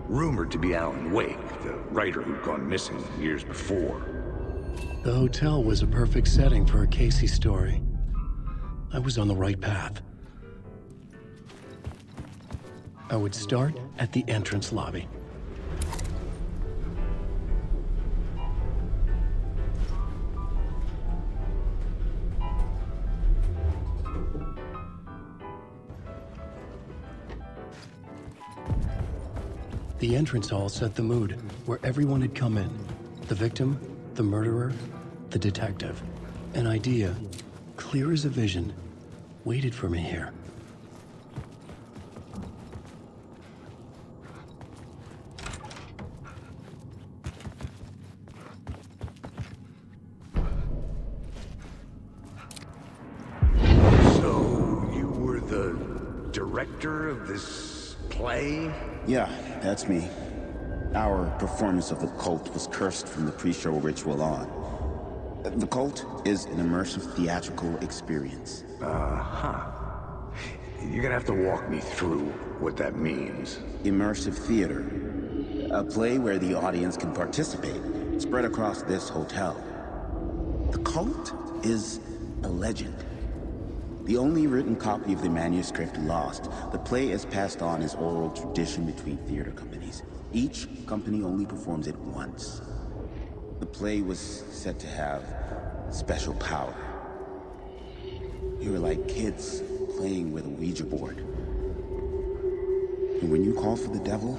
Rumored to be Alan Wake, the writer who'd gone missing years before. The hotel was a perfect setting for a Casey story. I was on the right path. I would start at the entrance lobby. The entrance hall set the mood, where everyone had come in. The victim, the murderer, the detective. An idea, clear as a vision, waited for me here. So, you were the director of this play? Yeah, that's me. Our performance of the cult was cursed from the pre-show ritual on. The cult is an immersive theatrical experience. Uh-huh. You're gonna have to walk me through what that means. Immersive theater. A play where the audience can participate, spread across this hotel. The cult is a legend. The only written copy of the manuscript lost, the play is passed on as oral tradition between theater companies. Each company only performs it once. The play was said to have special power. You were like kids playing with a Ouija board. And when you call for the devil,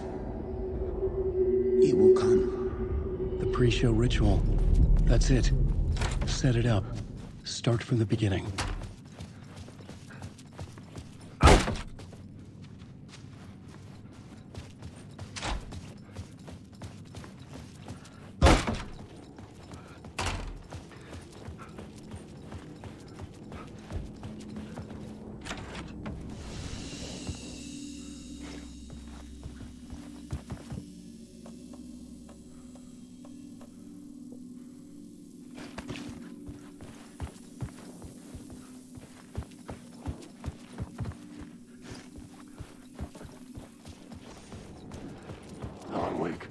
it will come. The pre-show ritual. That's it. Set it up. Start from the beginning. Alan Wake.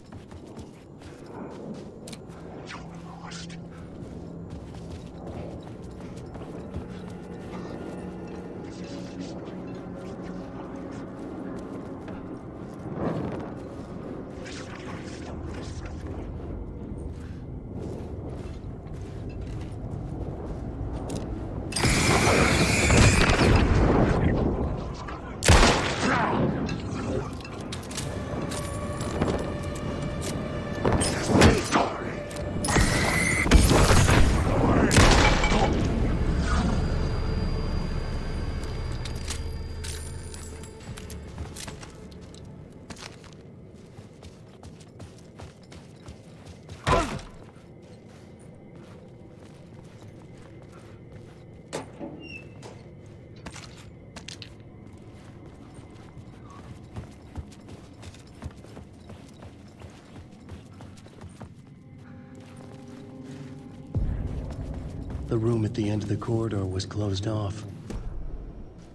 The room at the end of the corridor was closed off.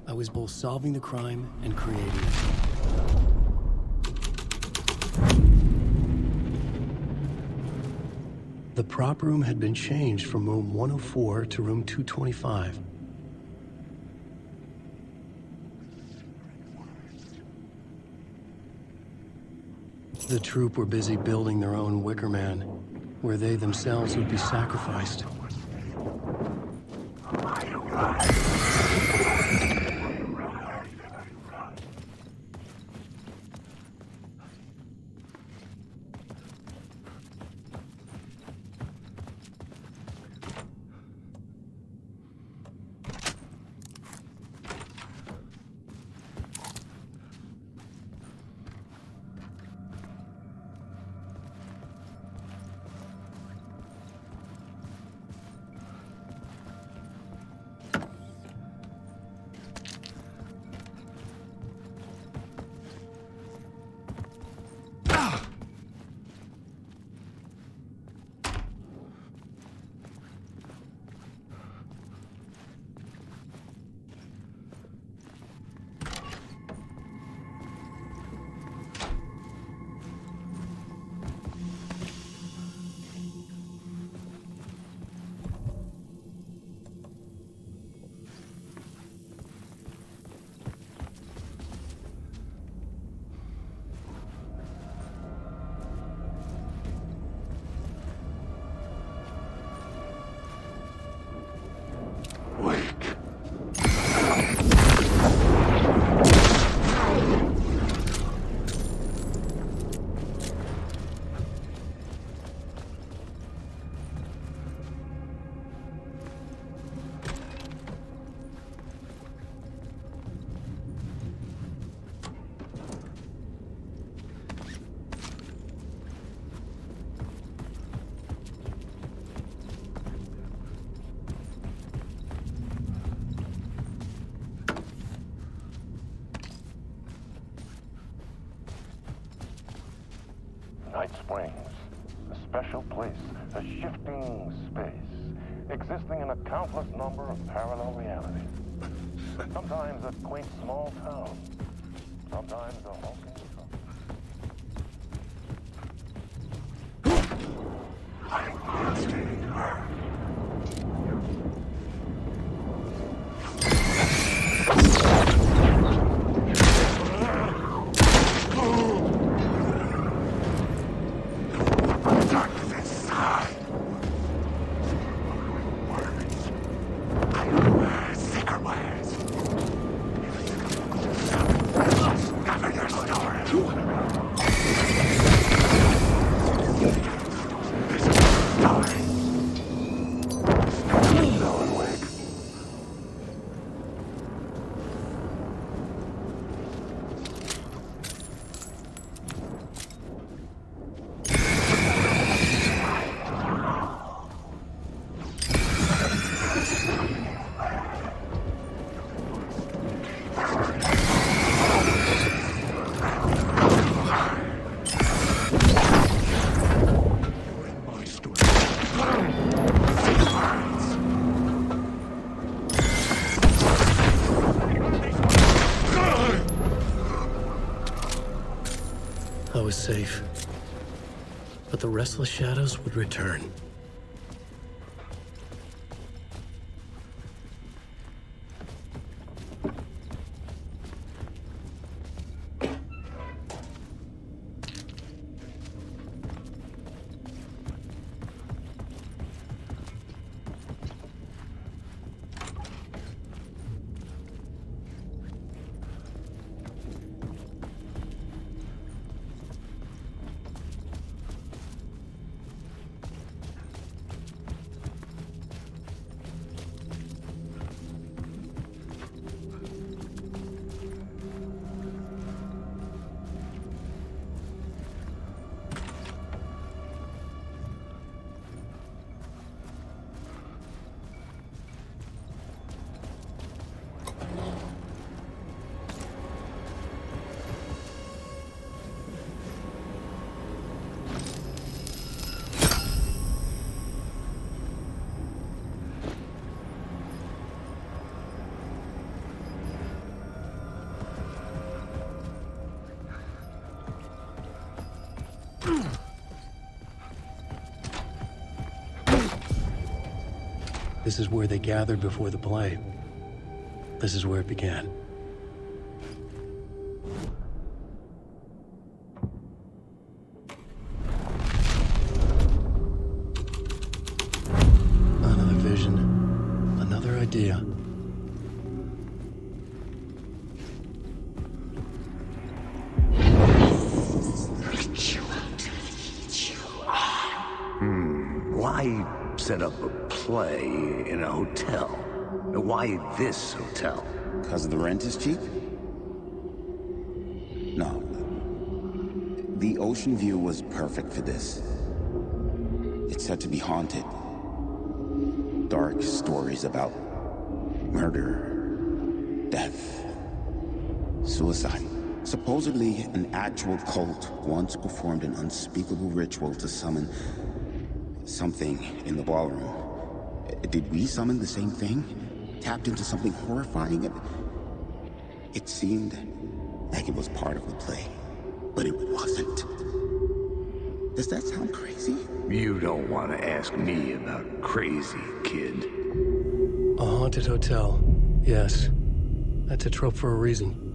I was both solving the crime and creating it. The prop room had been changed from room 104 to room 225. The troupe were busy building their own Wicker Man, where they themselves would be sacrificed. Night Springs. A special place, a shifting space, existing in a countless number of parallel realities. Sometimes a quaint small town, sometimes a hulking I'm stealing her. I was safe, but the restless shadows would return. This is where they gathered before the play. This is where it began. Another vision, another idea. Why set up a play in a hotel? Why this hotel? Because the rent is cheap? No. The ocean view was perfect for this. It's said to be haunted. Dark stories about murder, death, suicide. Supposedly, an actual cult once performed an unspeakable ritual to summon something in the ballroom. Did we summon the same thing? Tapped into something horrifying? It seemed like it was part of the play, but it wasn't. Does that sound crazy? You don't want to ask me about crazy, kid. A haunted hotel. Yes. That's a trope for a reason.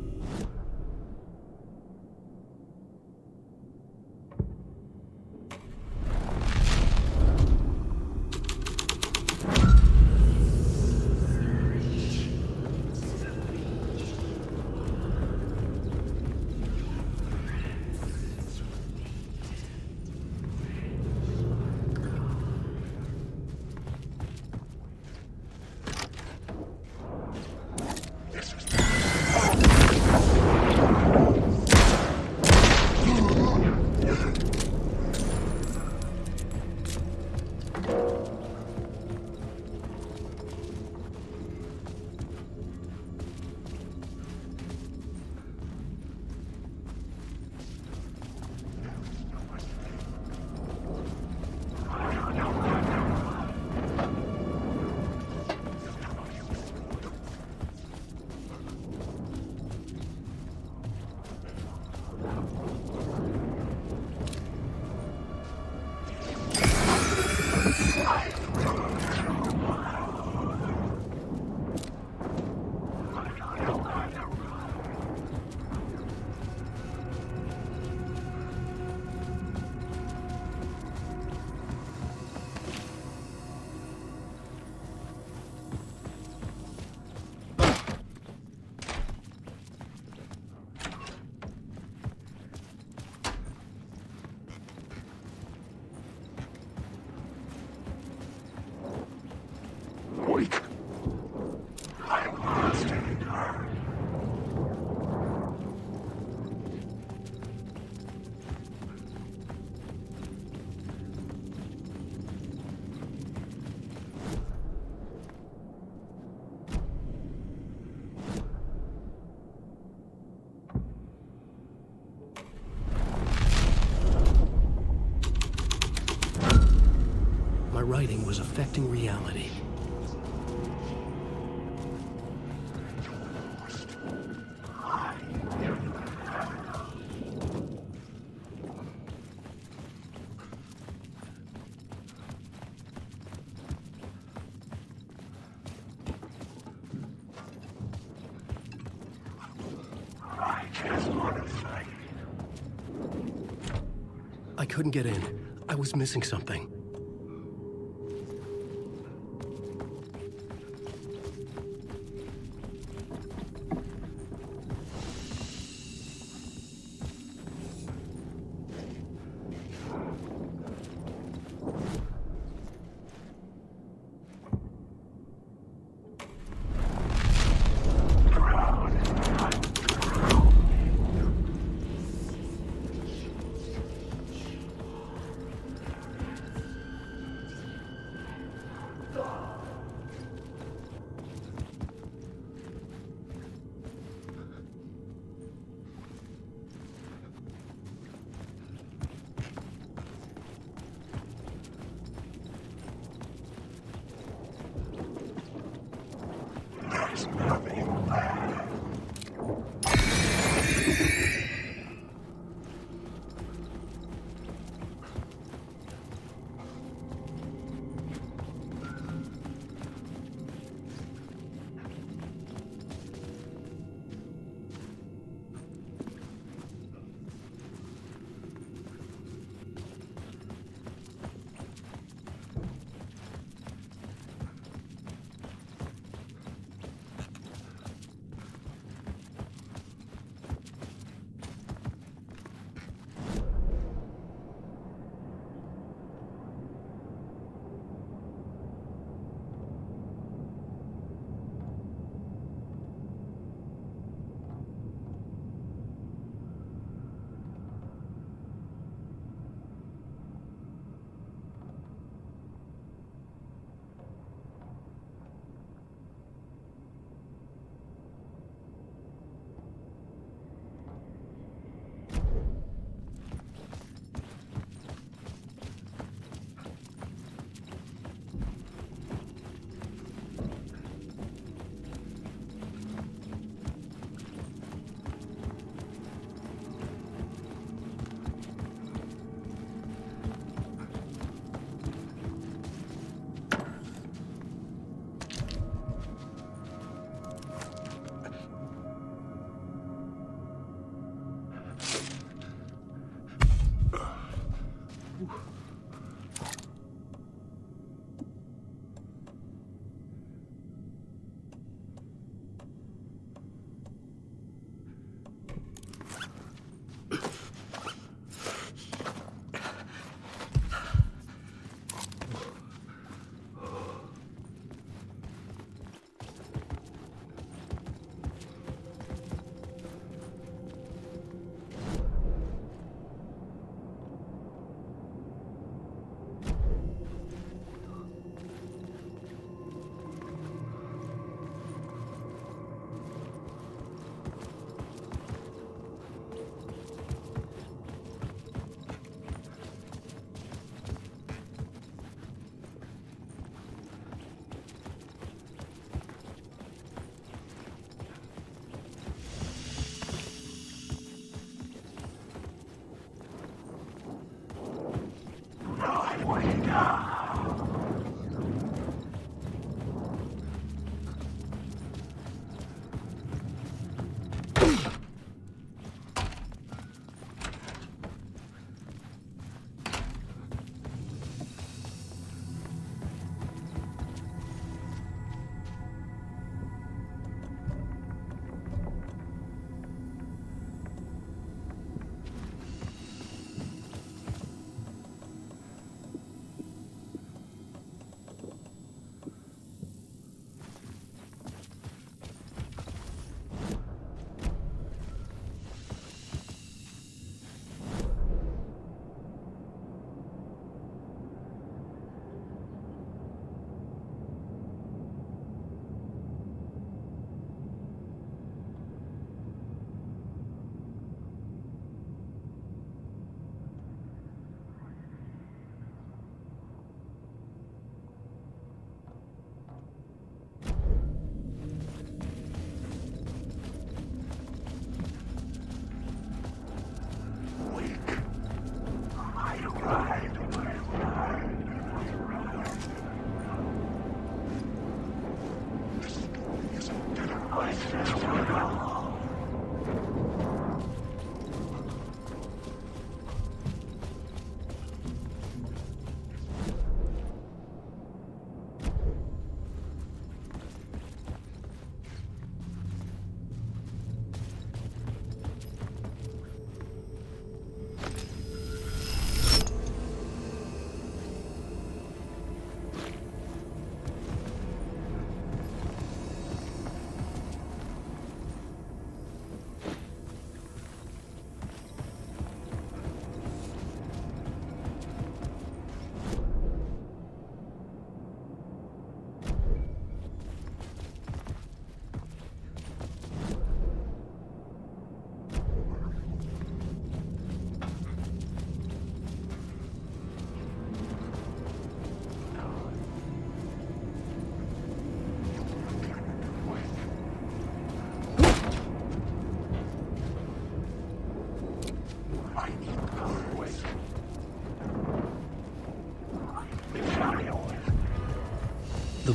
writing was affecting reality. I couldn't get in. I was missing something.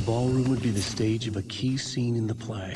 ballroom would be the stage of a key scene in the play.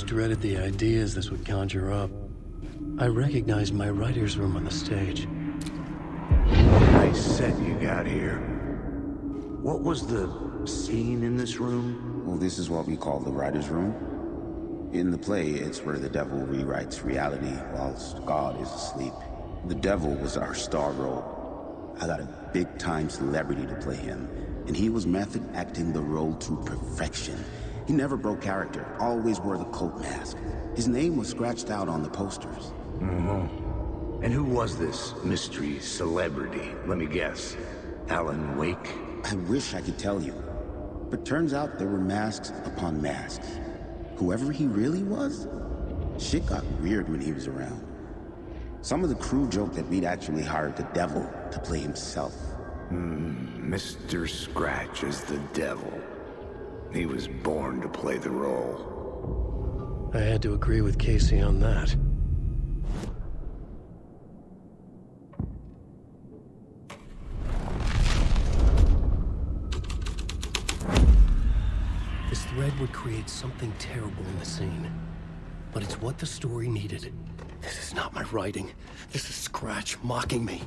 Dreaded the ideas this would conjure up. I recognized my writer's room on the stage. Nice set you got here. What was the scene in this room? Well, this is what we call the writer's room. In the play, it's where the devil rewrites reality whilst God is asleep. The devil was our star role. I got a big-time celebrity to play him, and he was method acting the role to perfection. He never broke character, always wore the cult mask. His name was scratched out on the posters. Mm-hmm. And who was this mystery celebrity? Let me guess. Alan Wake? I wish I could tell you. But turns out there were masks upon masks. Whoever he really was, shit got weird when he was around. Some of the crew joked that we'd actually hired the devil to play himself. Mr. Scratch is the devil. He was born to play the role. I had to agree with Casey on that. This thread would create something terrible in the scene. But it's what the story needed. This is not my writing. This is Scratch mocking me.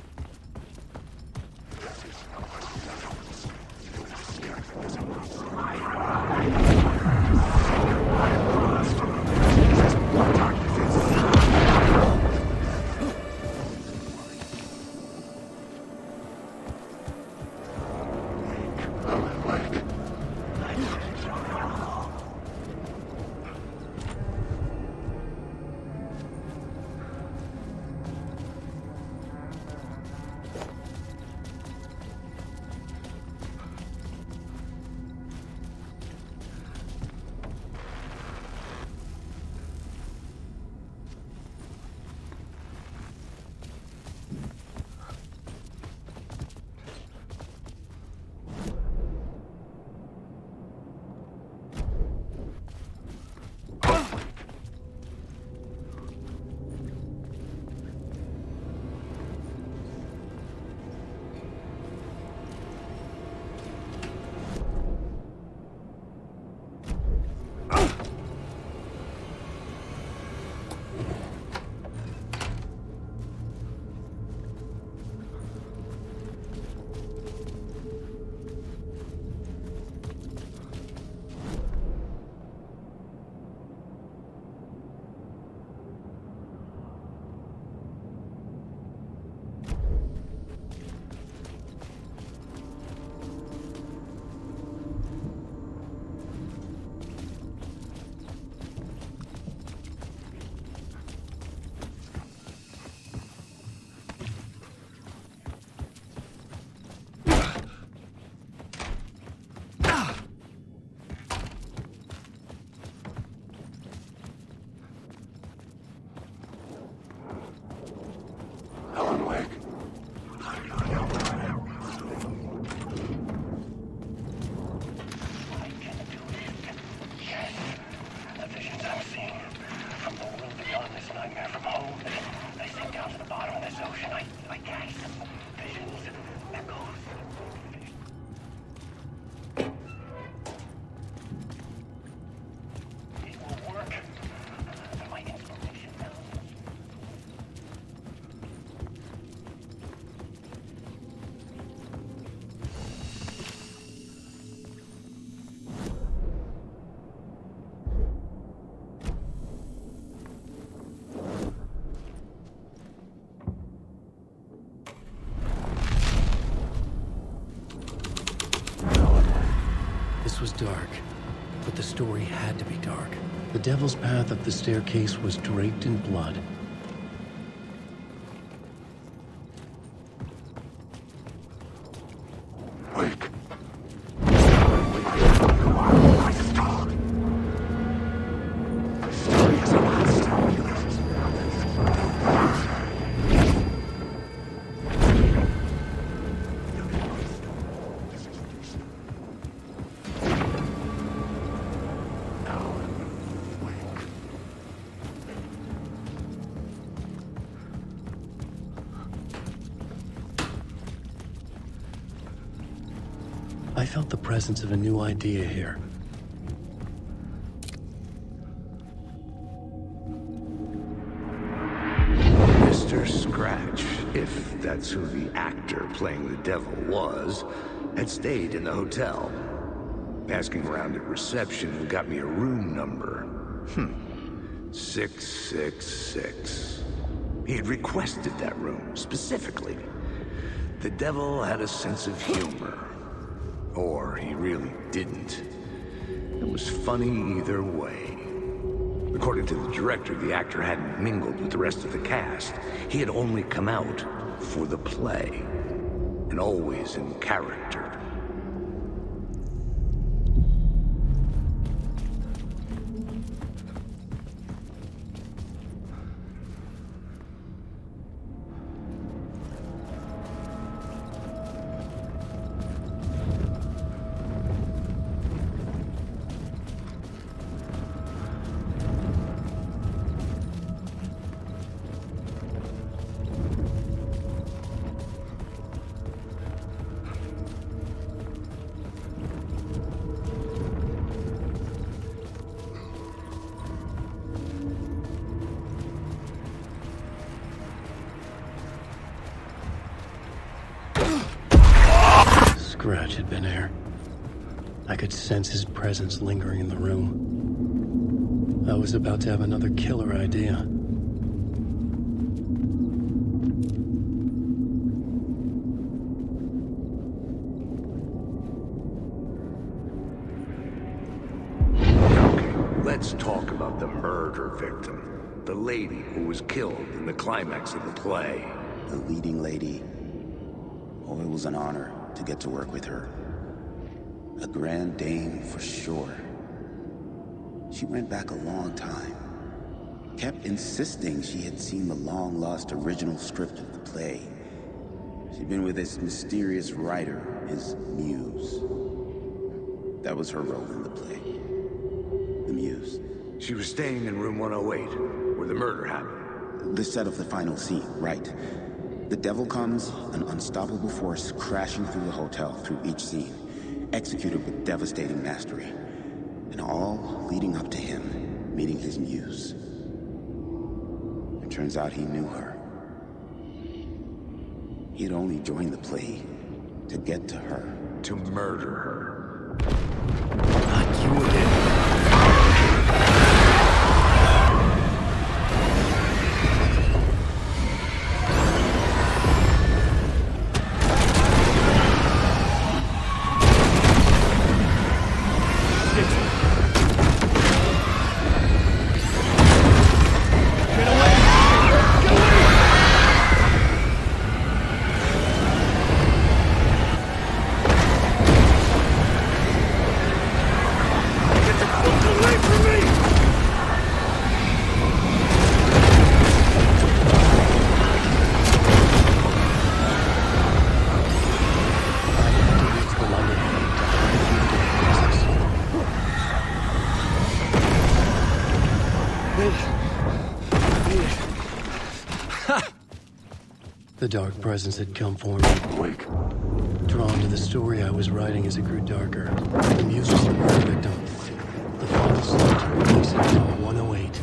place was dark, but the story had to be dark. The devil's path up the staircase was draped in blood. Wake. I felt the presence of a new idea here. Mr. Scratch, if that's who the actor playing the devil was, had stayed in the hotel. Asking around at reception got me a room number. 666. He had requested that room, specifically. The devil had a sense of humor. Or he really didn't. It was funny either way. According to the director, the actor hadn't mingled with the rest of the cast. He had only come out for the play, and always in character. Scratch had been here. I could sense his presence lingering in the room. I was about to have another killer idea. Let's talk about the murder victim. The lady who was killed in the climax of the play. The leading lady. Oh, it was an honor to get to work with her. A grand dame for sure. She went back a long time. Kept insisting she had seen the long-lost original script of the play. She'd been with this mysterious writer, his muse. That was her role in the play. The muse. She was staying in room 108, where the murder happened. The set of the final scene, right. The devil comes, an unstoppable force crashing through the hotel through each scene, executed with devastating mastery. And all leading up to him meeting his muse. It turns out he knew her. He'd only joined the play to get to her. To murder her. Not you again. The dark presence had come for me. Wake. Drawn to the story I was writing as it grew darker. The muse was the murder victim. The final scene took place in room 108.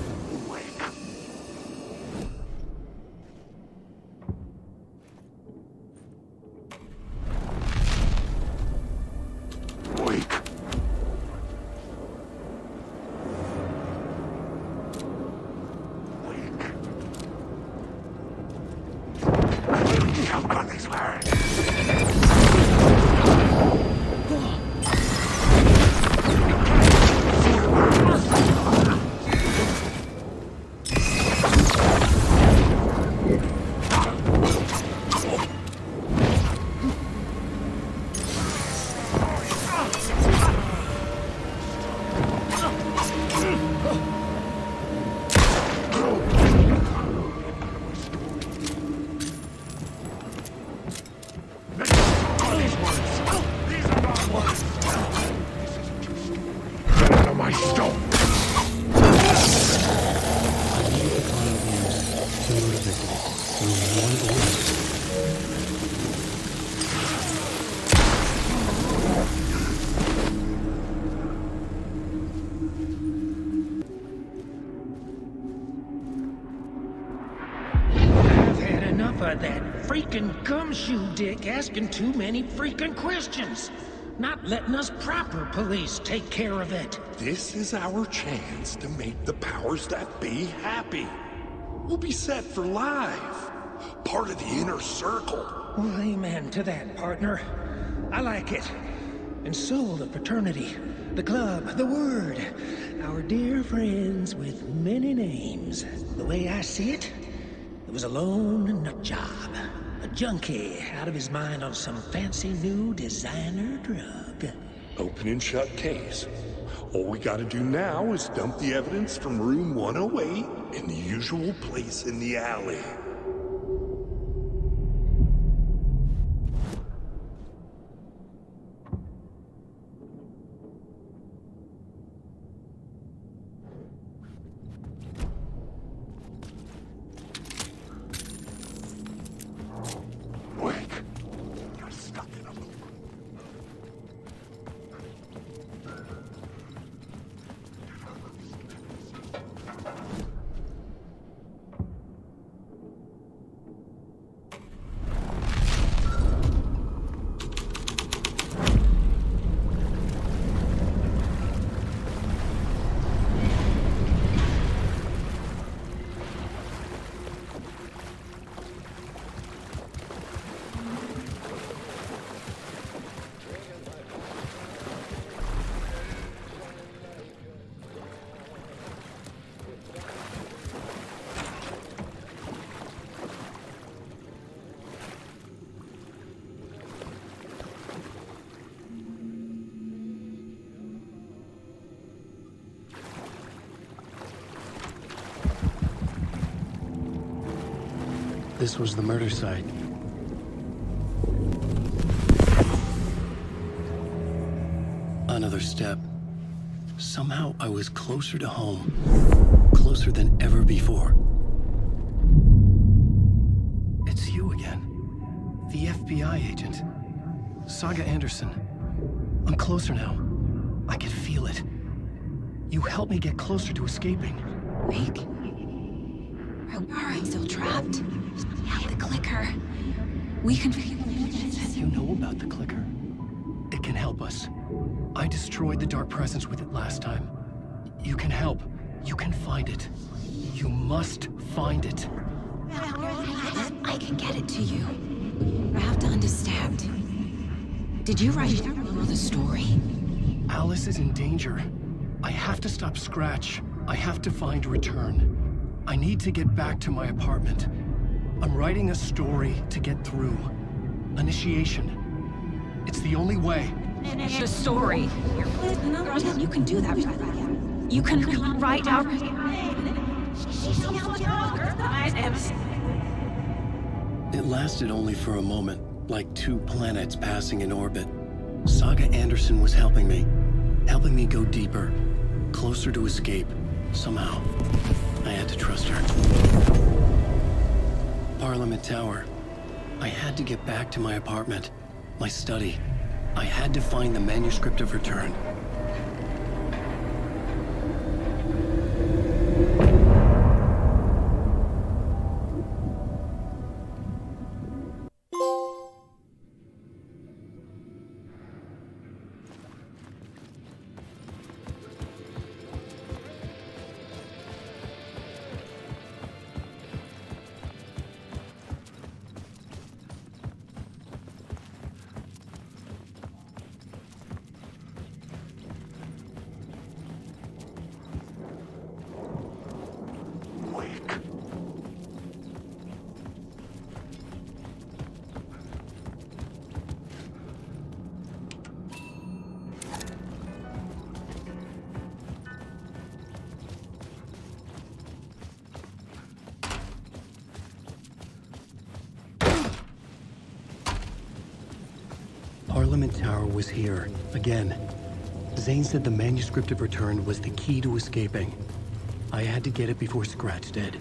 of that freaking gumshoe dick asking too many freaking questions. Not letting us proper police take care of it. This is our chance to make the powers that be happy. We'll be set for life. Part of the inner circle. Well, amen to that, partner. I like it. And so the fraternity, the club, the word. Our dear friends with many names. The way I see it, it was a lone nut job. A junkie out of his mind on some fancy new designer drug. Open and shut case. All we gotta do now is dump the evidence from room 108 in the usual place in the alley. This was the murder site. Another step. Somehow I was closer to home. Closer than ever before. It's you again. The FBI agent. Saga Anderson. I'm closer now. I can feel it. You helped me get closer to escaping. Wake. Are I still trapped? Yeah, the clicker. We can... You know about the clicker. It can help us. I destroyed the dark presence with it last time. You can help. You can find it. You must find it. I can get it to you. I have to understand. Did you write the story? Alice is in danger. I have to stop Scratch. I have to find Return. I need to get back to my apartment. I'm writing a story to get through. Initiation. It's the only way. The story. You can do that. You can write out... It lasted only for a moment, like two planets passing in orbit. Saga Anderson was helping me go deeper, closer to escape, somehow. I had to trust her. Parliament Tower. I had to get back to my apartment, my study. I had to find the manuscript of Return. Parliament Tower was here, again. Zane said the manuscript of Return was the key to escaping. I had to get it before Scratch did.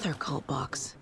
Another cult box.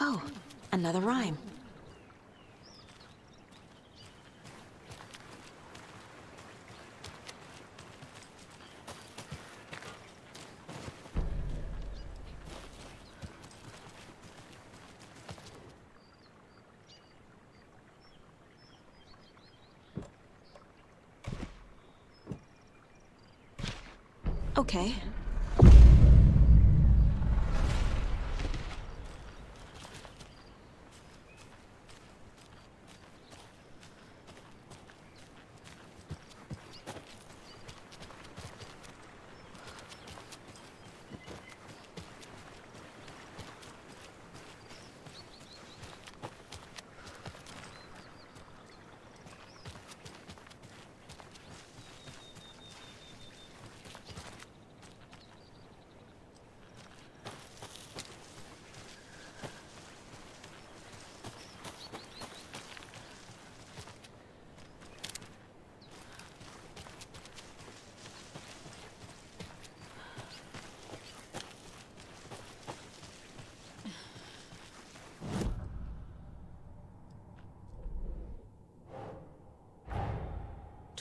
Oh, another rhyme. Okay.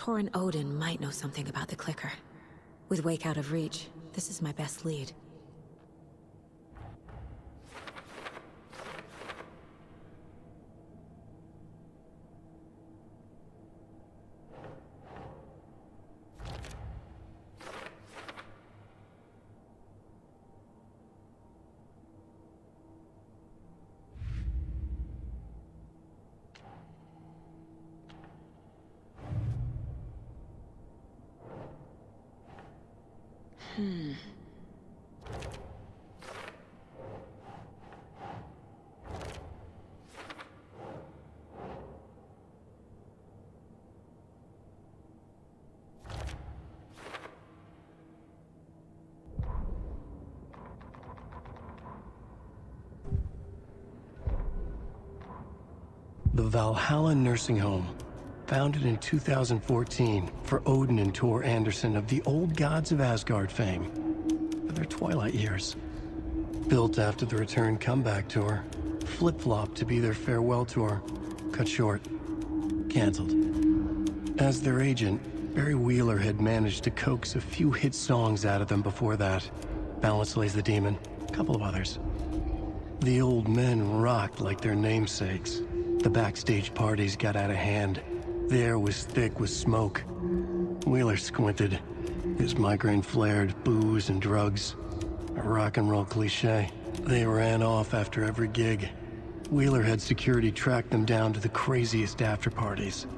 Torrin Odin might know something about the clicker. With Wake out of reach, this is my best lead. The Valhalla Nursing Home, founded in 2014 for Odin and Tor Anderson of the Old Gods of Asgard fame, for their twilight years. Built after the return comeback tour, flip-flopped to be their farewell tour, cut short, canceled. As their agent, Barry Wheeler had managed to coax a few hit songs out of them before that. Balance Lays the Demon, a couple of others. The old men rocked like their namesakes. The backstage parties got out of hand. The air was thick with smoke. Wheeler squinted. His migraine flared, booze and drugs. A rock and roll cliche. They ran off after every gig. Wheeler had security track them down to the craziest after parties.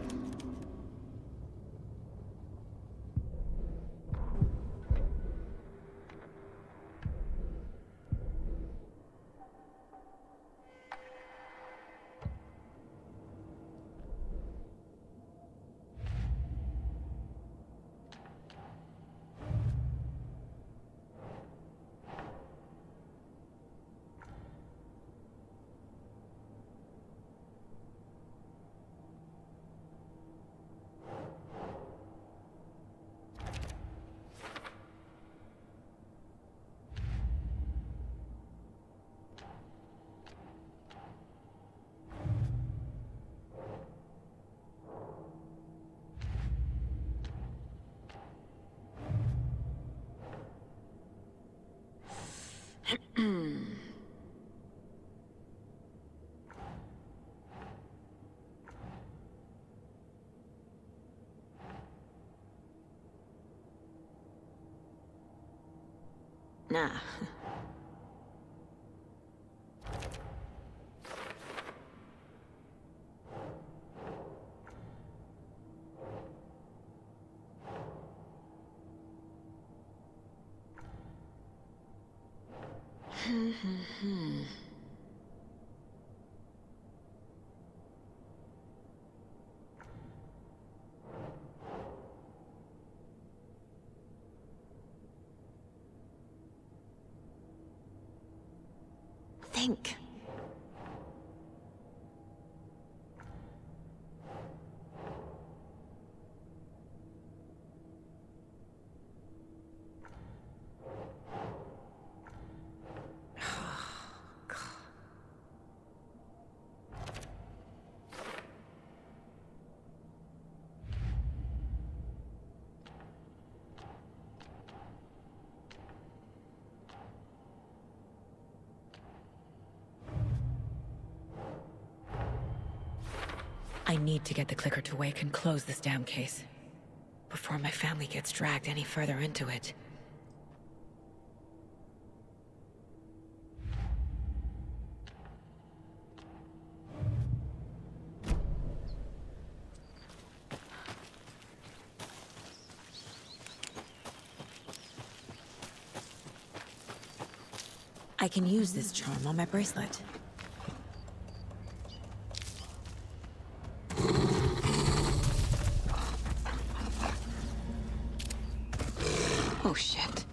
Nah. Think. I need to get the clicker to wake and close this damn case before my family gets dragged any further into it. I can use this charm on my bracelet. Oh, shit.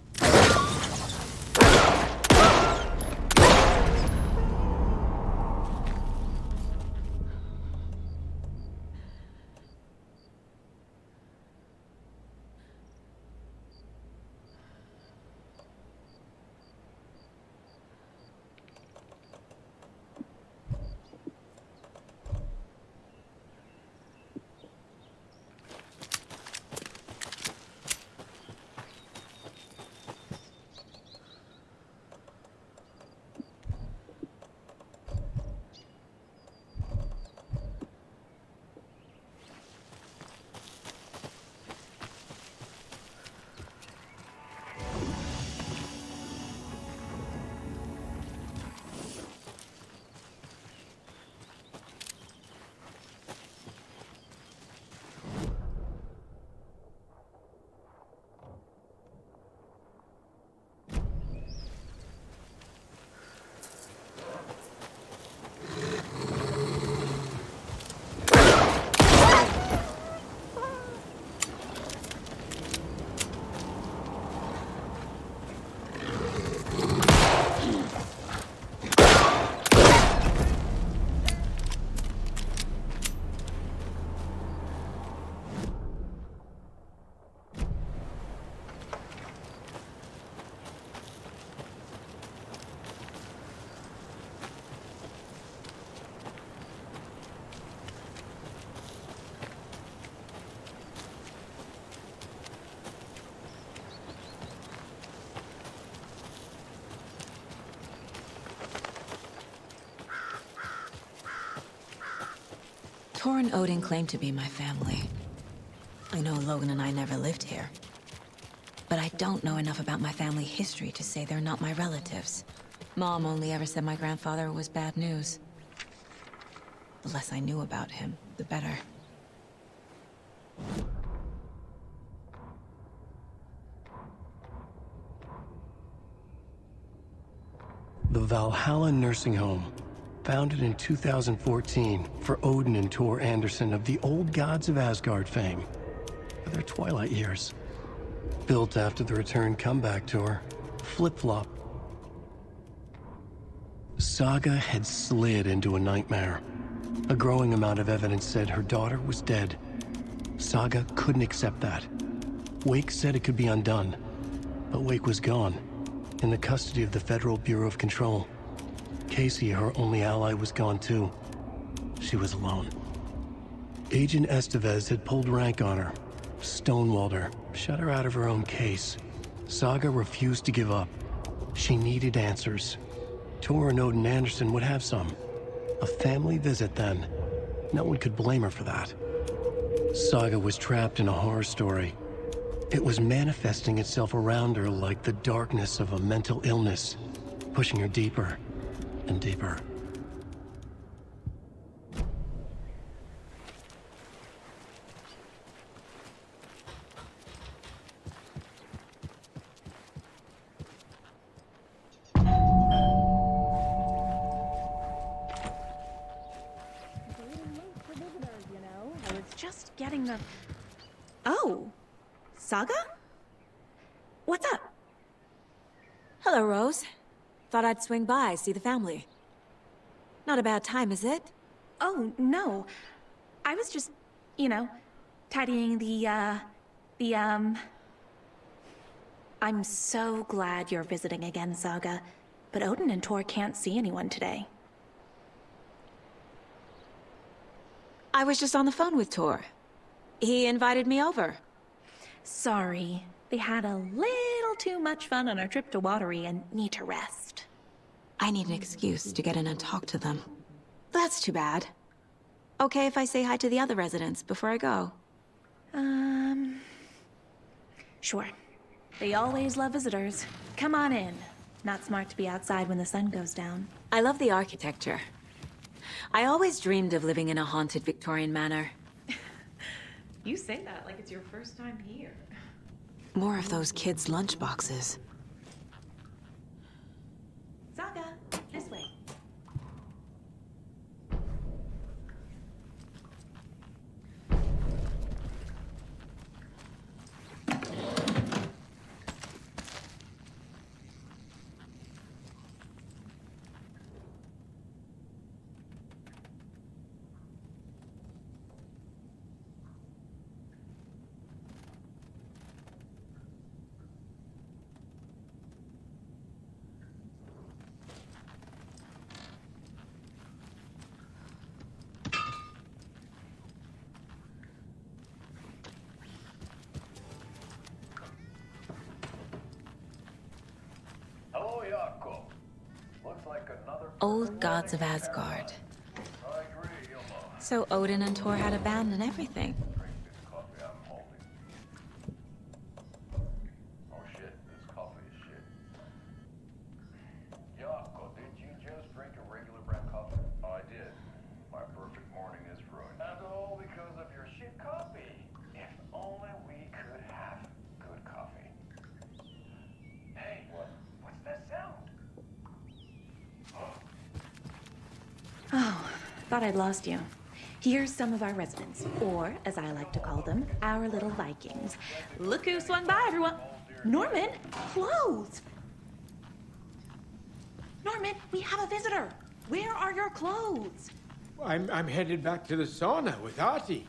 Tor and Odin claim to be my family. I know Logan and I never lived here. But I don't know enough about my family history to say they're not my relatives. Mom only ever said my grandfather was bad news. The less I knew about him, the better. The Valhalla Nursing Home, founded in 2014 for Odin and Tor Anderson of the old gods of Asgard fame, for their twilight years. Built after the return comeback tour, Flip-Flop. Saga had slid into a nightmare. A growing amount of evidence said her daughter was dead. Saga couldn't accept that. Wake said it could be undone, but Wake was gone, in the custody of the Federal Bureau of Control. Casey, her only ally, was gone too. She was alone. Agent Estevez had pulled rank on her, stonewalled her, shut her out of her own case. Saga refused to give up. She needed answers. Tor and Odin Anderson would have some. A family visit then. No one could blame her for that. Saga was trapped in a horror story. It was manifesting itself around her like the darkness of a mental illness, pushing her deeper and deeper. getting the... Oh, Saga? What's up? Hello, Rose. Thought I'd swing by, see the family. Not a bad time, is it? Oh, no. I was just, you know, tidying I'm so glad you're visiting again, Saga. But Odin and Tor can't see anyone today. I was just on the phone with Tor. He invited me over. Sorry. They had a little too much fun on our trip to Watery and need to rest. I need an excuse to get in and talk to them. That's too bad. Okay if I say hi to the other residents before I go? Sure. They always love visitors. Come on in. Not smart to be outside when the sun goes down. I love the architecture. I always dreamed of living in a haunted Victorian manor. You say that like it's your first time here. More of those kids' lunchboxes. Saga, this way. Old gods of Asgard. So Odin and Tor had a band and everything. Oh shit, this coffee is shit. Yako, did you just drink a regular brand coffee? I did. My perfect morning is ruined. And all because of your shit coffee. If only we could have good coffee. Hey, what's that sound? Oh, thought I'd lost you. Here's some of our residents, or, as I like to call them, our little Vikings. Look who swung by, everyone. Norman, clothes! Norman, we have a visitor. Where are your clothes? I'm headed back to the sauna with Artie.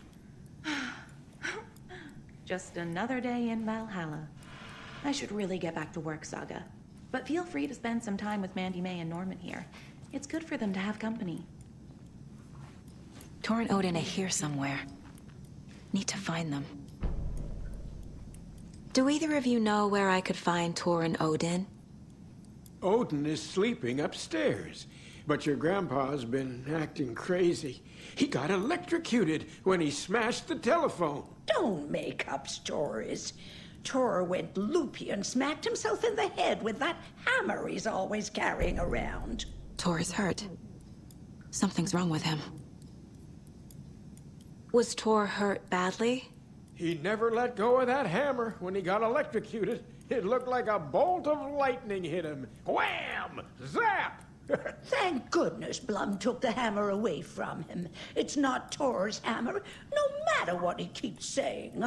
Just another day in Valhalla. I should really get back to work, Saga. But feel free to spend some time with Mandy May and Norman here. It's good for them to have company. Tor and Odin are here somewhere. Need to find them. Do either of you know where I could find Tor and Odin? Odin is sleeping upstairs, but your grandpa's been acting crazy. He got electrocuted when he smashed the telephone. Don't make up stories. Tor went loopy and smacked himself in the head with that hammer he's always carrying around. Tor is hurt. Something's wrong with him. Was Tor hurt badly? He never let go of that hammer when he got electrocuted. It looked like a bolt of lightning hit him. Wham! Zap! Thank goodness Blum took the hammer away from him. It's not Tor's hammer, no matter what he keeps saying.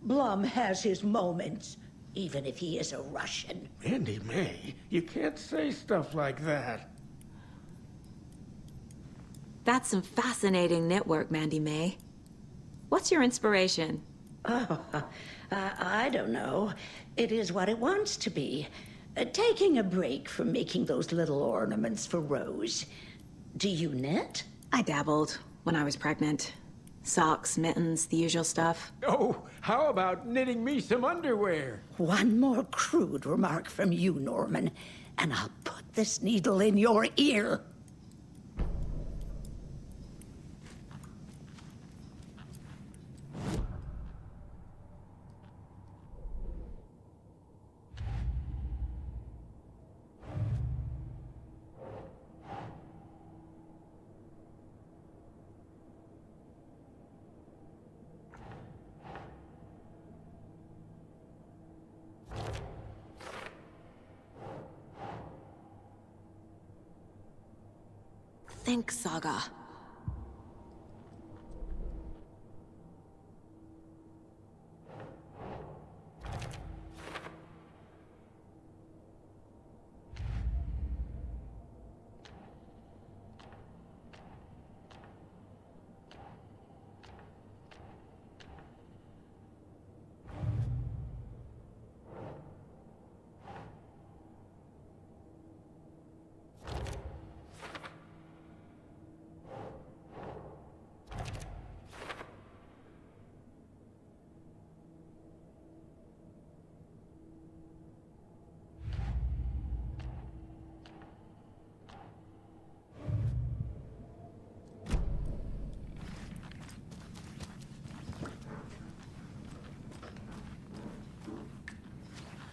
Blum has his moments, even if he is a Russian. Mandy May, you can't say stuff like that. That's some fascinating knitwork, Mandy May. What's your inspiration? I don't know. It is what it wants to be. Taking a break from making those little ornaments for Rose. Do you knit? I dabbled when I was pregnant. Socks, mittens, the usual stuff. Oh, how about knitting me some underwear? One more crude remark from you, Norman, and I'll put this needle in your ear. Think, Saga.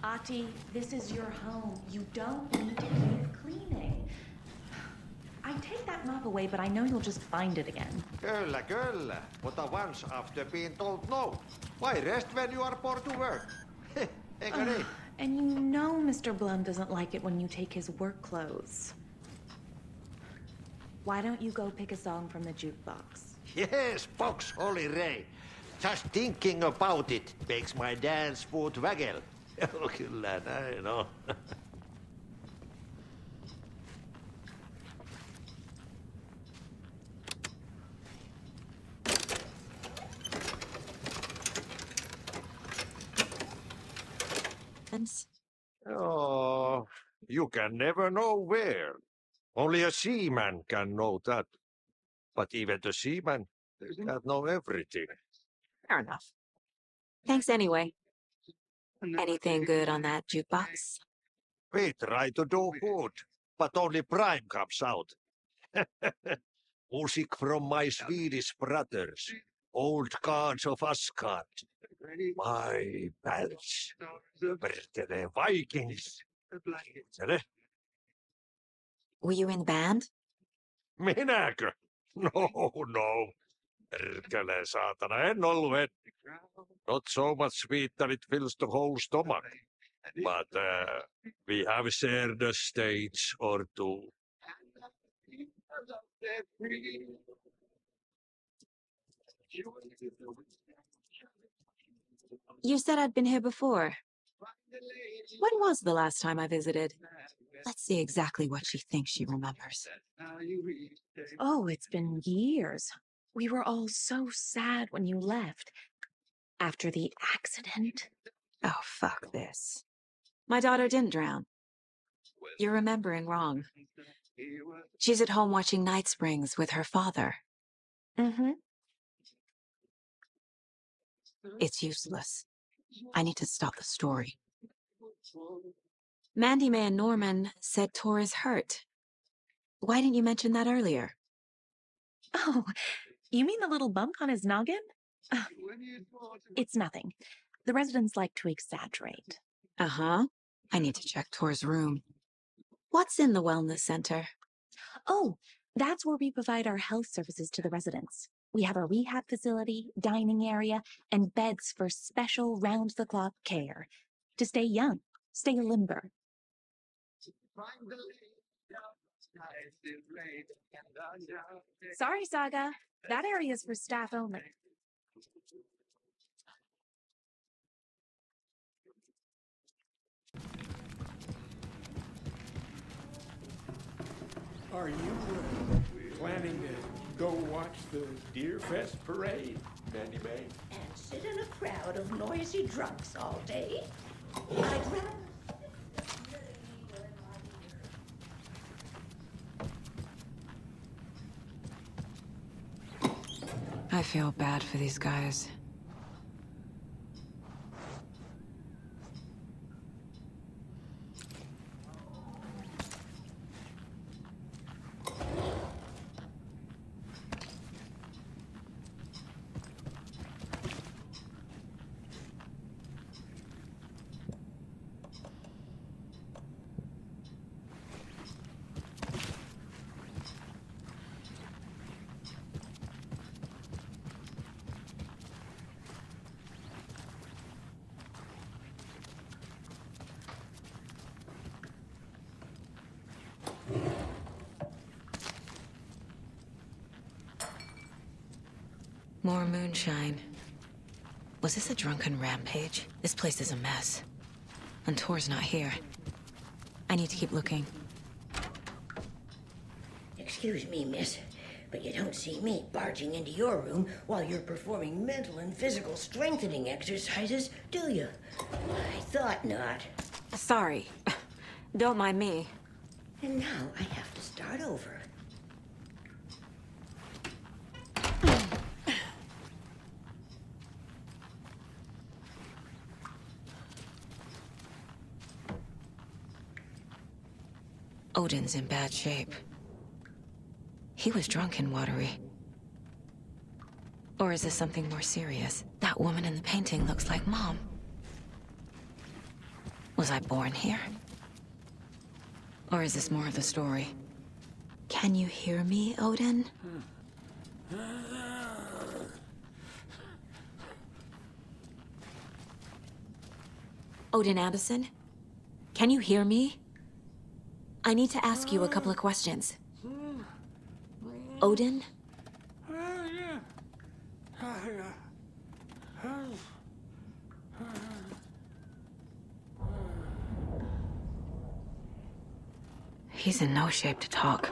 Ati, this is your home. You don't need to keep cleaning. I take that mop away, but I know you'll just find it again. Kyllä, kyllä. Mutta once after being told no. Why rest when you are born to work? Eikö niin? And you know Mr. Blum doesn't like it when you take his work clothes. Why don't you go pick a song from the jukebox? Yes, box, Olli Ray. Just thinking about it makes my dance foot waggle. Kyllä näin on. Oh, you can never know where. Only a seaman can know that. But even the seaman can't know everything. Fair enough. Thanks anyway. Anything good on that jukebox? We try to do good, but only Prime comes out. Music from my Swedish brothers, old gods of Asgard. My pals, the Vikings. Were you in the band? Minäkö? No. Perkele, saatana, en ollut. Not so much sweet that it fills the whole stomach. But we have shared a stage or two. You said I'd been here before. When was the last time I visited? Let's see exactly what she thinks she remembers. Oh, it's been years. We were all so sad when you left. After the accident. Oh, fuck this. My daughter didn't drown. You're remembering wrong. She's at home watching Night Springs with her father. Mm-hmm. It's useless. I need to stop the story. Mandy May and Norman said Tor is hurt. Why didn't you mention that earlier? Oh, you mean the little bump on his noggin? It's nothing. The residents like to exaggerate. Uh-huh. I need to check Tor's room. What's in the wellness center? Oh, that's where we provide our health services to the residents. We have a rehab facility, dining area, and beds for special round-the-clock care. To stay young, stay limber. Sorry, Saga. That area's for staff only. Are you planning to go watch the Deer Fest parade, Mandy May? And sit in a crowd of noisy drunks all day? I'd rather... I feel bad for these guys. More moonshine. Was this a drunken rampage? This place is a mess. And Tor's not here. I need to keep looking. Excuse me, miss, but you don't see me barging into your room while you're performing mental and physical strengthening exercises, do you? I thought not. Sorry. Don't mind me. And now I have to start over. Odin's in bad shape. He was drunk and watery. Or is this something more serious? That woman in the painting looks like Mom. Was I born here? Or is this more of the story? Can you hear me, Odin? Odin Anderson? Can you hear me? I need to ask you a couple of questions. Odin? He's in no shape to talk.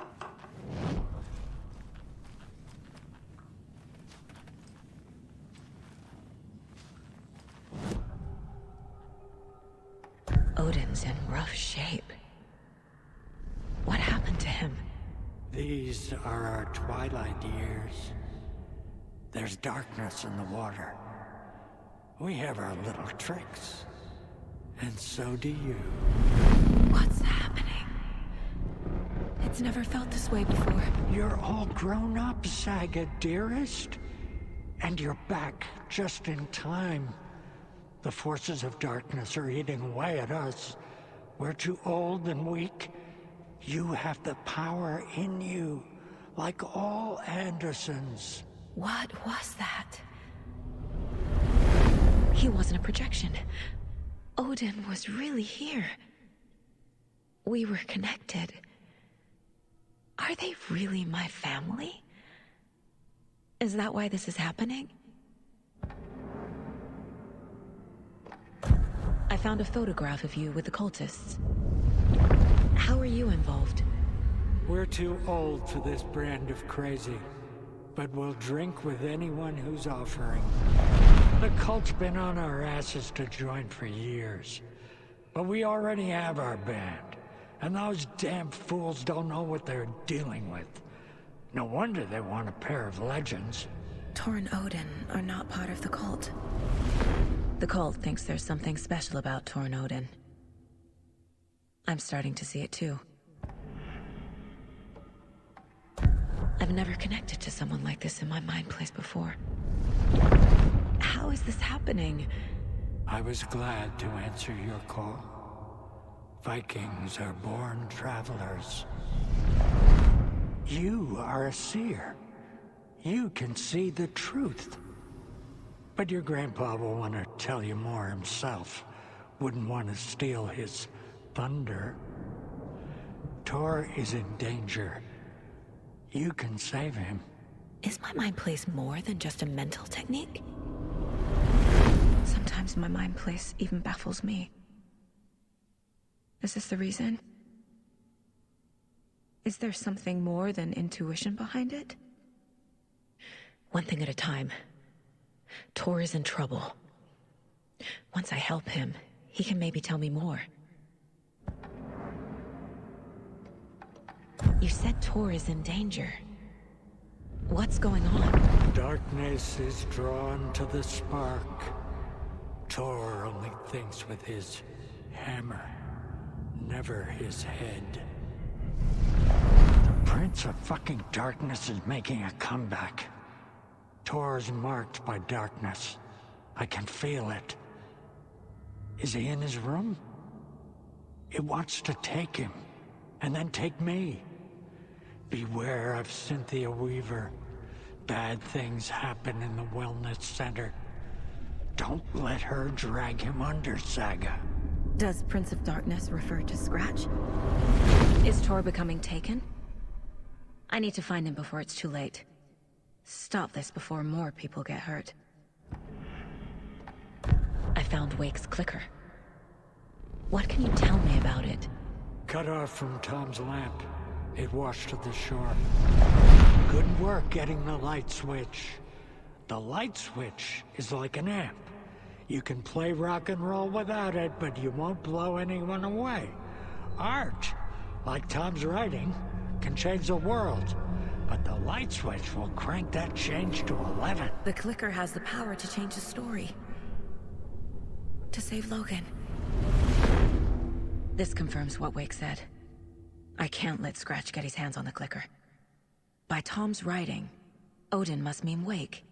Odin's in rough shape. What happened to him? These are our twilight years. There's darkness in the water. We have our little tricks. And so do you. What's happening? It's never felt this way before. You're all grown up, Saga, dearest. And you're back just in time. The forces of darkness are eating away at us. We're too old and weak. You have the power in you, like all Andersons. What was that? He wasn't a projection. Odin was really here. We were connected. Are they really my family? Is that why this is happening? I found a photograph of you with the cultists. How are you involved? We're too old for this brand of crazy, but we'll drink with anyone who's offering. The cult's been on our asses to join for years, but we already have our band, and those damn fools don't know what they're dealing with. No wonder they want a pair of legends. Tor and Odin are not part of the cult. The cult thinks there's something special about Tor and Odin. I'm starting to see it too. I've never connected to someone like this in my mind place before. How is this happening? I was glad to answer your call. Vikings are born travelers. You are a seer. You can see the truth. But your grandpa will want to tell you more himself. Wouldn't want to steal his thunder. Tor is in danger. You can save him. Is my mind place more than just a mental technique? Sometimes my mind place even baffles me. Is this the reason? Is there something more than intuition behind it? One thing at a time. Tor is in trouble. Once I help him, he can maybe tell me more. You said Tor is in danger. What's going on? Darkness is drawn to the spark. Tor only thinks with his hammer, never his head. The Prince of fucking Darkness is making a comeback. Tor's marked by darkness. I can feel it. Is he in his room? It wants to take him, and then take me. Beware of Cynthia Weaver. Bad things happen in the wellness center. Don't let her drag him under, Saga. Does Prince of Darkness refer to Scratch? Is Tor becoming taken? I need to find him before it's too late. Stop this before more people get hurt. I found Wake's clicker. What can you tell me about it? Cut off from Tom's lamp. It washed to the shore. Good work getting the light switch. The light switch is like an amp. You can play rock and roll without it, but you won't blow anyone away. Art, like Tom's writing, can change the world. But the light switch will crank that change to 11. The clicker has the power to change the story. To save Logan. This confirms what Wake said. I can't let Scratch get his hands on the clicker. By Tom's writing, Odin must mean Wake.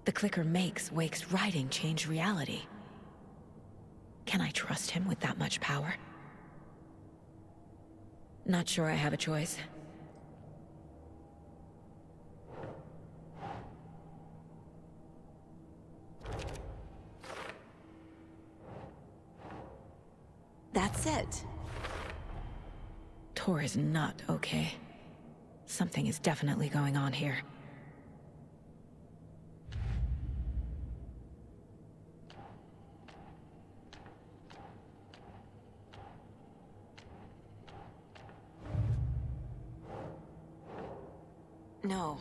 The clicker makes Wake's writing change reality. Can I trust him with that much power? Not sure I have a choice. That's it. Tor is not okay. Something is definitely going on here. No.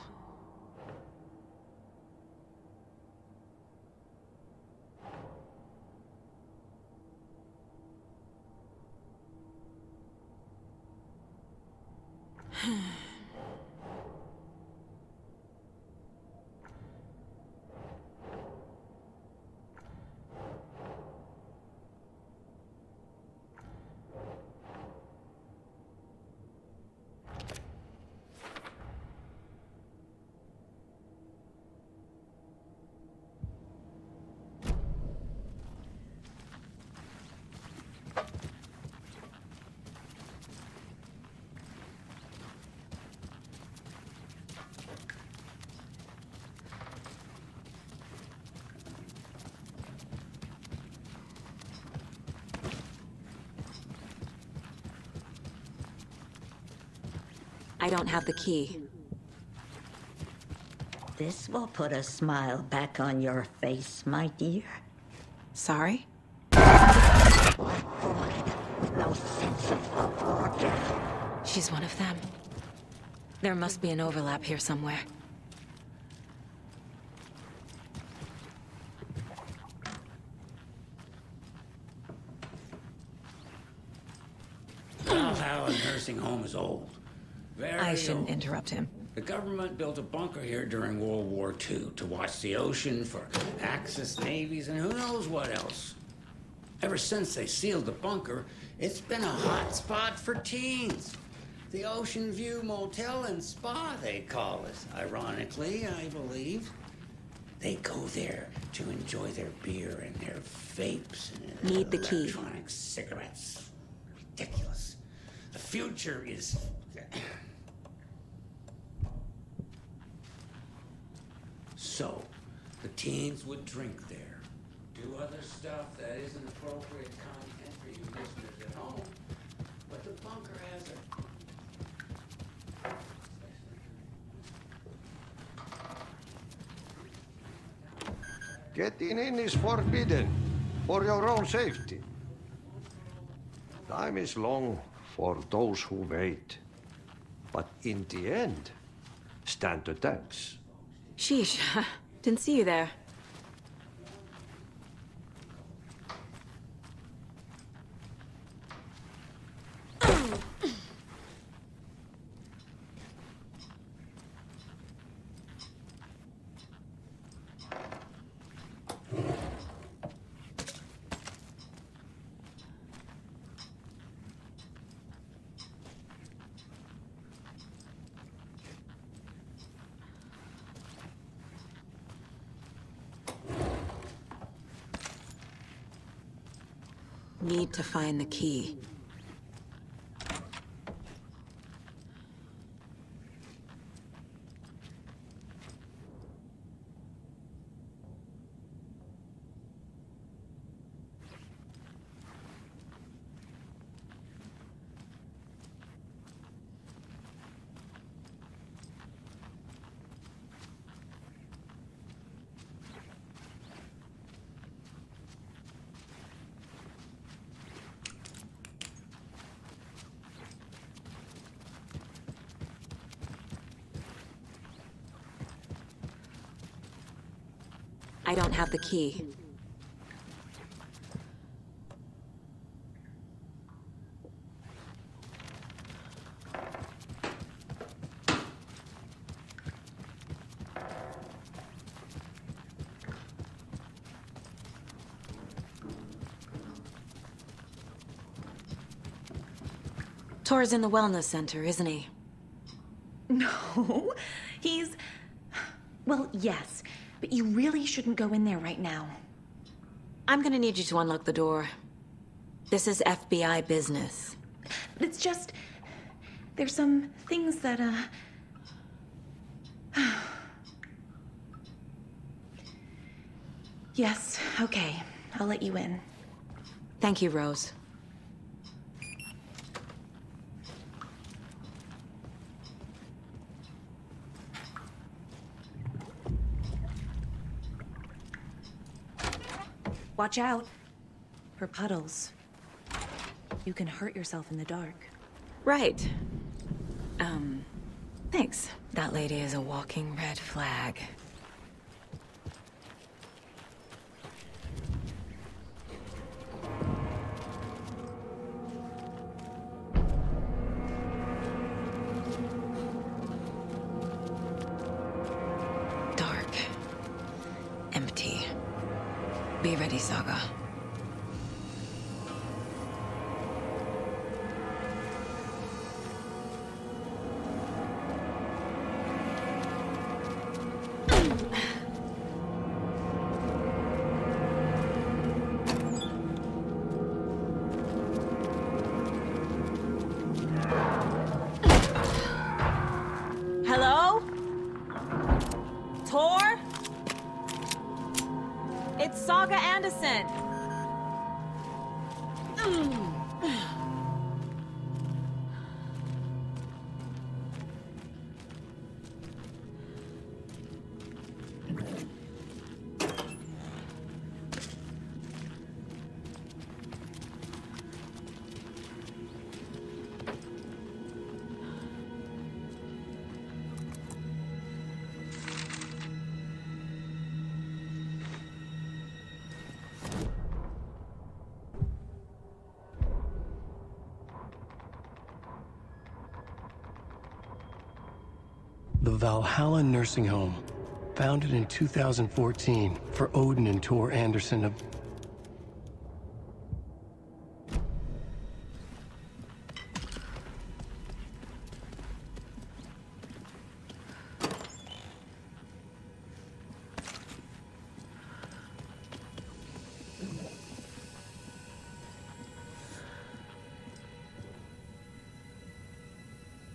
I don't have the key. This will put a smile back on your face, my dear. Sorry? No sense of order. She's one of them. There must be an overlap here somewhere. Valhalla nursing home is old. I shouldn't interrupt him. The government built a bunker here during World War II to watch the ocean for Axis navies and who knows what else. Ever since they sealed the bunker, it's been a hot spot for teens. The Ocean View Motel and Spa, they call it. Ironically, I believe. They go there to enjoy their beer and their vapes and Need the key. electronic cigarettes. Ridiculous. The future is... So, the teens would drink there, do other stuff that isn't appropriate content for you listeners at home, but the bunker has a... Getting in is forbidden, for your own safety. Time is long for those who wait, but in the end, stand the thanks. Sheesh, didn't see you there. Need to find the key. I don't have the key. Tor's in the wellness center, isn't he? No, he's... Well, yes. But you really shouldn't go in there right now. I'm gonna need you to unlock the door. This is FBI business. It's just... there's some things that, Yes, okay. I'll let you in. Thank you, Rose. Watch out for puddles. You can hurt yourself in the dark. Right. Thanks. That lady is a walking red flag. Dark. Empty. Be ready, Saga. Hello? Tor? It's Saga Anderson. The Valhalla Nursing Home, founded in 2014 for Odin and Tor Anderson of...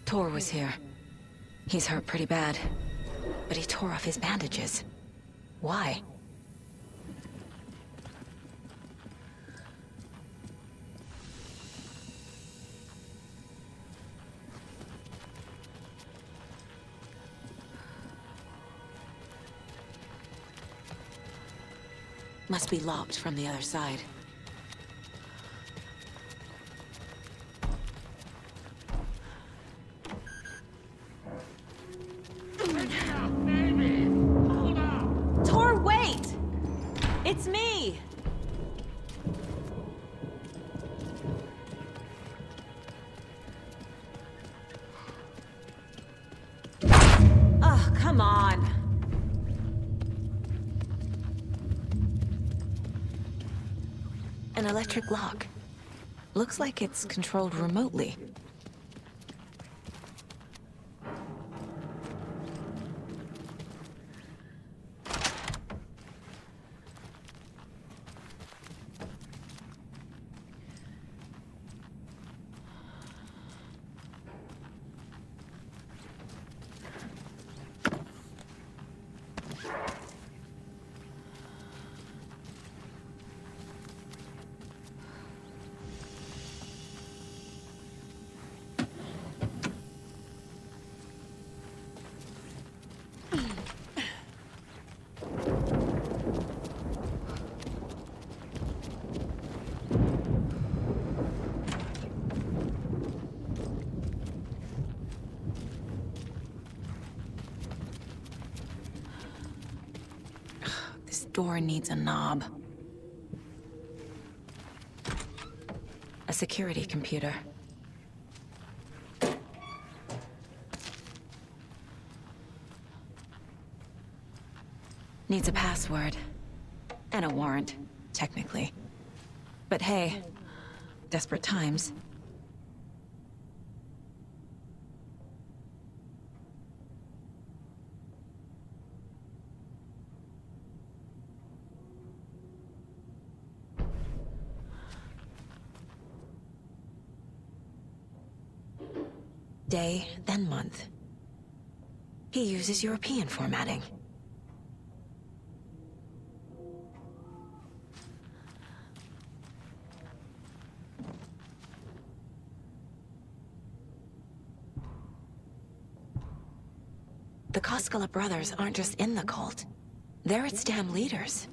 Tor was here. He's hurt pretty bad, but he tore off his bandages. Why? Must be locked from the other side. Tor, wait! It's me! Oh, come on. An electric lock. Looks like it's controlled remotely. This door needs a knob. A security computer. Needs a password. And a warrant, technically. But hey, desperate times. Day, then month. He uses European formatting. The Koskela brothers aren't just in the cult. They're its damn leaders.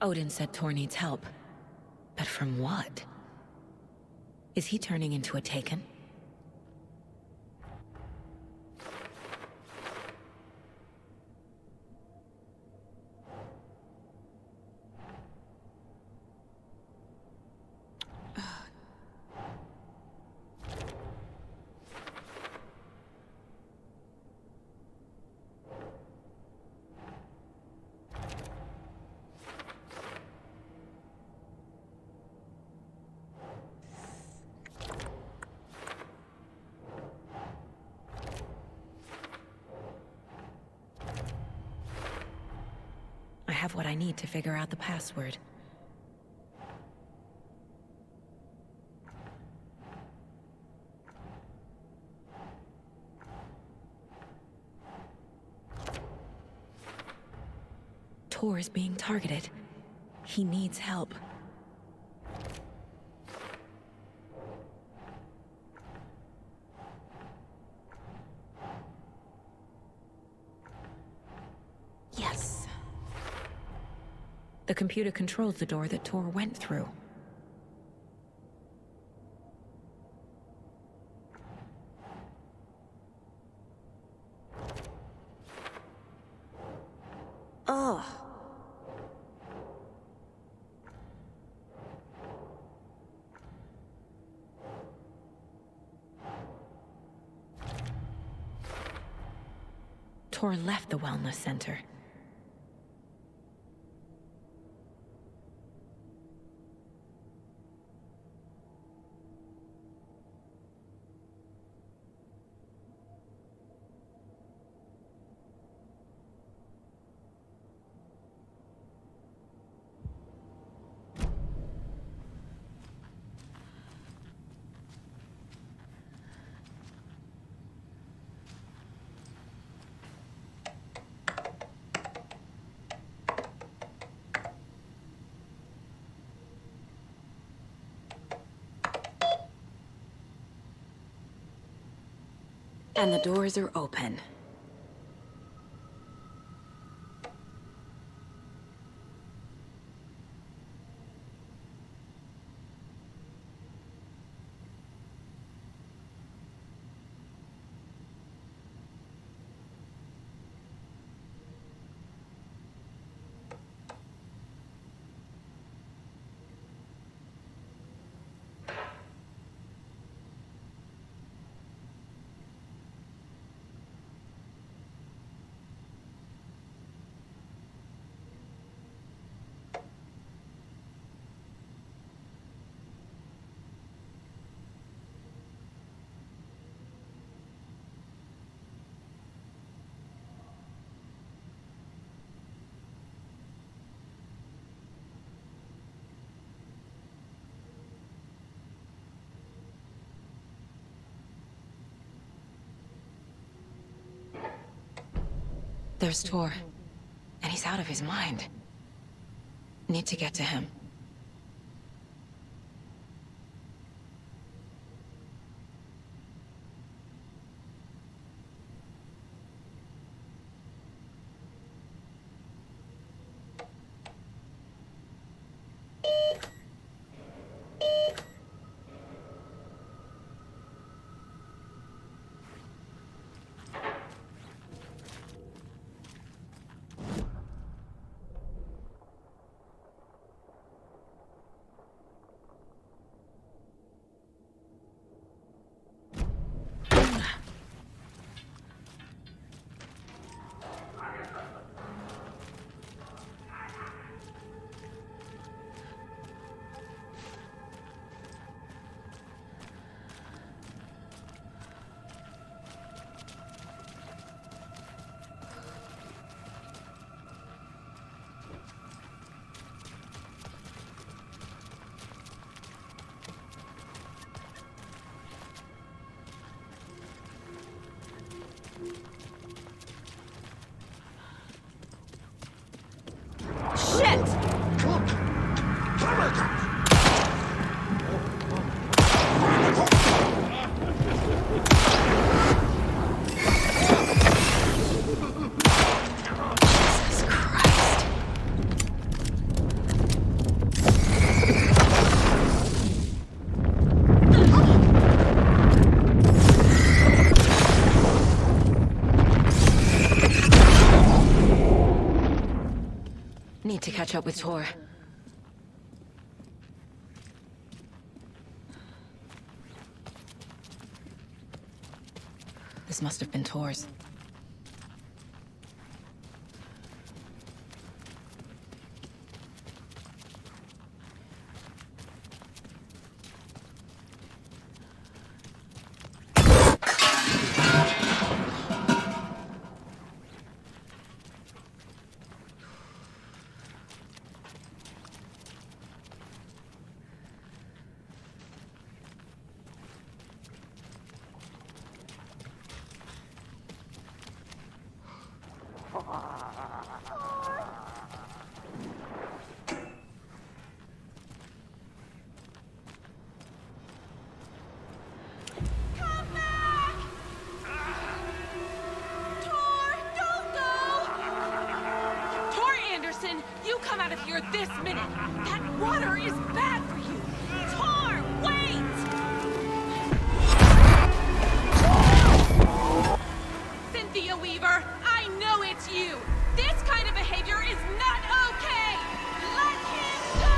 Odin said Tor needs help. But from what? Is he turning into a Taken? I have what I need to figure out the password. Tor is being targeted. He needs help. Yes. The computer controls the door that Tor went through. Ugh. Tor left the wellness center. And the doors are open. There's Tor, and he's out of his mind. Need to get to him. catch up with Tor. This must have been Tor's. You come out of here this minute! That water is bad for you! Tor, wait! Cynthia Weaver, I know it's you! This kind of behavior is not okay! Let him go!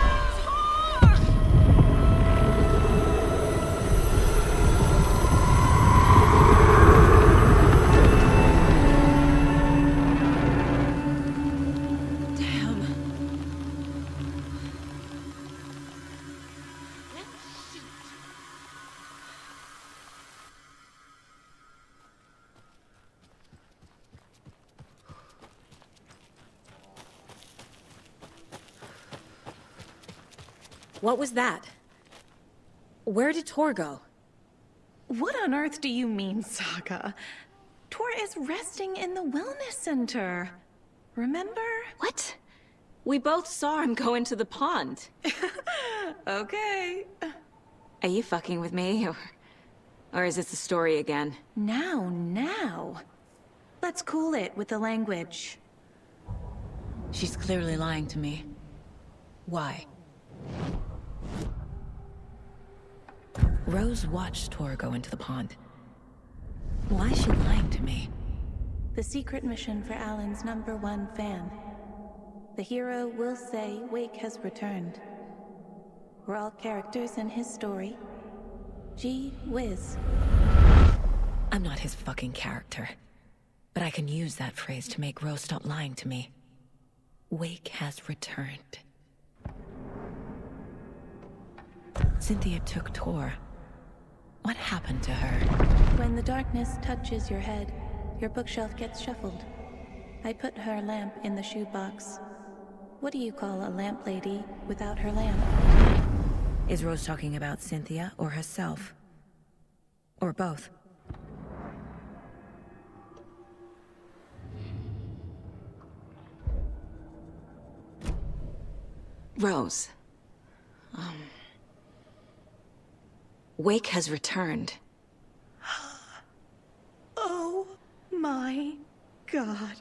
What was that? Where did Tor go? What on earth do you mean, Saga? Tor is resting in the wellness center. Remember? What? We both saw him go into the pond. Okay. Are you fucking with me, or is this a story again? Now. Let's cool it with the language. She's clearly lying to me. Why? Rose watched Tor go into the pond. Why is she lying to me? The secret mission for Alan's #1 fan. The hero will say Wake has returned. We're all characters in his story. Gee whiz. I'm not his fucking character. But I can use that phrase to make Rose stop lying to me. Wake has returned. Cynthia took Tor. What happened to her? When the darkness touches your head, your bookshelf gets shuffled. I put her lamp in the shoebox. What do you call a lamp lady without her lamp? Is Rose talking about Cynthia or herself? Or both? Rose. Wake has returned. Oh my God.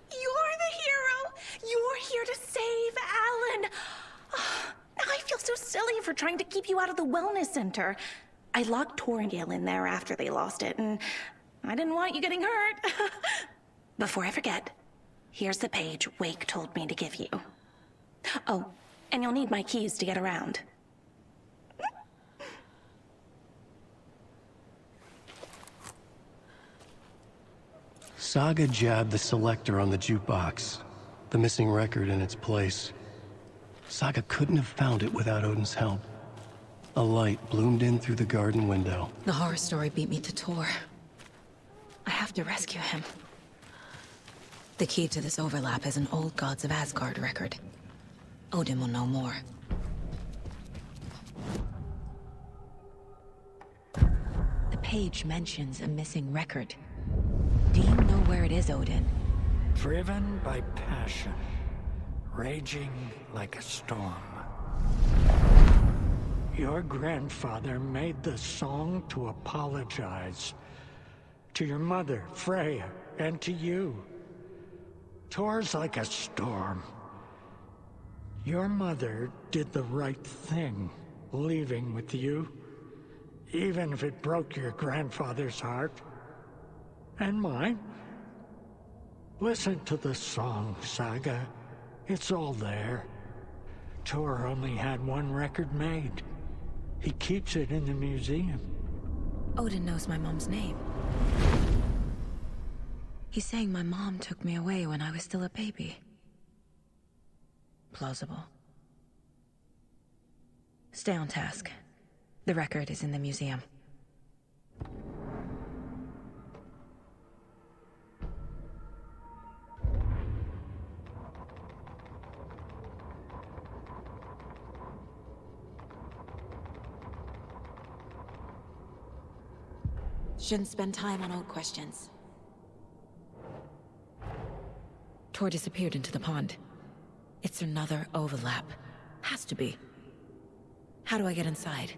You're the hero! You're here to save Alan! I feel so silly for trying to keep you out of the wellness center. I locked Tor and Gale in there after they lost it, and I didn't want you getting hurt. Before I forget, here's the page Wake told me to give you. Oh, and you'll need my keys to get around. Saga jabbed the selector on the jukebox, the missing record in its place. Saga couldn't have found it without Odin's help. A light bloomed in through the garden window. The horror story beat me to Tor. I have to rescue him. The key to this overlap is an old Gods of Asgard record. Odin will know more. The page mentions a missing record. Do you know where it is, Odin? Driven by passion, raging like a storm. Your grandfather made the song to apologize. To your mother, Freya, and to you. Tor's like a storm. Your mother did the right thing, leaving with you, even if it broke your grandfather's heart. And mine. Listen to the song, Saga. It's all there. Tor only had one record made. He keeps it in the museum. Odin knows my mom's name. He's saying my mom took me away when I was still a baby. Plausible. Stay on task. The record is in the museum. Shouldn't spend time on old questions. Tor disappeared into the pond. It's another overlap. Has to be. How do I get inside?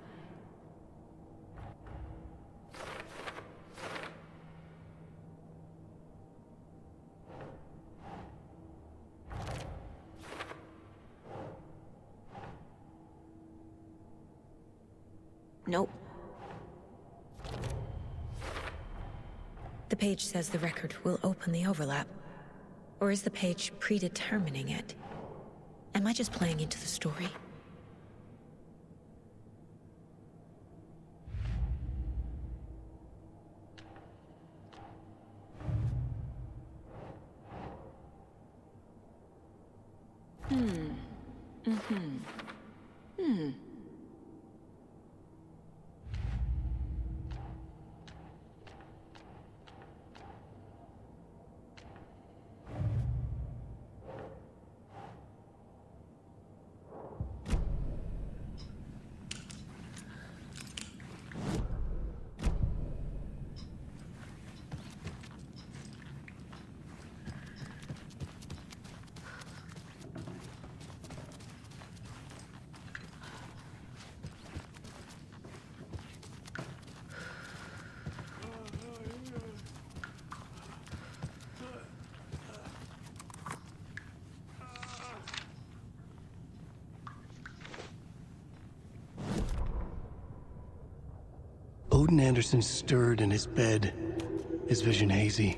Nope. The page says the record will open the overlap. Or is the page predetermining it? Am I just playing into the story? Odin Anderson stirred in his bed, his vision hazy,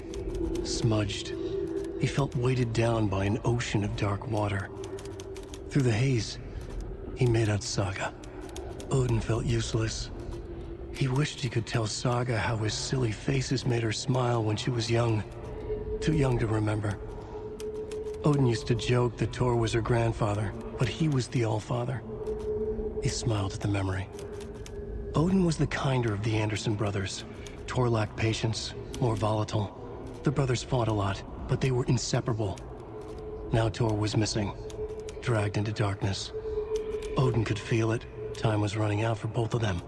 smudged. He felt weighted down by an ocean of dark water. Through the haze, he made out Saga. Odin felt useless. He wished he could tell Saga how his silly faces made her smile when she was young. Too young to remember. Odin used to joke that Tor was her grandfather, but he was the Allfather. He smiled at the memory. Odin was the kinder of the Anderson brothers. Tor lacked patience, more volatile. The brothers fought a lot, but they were inseparable. Now Tor was missing, dragged into darkness. Odin could feel it. Time was running out for both of them.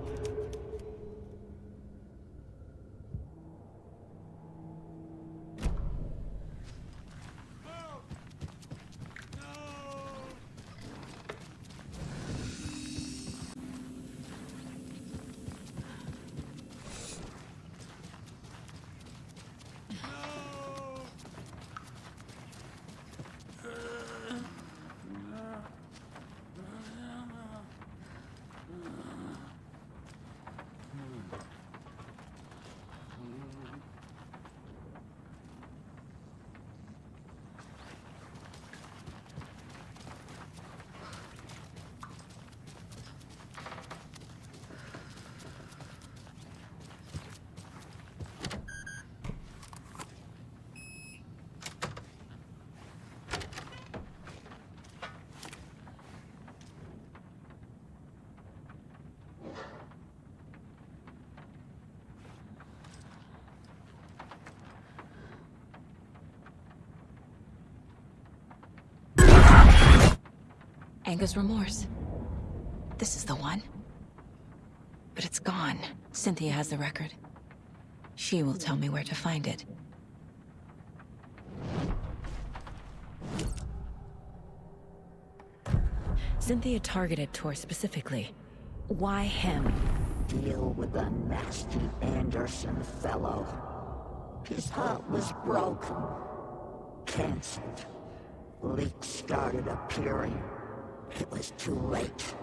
Anger's remorse. This is the one. But it's gone. Cynthia has the record. She will tell me where to find it. Cynthia targeted Tor specifically. Why him? Deal with the nasty Anderson fellow. His heart was broken. Cancelled. Leaks started appearing. It was too late.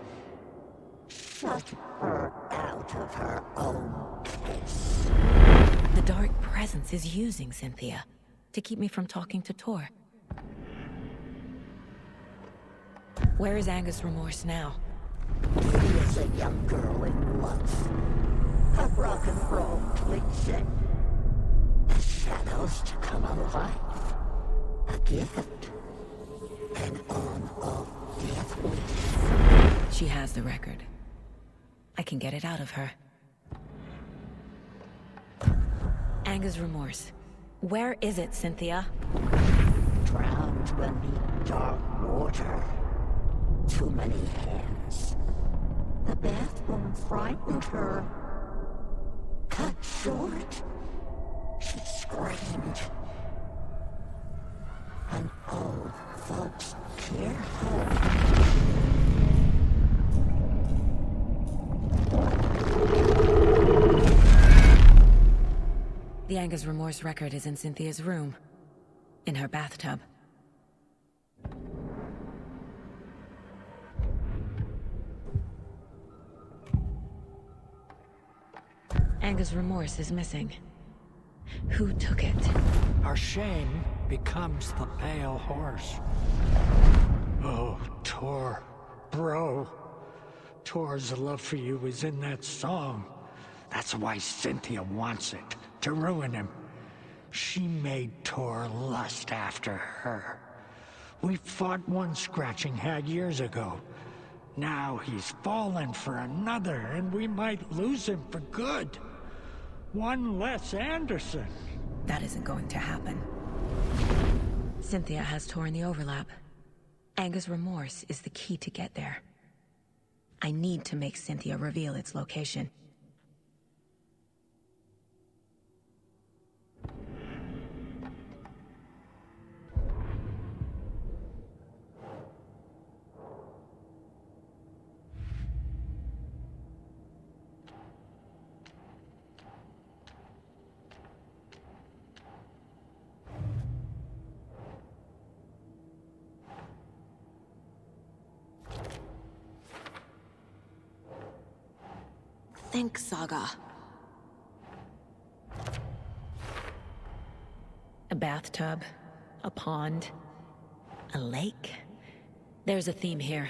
Shut her out of her own case. The dark presence is using Cynthia to keep me from talking to Tor. Where is Angus Remorse now? He is a young girl in love. A rock and roll cliche. The shadows to come alive. A gift. An on-off death wish. She has the record. I can get it out of her. Angus Remorse. Where is it, Cynthia? Drowned beneath dark water. Too many hands. The bathroom frightened her. Cut short. She screamed. An old folks care home. The Angus Remorse record is in Cynthia's room. In her bathtub. Angus Remorse is missing. Who took it? Our shame becomes the pale horse. Oh, Tor. Bro. Tor's love for you is in that song. That's why Cynthia wants it. To ruin him. She made Tor lust after her. We fought one scratching hag years ago. Now he's fallen for another, and we might lose him for good. One less Anderson. That isn't going to happen. Cynthia has Tor in the overlap. Angus Remorse is the key to get there. I need to make Cynthia reveal its location. Think, Saga. A bathtub, a pond, a lake. There's a theme here.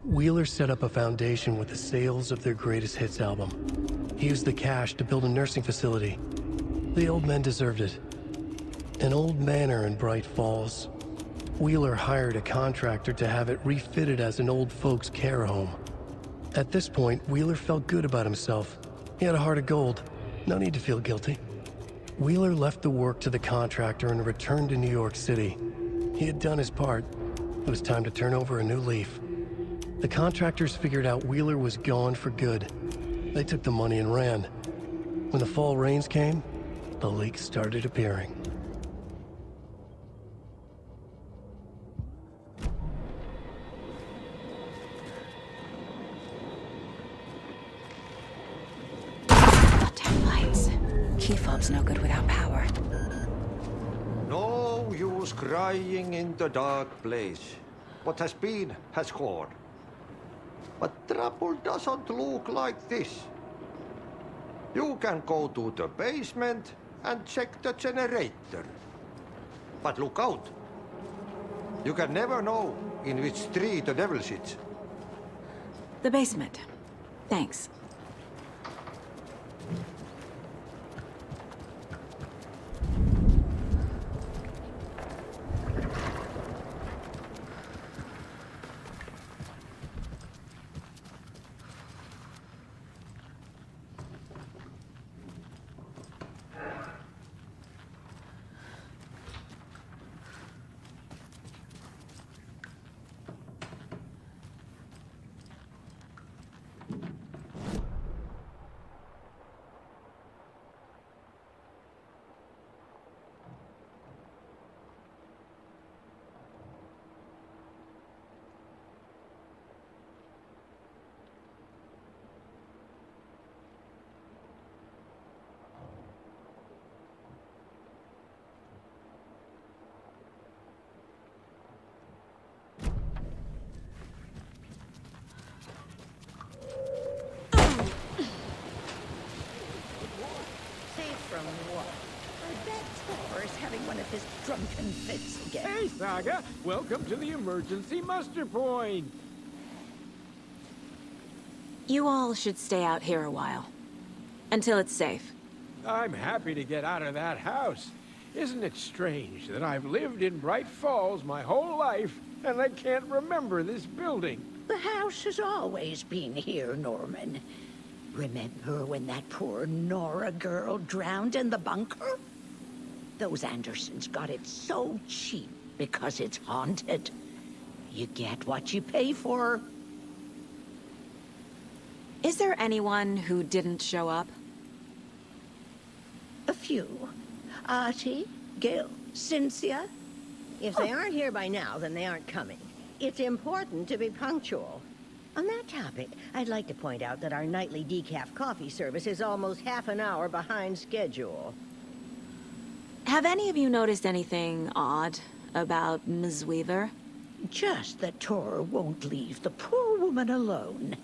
Wheeler set up a foundation with the sales of their greatest hits album. He used the cash to build a nursing facility. The old men deserved it. An old manor in Bright Falls. Wheeler hired a contractor to have it refitted as an old folks' care home. At this point, Wheeler felt good about himself. He had a heart of gold. No need to feel guilty. Wheeler left the work to the contractor and returned to New York City. He had done his part. It was time to turn over a new leaf. The contractors figured out Wheeler was gone for good. They took the money and ran. When the fall rains came, the leaks started appearing. key fob's no good without power. No use crying in the dark place. What has been has gone. But trouble doesn't look like this. You can go to the basement and check the generator. But look out. You can never know in which tree the devil sits. The basement. Thanks. From what? I bet Thor is having one of his drunken fits again. Hey, Saga! Welcome to the emergency muster point! You all should stay out here a while. Until it's safe. I'm happy to get out of that house. Isn't it strange that I've lived in Bright Falls my whole life, and I can't remember this building? The house has always been here, Norman. Remember when that poor Nora girl drowned in the bunker? Those Andersons got it so cheap because it's haunted. You get what you pay for. Is there anyone who didn't show up? A few. Artie, Gil, Cynthia. If they aren't here by now, then they aren't coming. It's important to be punctual. On that topic, I'd like to point out that our nightly decaf coffee service is almost half an hour behind schedule. Have any of you noticed anything odd about Ms. Weaver? Just that Tor won't leave the poor woman alone.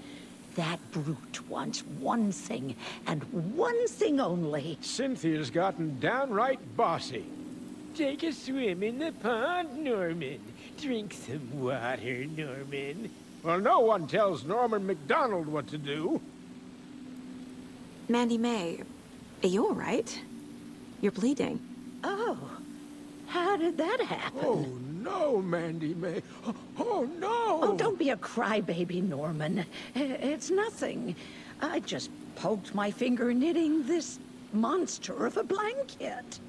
That brute wants one thing, and one thing only. Cynthia's gotten downright bossy. Take a swim in the pond, Norman. Drink some water, Norman. Well, no one tells Norman MacDonald what to do. Mandy May, are you all right? You're bleeding. Oh, how did that happen? Oh, no, Mandy May. Oh, no! Oh, don't be a crybaby, Norman. It's nothing. I just poked my finger knitting this monster of a blanket.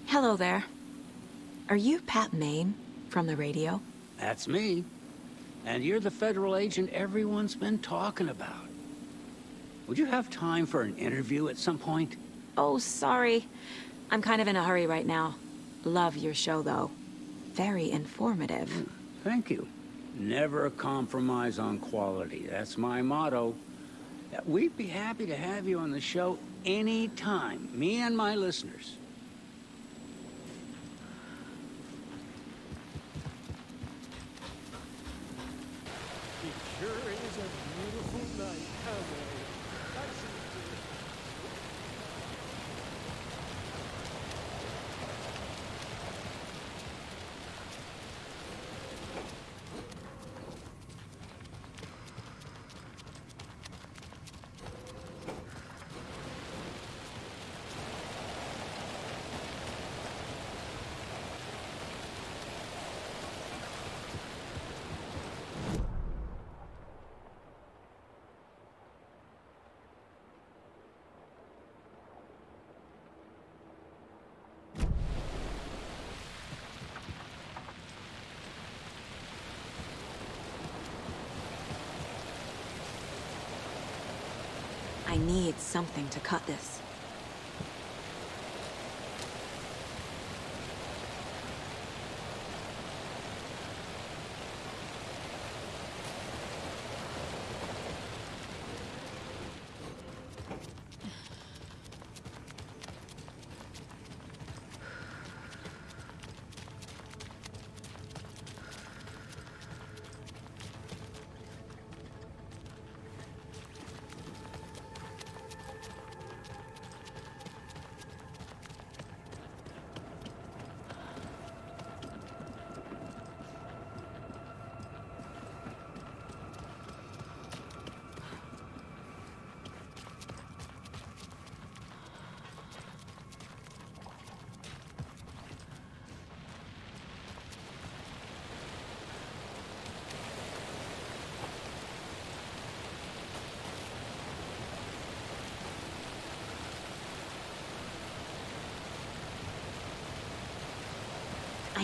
Hello there. Are you Pat Maine from the radio? That's me. And you're the federal agent everyone's been talking about. Would you have time for an interview at some point? Oh, sorry. I'm kind of in a hurry right now. Love your show, though. Very informative. Thank you. Never compromise on quality. That's my motto. We'd be happy to have you on the show anytime, me and my listeners. Sure is a beautiful night, I need something to cut this.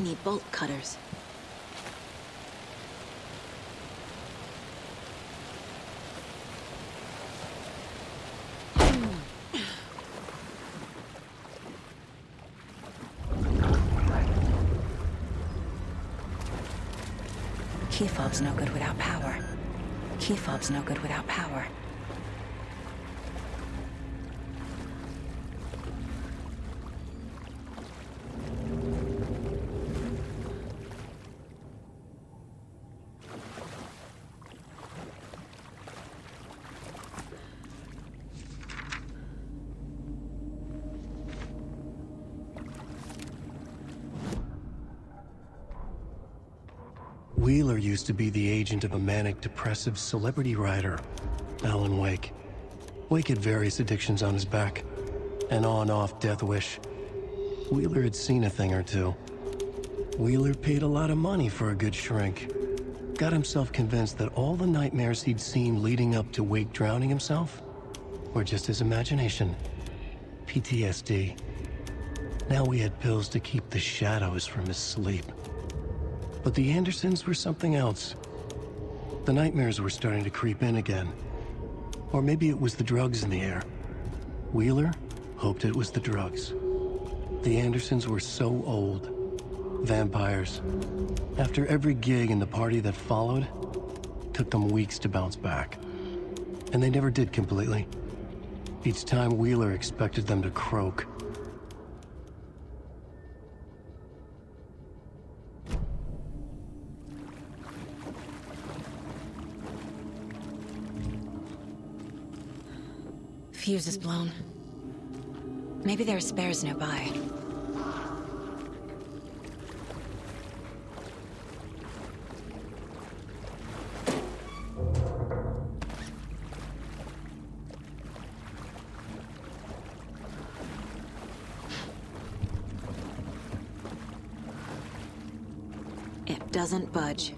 tiny bolt cutters. Key fob's no good without power. Key fob's no good without power. Wheeler used to be the agent of a manic-depressive celebrity writer, Alan Wake. Wake had various addictions on his back, an on-off death wish. Wheeler had seen a thing or two. Wheeler paid a lot of money for a good shrink. Got himself convinced that all the nightmares he'd seen leading up to Wake drowning himself were just his imagination. PTSD. Now we had pills to keep the shadows from his sleep. But the Andersons were something else. The nightmares were starting to creep in again. Or maybe it was the drugs in the air. Wheeler hoped it was the drugs. The Andersons were so old. Vampires. After every gig and the party that followed, took them weeks to bounce back. And they never did completely. Each time Wheeler expected them to croak. Fuse is blown. Maybe there are spares nearby. It doesn't budge.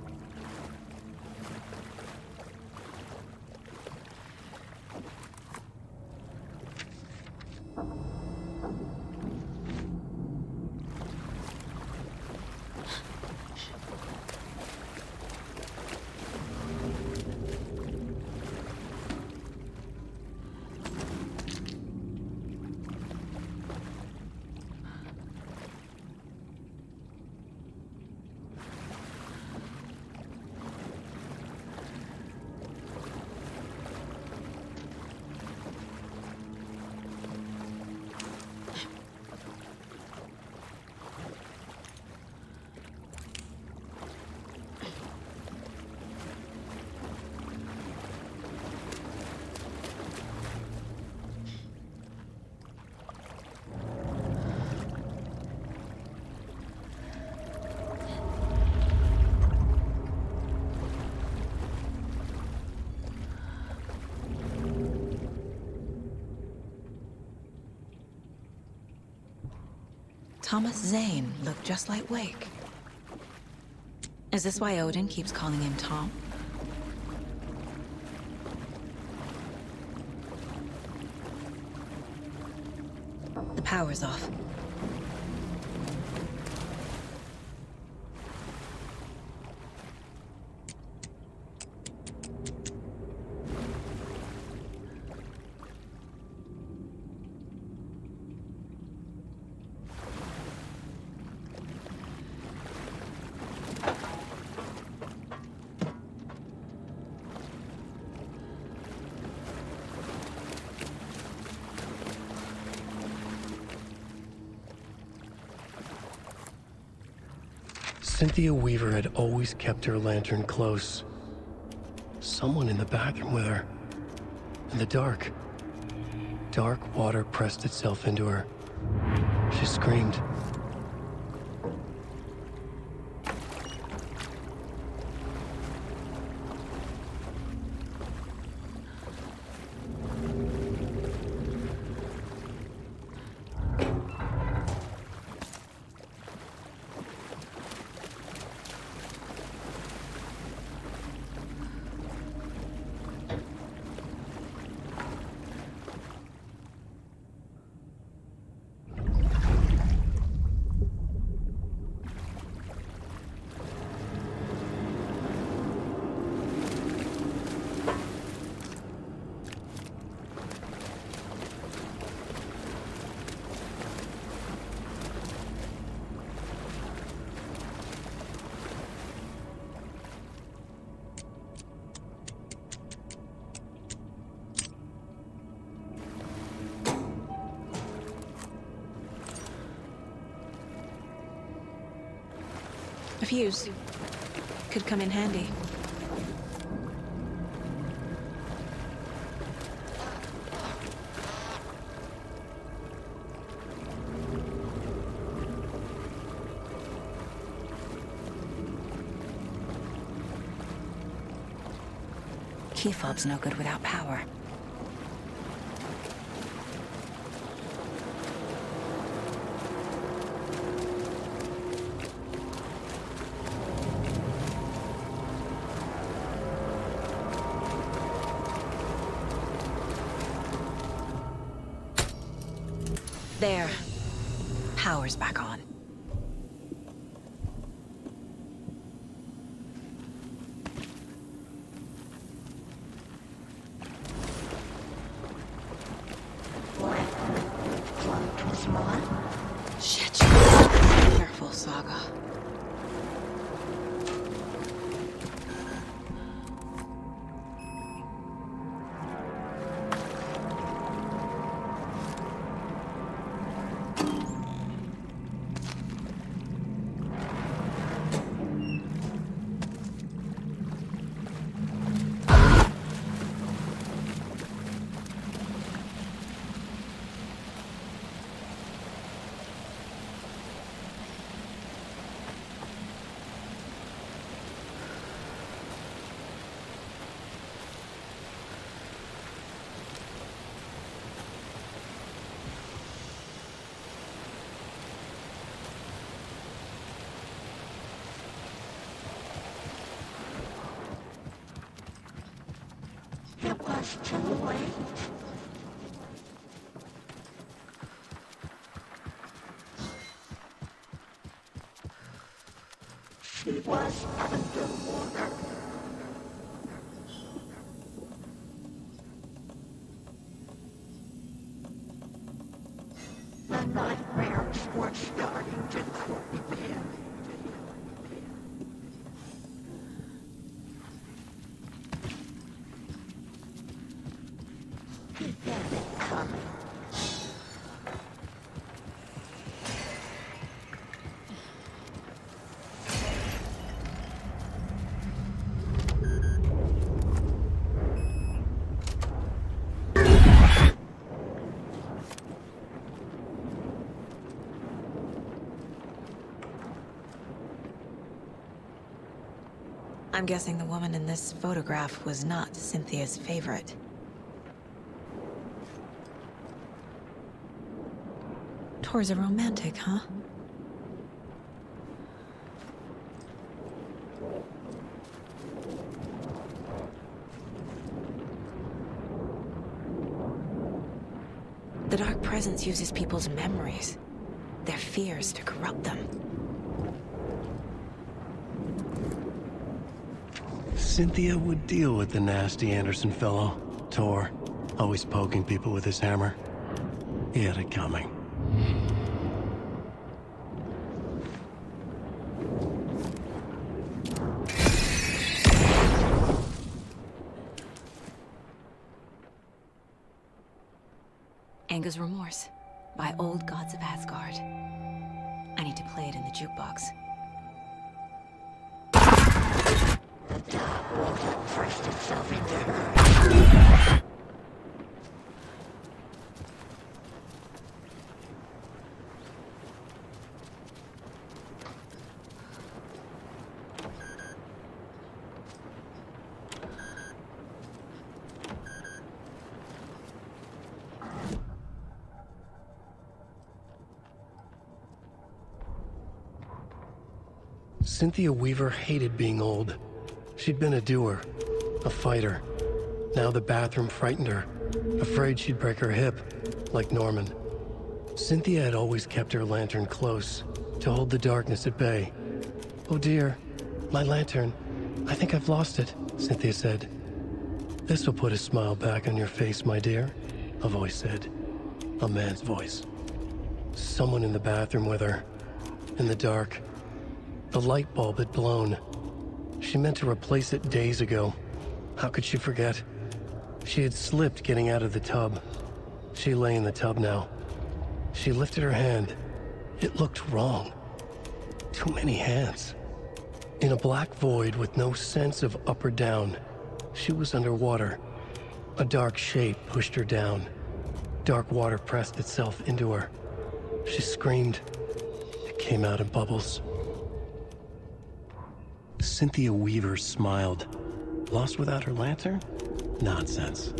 Thomas Zane looked just like Wake. Is this why Odin keeps calling him Tom? The power's off. Cynthia Weaver had always kept her lantern close. Someone in the bathroom with her. In the dark. Dark water pressed itself into her. She screamed. A fuse. Could come in handy. Key fob's no good without power. There. Power's back on. Shit. Careful, Saga. It was too late. She was underwater. The nightmares were starting to creep in. He had it coming. I'm guessing the woman in this photograph was not Cynthia's favorite. Tor's a romantic, huh? The Dark Presence uses people's memories, their fears to corrupt them. Cynthia would deal with the nasty Anderson fellow, Tor, always poking people with his hammer. He had it coming. Anger's Remorse by Old Gods of Asgard. I need to play it in the jukebox. The dog will get thrust itself into her. Cynthia Weaver hated being old. She'd been a doer, a fighter. Now the bathroom frightened her, afraid she'd break her hip, like Norman. Cynthia had always kept her lantern close, to hold the darkness at bay. "Oh dear, my lantern. I think I've lost it," Cynthia said. "This will put a smile back on your face, my dear," a voice said. A man's voice. Someone in the bathroom with her. In the dark. The light bulb had blown. She meant to replace it days ago. How could she forget? She had slipped getting out of the tub. She lay in the tub now. She lifted her hand. It looked wrong. Too many hands. In a black void with no sense of up or down, she was underwater. A dark shape pushed her down. Dark water pressed itself into her. She screamed. It came out in bubbles. Cynthia Weaver smiled. Lost without her lantern? Nonsense.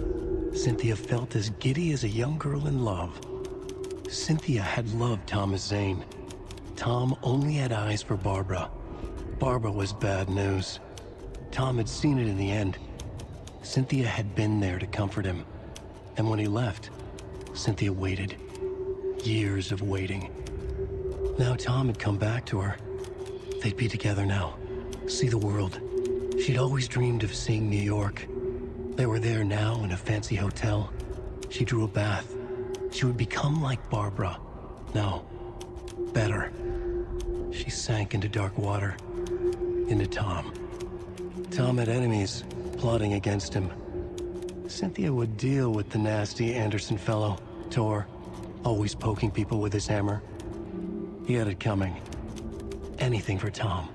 Cynthia felt as giddy as a young girl in love. Cynthia had loved Thomas Zane. Tom only had eyes for Barbara. Barbara was bad news. Tom had seen it in the end. Cynthia had been there to comfort him. And when he left, Cynthia waited. Years of waiting. Now Tom had come back to her. They'd be together now. See the world. She'd always dreamed of seeing New York. They were there now in a fancy hotel. She drew a bath. She would become like Barbara. No, better. She sank into dark water. Into Tom. Tom had enemies plotting against him. Cynthia would deal with the nasty Anderson fellow, Tor, always poking people with his hammer. He had it coming. Anything for Tom.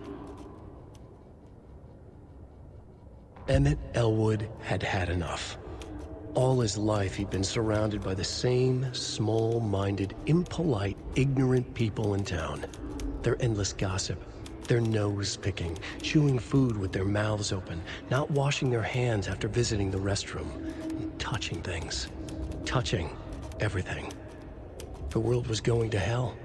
Emmett Elwood had had enough. All his life he'd been surrounded by the same small-minded, impolite, ignorant people in town. Their endless gossip, their nose-picking, chewing food with their mouths open, not washing their hands after visiting the restroom, and touching things. Touching everything. The world was going to hell.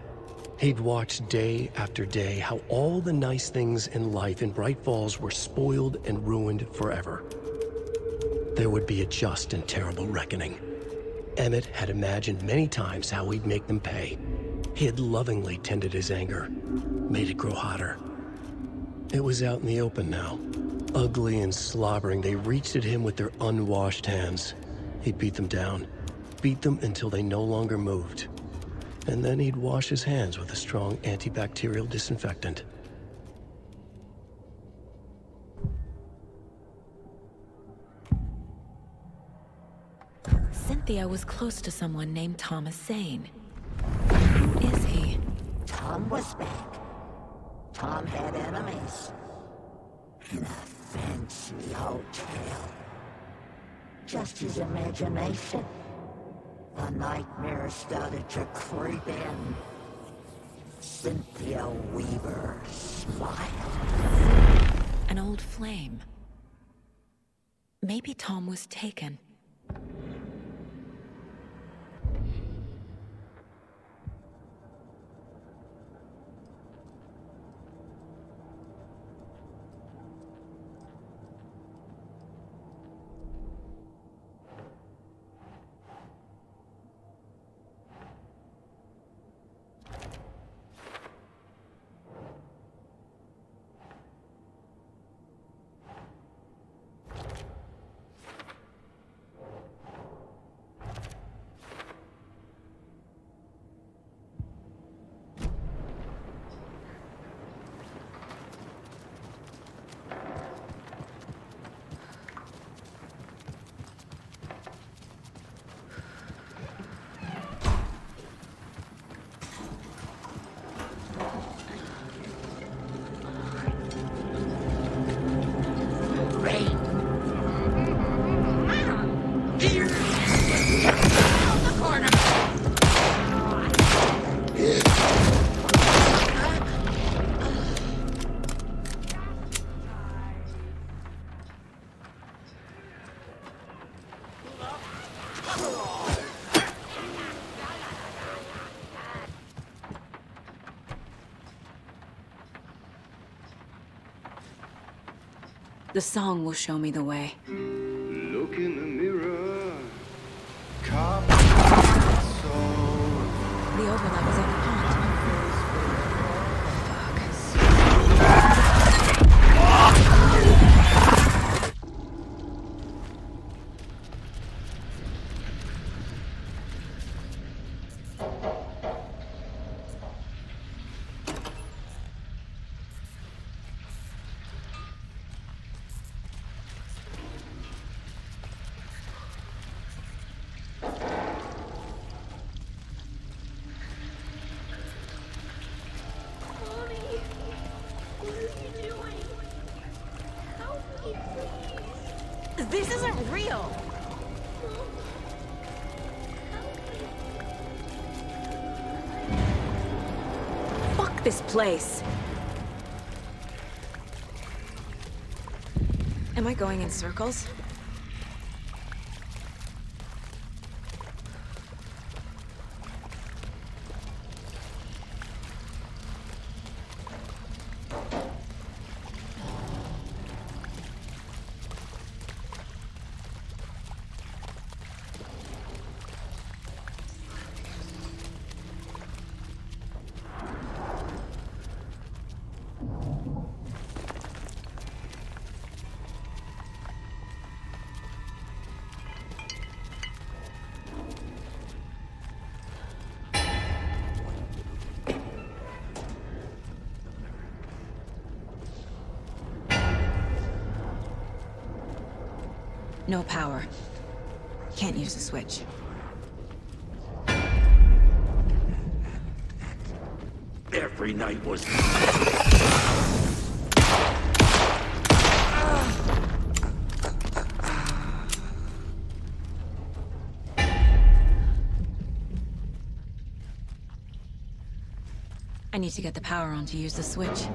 He'd watched day after day how all the nice things in life in Bright Falls were spoiled and ruined forever. There would be a just and terrible reckoning. Emmett had imagined many times how he'd make them pay. He had lovingly tended his anger, made it grow hotter. It was out in the open now. Ugly and slobbering, they reached at him with their unwashed hands. He'd beat them down, beat them until they no longer moved. And then he'd wash his hands with a strong antibacterial disinfectant. Cynthia was close to someone named Thomas Zane. Who is he? Tom was back. Tom had enemies. In a fancy hotel. Just his imagination. The nightmare started to creep in. Cynthia Weaver smiled. An old flame. Maybe Tom was taken. The song will show me the way. Look in the mirror. The overlap is on the pond. This isn't real! Fuck this place! Am I going in circles? No power. Can't use the switch. Every night was... I need to get the power on to use the switch.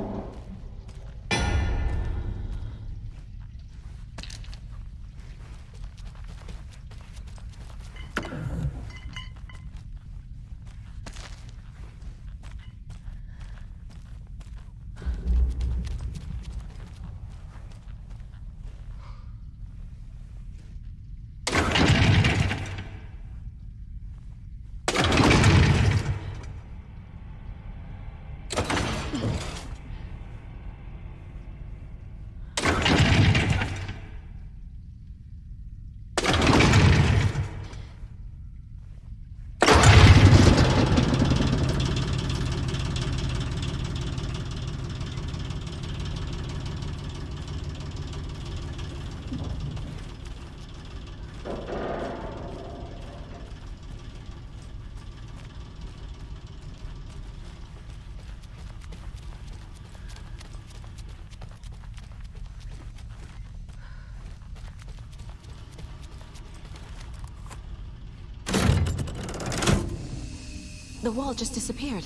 The wall just disappeared.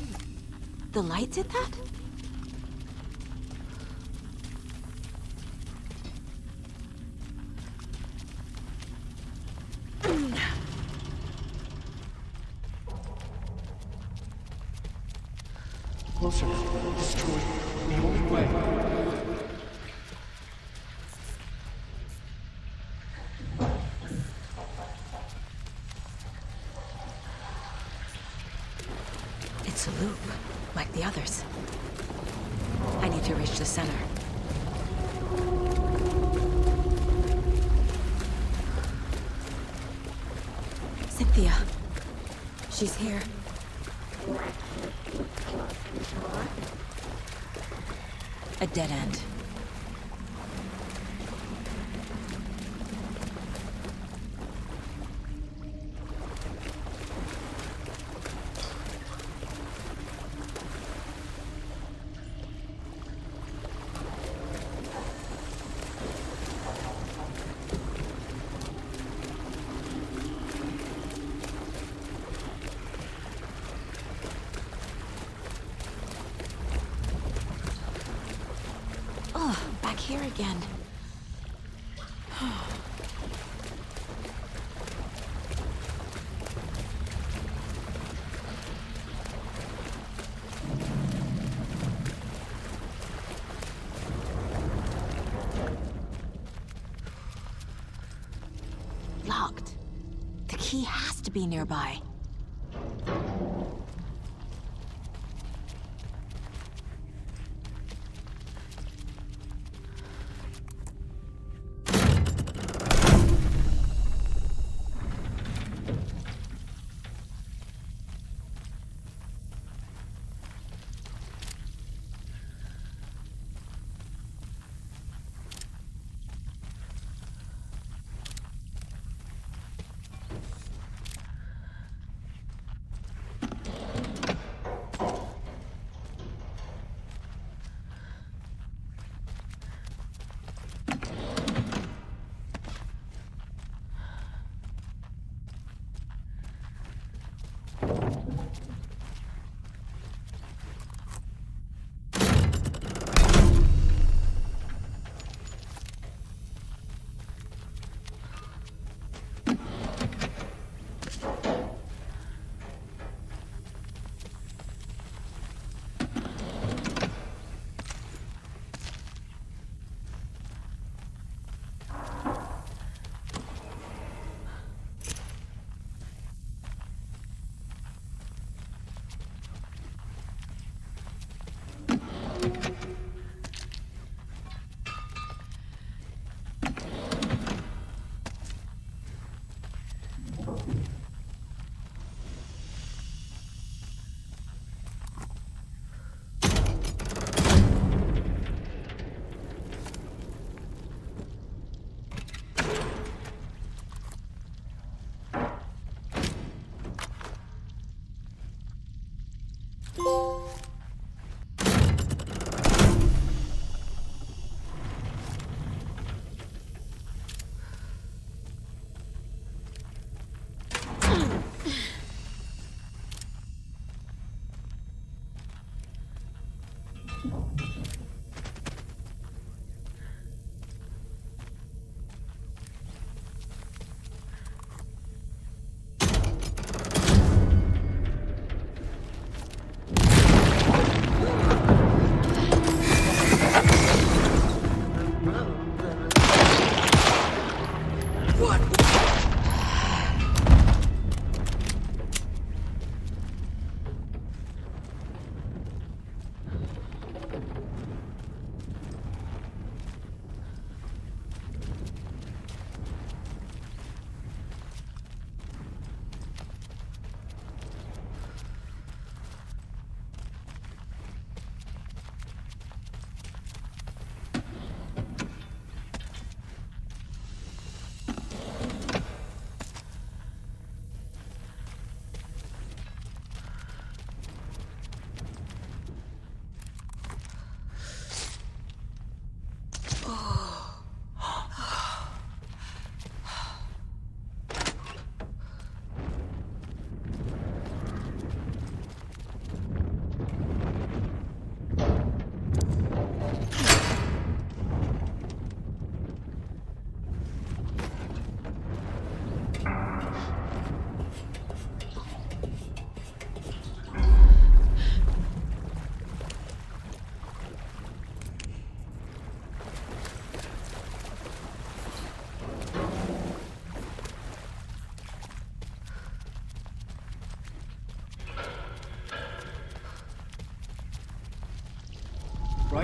The light did that? Closer. Destroy the only way. It's a loop, like the others. I need to reach the center. Cynthia. She's here. A dead end. Back here again. Locked. The key has to be nearby.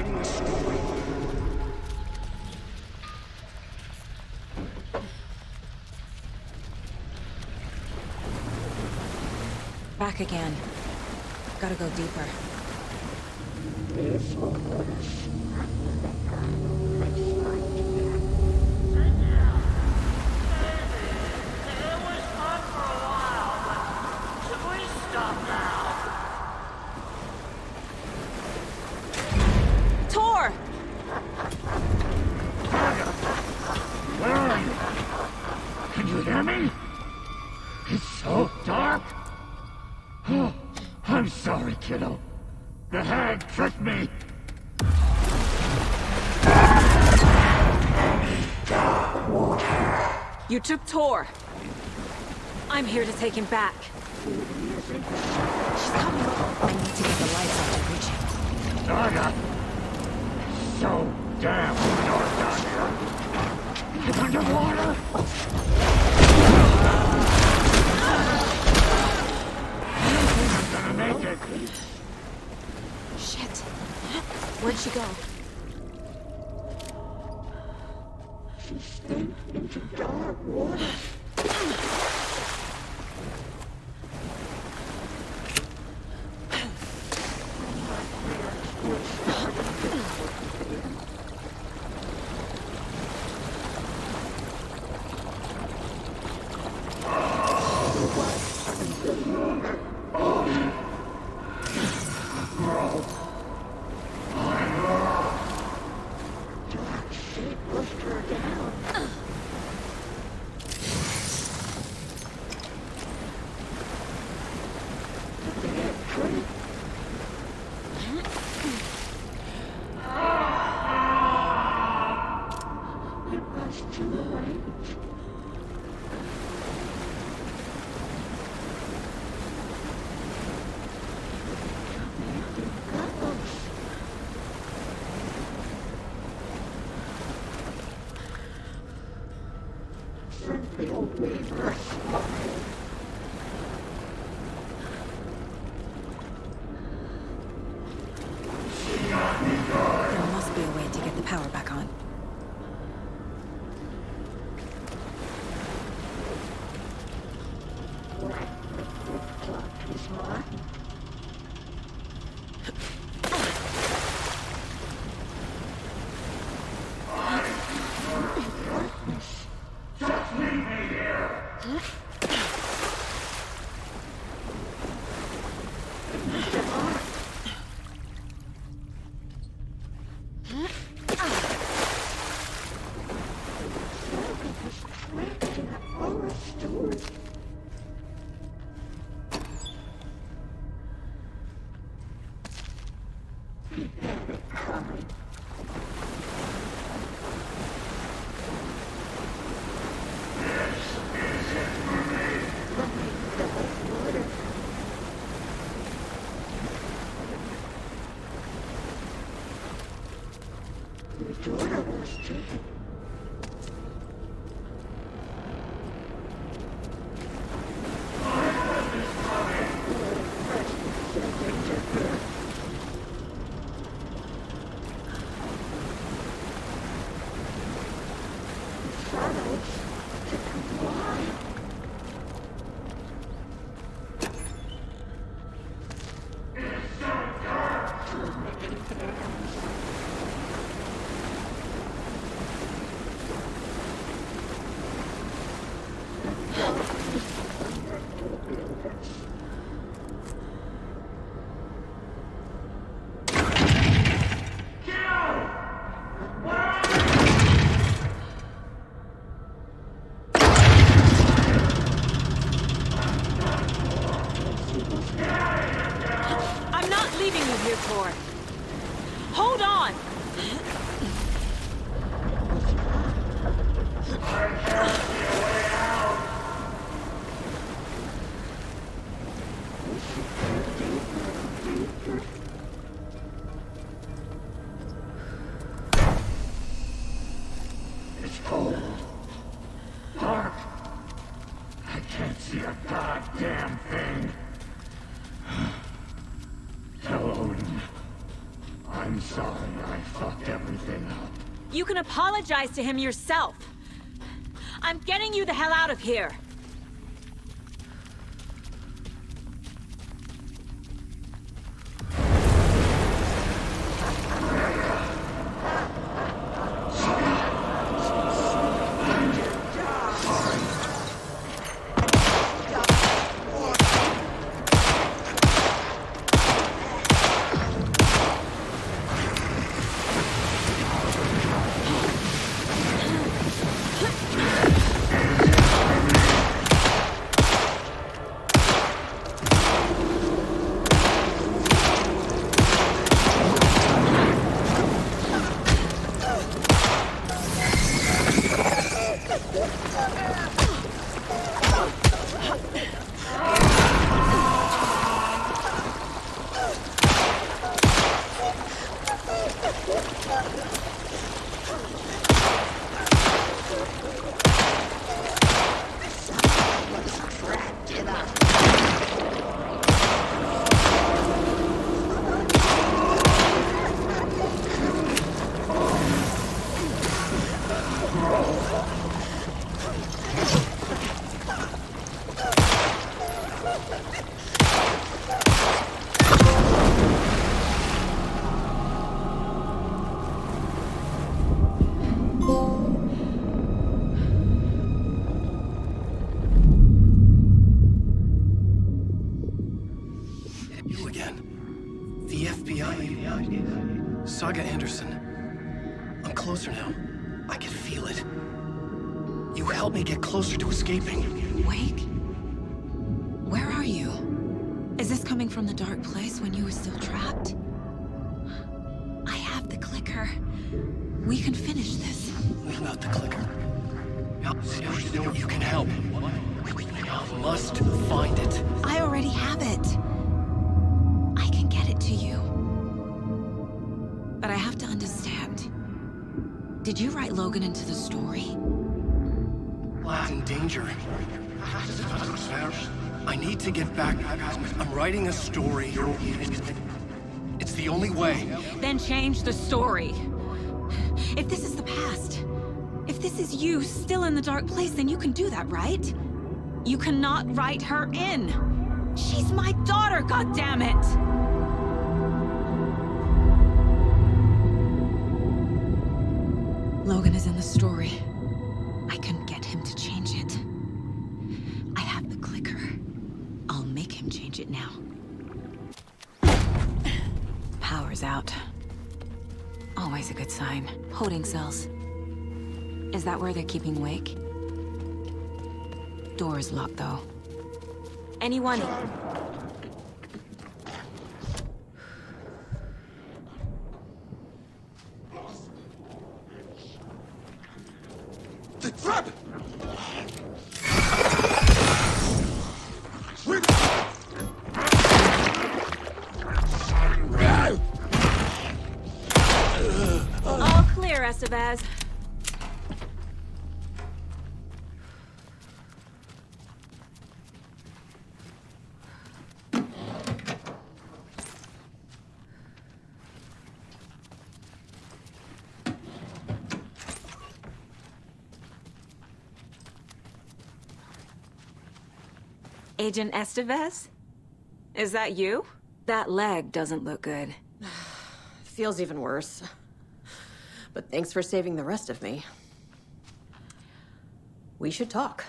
writing the story. Back again. Gotta go deeper. Tor! Where are you? Can you hear me? It's so dark. Oh, I'm sorry, kiddo. The hag tricked me. You took Tor. I'm here to take him back. She's coming. I need to get the lights out to reach him. Saga! So damn dark down here. It's underwater. I'm gonna make it. Shit. Where'd she go? She sank into dark water. There must be a way to get the power back on. Hold on! It's cold. Dark. I can't see a goddamn thing. Tell Odin. I'm sorry I You can apologize to him yourself. I'm getting you the hell out of here. You again. The FBI. Saga Anderson. I'm closer now. I can feel it. You helped me get closer to escaping. Wake? Where are you? Is this coming from the dark place when you were still trapped? I have the clicker. We can finish this. What about the clicker? You can help. We must find it. I already have it. I can get it to you. But I have to understand. Did you write Logan into the story? Lad's in danger. I need to get back. I'm writing a story. It's the only way. Then change the story. If this is the past, if this is you still in the dark place, then you can do that, right? You cannot write her in. She's my daughter, goddammit! Logan is in the story. I can get him to change it. I have the clicker. I'll make him change it now. Power's out. Always a good sign. Holding cells. Is that where they're keeping Wake? Door's locked, though. Anyone? The trap! All clear, Estevez. Agent Estevez? Is that you? That leg doesn't look good. Feels even worse. But thanks for saving the rest of me. We should talk.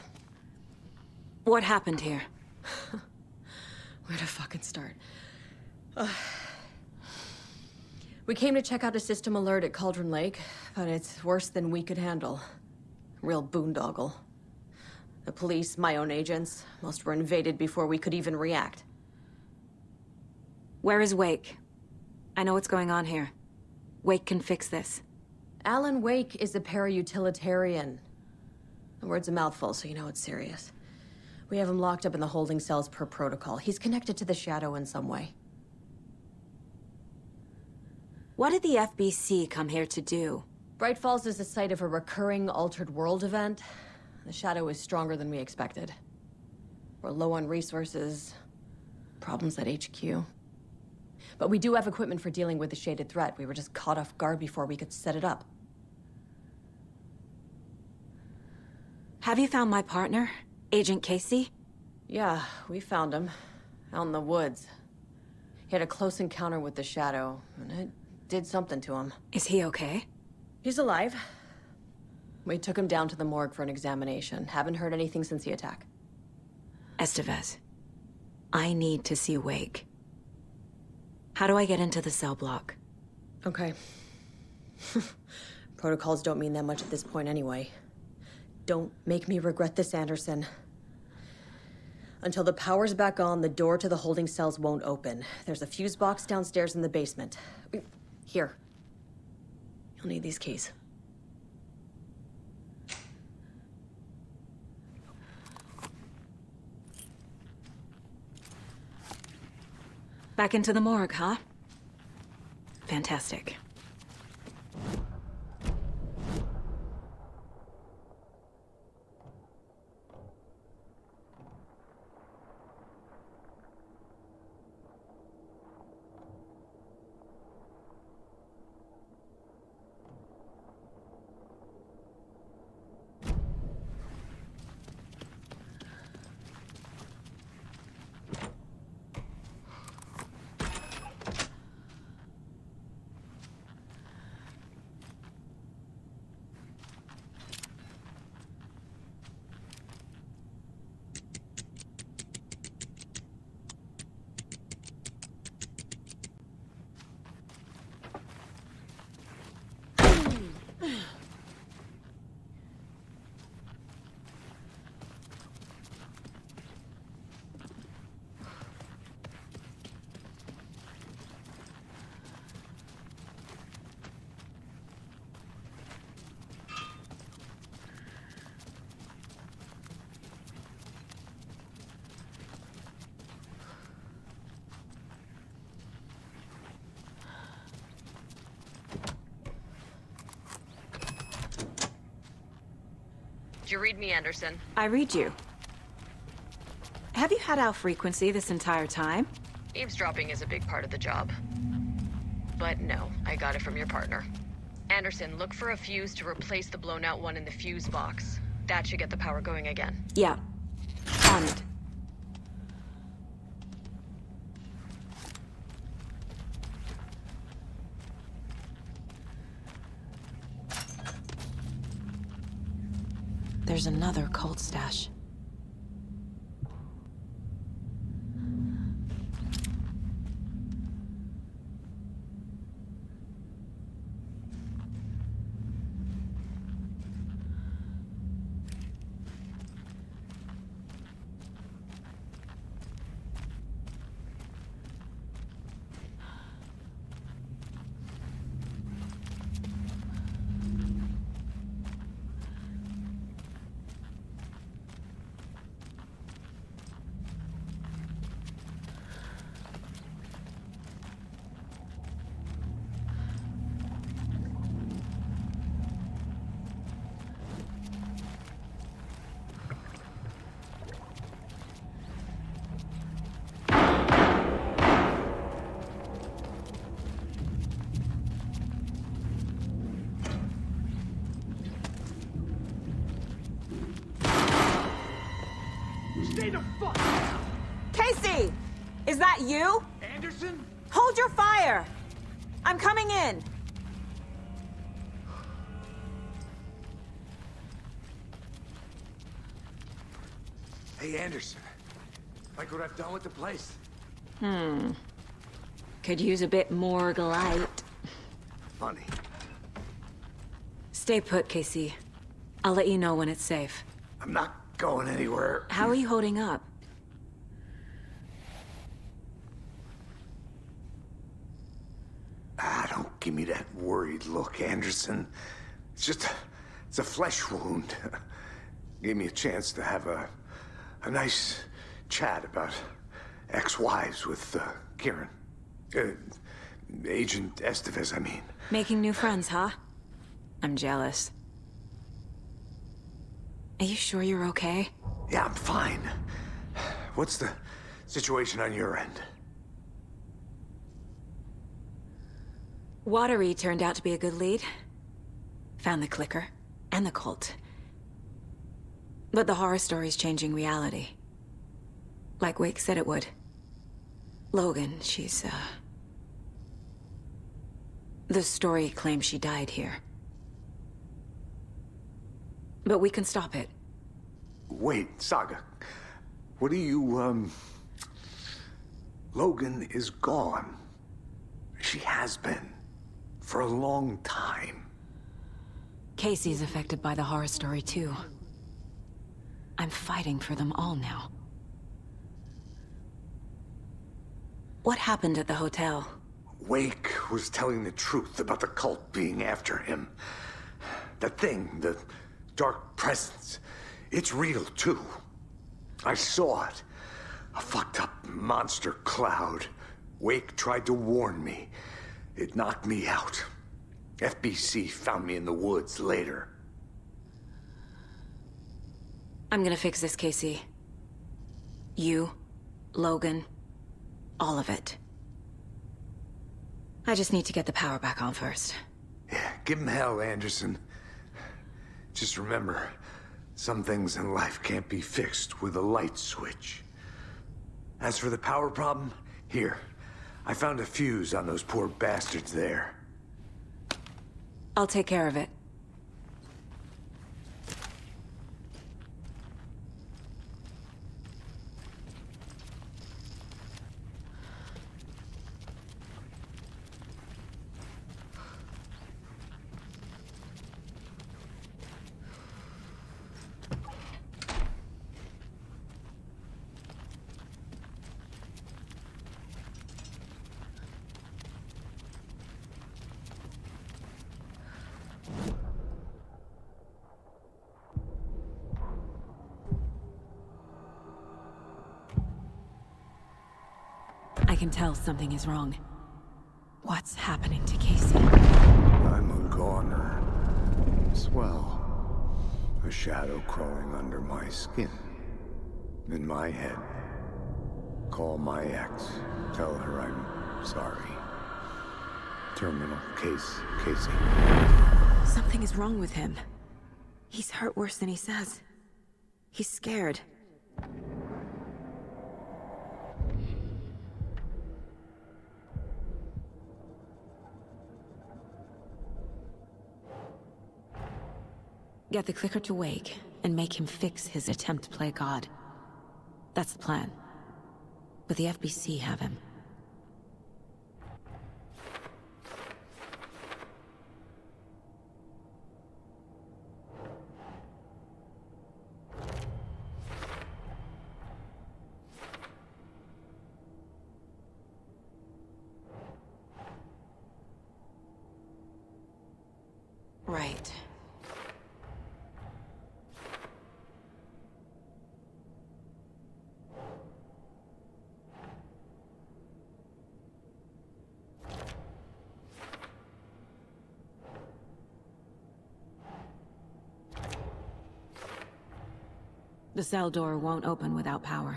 What happened here? Where to fucking start? We came to check out a system alert at Cauldron Lake, but it's worse than we could handle. Real boondoggle. The police, my own agents, most were invaded before we could even react. Where is Wake? I know what's going on here. Wake can fix this. Alan Wake is a para-utilitarian. The word's a mouthful, so you know it's serious. We have him locked up in the holding cells per protocol. He's connected to the Shadow in some way. What did the FBC come here to do? Bright Falls is the site of a recurring Altered World event. The Shadow is stronger than we expected. We're low on resources, problems at HQ. But we do have equipment for dealing with the shaded threat. We were just caught off guard before we could set it up. Have you found my partner, Agent Casey? Yeah, we found him. Out in the woods. He had a close encounter with the Shadow, and it did something to him. Is he okay? He's alive. We took him down to the morgue for an examination. Haven't heard anything since the attack. Estevez, I need to see Wake. How do I get into the cell block? Okay. Protocols don't mean that much at this point anyway. Don't make me regret this, Anderson. Until the power's back on, the door to the holding cells won't open. There's a fuse box downstairs in the basement. Here. You'll need these keys. Back into the morgue, huh? Fantastic. Did you read me, Anderson? I read you. Have you had our frequency this entire time? Eavesdropping is a big part of the job. But no, I got it from your partner. Anderson, look for a fuse to replace the blown out one in the fuse box. That should get the power going again. Yeah. On it. There's another cult stash. Stay the fuck down! Casey! Is that you? Anderson? Hold your fire! I'm coming in! Hey, Anderson. Like what I've done with the place? Could use a bit more light. Funny. Stay put, Casey. I'll let you know when it's safe. I'm not going anywhere. How are you holding up? Don't give me that worried look, Anderson. It's a flesh wound. Gave me a chance to have a nice chat about ex-wives with Kieran. Agent Estevez, I mean. Making new friends, huh? I'm jealous. Are you sure you're okay? Yeah, I'm fine. What's the situation on your end? Watery turned out to be a good lead. Found the clicker and the cult. But the horror story's changing reality. Like Wake said it would. Logan, she's, the story claims she died here. But we can stop it. Wait, Saga. What do you, Logan is gone. She has been. For a long time. Casey's affected by the horror story, too. I'm fighting for them all now. What happened at the hotel? Wake was telling the truth about the cult being after him. That thing, the dark presence, it's real, too. I saw it. A fucked up monster cloud. Wake tried to warn me. It knocked me out. FBC found me in the woods later. I'm gonna fix this, Casey. You, Logan, all of it. I just need to get the power back on first. Yeah, give him hell, Anderson. Just remember, some things in life can't be fixed with a light switch. As for the power problem, here. I found a fuse on those poor bastards there. I'll take care of it. I can tell something is wrong. What's happening to Casey? I'm a goner. Swell. A shadow crawling under my skin. In my head. Call my ex. Tell her I'm sorry. Terminal case, Casey. Something is wrong with him. He's hurt worse than he says. He's scared. Get the clicker to Wake, and make him fix his attempt to play God. That's the plan. But the FBC have him. Right. The cell door won't open without power.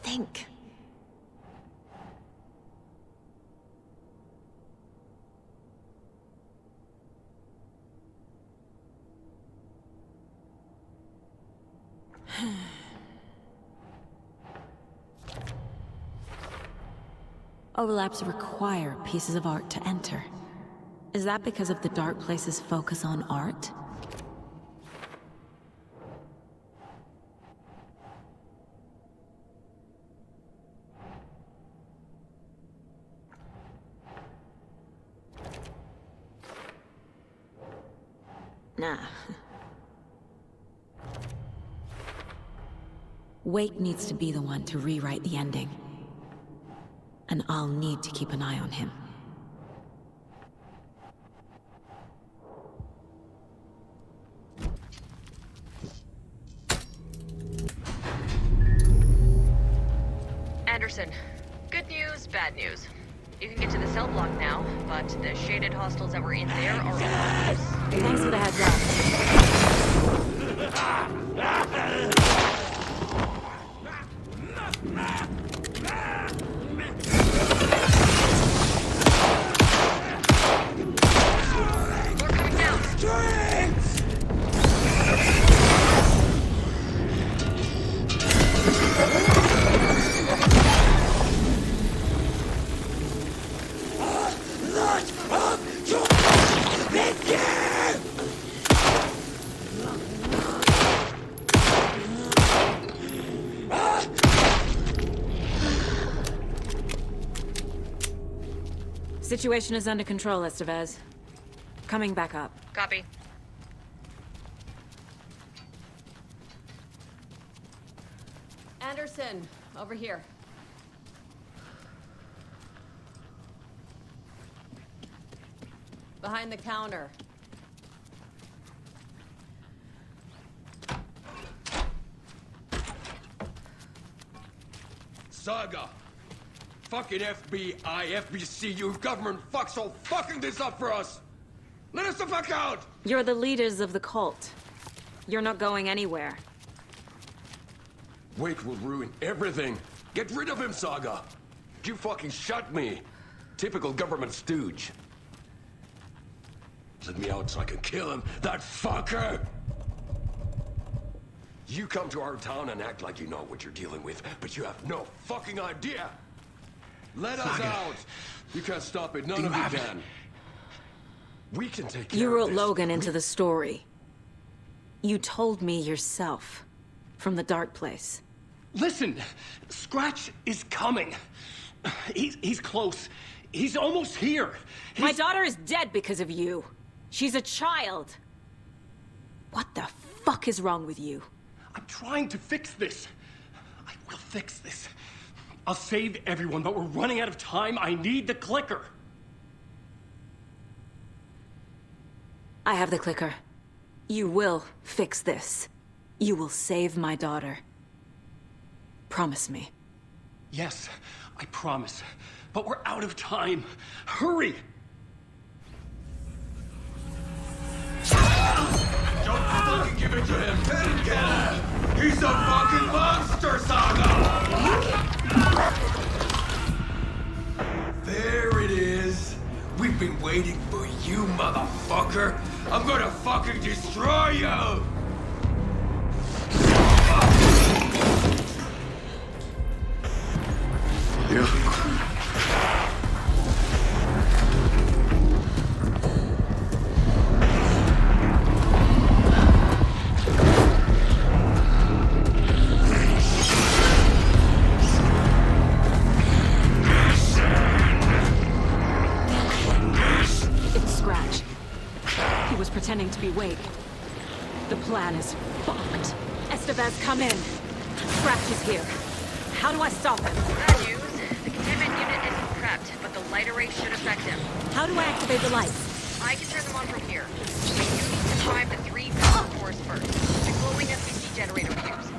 Think. Overlaps require pieces of art to enter. Is that because of the Dark Place's focus on art? Nah. Wake needs to be the one to rewrite the ending. And I'll need to keep an eye on him. Anderson, good news, bad news. You can get to the cell block now, but the shaded hostiles that were in there are all loose. Thanks for the heads up. More coming down. Situation is under control, Estevez. Coming back up. Copy. Anderson, over here. Behind the counter. Saga! Fucking FBI, FBC, you government fucks all fucking this up for us! Let us the fuck out! You're the leaders of the cult. You're not going anywhere. Wake will ruin everything. Get rid of him, Saga! You fucking shut me! Typical government stooge. Let me out so I can kill him, that fucker! You come to our town and act like you know what you're dealing with, but you have no fucking idea! Let us out! You can't stop it, none of you can. We can take care You of wrote this. Logan into the story. You told me yourself. From the dark place. Listen! Scratch is coming. He's close. He's almost here. My daughter is dead because of you. She's a child. What the fuck is wrong with you? I'm trying to fix this. I will fix this. I'll save everyone, but we're running out of time. I need the clicker. I have the clicker. You will fix this. You will save my daughter. Promise me. Yes, I promise. But we're out of time. Hurry! Don't fucking give it to him! Get him! He's a fucking monster, Saga! There it is. We've been waiting for you, motherfucker. I'm gonna fucking destroy you! It's Scratch. He was pretending to be Wake. The plan is fucked. Estevez, come in. Scratch is here. How do I stop him? Bad news. The containment unit isn't prepped, but the light array should affect him. How do I activate the lights? I can turn them on from here. But you need to prime the 3 power cores first. The glowing SPC generator fuse.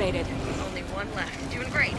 activated. Only one left. Doing great.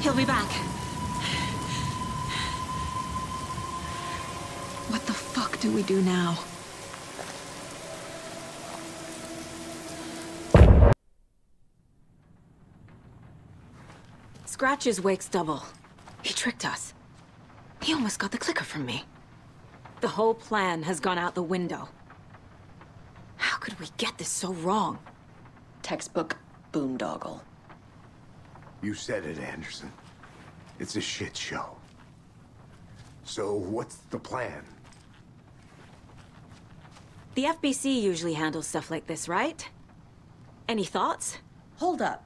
He'll be back. What the fuck do we do now? Scratch's wake's double. He tricked us. He almost got the clicker from me. The whole plan has gone out the window. How could we get this so wrong? Textbook boondoggle. You said it, Anderson. It's a shit show. So what's the plan? The FBC usually handles stuff like this, right? Any thoughts? Hold up.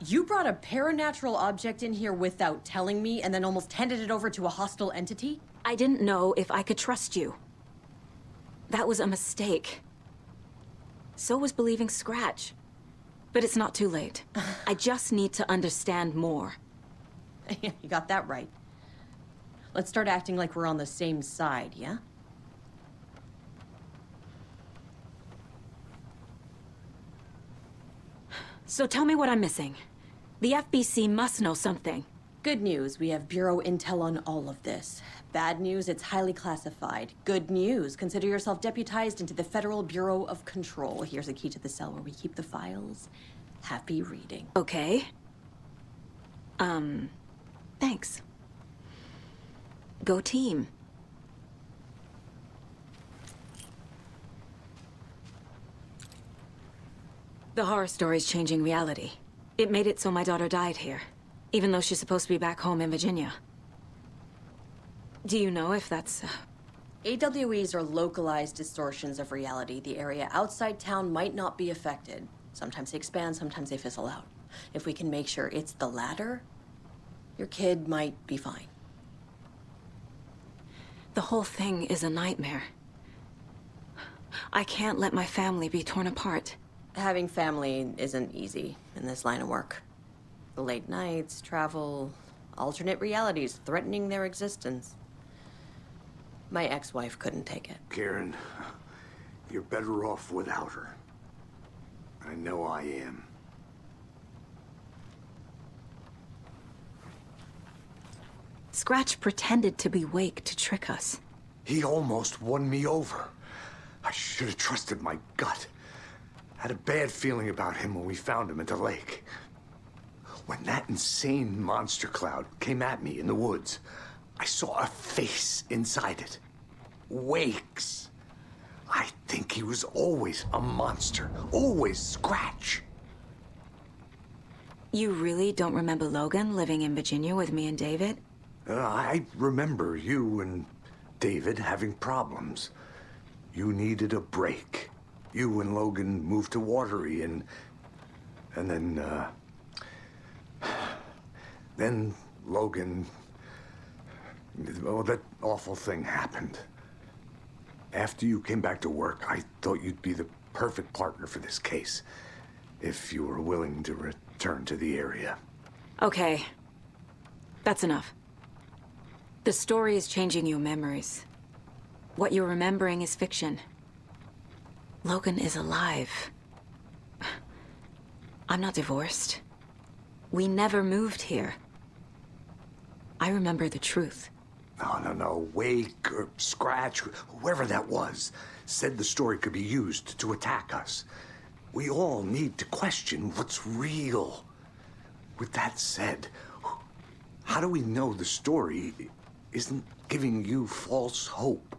You brought a paranatural object in here without telling me and then almost handed it over to a hostile entity? I didn't know if I could trust you. That was a mistake. So was believing Scratch. But it's not too late. I just need to understand more. You got that right. Let's start acting like we're on the same side, yeah? So tell me what I'm missing. The FBC must know something. Good news, we have Bureau intel on all of this. Bad news, it's highly classified. Good news, consider yourself deputized into the Federal Bureau of Control. Here's a key to the cell where we keep the files. Happy reading. Okay. Thanks. Go team. The horror story's changing reality. It made it so my daughter died here, even though she's supposed to be back home in Virginia. Do you know if that's... AWEs are localized distortions of reality. The area outside town might not be affected. Sometimes they expand, sometimes they fizzle out. If we can make sure it's the latter, your kid might be fine. The whole thing is a nightmare. I can't let my family be torn apart. Having family isn't easy in this line of work. The late nights, travel, alternate realities threatening their existence. My ex-wife couldn't take it. Karen, you're better off without her. I know I am. Scratch pretended to be Wake to trick us. He almost won me over. I should have trusted my gut. Had a bad feeling about him when we found him at the lake. When that insane monster cloud came at me in the woods, I saw a face inside it. Wake's. I think he was always a monster. Always Scratch. You really don't remember Logan living in Virginia with me and David? I remember you and David having problems. You needed a break. You and Logan moved to Watery and then Logan, well, that awful thing happened. After you came back to work, I thought you'd be the perfect partner for this case, if you were willing to return to the area. Okay. That's enough. The story is changing your memories. What you're remembering is fiction. Logan is alive. I'm not divorced. We never moved here. I remember the truth. No. Wake or Scratch, whoever that was, said the story could be used to attack us. We all need to question what's real. With that said, how do we know the story isn't giving you false hope?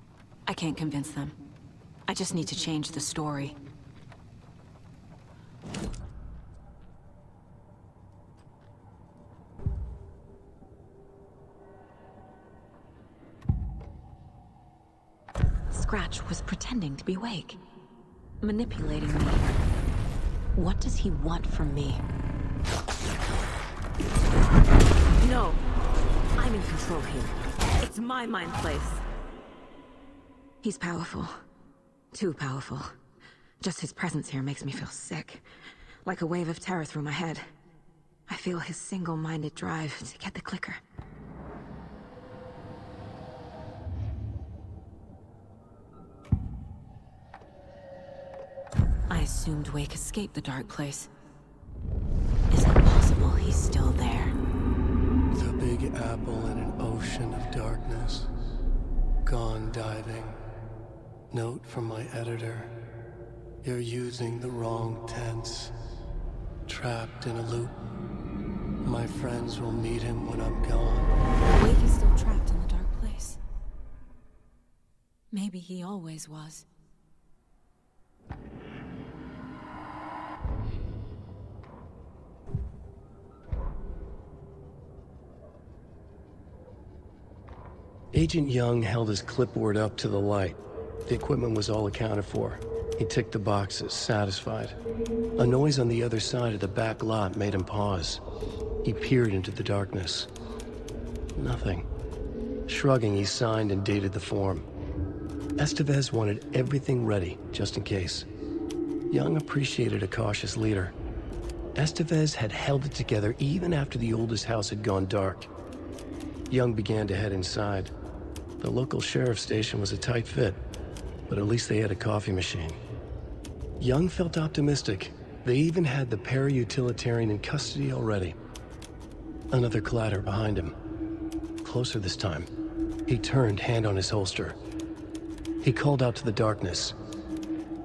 I can't convince them. I just need to change the story. Scratch was pretending to be Wake, manipulating me. What does he want from me? No, I'm in control here. It's my mind place. He's powerful. Too powerful. Just his presence here makes me feel sick. Like a wave of terror through my head. I feel his single-minded drive to get the clicker. I assumed Wake escaped the dark place. Is it possible he's still there? The Big Apple in an ocean of darkness. Gone diving. Note from my editor. You're using the wrong tense. Trapped in a loop. My friends will meet him when I'm gone. Wake is still trapped in the dark place. Maybe he always was. Agent Young held his clipboard up to the light. The equipment was all accounted for. He ticked the boxes, satisfied. A noise on the other side of the back lot made him pause. He peered into the darkness. Nothing. Shrugging, he signed and dated the form. Estevez wanted everything ready, just in case. Young appreciated a cautious leader. Estevez had held it together even after the oldest house had gone dark. Young began to head inside. The local sheriff's station was a tight fit, but at least they had a coffee machine. Young felt optimistic. They even had the para-utilitarian in custody already. Another clatter behind him. Closer this time. He turned, hand on his holster. He called out to the darkness.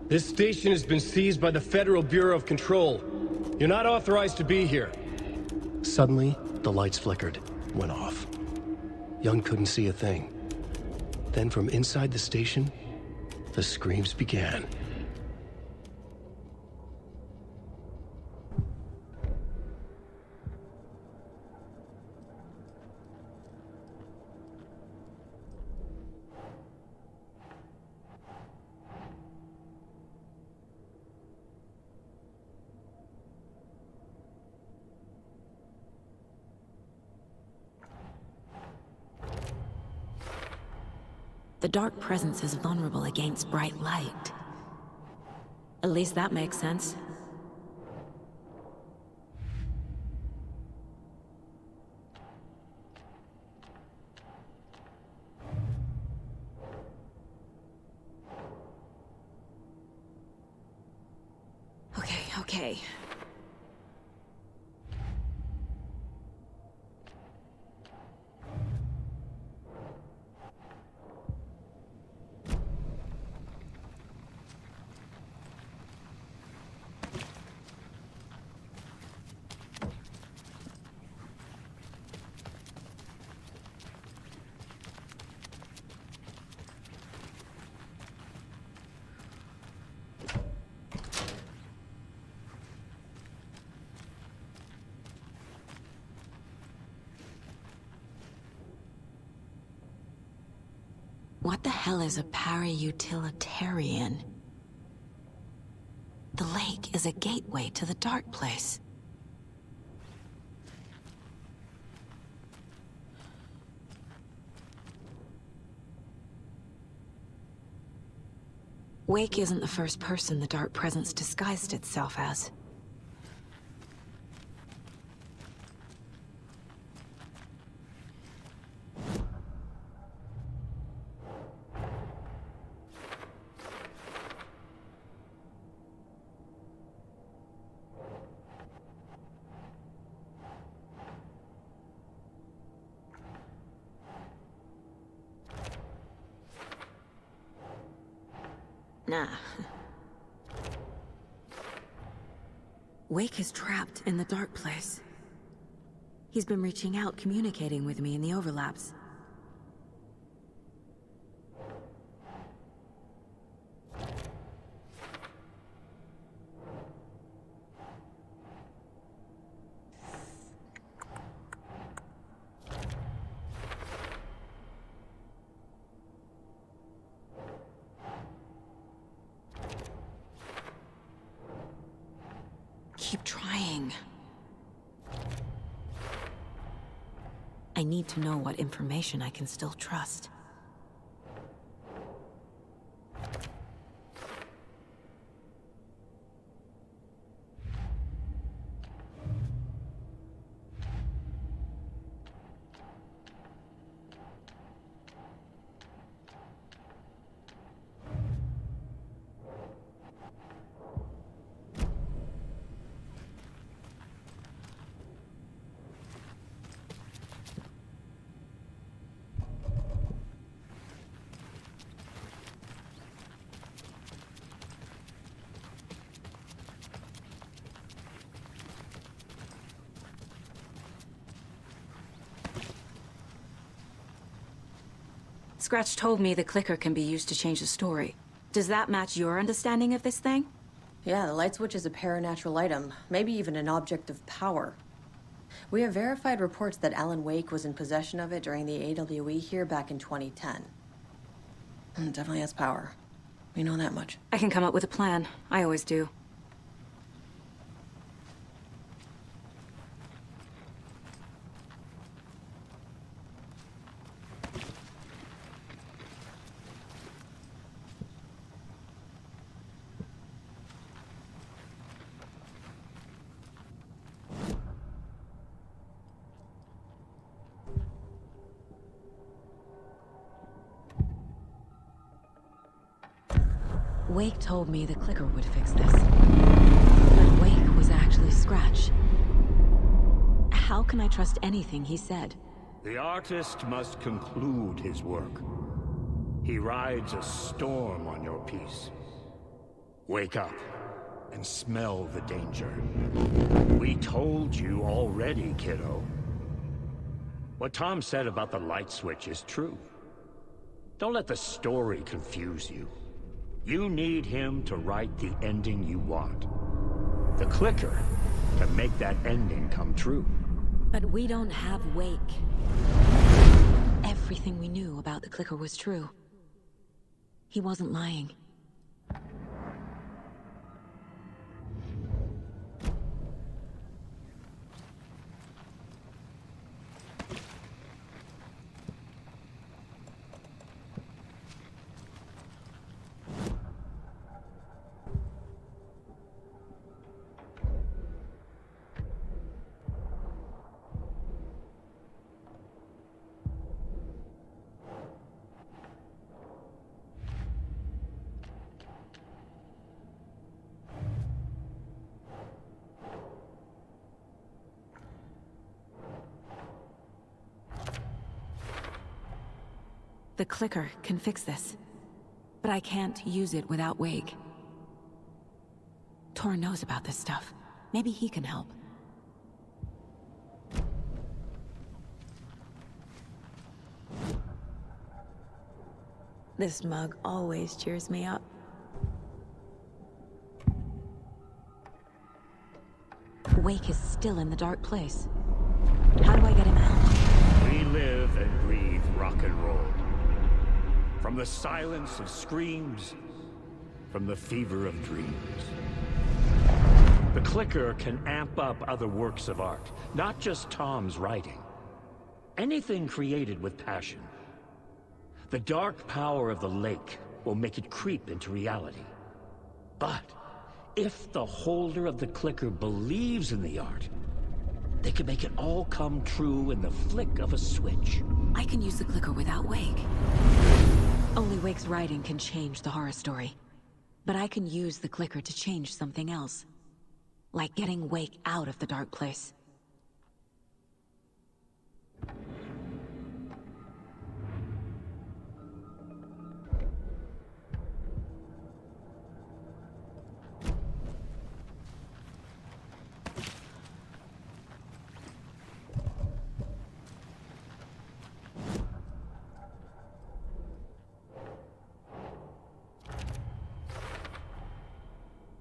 This station has been seized by the Federal Bureau of Control. You're not authorized to be here. Suddenly, the lights flickered, went off. Young couldn't see a thing. Then from inside the station, the screams began. The dark presence is vulnerable against bright light. At least that makes sense. Okay. What the hell is a para-utilitarian? The lake is a gateway to the dark place. Wake isn't the first person the dark presence disguised itself as. Nah. Wake is trapped in the dark place. He's been reaching out, communicating with me in the overlaps. Keep trying. I need to know what information I can still trust. Scratch told me the clicker can be used to change the story. Does that match your understanding of this thing? Yeah, the light switch is a paranatural item, maybe even an object of power. We have verified reports that Alan Wake was in possession of it during the AWE here back in 2010. It definitely has power. We know that much. I can come up with a plan. I always do. Wake told me the clicker would fix this. But Wake was actually Scratch. How can I trust anything he said? The artist must conclude his work. He rides a storm on your piece. Wake up and smell the danger. We told you already, kiddo. What Tom said about the light switch is true. Don't let the story confuse you. You need him to write the ending you want. The clicker can make that ending come true. But we don't have Wake. Everything we knew about the clicker was true. He wasn't lying. The clicker can fix this, but I can't use it without Wake. Tor knows about this stuff. Maybe he can help. This mug always cheers me up. Wake is still in the dark place. How do I get him out? We live and breathe rock and roll. From the silence of screams, from the fever of dreams. The clicker can amp up other works of art, not just Tom's writing. Anything created with passion. The dark power of the lake will make it creep into reality. But if the holder of the clicker believes in the art, they can make it all come true in the flick of a switch. I can use the clicker without Wake. Only Wake's writing can change the horror story. But I can use the clicker to change something else. Like getting Wake out of the dark place.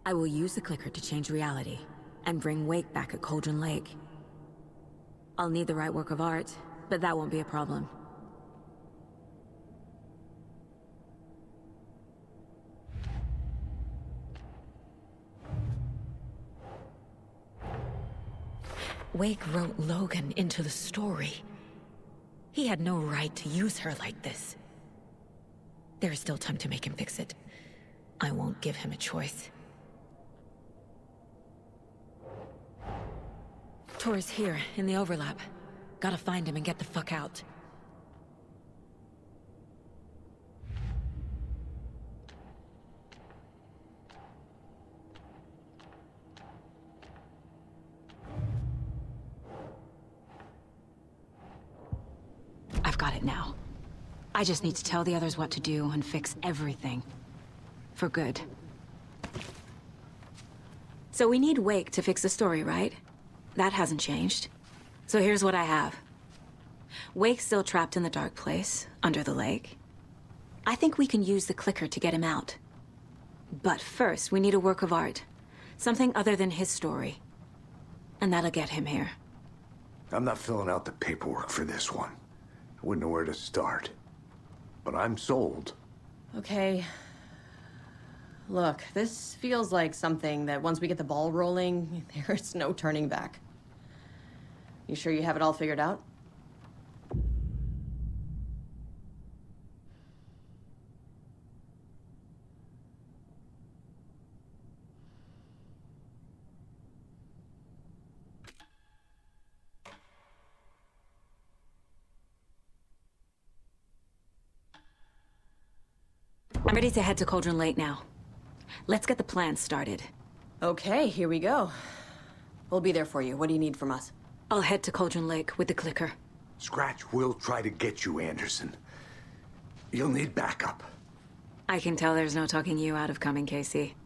I will use the clicker to change reality and bring Wake back at Cauldron Lake. I'll need the right work of art, but that won't be a problem. Wake wrote Logan into the story. He had no right to use her like this. There is still time to make him fix it. I won't give him a choice. Tor's here, in the overlap. Gotta find him and get the fuck out. I've got it now. I just need to tell the others what to do and fix everything. For good. So we need Wake to fix the story, right? That hasn't changed. So here's what I have. Wake's still trapped in the dark place, under the lake. I think we can use the clicker to get him out. But first, we need a work of art. Something other than his story. And that'll get him here. I'm not filling out the paperwork for this one. I wouldn't know where to start. But I'm sold. Okay. Look, this feels like something that once we get the ball rolling, there's no turning back. You sure you have it all figured out? I'm ready to head to Cauldron Lake now. Let's get the plan started. Okay, here we go. We'll be there for you. What do you need from us? I'll head to Cauldron Lake with the clicker. Scratch will try to get you, Anderson. You'll need backup. I can tell there's no talking you out of coming, Casey.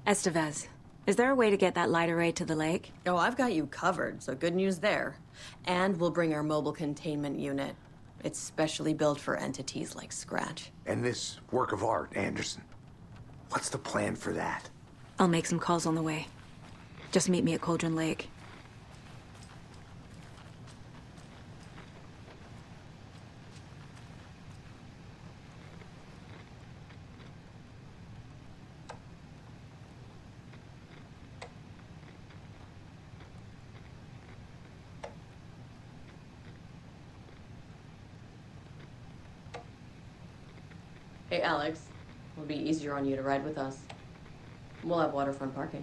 Estevez, is there a way to get that light array to the lake? Oh, I've got you covered, so good news there. And we'll bring our mobile containment unit. It's specially built for entities like Scratch. And this work of art, Anderson. What's the plan for that? I'll make some calls on the way. Just meet me at Cauldron Lake. Hey, Alex. It'll be easier on you to ride with us. We'll have waterfront parking.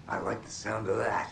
I like the sound of that.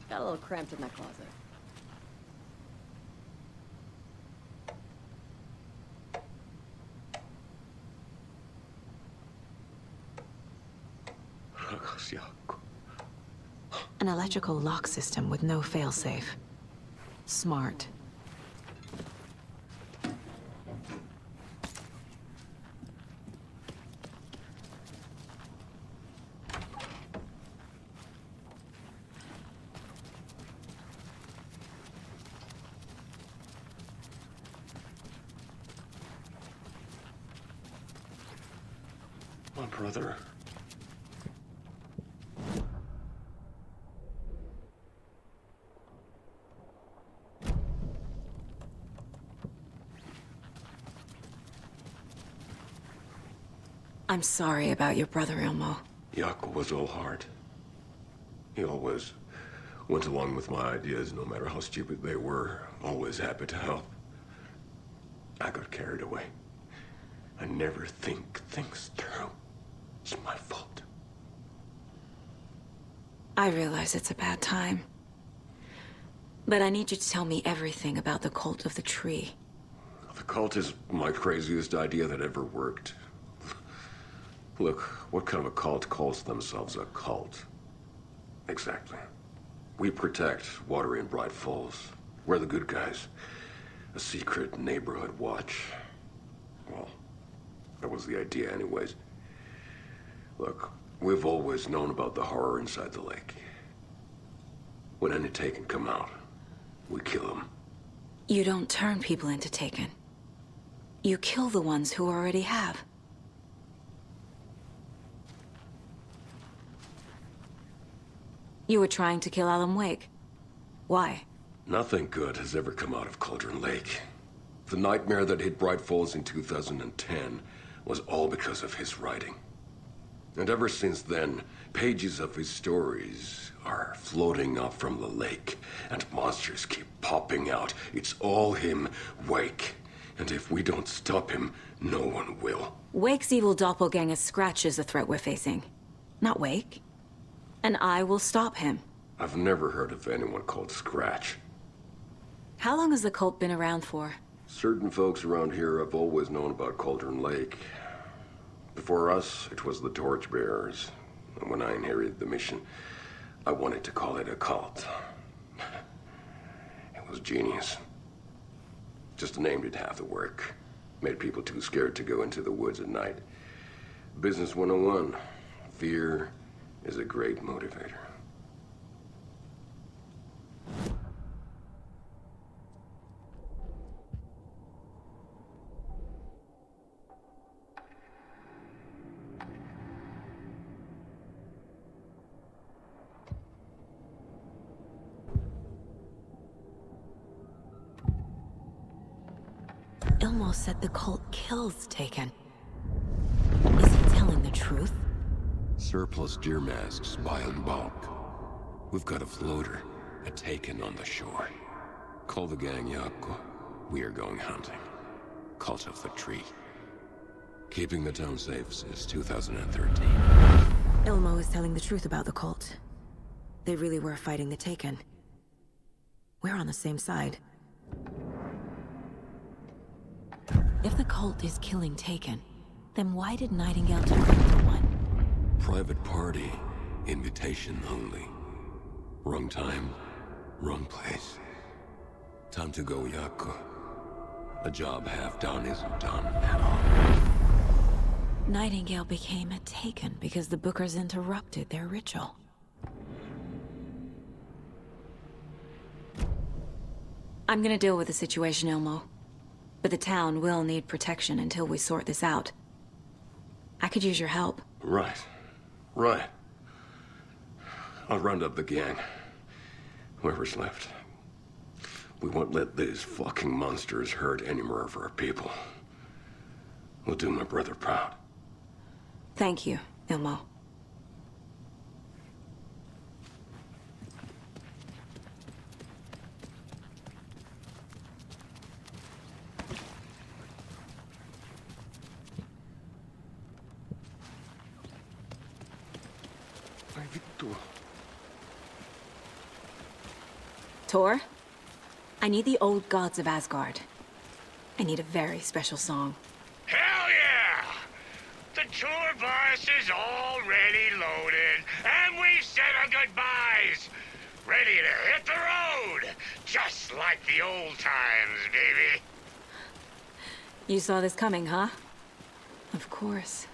Got a little cramped in that closet. An electrical lock system with no failsafe. Smart. My brother. I'm sorry about your brother, Ilmo. Jaakko was all heart. He always went along with my ideas, no matter how stupid they were. Always happy to help. I got carried away. I never think things through. It's my fault. I realize it's a bad time. But I need you to tell me everything about the cult of the tree. The cult is my craziest idea that ever worked. Look, what kind of a cult calls themselves a cult? Exactly. We protect Water in Bright Falls. We're the good guys. A secret neighborhood watch. Well, that was the idea anyways. Look, we've always known about the horror inside the lake. When any Taken come out, we kill them. You don't turn people into Taken. You kill the ones who already have. You were trying to kill Alan Wake. Why? Nothing good has ever come out of Cauldron Lake. The nightmare that hit Bright Falls in 2010 was all because of his writing. And ever since then, pages of his stories are floating up from the lake, and monsters keep popping out. It's all him, Wake. And if we don't stop him, no one will. Wake's evil doppelganger Scratch is the threat we're facing, not Wake. And I will stop him. I've never heard of anyone called Scratch. How long has the cult been around for? Certain folks around here have always known about Cauldron Lake. Before us, it was the Torchbearers. And when I inherited the mission, I wanted to call it a cult. It was genius. Just a name did half the work. Made people too scared to go into the woods at night. Business 101. Fear is a great motivator. Ilmo said the cult kills Taken. Is he telling the truth? Surplus deer masks by in bulk. We've got a floater, a Taken on the shore. Call the gang Yako. We are going hunting. Cult of the Tree. Keeping the town safe since 2013. Ilmo is telling the truth about the cult. They really were fighting the Taken. We're on the same side. If the cult is killing Taken, then why did Nightingale turn into one? Private party. Invitation only. Wrong time, wrong place. Time to go, Yako. A job half done isn't done at all. Nightingale became a Taken because the Bookers interrupted their ritual. I'm gonna deal with the situation, Ilmo. But the town will need protection until we sort this out. I could use your help. Right. Right. I'll round up the gang. Whoever's left. We won't let these fucking monsters hurt any more of our people. We'll do my brother proud. Thank you, Ilmo. Tor, I need the old gods of Asgard. I need a very special song. Hell yeah! The tour bus is already loaded, and we've said our goodbyes. Ready to hit the road, just like the old times, baby. You saw this coming, huh? Of course.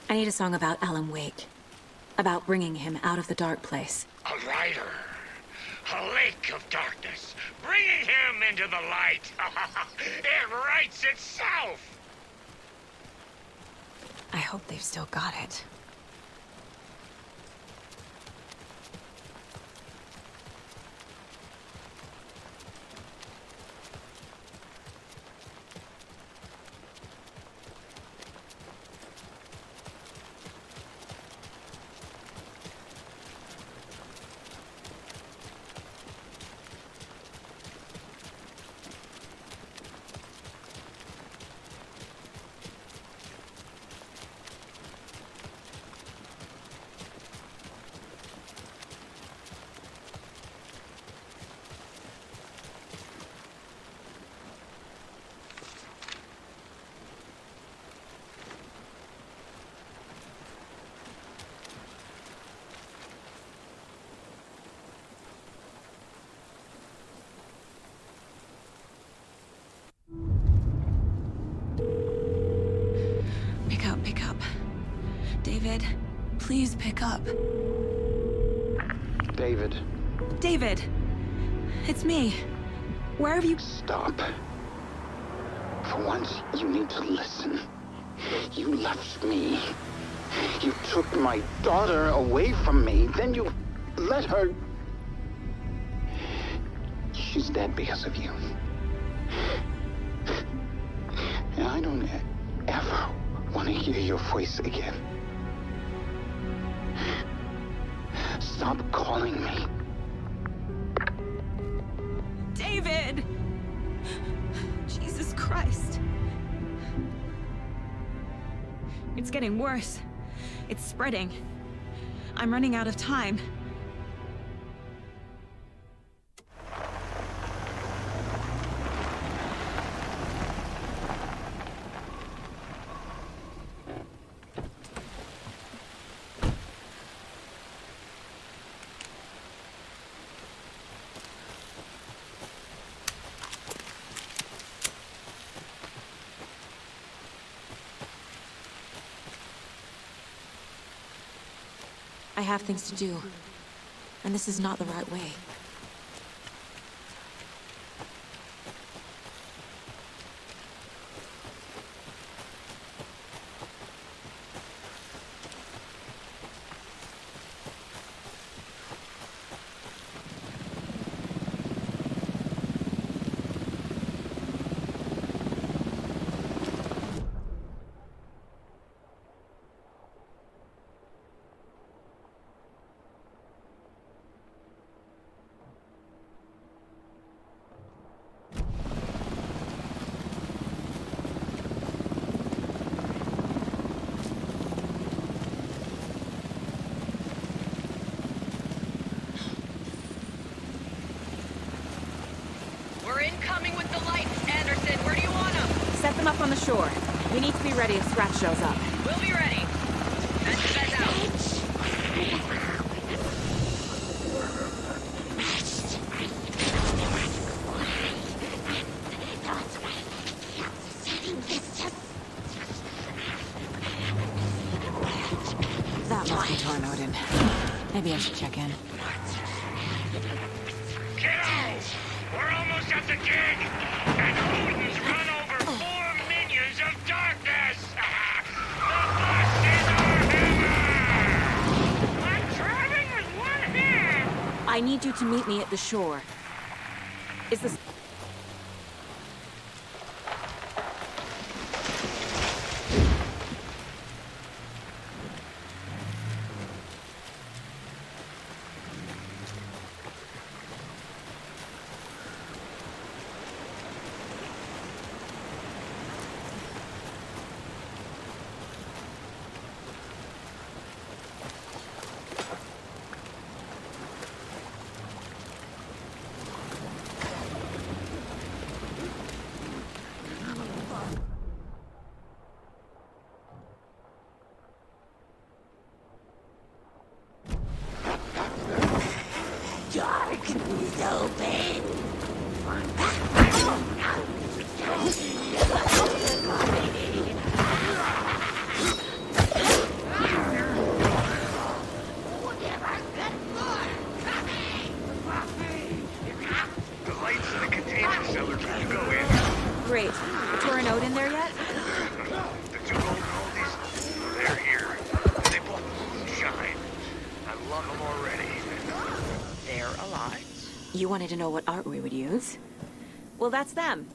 I need a song about Alan Wake. About bringing him out of the dark place. A rider. A lake of darkness. Bringing him into the light. It writes itself. I hope they've still got it. David, please pick up. David. David! It's me. Where have you... Stop. For once, you need to listen. You left me. You took my daughter away from me. Then you let her... She's dead because of you. And I don't ever want to hear your voice again. Stop calling me. David! Jesus Christ. It's getting worse. It's spreading. I'm running out of time. I have things to do, and this is not the right way. Incoming with the lights, Anderson. Where do you want them? Set them up on the shore. We need to be ready if Scratch shows up. We'll be ready. That's the bed out. That must be Torn Odin. Maybe I should check in. Kiddos! We're almost at the gig! And Odin's run over 4 minions of darkness! The bus is our hammer! I'm driving with one hand! I need you to meet me at the shore. Is this... Darkness open. The lights in the containment cellar can go in. Great. Torn Odin there yet? The 2 golden oldies, they're here. They both moonshine. I love them already. They're alive. You wanted to know what art we would use? Well, that's them.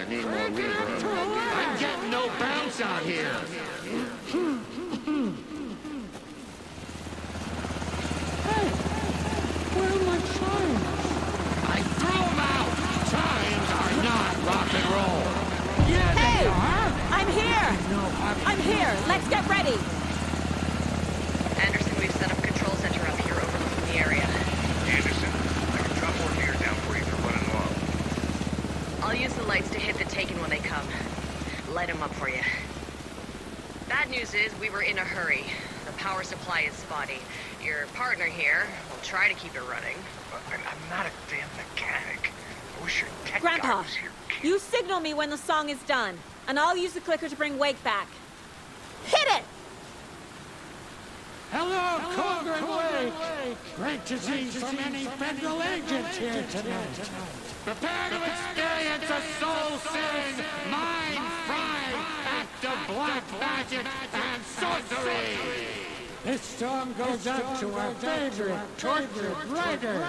need more reverb. I'm getting no bounce out here. Hey, where are my chimes? I threw them out. Chimes are not rock and roll. Yeah, Hey! they are. I'm here! I'm here! Let's get ready! Anderson, we've set up a control center up here overlooking the area. Anderson, I can drop more gear down for you if you're running low. I'll use the lights to hit the Taken when they come. Light them up for you. Bad news is we were in a hurry. The power supply is spotty. Your partner here will try to keep it running. I'm not a damn mechanic. I wish your tech guy Grandpa, was here. you signal me when the song is done, and I'll use the clicker to bring Wake back. Hit it! Hello, Colgan Wake. Great to see so many federal agents here tonight. Prepare to experience a soul-searing, mind-frying act of black magic and sorcery. This song goes out to our favorite tortured writer.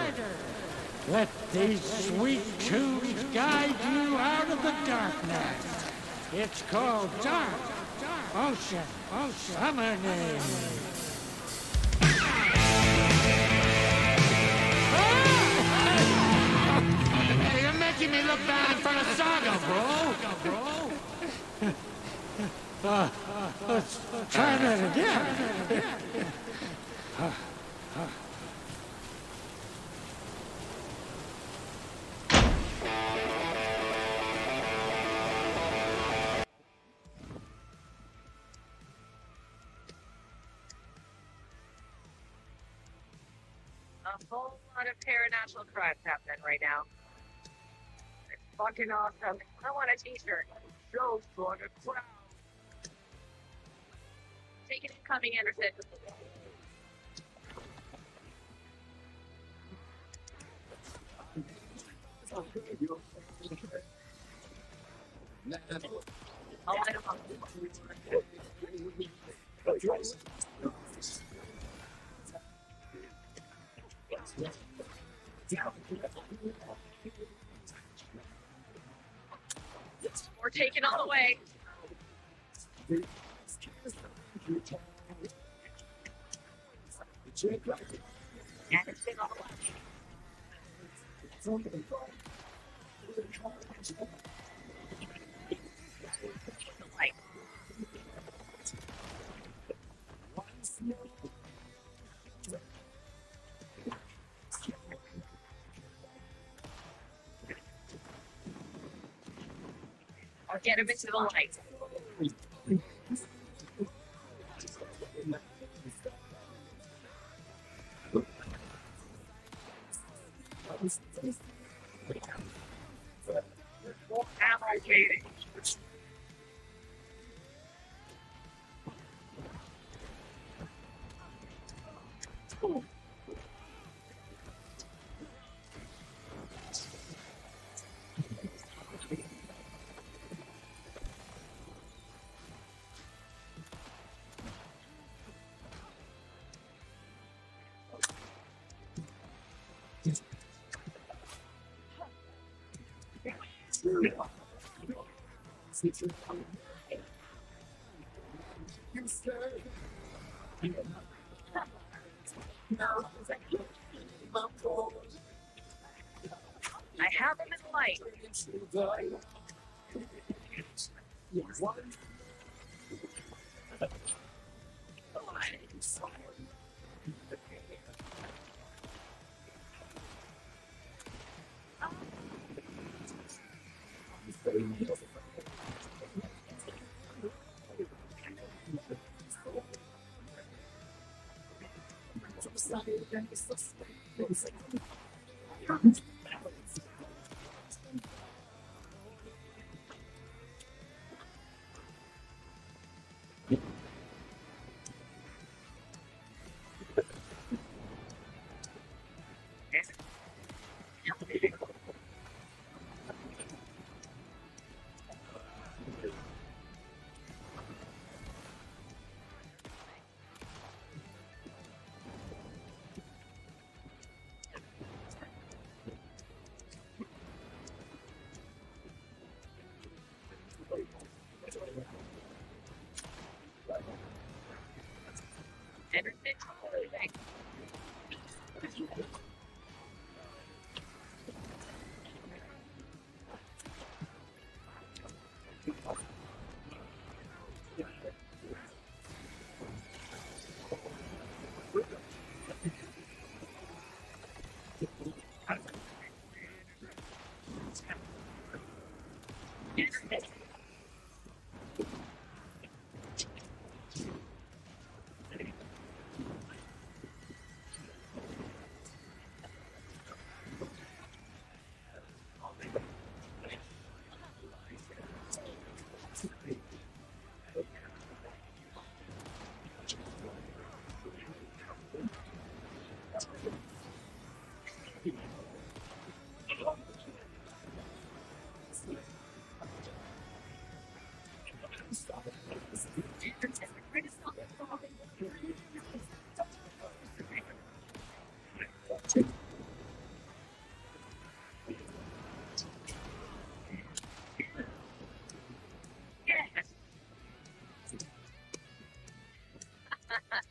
Let these sweet tunes guide you out of the darkness. It's called Dark Ocean Summoning. Hey, you're making me look bad in front of Saga, bro. Let's try that again. A whole lot of paranatural crimes happening right now. It's fucking awesome. I want a t-shirt. Show for the crowd. Take it incoming, Anderson. I'll light him up. We're taking all the way. Anderson on the left. Light. I'll get him into the light. Allocated. I have him in the light.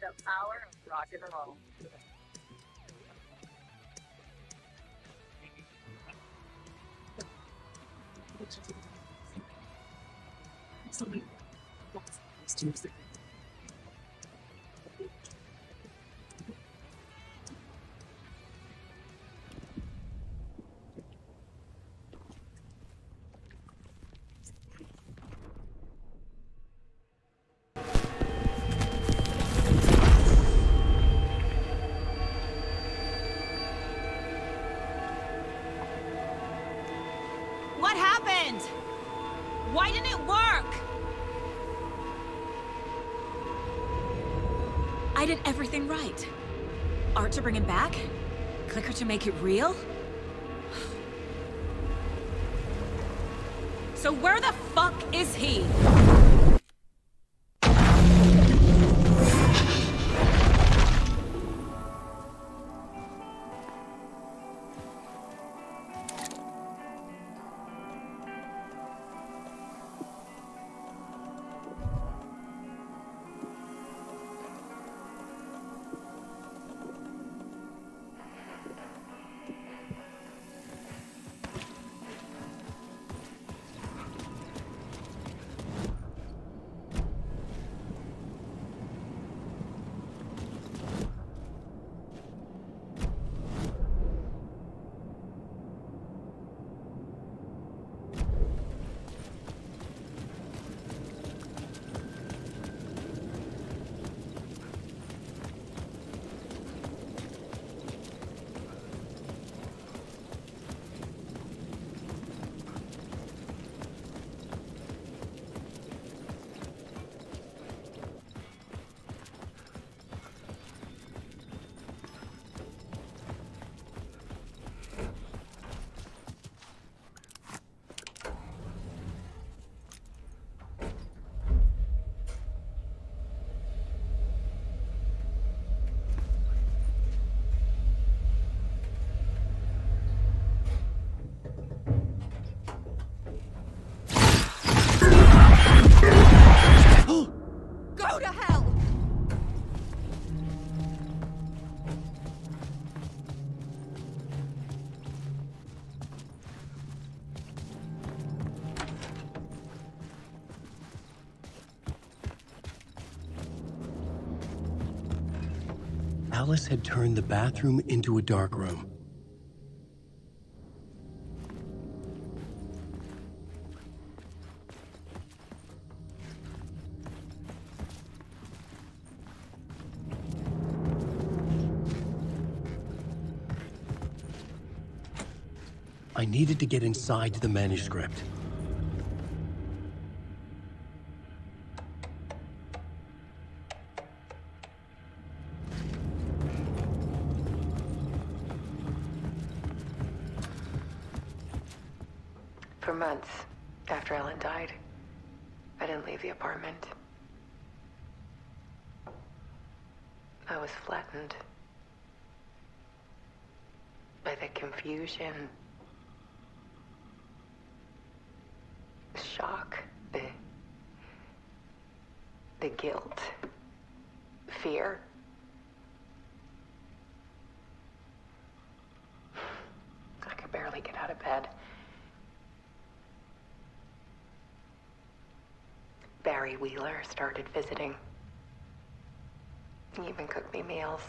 The power of rock and roll. What happened? Why didn't it work? I did everything right. Art to bring him back? Clicker to make it real? So where the fuck is he? Go to hell! Alice had turned the bathroom into a dark room. I needed to get inside the manuscript. For months after Ellen died, I didn't leave the apartment. I was flattened by the confusion, the shock, the guilt, fear. I could barely get out of bed. Barry Wheeler started visiting. He even cooked me meals.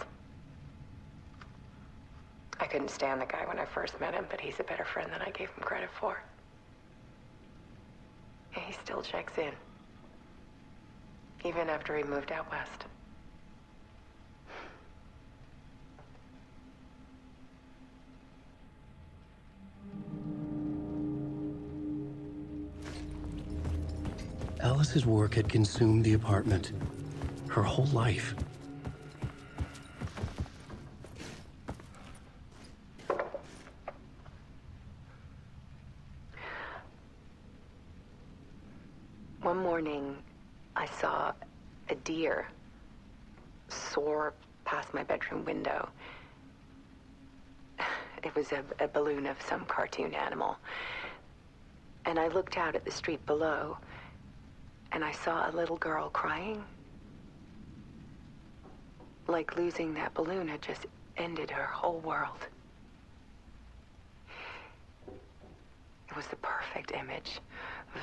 I couldn't stand the guy when I first met him, but he's a better friend than I gave him credit for. And he still checks in. Even after he moved out west. Alice's work had consumed the apartment. Her whole life. One morning, I saw a deer soar past my bedroom window. It was a balloon of some cartoon animal. And I looked out at the street below, and I saw a little girl crying. Like losing that balloon had just ended her whole world. It was the perfect image of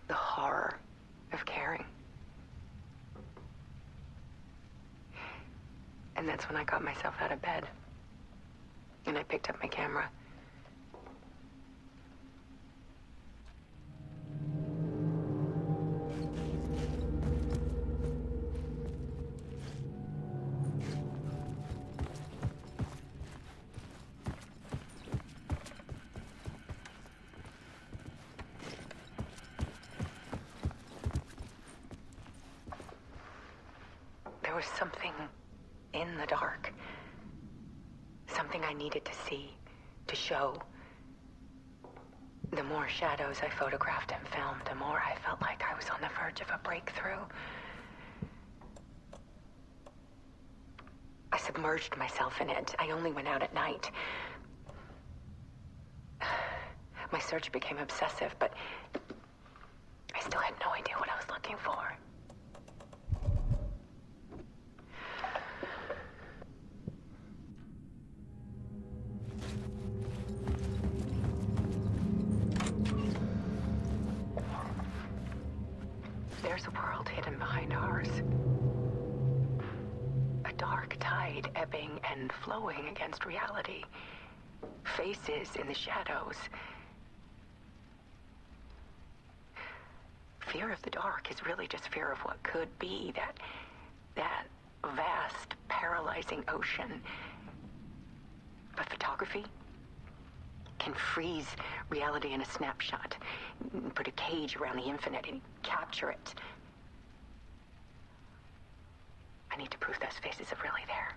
the horror of caring. And that's when I got myself out of bed. And I picked up my camera. There was something in the dark. Something I needed to see, to show. The more shadows I photographed and filmed, the more I felt like I was on the verge of a breakthrough. I submerged myself in it. I only went out at night. My search became obsessive, but I still had no idea what I was looking for. There's a world hidden behind ours. A dark tide ebbing and flowing against reality. Faces in the shadows. Fear of the dark is really just fear of what could be, that vast, paralyzing ocean. But photography can freeze reality in a snapshot, put a cage around the infinite and capture it. I need to prove those faces are really there.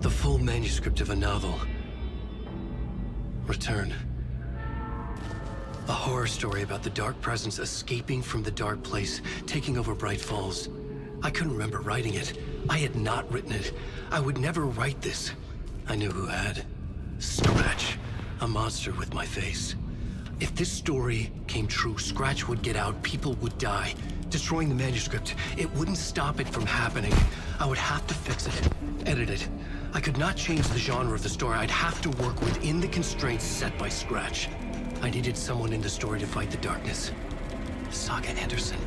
The full manuscript of a novel. Return. A horror story about the dark presence escaping from the dark place, taking over Bright Falls. I couldn't remember writing it. I had not written it. I would never write this. I knew who had. Scratch. A monster with my face. If this story came true, Scratch would get out, people would die. Destroying the manuscript, it wouldn't stop it from happening. I would have to fix it, edit it. I could not change the genre of the story. I'd have to work within the constraints set by Scratch. I needed someone in the story to fight the darkness. Saga Anderson.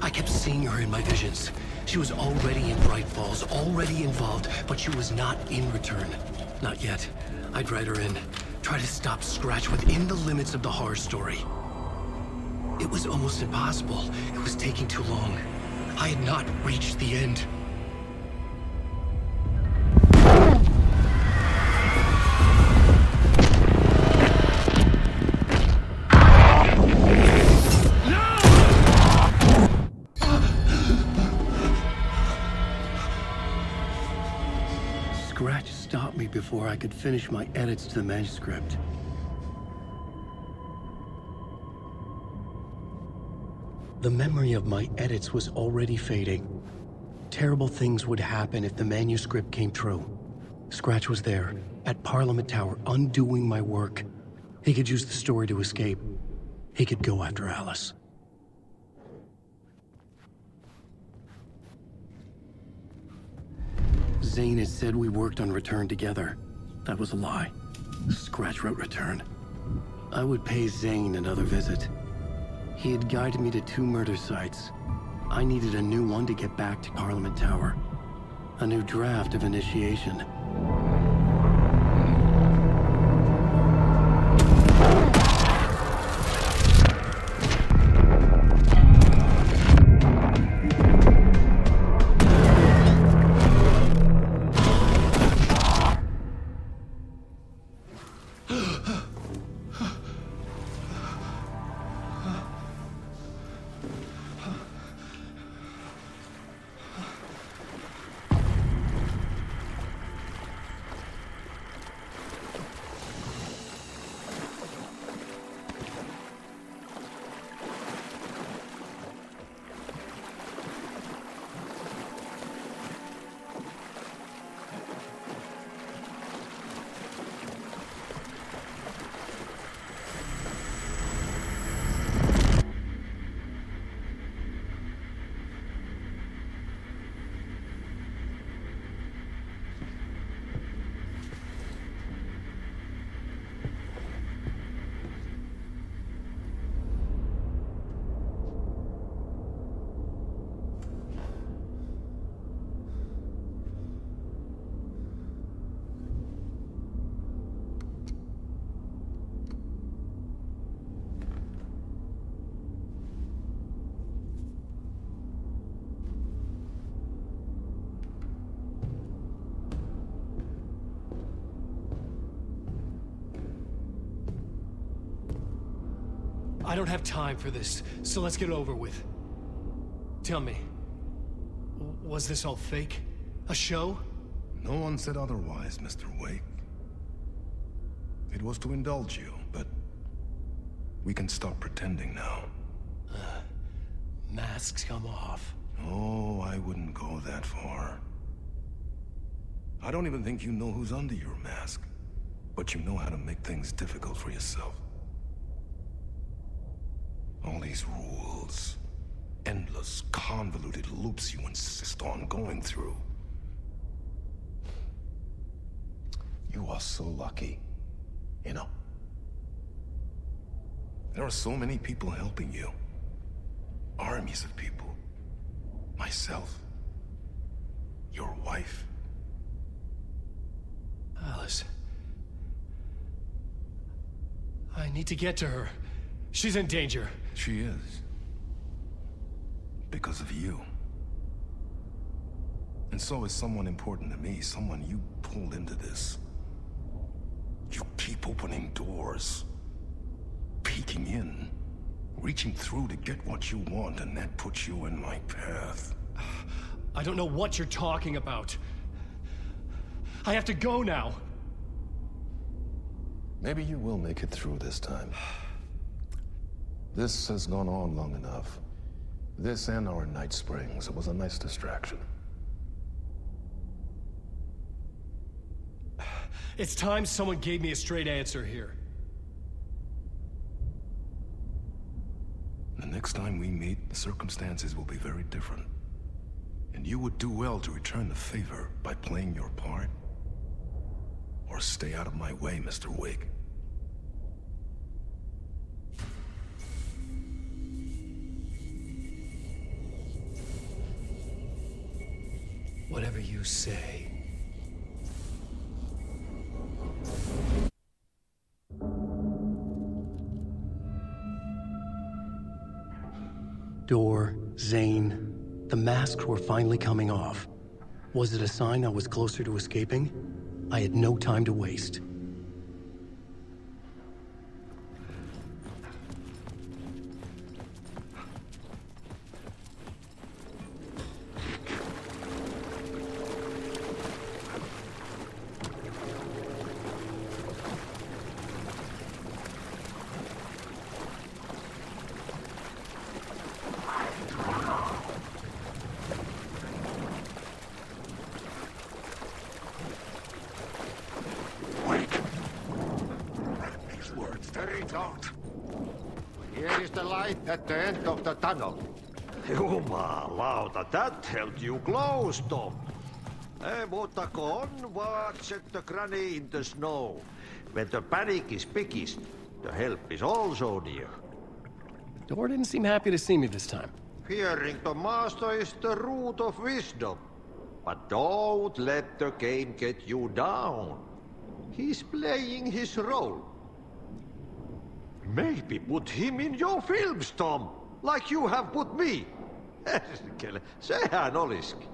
I kept seeing her in my visions. She was already in Bright Falls, already involved, but she was not in Return. Not yet. I'd write her in. Try to stop Scratch within the limits of the horror story. It was almost impossible. It was taking too long. I had not reached the end. Scratch stopped me before I could finish my edits to the manuscript. The memory of my edits was already fading. Terrible things would happen if the manuscript came true. Scratch was there, at Parliament Tower, undoing my work. He could use the story to escape. He could go after Alice. Zane had said we worked on Return together. That was a lie. Scratch wrote Return. I would pay Zane another visit. He had guided me to 2 murder sites. I needed a new one to get back to Parliament Tower. A new draft of Initiation. I don't have time for this, so let's get it over with. Tell me, was this all fake? A show? No one said otherwise, Mr. Wake. It was to indulge you, but we can stop pretending now. Masks come off. Oh, I wouldn't go that far. I don't even think you know who's under your mask, but you know how to make things difficult for yourself. All these rules, endless, convoluted loops you insist on going through. You are so lucky, you know. There are so many people helping you. Armies of people. Myself. Your wife. Alice. I need to get to her. She's in danger. She is. Because of you. And so is someone important to me, someone you pulled into this. You keep opening doors. Peeking in. Reaching through to get what you want, and that puts you in my path. I don't know what you're talking about. I have to go now. Maybe you will make it through this time. This has gone on long enough. This and our Night Springs. It was a nice distraction. It's time someone gave me a straight answer here. The next time we meet, the circumstances will be very different. And you would do well to return the favor by playing your part. Or stay out of my way, Mr. Wake. Whatever you say. Door, Zane, the masks were finally coming off. Was it a sign I was closer to escaping? I had no time to waste. Salt. Here is the light at the end of the tunnel. Jumalauta, that held you close, Tom. Mutta go on, watch at the granny in the snow. When the panic is biggest, the help is also near. Door didn't seem happy to see me this time. Fearing the master is the root of wisdom. But don't let the game get you down. He's playing his role. Maybe put him in your films, Tom, like you have put me. Sehän olisikin.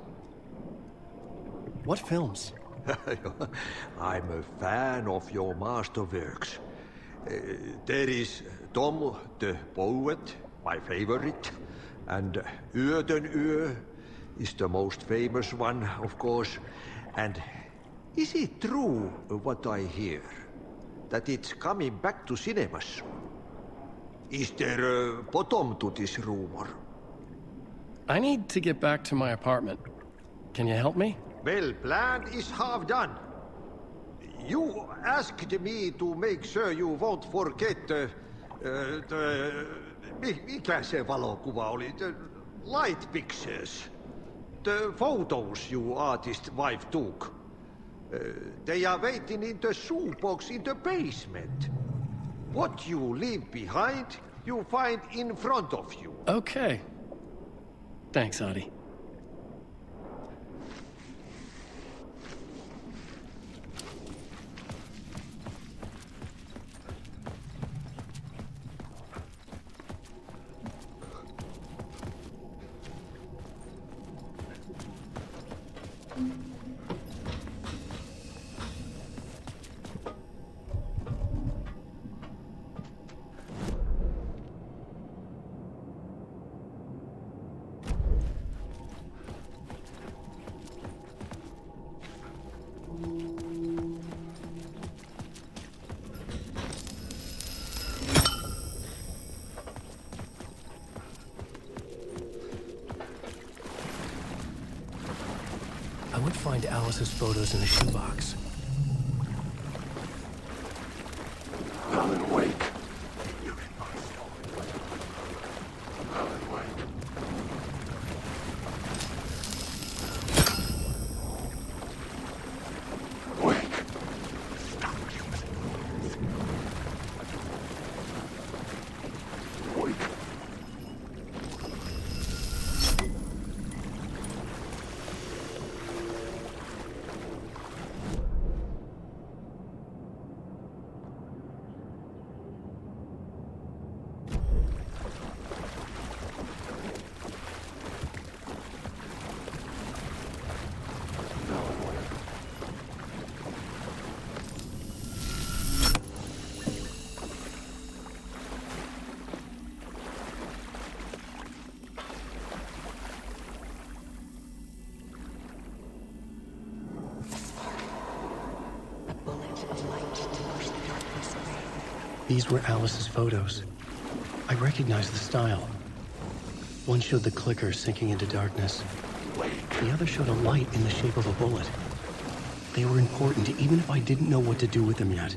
What films? I'm a fan of your masterworks. There is Tom the Poet, my favorite, and Yöden Yö is the most famous one, of course. And is it true what I hear, that it's coming back to cinemas soon? Is there a bottom to this rumor? I need to get back to my apartment. Can you help me? Well, plan is half done. You asked me to make sure you won't forget mikä se valokuva oli? The light pictures. The photos you artist wife took. They are waiting in the shoebox in the basement. What you leave behind, you find in front of you. Okay. Thanks, Adi. I would find Alice's photos in a shoebox. Alan Wake. You did not know it. Alan Wake. Wake. Stop using words. Wake. These were Alice's photos. I recognized the style. One showed the clicker sinking into darkness. The other showed a light in the shape of a bullet. They were important, even if I didn't know what to do with them yet.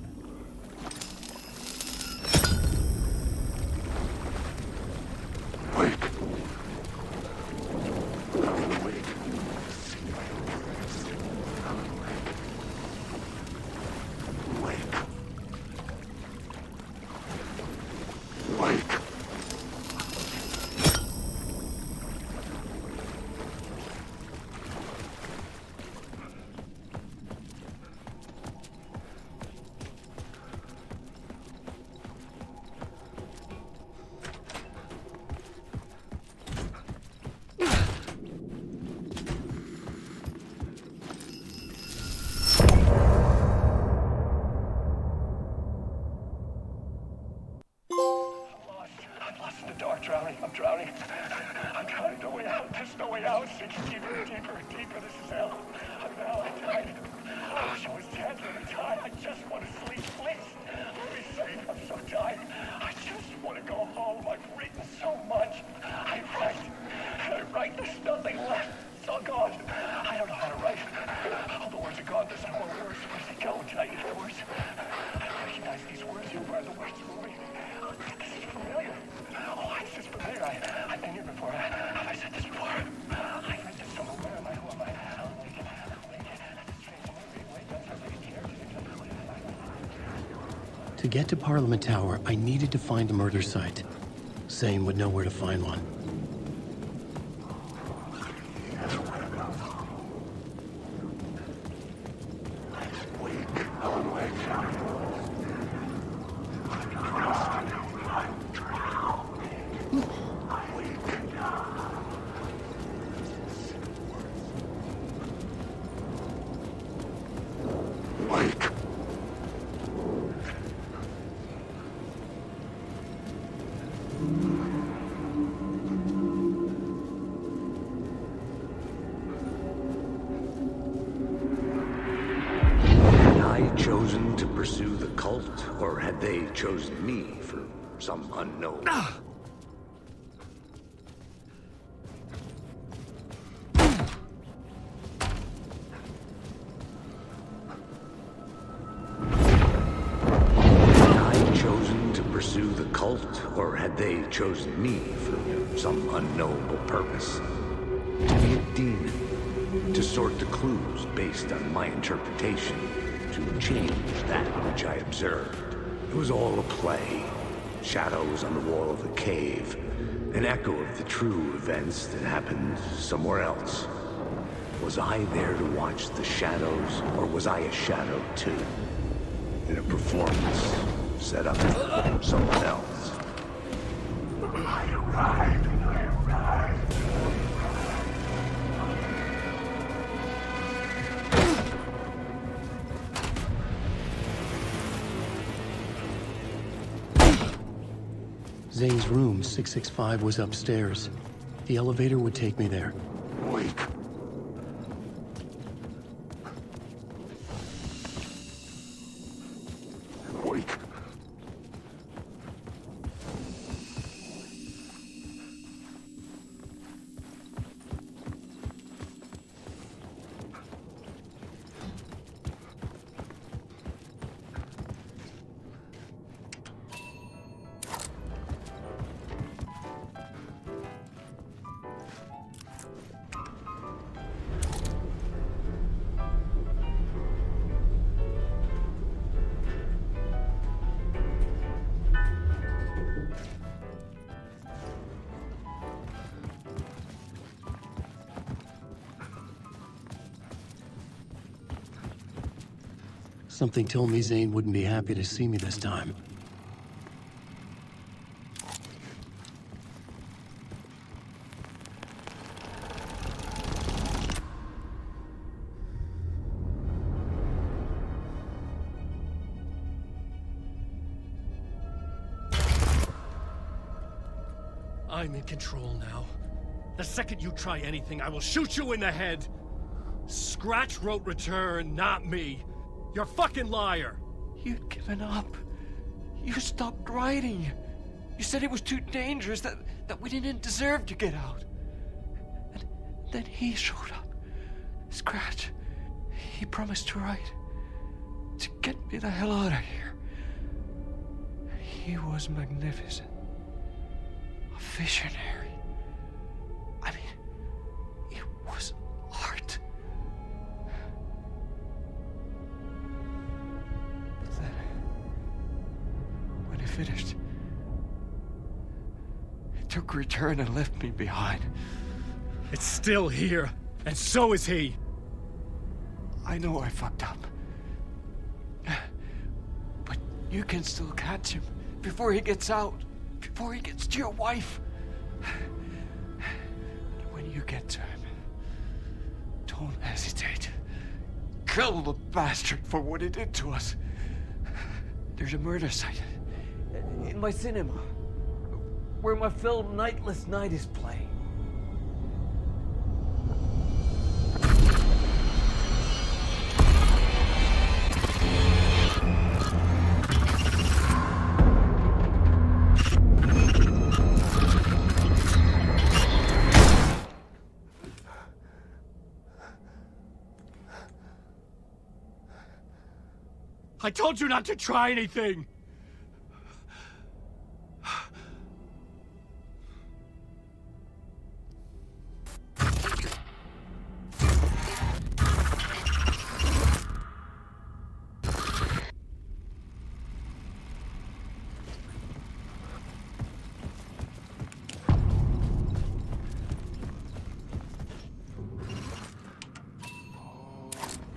To get to Parliament Tower, I needed to find a murder site. Zane would know where to find one. Chosen to pursue the cult, or had they chosen me for some unknown? Pursue the cult, or had they chosen me for some unknowable purpose? To be a demon, to sort the clues based on my interpretation, to change that which I observed. It was all a play. Shadows on the wall of the cave, an echo of the true events that happened somewhere else. Was I there to watch the shadows, or was I a shadow too? In a performance set up for someone else. I arrived. Zane's room, 665, was upstairs. The elevator would take me there. Wait. Something told me Zane wouldn't be happy to see me this time. I'm in control now. The second you try anything, I will shoot you in the head. Scratch wrote return, not me. You're a fucking liar. You'd given up. You stopped writing. You said it was too dangerous, that we didn't deserve to get out. And then he showed up. Scratch. He promised to write. To get me the hell out of here. He was magnificent. A visionary. I mean, it was art. But then, when he finished, he took a return and left me behind. It's still here, and so is he. I know I fucked up. But you can still catch him before he gets out. Before he gets to your wife. When you get to him, don't hesitate. Kill the bastard for what he did to us. There's a murder site in my cinema where my film Nightless Night is playing. I told you not to try anything!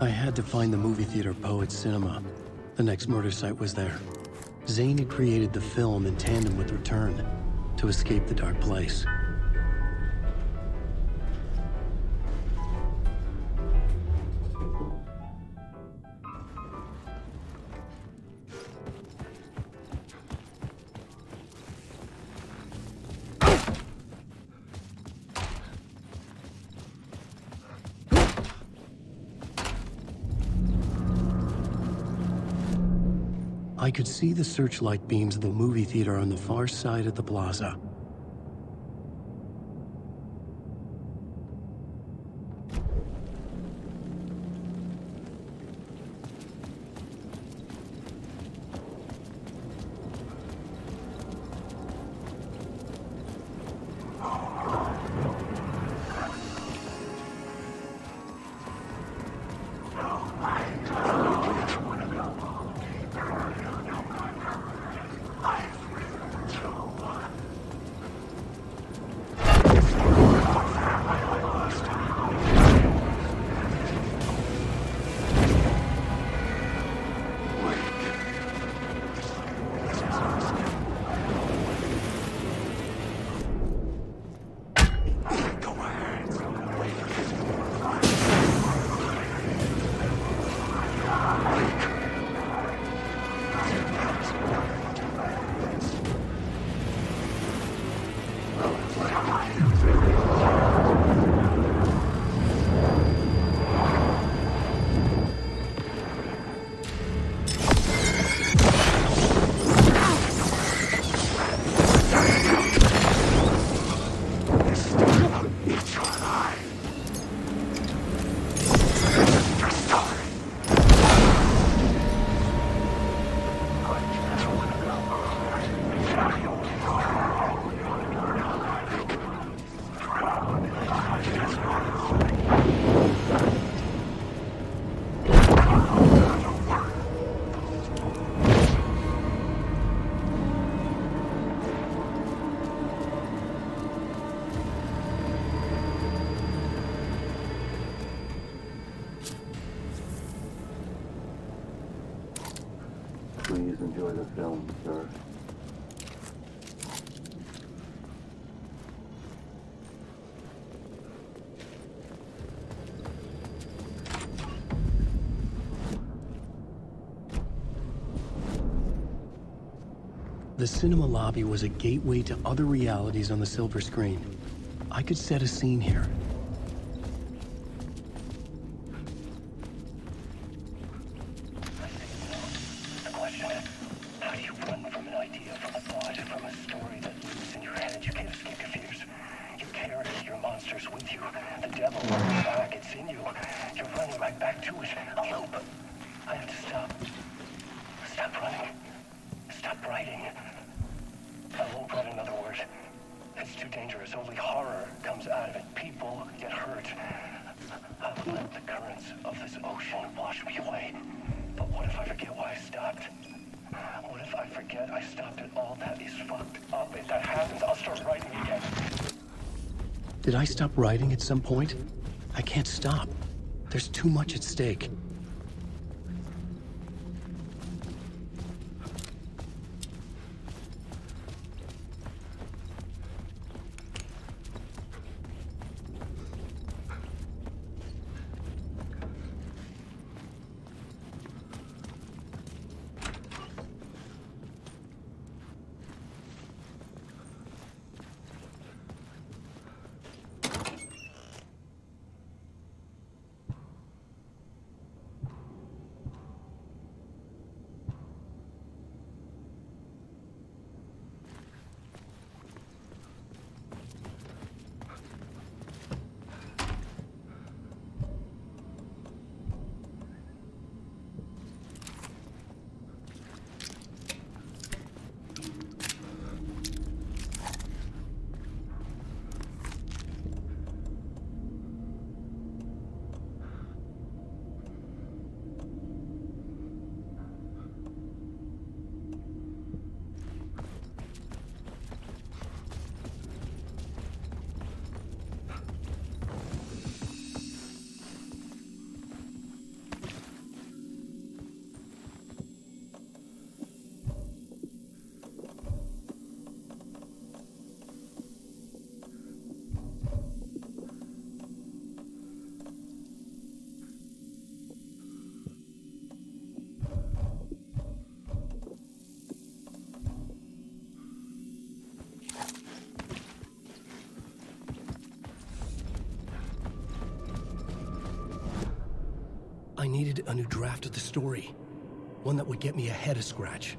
I had to find the movie theater Poet Cinema. The next murder site was there. Zane had created the film in tandem with Return to escape the dark place. I could see the searchlight beams of the movie theater on the far side of the plaza. Please enjoy the film, sir. The cinema lobby was a gateway to other realities on the silver screen. I could set a scene here. Did I stop writing at some point? I can't stop. There's too much at stake. I needed a new draft of the story. One that would get me ahead of Scratch.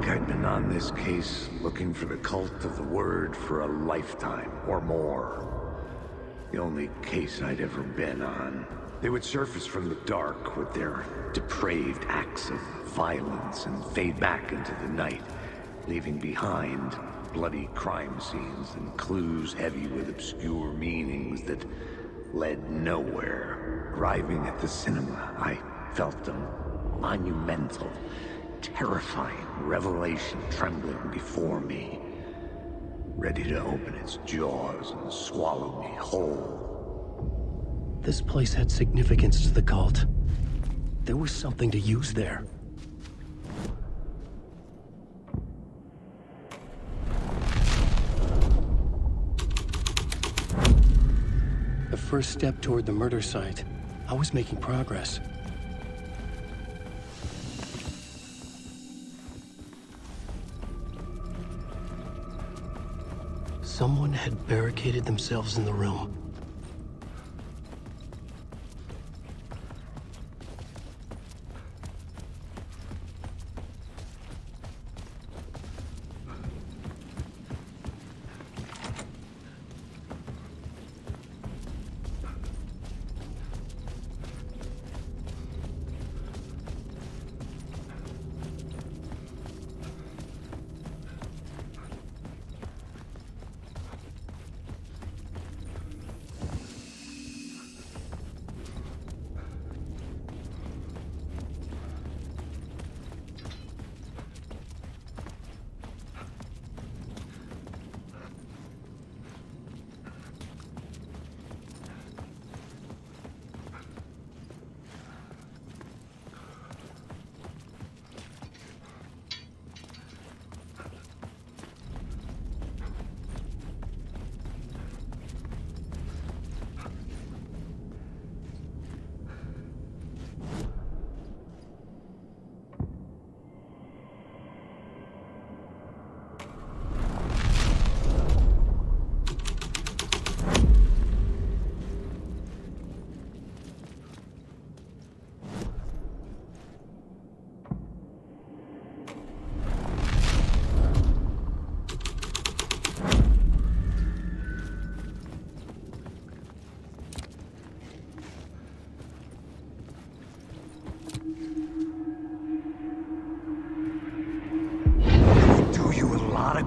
I'd been on this case looking for the cult of the word for a lifetime or more. The only case I'd ever been on. They would surface from the dark with their depraved acts of violence and fade back into the night, leaving behind bloody crime scenes and clues heavy with obscure meanings that led nowhere. Arriving at the cinema, I felt them monumental, terrifying revelation trembling before me, ready to open its jaws and swallow me whole. This place had significance to the cult. There was something to use there. The first step toward the murder site. I was making progress. Someone had barricaded themselves in the room.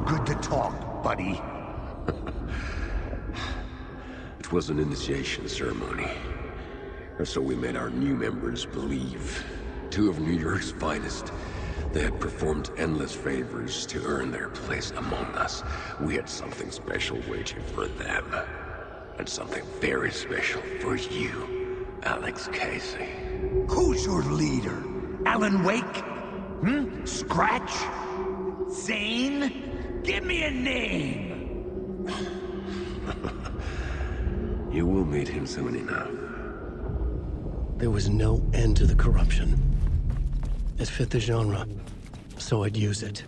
Good to talk, buddy. It was an initiation ceremony. Or so we made our new members believe. Two of New York's finest. They had performed endless favors to earn their place among us. We had something special waiting for them. And something very special for you, Alex Casey. Who's your leader? Alan Wake? Scratch? Zane? Give me a name! You will meet him soon enough. There was no end to the corruption. It fit the genre, so I'd use it.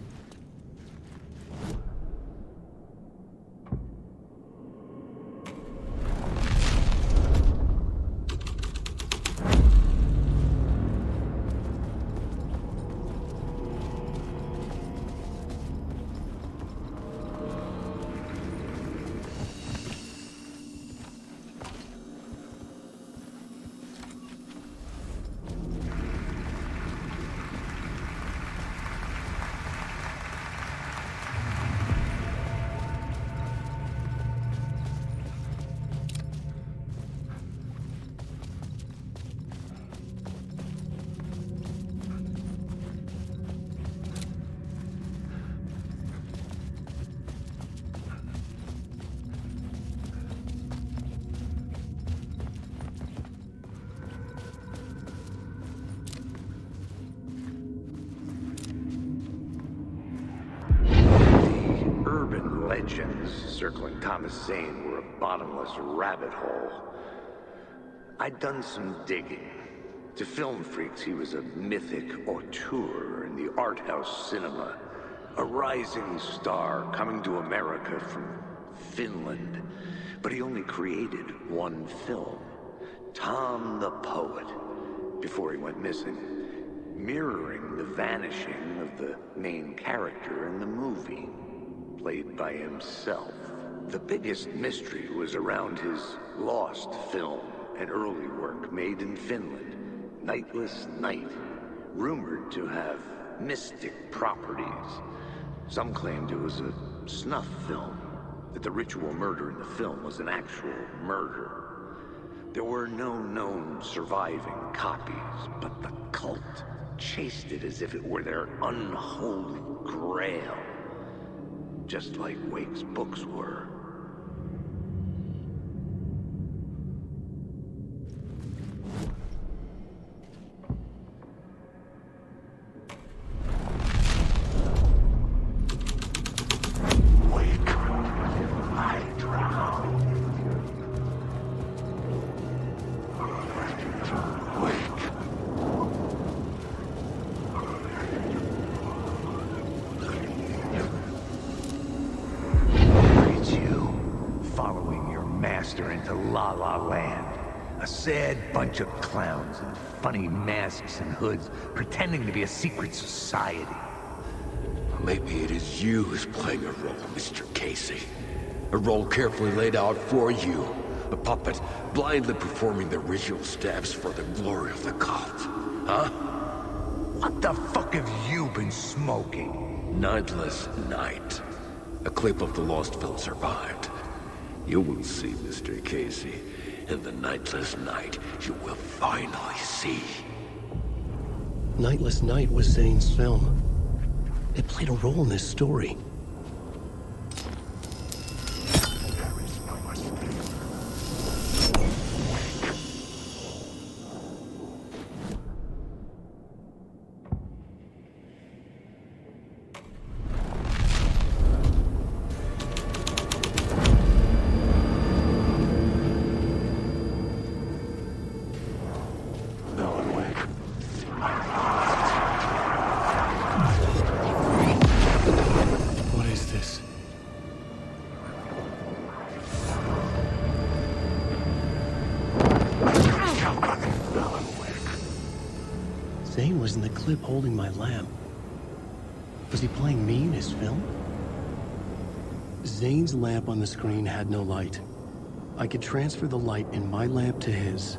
legends circling Thomas Zane were a bottomless rabbit hole. I'd done some digging. To film freaks, he was a mythic auteur in the art house cinema. A rising star coming to America from Finland. But he only created one film, Tom the Poet, before he went missing, mirroring the vanishing of the main character in the movie, played by himself. The biggest mystery was around his lost film, an early work made in Finland, Nightless Night, rumored to have mystic properties. Some claimed it was a snuff film, that the ritual murder in the film was an actual murder. There were no known surviving copies, but the cult chased it as if it were their unholy grail, just like Wake's books were. Into La La Land. A sad bunch of clowns in funny masks and hoods pretending to be a secret society. Maybe it is you who's playing a role, Mr. Casey. A role carefully laid out for you. A puppet blindly performing the ritual steps for the glory of the cult. Huh? What the fuck have you been smoking? Nightless Night. A clip of the lost film survived. You will see, Mr. Casey. In the Nightless Night, you will finally see. Nightless Night was Zane's film. It played a role in this story. Zane was in the clip holding my lamp. Was he playing me in his film? Zane's lamp on the screen had no light. I could transfer the light in my lamp to his.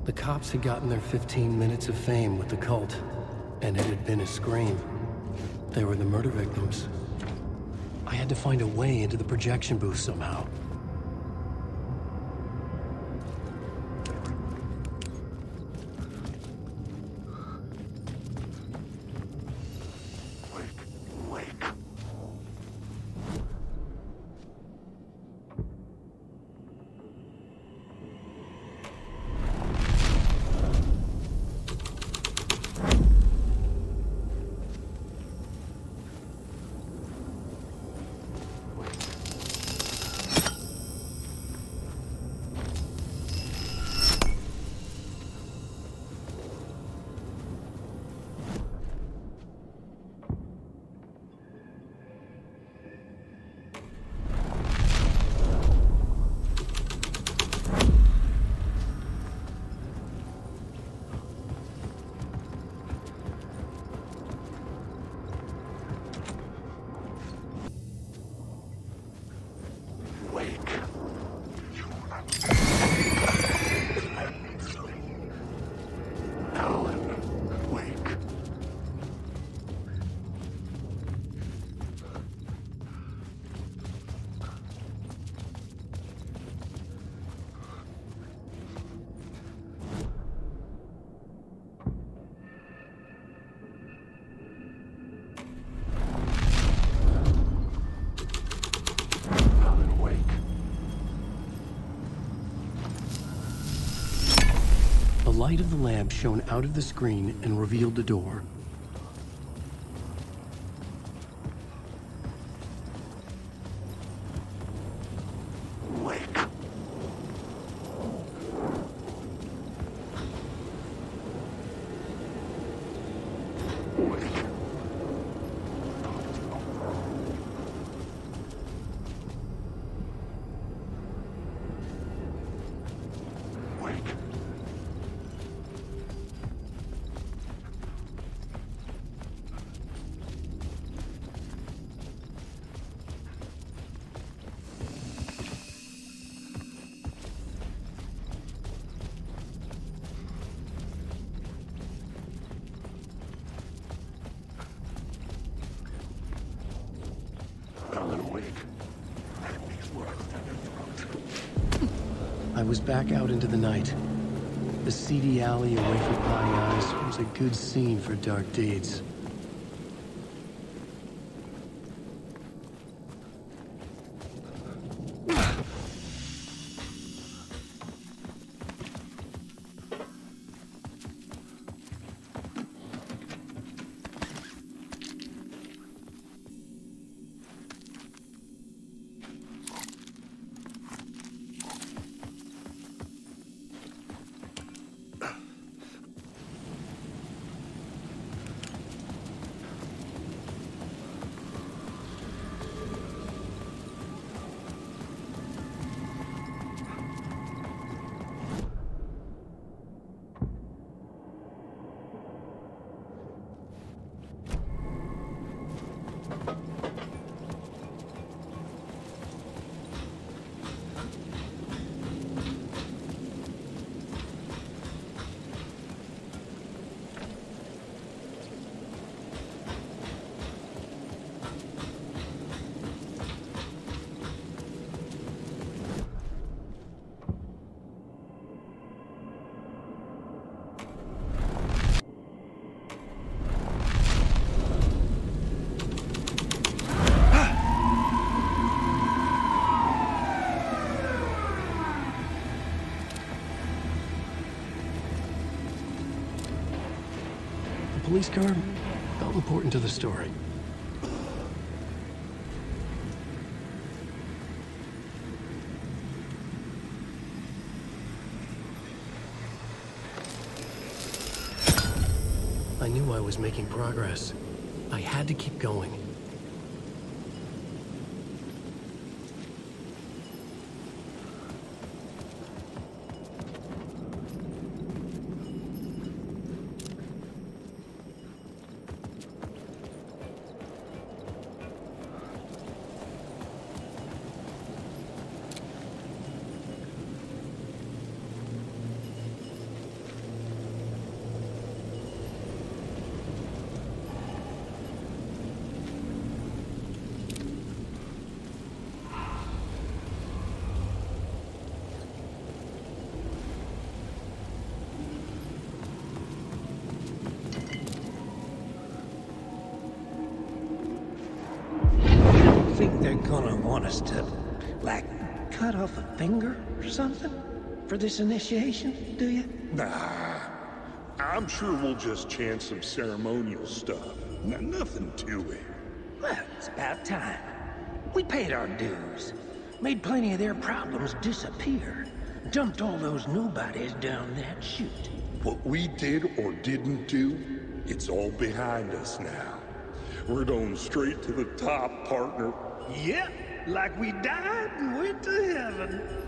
The cops had gotten their 15 minutes of fame with the cult, and it had been a scream. They were the murder victims. I had to find a way into the projection booth somehow. light of the lamp shone out of the screen and revealed the door. I was back out into the night. The seedy alley away from prying eyes was a good scene for dark deeds. The police car felt important to the story. I knew I was making progress. I had to keep going. Think they're gonna want us to, like, cut off a finger or something for this initiation, do you? Nah, I'm sure we'll just chant some ceremonial stuff. Nothing to it. Well, it's about time. We paid our dues, made plenty of their problems disappear, dumped all those nobodies down that chute. What we did or didn't do, it's all behind us now. We're going straight to the top, partner. Yep, like we died and went to heaven.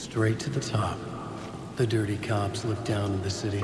Straight to the top. The dirty cops look down in the city.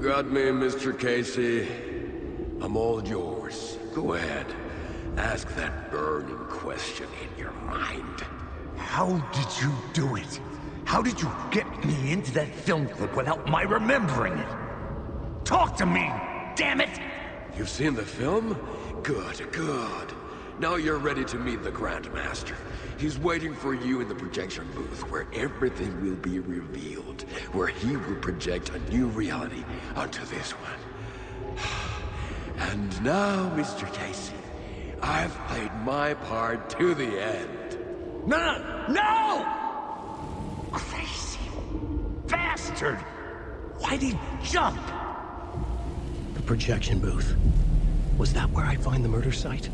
Got me, Mr. Casey. I'm all yours. Go ahead. Ask that burning question in your mind. How did you do it? How did you get me into that film clip without my remembering it? Talk to me, damn it! You've seen the film? Good, good. Now you're ready to meet the Grandmaster. He's waiting for you in the projection booth, where everything will be revealed, where he will project a new reality onto this one. And now, Mr. Casey, I've played my part to the end. No! Crazy bastard! Why'd he jump? The projection booth. Was that where I find the murder site?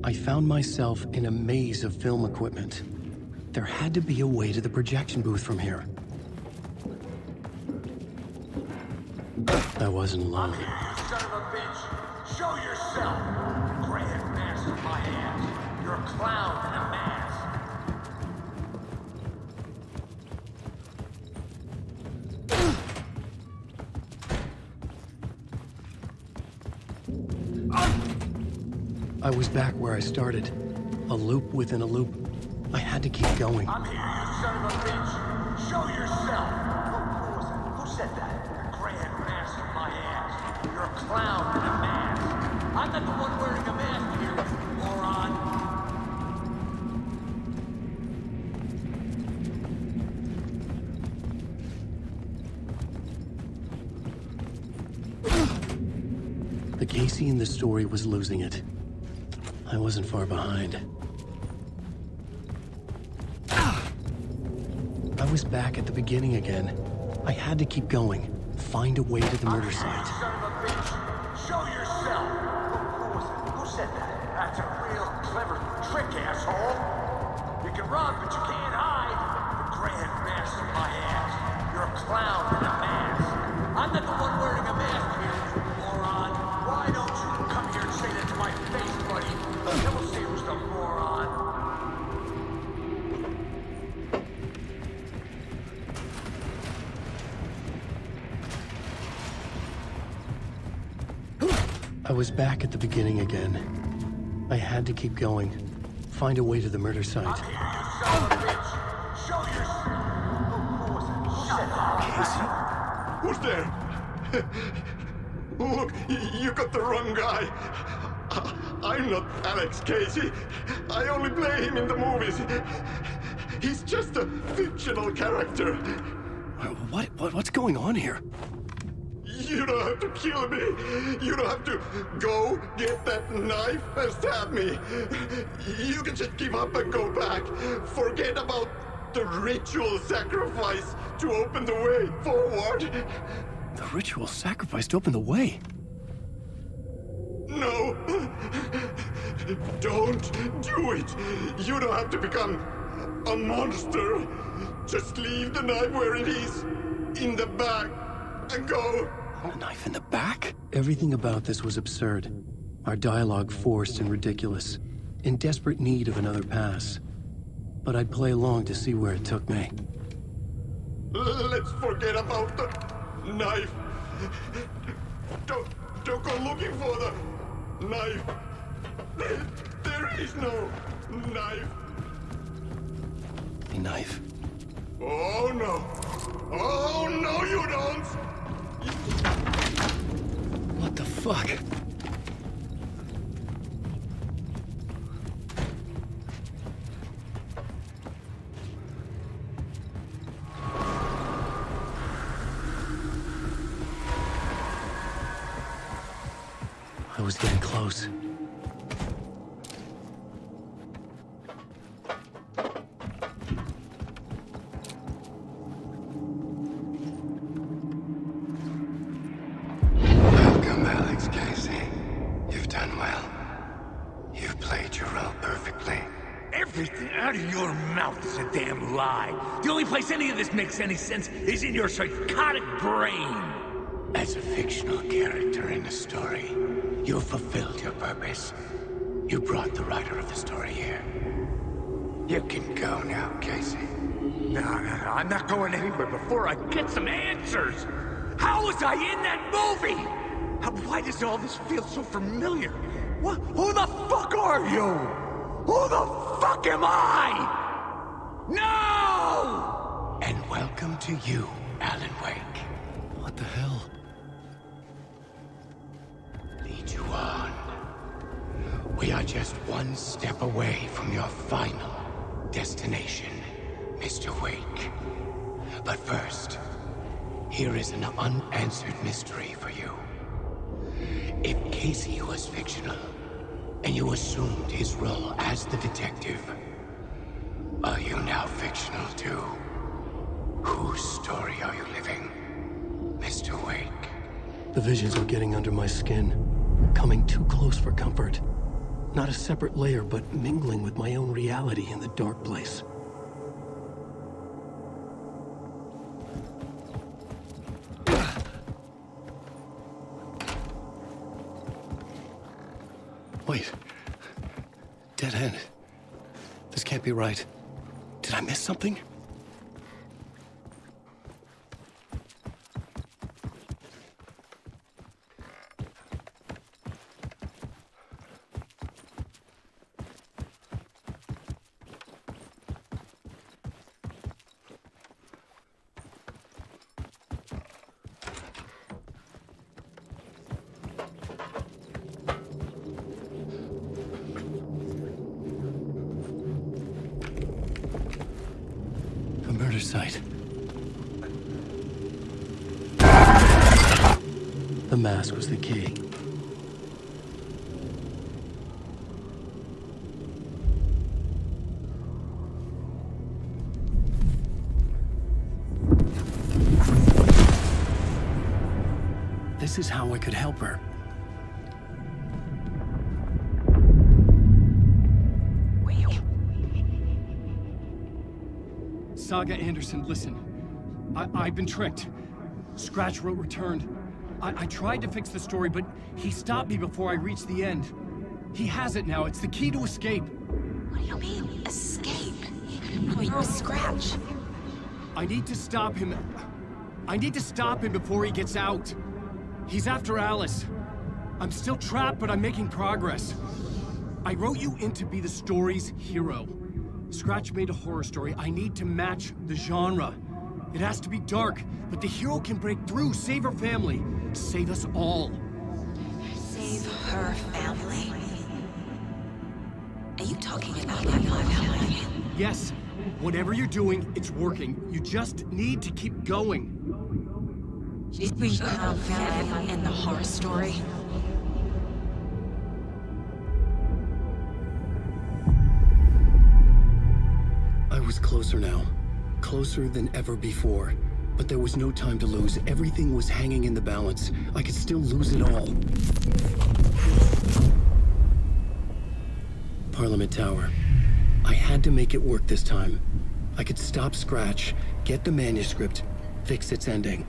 I found myself in a maze of film equipment. There had to be a way to the projection booth from here. I wasn't alone. You son of a bitch! Show yourself! Grand master of my ass! You're a clown in a mask! I was back where I started. A loop within a loop. I had to keep going. I'm here, you son of a bitch! Show yourself! Who was that? Who said that? The grand master of my ass! You're a clown in a mask! I'm not the one wearing a mask here, you moron! The Casey in the story was losing it. I wasn't far behind. I was back at the beginning again. I had to keep going. Find a way to the murder site. Son of a bitch! Show yourself! Who was it? Who said that? That's a real clever trick, asshole! You can run, but you can't hide! The grand master of my ass! You're a clown in a mask! I'm not the one wearing a mask here, you moron! Why don't you come here and say that to my face, buddy? Then we'll see who's the moron! I was back at the beginning again. I had to keep going. Find a way to the murder site. I'm here, you son of a bitch! Show yourself! Who was it? Who said that? Who's there? Look, you got the wrong guy. I'm not Alex Casey. I only play him in the movies. He's just a fictional character. What's going on here? You don't have to kill me. You don't have to go get that knife and stab me. You can just give up and go back. Forget about the ritual sacrifice to open the way forward. The ritual sacrifice to open the way? No. Don't do it. You don't have to become a monster. Just leave the knife where it is, in the bag, and go. A knife in the back? Everything about this was absurd. Our dialogue forced and ridiculous. In desperate need of another pass. But I'd play along to see where it took me. Let's forget about the knife. Don't go looking for the knife. There is no knife. A knife? Oh no. Oh no, you don't. What the fuck? I was getting close. Welcome, Alex Casey. You've done well. You've played your role perfectly. Everything out of your mouth is a damn lie. The only place any of this makes any sense is in your psychotic brain. As a fictional character in a story, you fulfilled your purpose. You brought the writer of the story here. You can go now, Casey. No, I'm not going anywhere before I get some answers. How was I in that movie? Why does all this feel so familiar? What? Who the fuck are you? Who the fuck am I? No! And welcome to you, Alan Wake. What the hell? Lead you on. We are just one step away from your final destination, Mr. Wake. But first, here is an unanswered mystery for you. If Casey was fictional, and you assumed his role as the detective, are you now fictional too? Whose story are you living, Mr. Wake? The visions are getting under my skin, coming too close for comfort. Not a separate layer, but mingling with my own reality in the dark place. Wait. Dead end. This can't be right. Did I miss something? Murder site. The mask was the key. This is how I could help her. Saga Anderson, listen. I've been tricked. Scratch wrote returned. I tried to fix the story, but he stopped me before I reached the end. He has it now. It's the key to escape. What do you mean, escape? No, you're a Scratch. I need to stop him. I need to stop him before he gets out. He's after Alice. I'm still trapped, but I'm making progress. I wrote you in to be the story's hero. Scratch made a horror story. I need to match the genre. It has to be dark, but the hero can break through, save her family, save us all. Save her family? Are you talking about my family? Yes. Whatever you're doing, it's working. You just need to keep going. Did we become family in the horror story? I was closer now. Closer than ever before. But there was no time to lose. Everything was hanging in the balance. I could still lose it all. Parliament Tower. I had to make it work this time. I could stop Scratch, get the manuscript, fix its ending.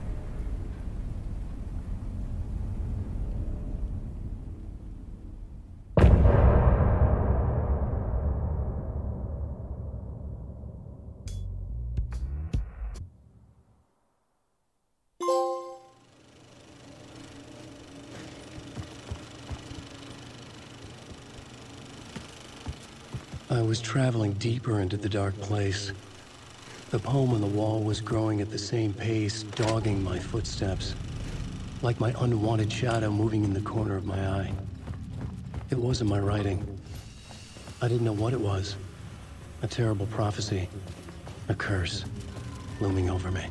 I was traveling deeper into the dark place. The poem on the wall was growing at the same pace, dogging my footsteps, like my unwanted shadow moving in the corner of my eye. It wasn't my writing. I didn't know what it was. A terrible prophecy, a curse, looming over me.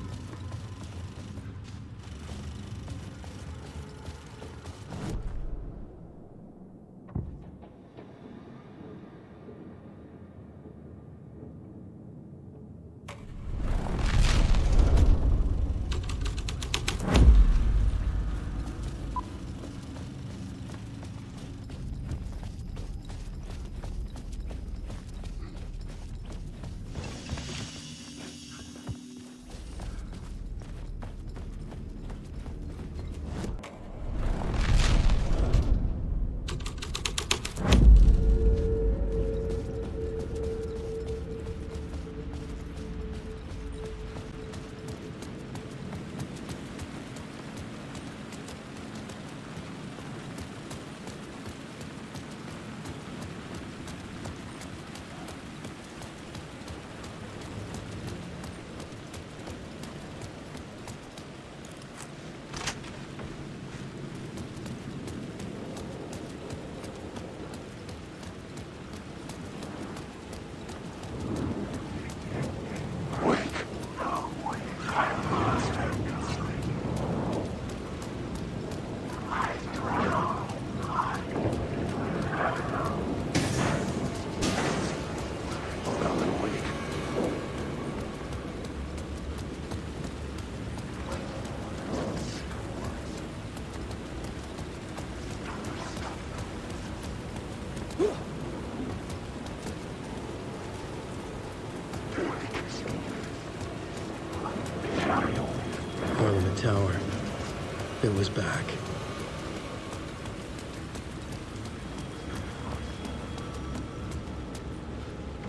back.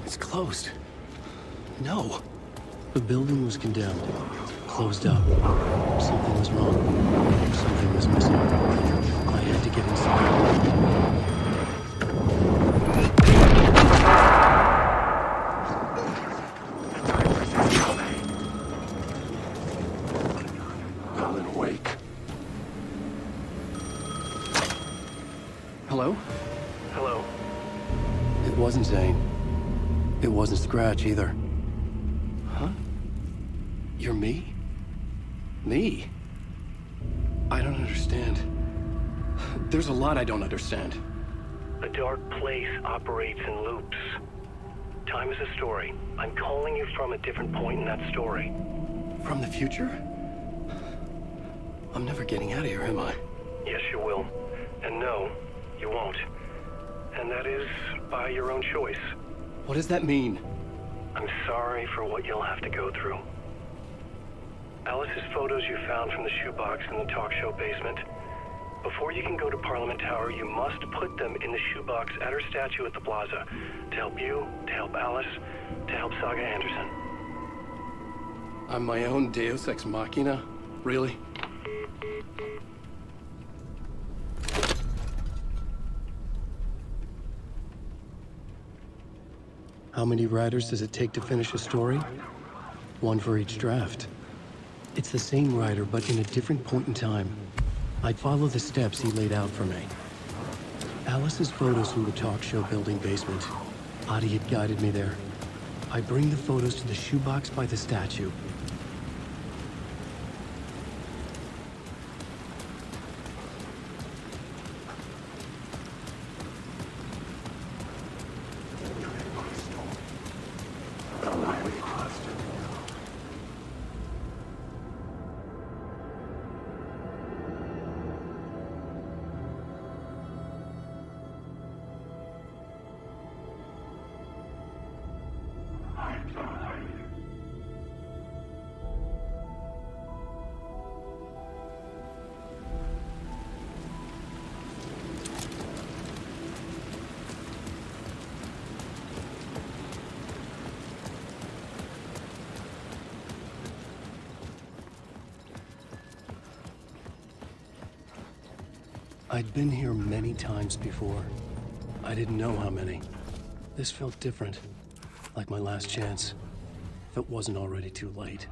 It's closed. No. The building was condemned. Closed up. Something was wrong. Something was missing. I had to get inside. Alan Wake. Hello? Hello. It wasn't Zane. It wasn't Scratch either. Huh? You're me? Me? I don't understand. There's a lot I don't understand. The dark place operates in loops. Time is a story. I'm calling you from a different point in that story. From the future? I'm never getting out of here, am I? Yes, you will. And no, you won't. And that is by your own choice. What does that mean? I'm sorry for what you'll have to go through. Alice's photos you found from the shoebox in the talk show basement. Before you can go to Parliament Tower, you must put them in the shoebox at her statue at the plaza. To help you, to help Alice, to help Saga Anderson. I'm my own Deus Ex Machina? Really? How many writers does it take to finish a story? One for each draft. It's the same writer, but in a different point in time. I'd follow the steps he laid out for me. Alice's photos from the talk show building basement. Adi had guided me there. I bring the photos to the shoebox by the statue. I'd been here many times before. I didn't know how many. This felt different, like my last chance, if it wasn't already too late.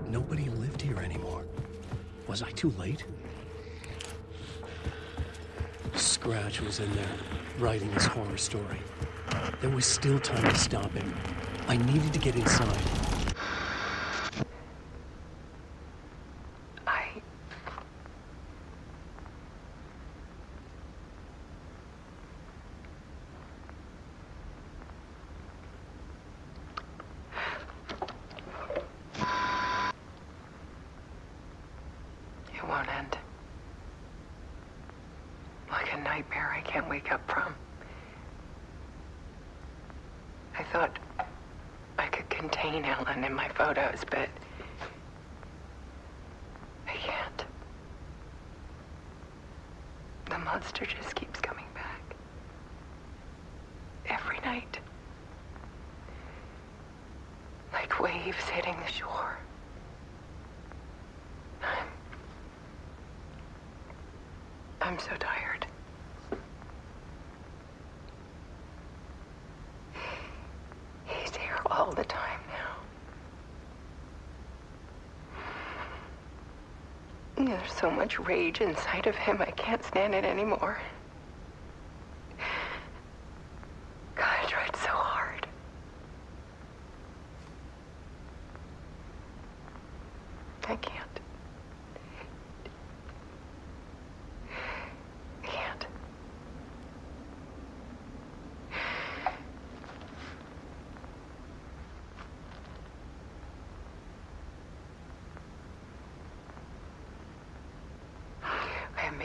Nobody lived here anymore. Was I too late? Scratch was in there, writing his horror story. There was still time to stop him. I needed to get inside. It won't end. Like a nightmare I can't wake up from. I thought I could contain Ellen in my photos, but I can't. The monster just keeps coming back. Every night. Like waves hitting the shore. I'm so tired. He's here all the time now. There's so much rage inside of him, I can't stand it anymore. God, I tried so hard. I can't.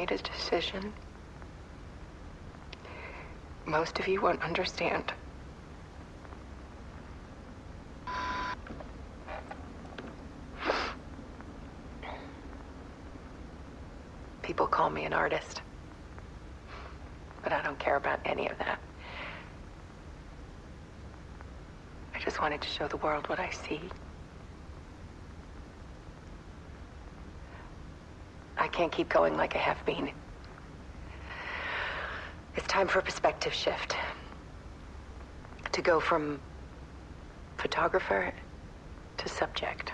made a decision. Most of you won't understand. People call me an artist, but I don't care about any of that. I just wanted to show the world what I see. I can't keep going like I have been. It's time for a perspective shift. To go from photographer to subject.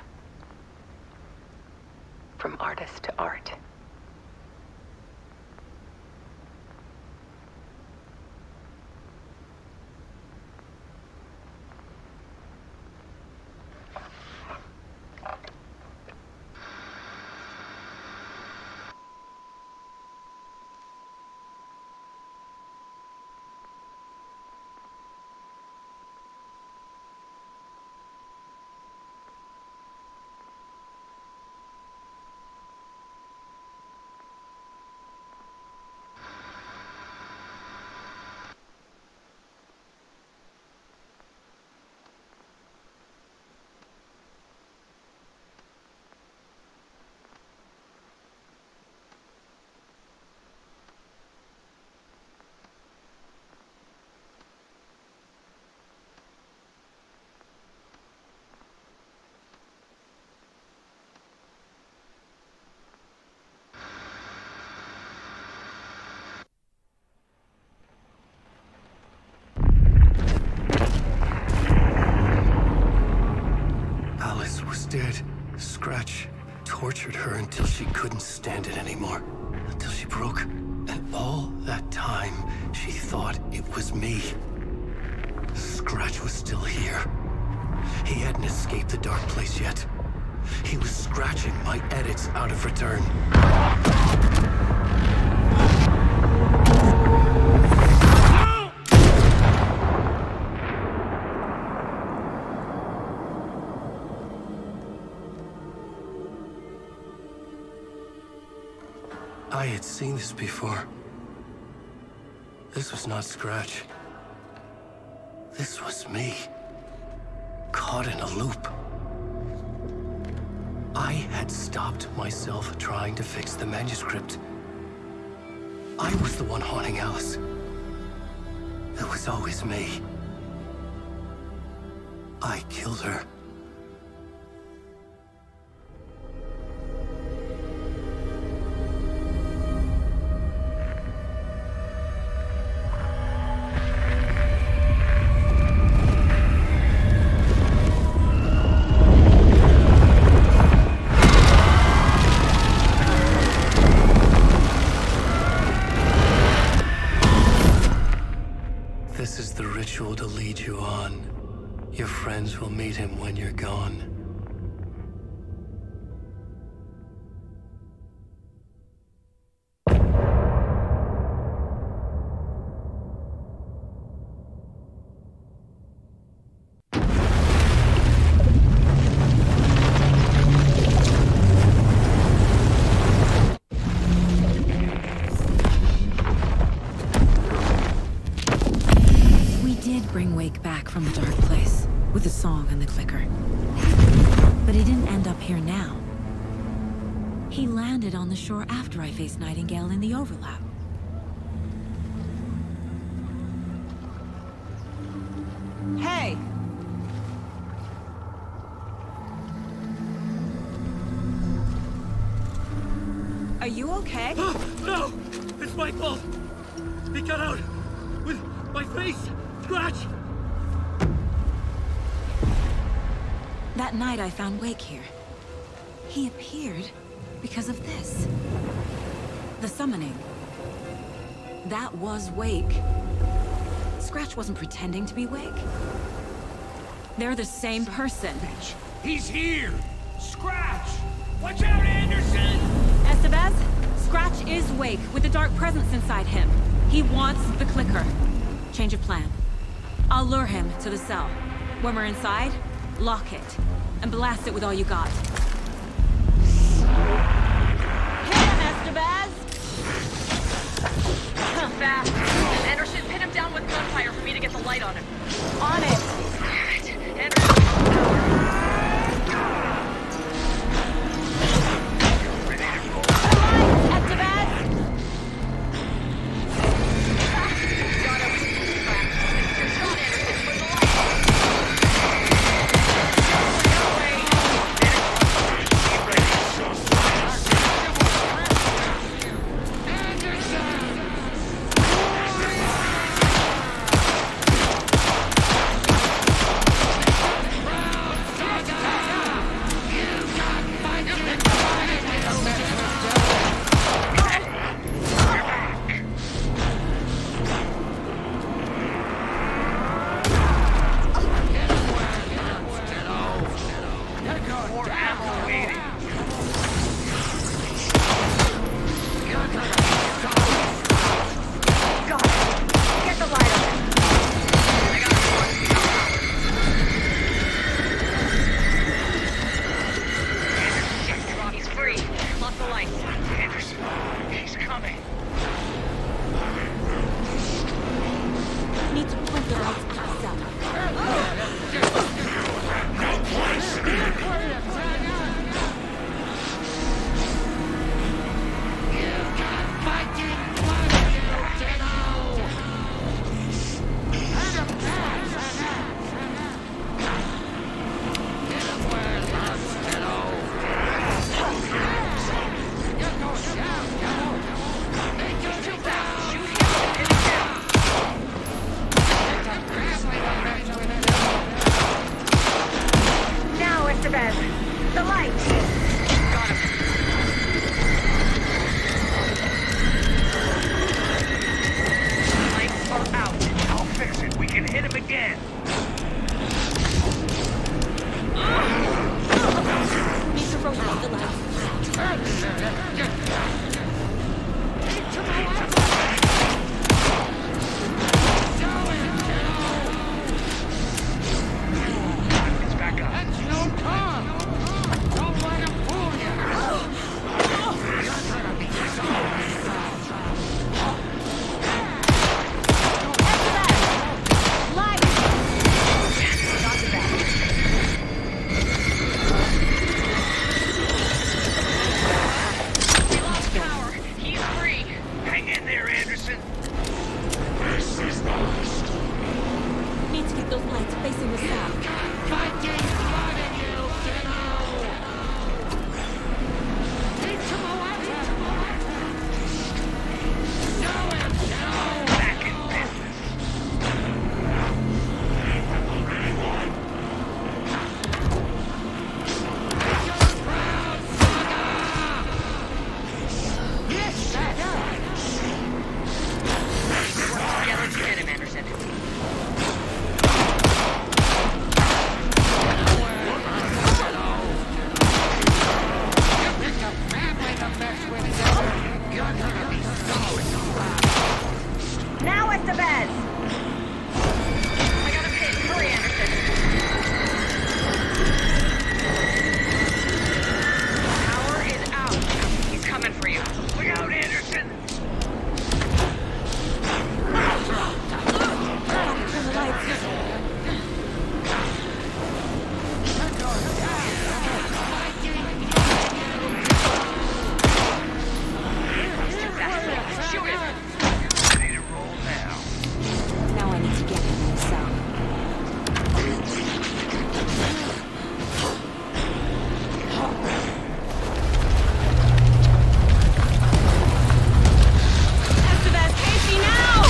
From artist to art. Dead. Scratch tortured her until she couldn't stand it anymore. Until she broke. And all that time, she thought it was me. Scratch was still here. He hadn't escaped the dark place yet. He was scratching my edits out of return. I had seen this before. This was not Scratch. This was me. Caught in a loop. I had stopped myself trying to fix the manuscript. I was the one haunting Alice. It was always me. I killed her. This is the ritual to lead you on. Your friends will meet him when you're gone. Bring Wake back from the dark place with the song and the clicker. But he didn't end up here now. He landed on the shore after I faced Nightingale in the overlap. Hey! Are you okay? No! It's my fault! He got out with my face! Scratch! That night I found Wake here. He appeared because of this. The summoning. That was Wake. Scratch wasn't pretending to be Wake. They're the same person. He's here! Scratch! Watch out, Anderson! Estevez, Scratch is Wake with the dark presence inside him. He wants the clicker. Change of plan. I'll lure him to the cell. When we're inside, lock it, and blast it with all you got. Hit him, Estevez! the lights. Anderson, he's coming. You need to point the lights past up. No place! Now, Estevez, the lights. Got him. Lights are out. I'll fix it. We can hit him again. Need to rotate the lights. It's back up. That's no time. Don't let him fool you. You're gonna be We lost power. He's free. Hang in there, Anderson. This is the last. Need to keep those lights facing the south. Fighting blood in you, kiddo! Back in business. Yes, Saga! Yeah, let's get him, Anderson. Now, Estevez! I got a pin. Hurry, Anderson. Power is out. He's coming for you. Look out, Anderson. Turn the lights. Shoot him! Ready to roll now. Now I need to get him in the cell. Estevez, Casey, now!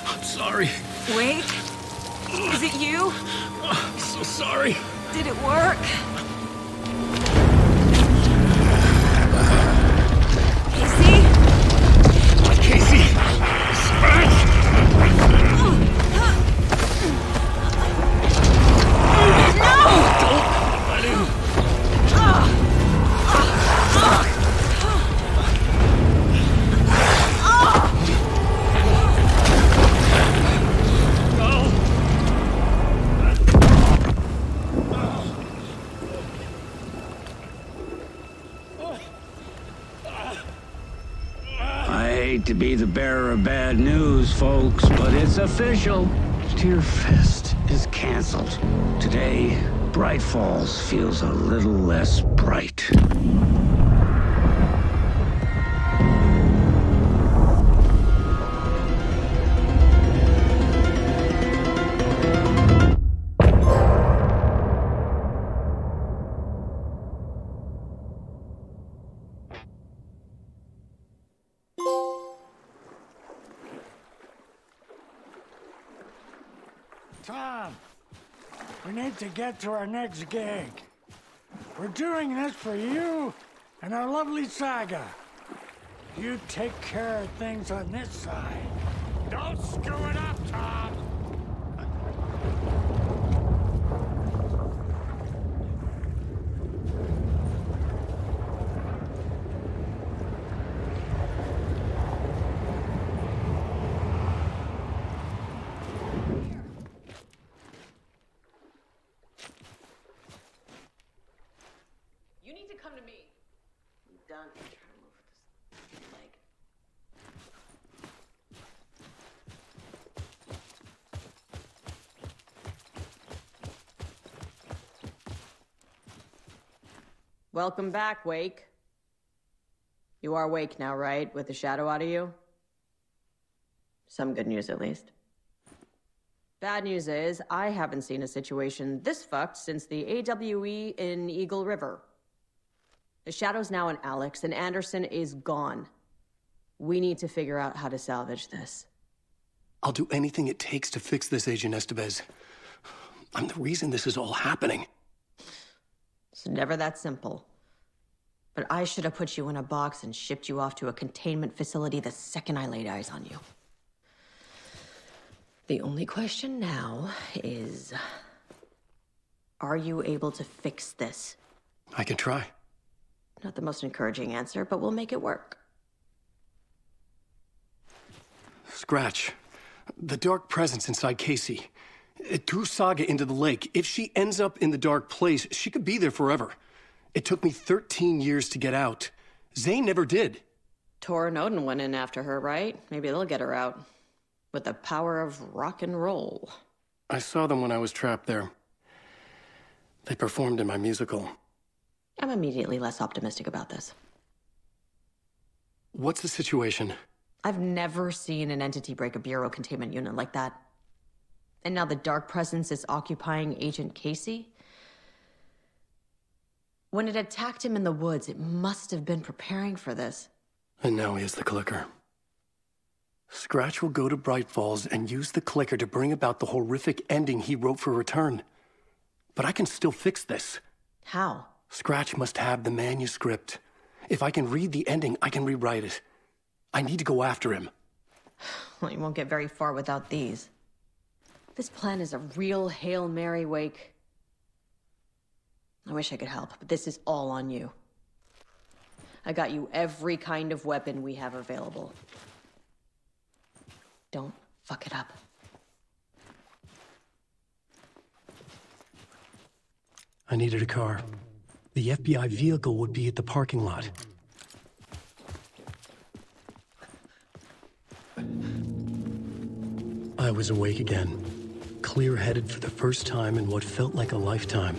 I'm sorry. Wait. Is it you? I'm so sorry. Did it work? Casey? Casey! Scratch! I hate to be the bearer of bad news, folks, but it's official. Tearfest is canceled. Today, Bright Falls feels a little less bright. Tom, we need to get to our next gig. We're doing this for you And our lovely Saga. You take care of things on this side. Don't screw it up, Tom! You need to come to me. I'm done. Welcome back, Wake. You are Wake now, right? With the shadow out of you? Some good news, at least. Bad news is, I haven't seen a situation this fucked since the AWE in Eagle River. The shadow's now in Alex, and Anderson is gone. We need to figure out how to salvage this. I'll do anything it takes to fix this, Agent Estevez. I'm the reason this is all happening. It's never that simple. But I should have put you in a box and shipped you off to a containment facility the second I laid eyes on you. The only question now is, are you able to fix this? I can try. Not the most encouraging answer, but we'll make it work. Scratch. The dark presence inside Casey. It threw Saga into the lake. If she ends up in the dark place, she could be there forever. It took me 13 years to get out. Zane never did. Tor and Odin went in after her, right? Maybe they'll get her out. With the power of rock and roll. I saw them when I was trapped there. They performed in my musical. I'm immediately less optimistic about this. What's the situation? I've never seen an entity break a bureau containment unit like that. And now the dark presence is occupying Agent Casey? When it attacked him in the woods, it must have been preparing for this. And now he has the clicker. Scratch will go to Bright Falls and use the clicker to bring about the horrific ending he wrote for Return. But I can still fix this. How? Scratch must have the manuscript. If I can read the ending, I can rewrite it. I need to go after him. Well, you won't get very far without these. This plan is a real Hail Mary, Wake. I wish I could help, but this is all on you. I got you every kind of weapon we have available. Don't fuck it up. I needed a car. The FBI vehicle would be at the parking lot. I was awake again, clear-headed for the first time in what felt like a lifetime.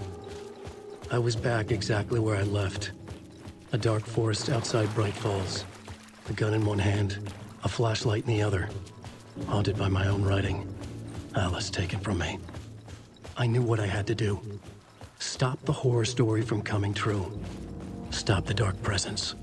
I was back exactly where I left. A dark forest outside Bright Falls. A gun in one hand, a flashlight in the other. Haunted by my own writing. Alice taken from me. I knew what I had to do. Stop the horror story from coming true. Stop the dark presence.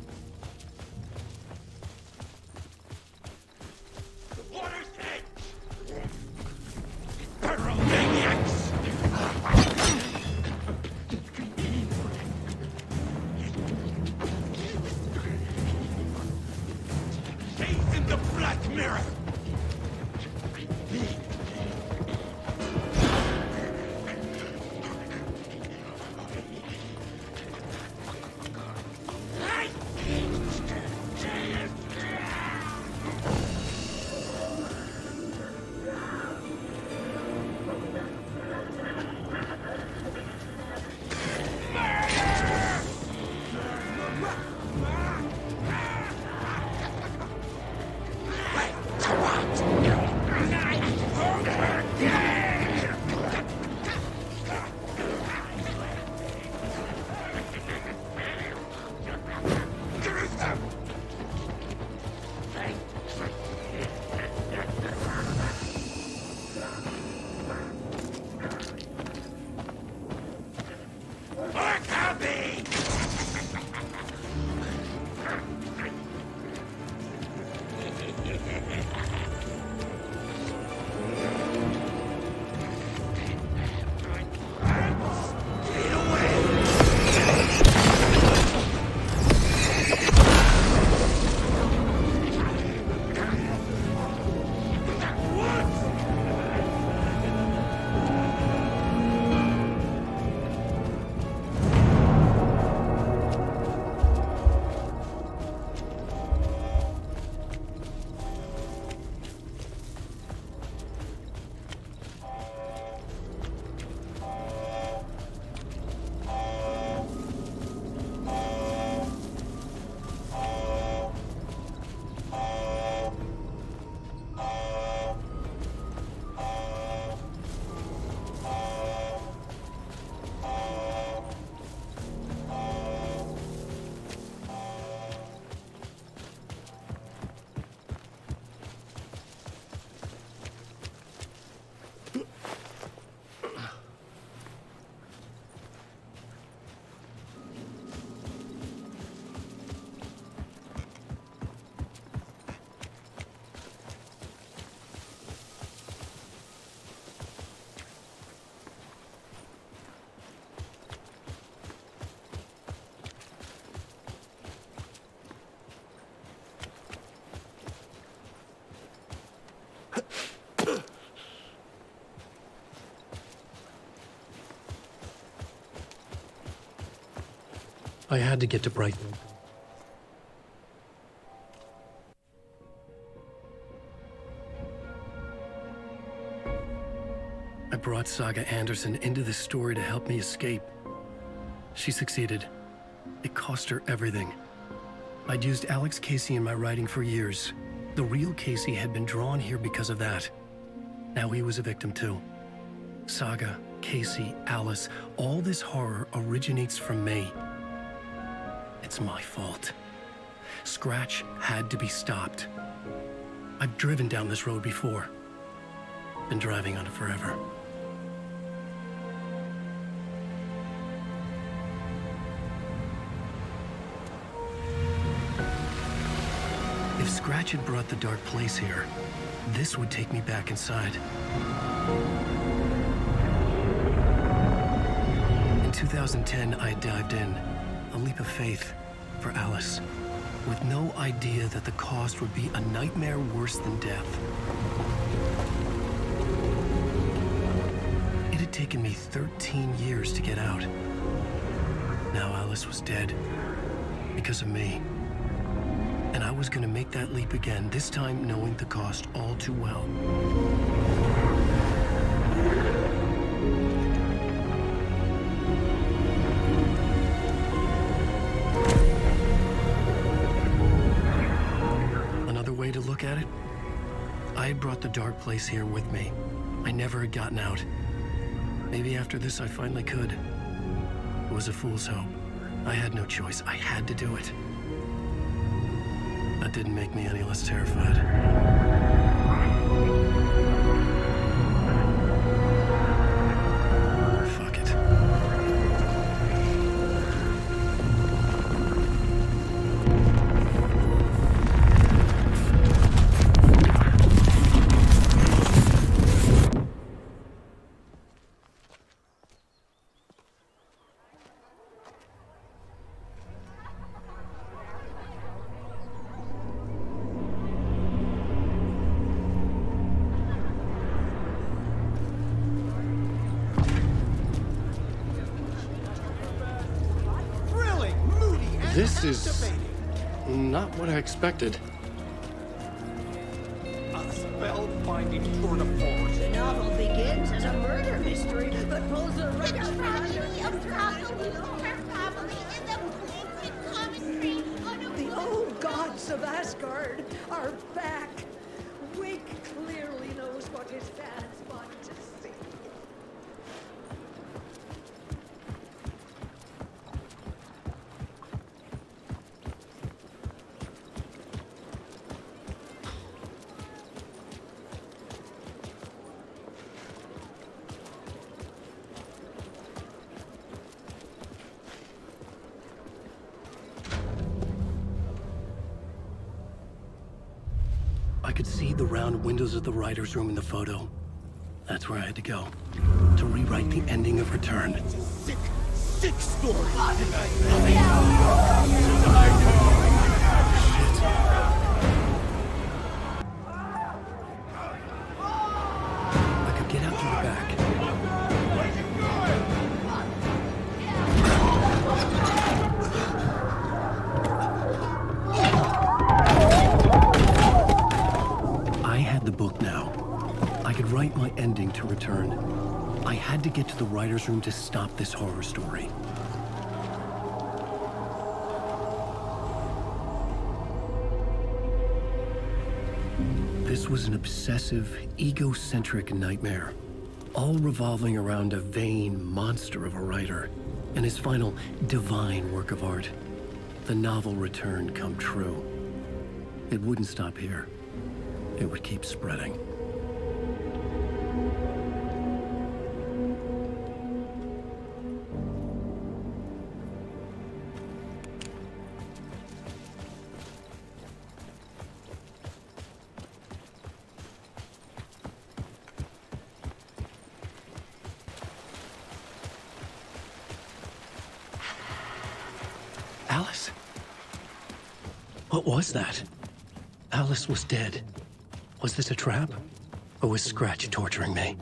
I had to get to Brighton. I brought Saga Anderson into this story to help me escape. She succeeded. It cost her everything. I'd used Alex Casey in my writing for years. The real Casey had been drawn here because of that. Now he was a victim too. Saga, Casey, Alice, all this horror originates from me. It's my fault. Scratch had to be stopped. I've driven down this road before. Been driving on it forever. If Scratch had brought the dark place here, this would take me back inside. In 2010, I dived in, a leap of faith for Alice, with no idea that the cost would be a nightmare worse than death. It had taken me 13 years to get out. Now Alice was dead, because of me. And I was gonna make that leap again, this time knowing the cost all too well. Another way to look at it, I had brought the dark place here with me. I never had gotten out. Maybe after this I finally could. It was a fool's hope. I had no choice. I had to do it. That didn't make me any less terrified. Fuck it. This is not what I expected. A spellbinding tour de force. The novel begins as a murder mystery, but pulls a right out The old gods of Asgard are back. Wake clearly knows what his fans want to see. I could see the round windows of the writer's room in the photo. That's where I had to go, to rewrite the ending of Return. It's a sick, sick story. I could get out through the back. I had the book now. I could write my ending to Return. I had to get to the writer's room to stop this horror story. This was an obsessive, egocentric nightmare, all revolving around a vain monster of a writer and his final divine work of art, the novel Return come true. It wouldn't stop here. It would keep spreading. Alice? What was that? Alice was dead. Was this a trap? Or was Scratch torturing me?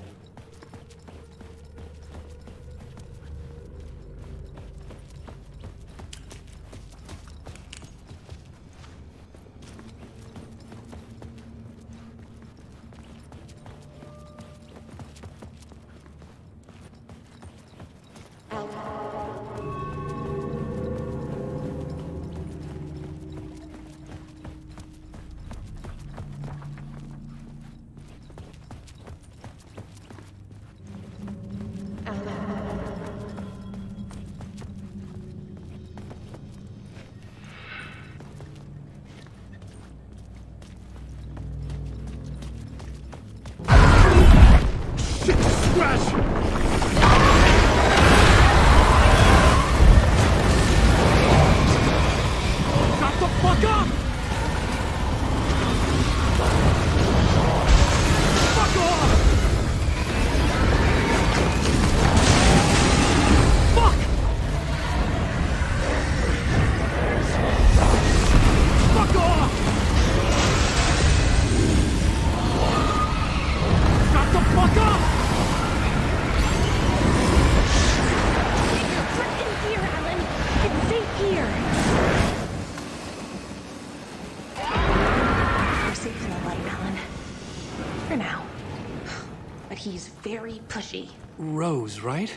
he's very pushy. Rose, right?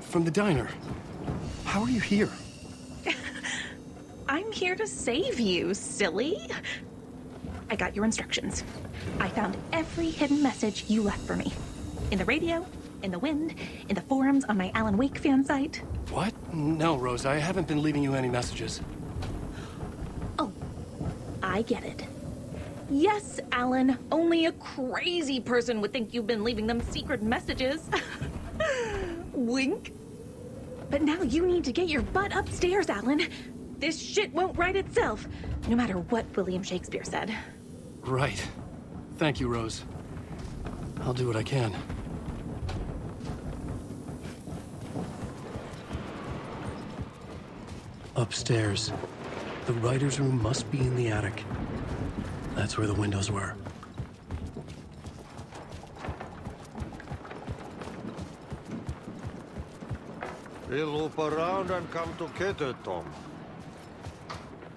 From the diner. How are you here? I'm here to save you, silly. I got your instructions. I found every hidden message you left for me. In the radio, in the wind, in the forums on my Alan Wake fan site. What? No, Rose, I haven't been leaving you any messages. Oh, I get it. Yes, Alan, only a crazy person would think you've been leaving them secret messages. Wink. But now you need to get your butt upstairs, Alan. This shit won't right itself, no matter what William Shakespeare said. Right. Thank you, Rose. I'll do what I can. Upstairs. The writer's room must be in the attic. That's where the windows were. We'll loop around and come together, Tom.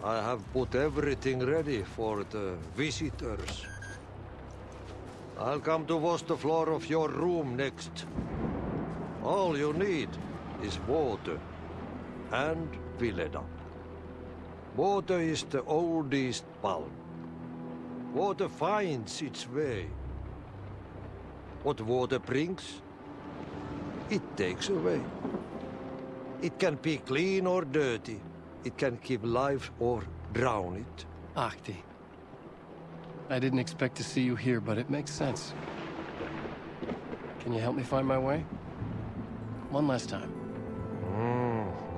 I have put everything ready for the visitors. I'll come to wash the floor of your room next. All you need is water and Vileda. Water is the oldest bulb. Water finds its way. What water brings, it takes away. It can be clean or dirty. It can keep life or drown it. Ahti. I didn't expect to see you here, but it makes sense. Can you help me find my way? One last time.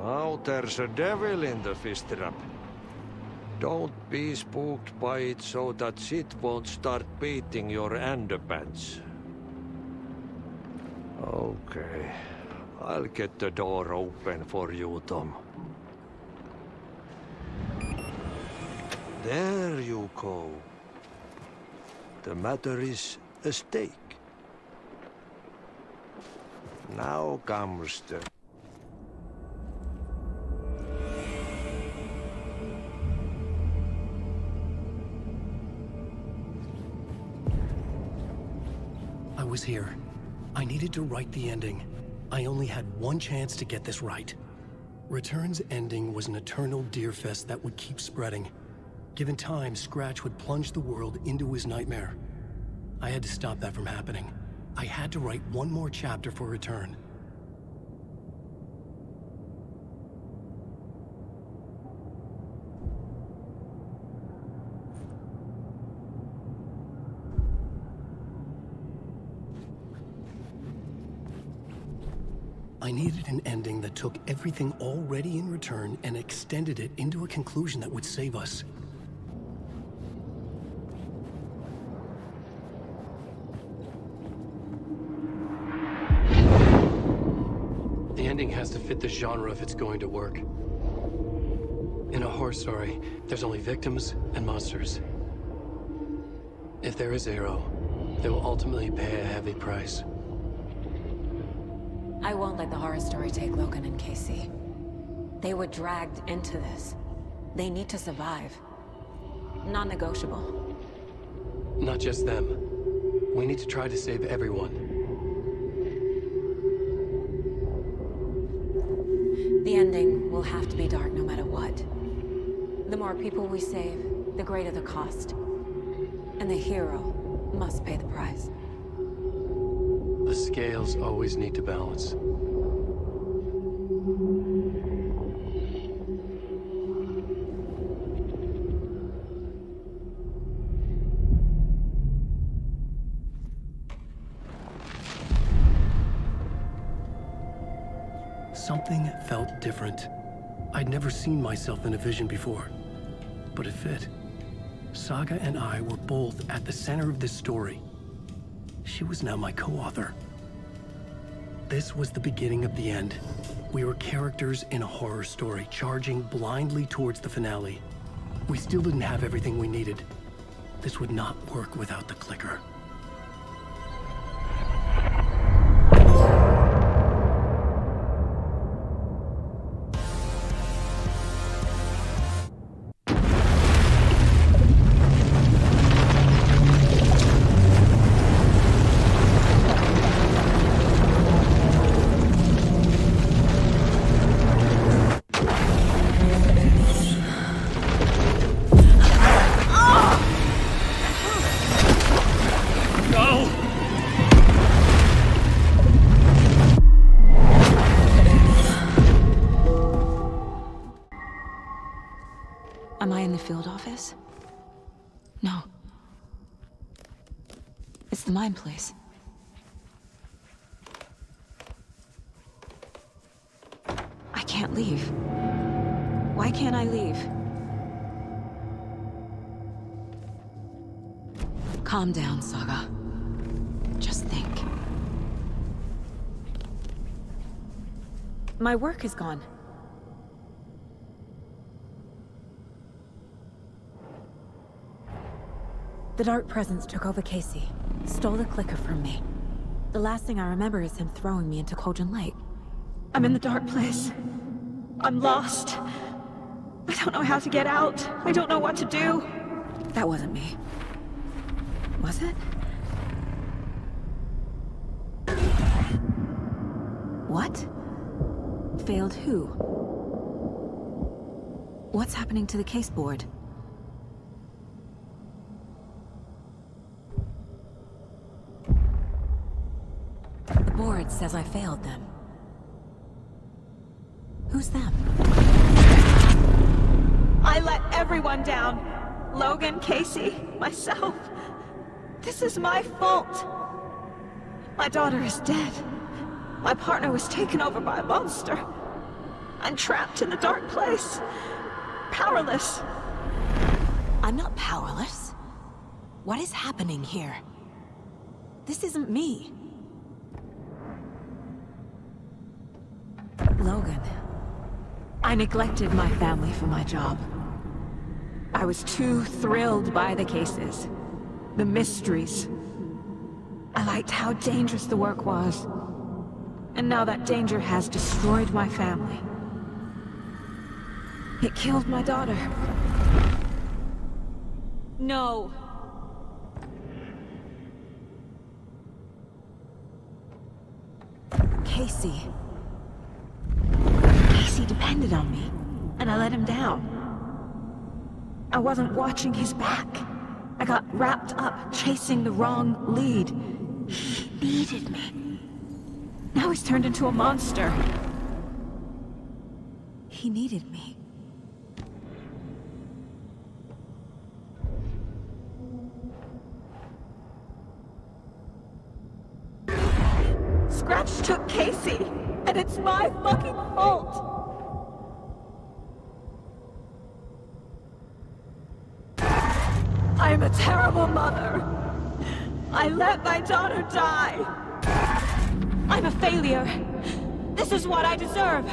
Now there's a devil in the fist trap. Don't be spooked by it so that shit won't start beating your underpants. Okay. I'll get the door open for you, Tom. There you go. The matter is a stake. Now comes the... I was here. I needed to write the ending. I only had one chance to get this right. Return's ending was an eternal deerfest that would keep spreading. Given time, Scratch would plunge the world into his nightmare. I had to stop that from happening. I had to write one more chapter for Return. I needed an ending that took everything already in Return and extended it into a conclusion that would save us. The ending has to fit the genre if it's going to work. In a horror story, there's only victims and monsters. If there is Arrow, they will ultimately pay a heavy price. I won't let the horror story take Logan and Casey. They were dragged into this. They need to survive. Non-negotiable. Not just them. We need to try to save everyone. The ending will have to be dark no matter what. The more people we save, the greater the cost. And the hero must pay the price. The scales always need to balance. Something felt different. I'd never seen myself in a vision before, but it fit. Saga and I were both at the center of this story. She was now my co-author. This was the beginning of the end. We were characters in a horror story, charging blindly towards the finale. We still didn't have everything we needed. This would not work without the clicker. Am I in the field office? No. It's the mine place. I can't leave. Why can't I leave? Calm down, Saga. Just think. My work is gone. The Dark Presence took over Casey, stole the clicker from me. The last thing I remember is him throwing me into Cauldron Lake. I'm in the dark place. I'm lost. I don't know how to get out. I don't know what to do. That wasn't me. Was it? What? Failed who? What's happening to the case board? The board says I failed them. Who's them? I let everyone down. Logan, Casey, myself. This is my fault. My daughter is dead. My partner was taken over by a monster. I'm trapped in the dark place. Powerless. I'm not powerless. What is happening here? This isn't me. Logan. I neglected my family for my job. I was too thrilled by the cases. The mysteries. I liked how dangerous the work was. And now that danger has destroyed my family. It killed my daughter. No. Casey. Casey depended on me, and I let him down. I wasn't watching his back. I got wrapped up chasing the wrong lead. He needed me. Now he's turned into a monster. He needed me. Scratch took Casey, and it's my fucking fault. I'm a terrible mother. I let my daughter die. I'm a failure. This is what I deserve.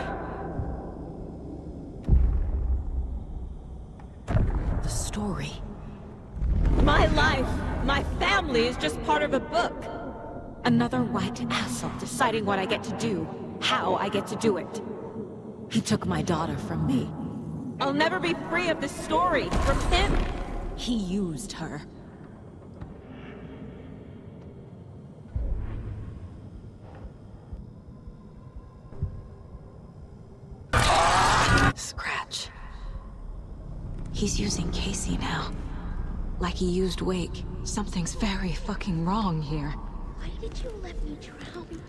The story. My life, my family is just part of a book. Another white asshole deciding what I get to do, how I get to do it. He took my daughter from me. I'll never be free of this story from him. He used her. Scratch. He's using Casey now. Like he used Wake. Something's very fucking wrong here. Why did you let me drown?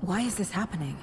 Why is this happening?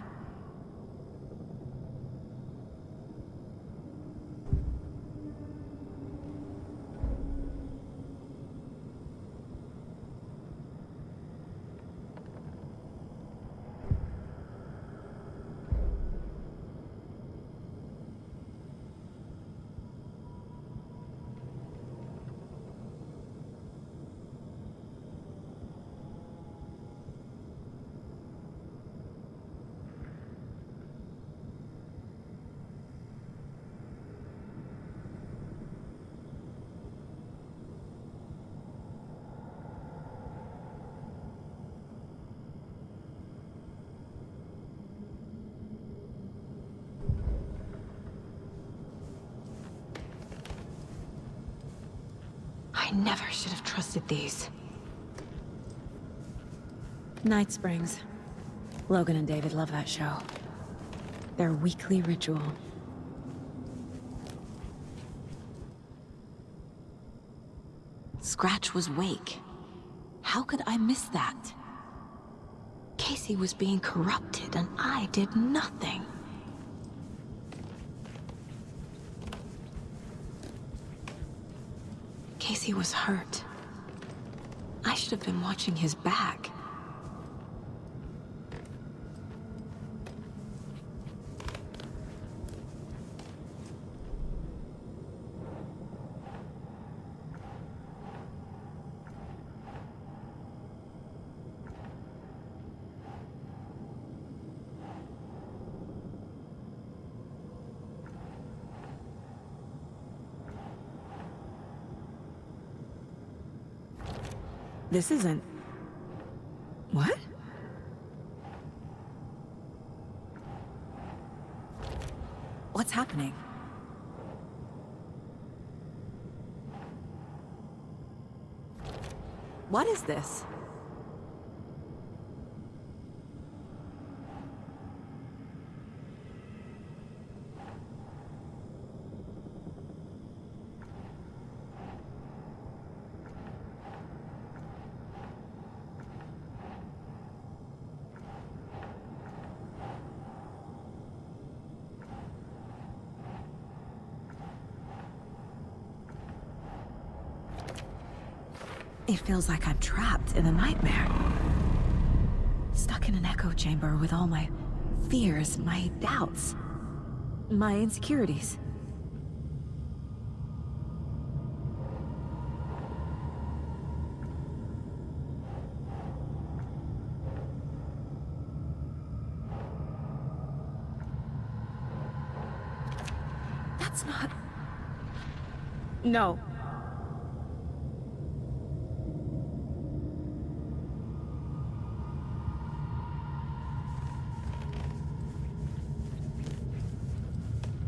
I never should have trusted these. Night Springs. Logan and David love that show. Their weekly ritual. Scratch was Wake. How could I miss that? Casey was being corrupted, and I did nothing. Casey was hurt. I should have been watching his back. This isn't... What? What's happening? What is this? It feels like I'm trapped in a nightmare. Stuck in an echo chamber with all my fears, my doubts, my insecurities. That's not... No.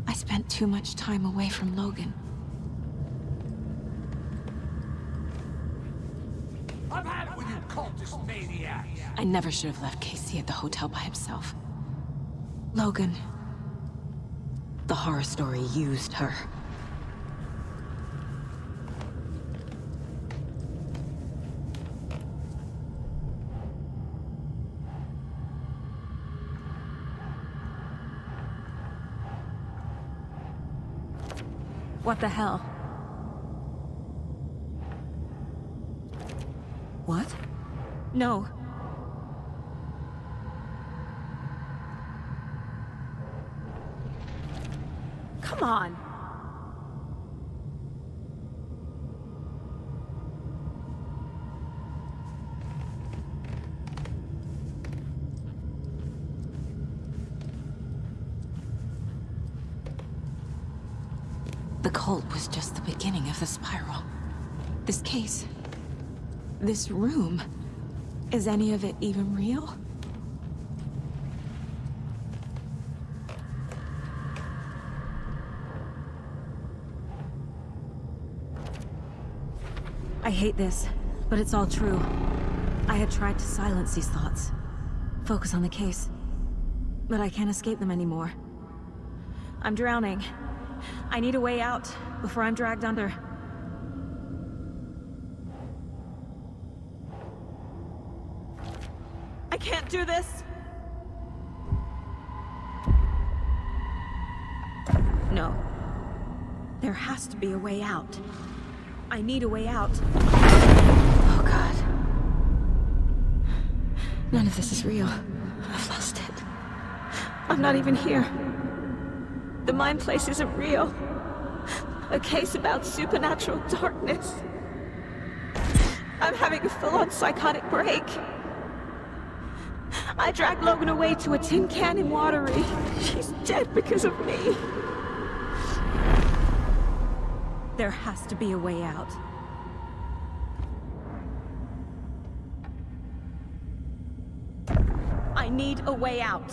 I spent too much time away from Logan. I've had it with you cultist maniacs! I never should have left Casey at the hotel by himself. Logan... The horror story used her. What the hell? What? No. Come on! The cult was just the beginning of the spiral. This case... this room... is any of it even real? I hate this, but it's all true. I had tried to silence these thoughts. Focus on the case. But I can't escape them anymore. I'm drowning. I need a way out before I'm dragged under. I can't do this! No. There has to be a way out. I need a way out. Oh, God. None of this is real. I've lost it. I'm not even here. The mind place isn't real. A case about supernatural darkness. I'm having a full-on psychotic break. I dragged Logan away to a tin can in Watery. She's dead because of me. There has to be a way out. I need a way out.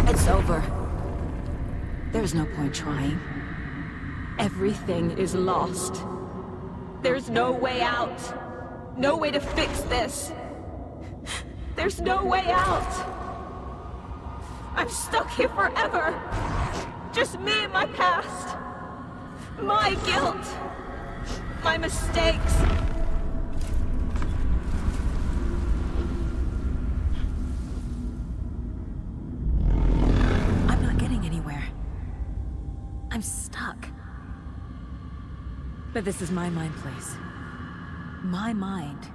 It's over. There's no point trying. Everything is lost. There's no way out. No way to fix this. There's no way out. I'm stuck here forever. Just me and my past. My guilt. My mistakes. But this is my mind place. My mind.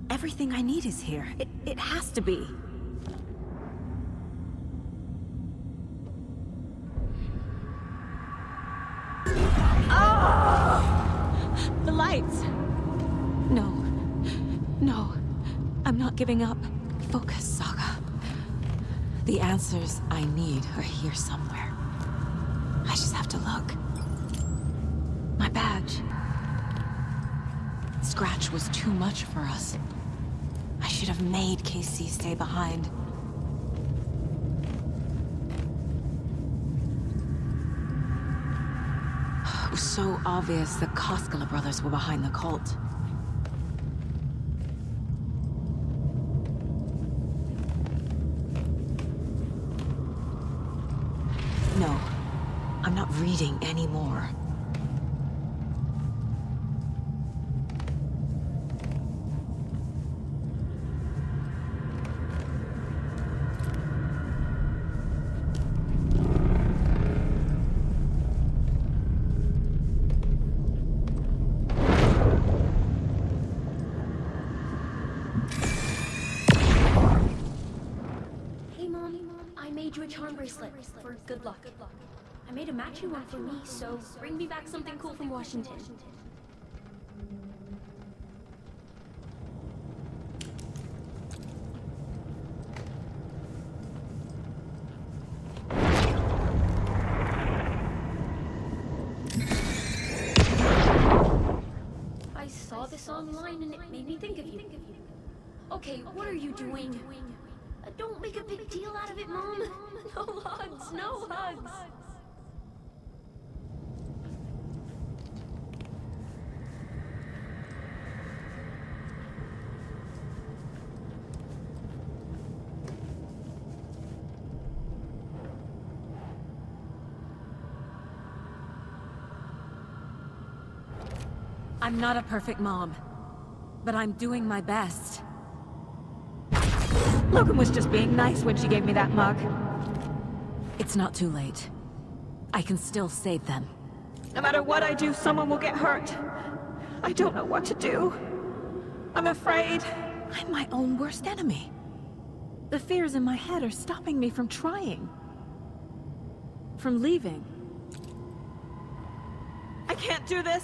Everything I need is here. It has to be. Oh! The lights! No. No. I'm not giving up. Focus, Saga. The answers I need are here somewhere. I just have to look. My badge. Scratch was too much for us. I should have made KC stay behind. It was so obvious the Koskela brothers were behind the cult. No, I'm not reading anymore. Charm bracelet for good luck. I made a matching one for me, so bring me back something cool from Washington. I saw this online and it made me think of you. Okay, what are you doing? Don't make a big deal out of it, Mom. No hugs, no hugs. I'm not a perfect mom, but I'm doing my best. Logan was just being nice when she gave me that mug. It's not too late. I can still save them. No matter what I do, someone will get hurt. I don't know what to do. I'm afraid. I'm my own worst enemy. The fears in my head are stopping me from trying. From leaving. I can't do this.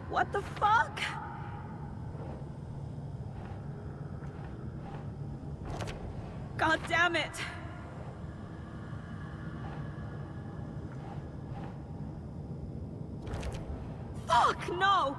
What the fuck? God damn it! Fuck, no!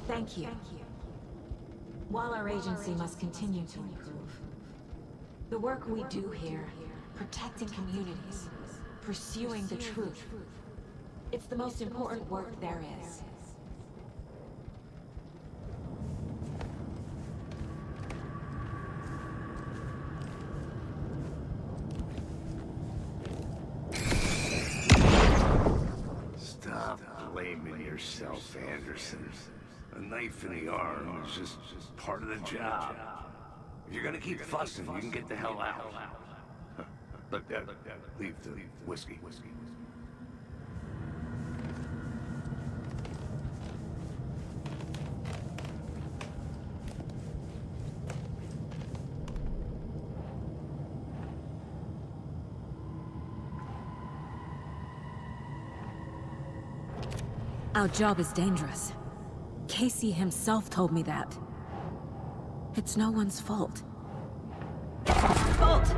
Thank you. While our agency must continue to improve, the work we do here, protecting communities, pursuing the truth, it's the most important work there is. Stop blaming yourself, Anderson. A knife in the arm is just part of the job. If you're gonna keep fussing, you can get the hell out. Look, Dad, leave the whiskey. Our job is dangerous. Casey himself told me that. It's no one's fault. Fault!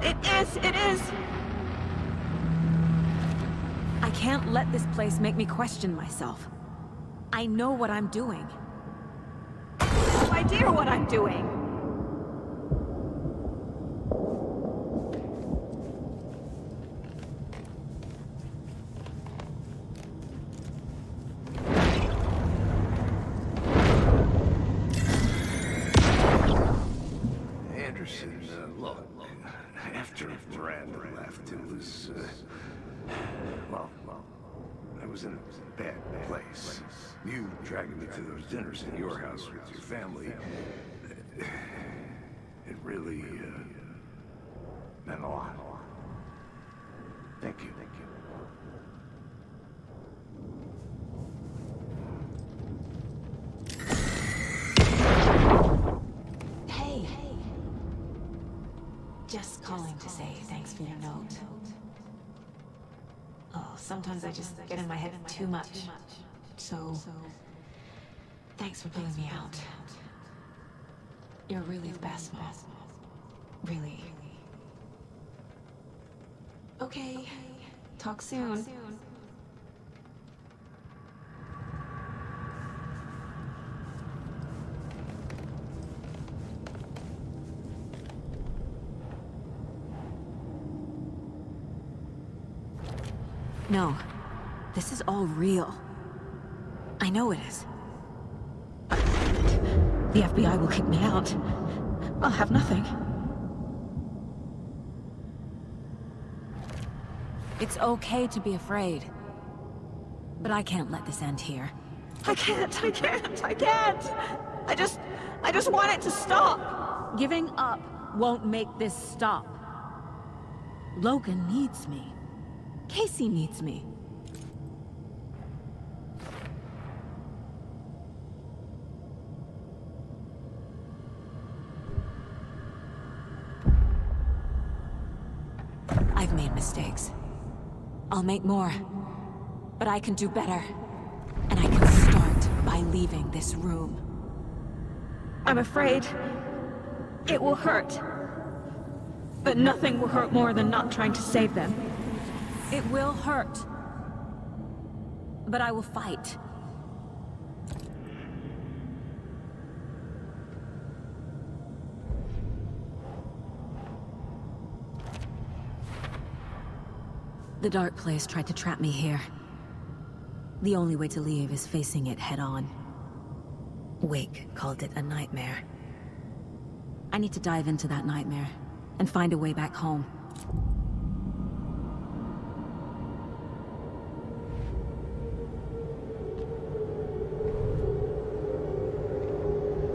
It is! I can't let this place make me question myself. I know what I'm doing. I have no idea what I'm doing! Anderson, look, after Miranda left, it was, well, I was in a bad place. You dragging me to those dinners in your house with your family, it really, meant a lot. Thank you. Hey. Just calling to say thanks for your note. Oh, sometimes I just get in my head too much. So, thanks for pulling me out. You're really the best, Mom. Really. Okay. Talk soon. No. This is all real. I know it is. The FBI will kick me out. I'll have nothing. It's okay to be afraid. But I can't let this end here. I can't! I just want it to stop! Giving up won't make this stop. Logan needs me. Casey needs me. I've made mistakes. I'll make more. But I can do better. And I can start by leaving this room. I'm afraid it will hurt. But nothing will hurt more than not trying to save them. It will hurt. But I will fight. The dark place tried to trap me here. The only way to leave is facing it head-on. Wake called it a nightmare. I need to dive into that nightmare and find a way back home.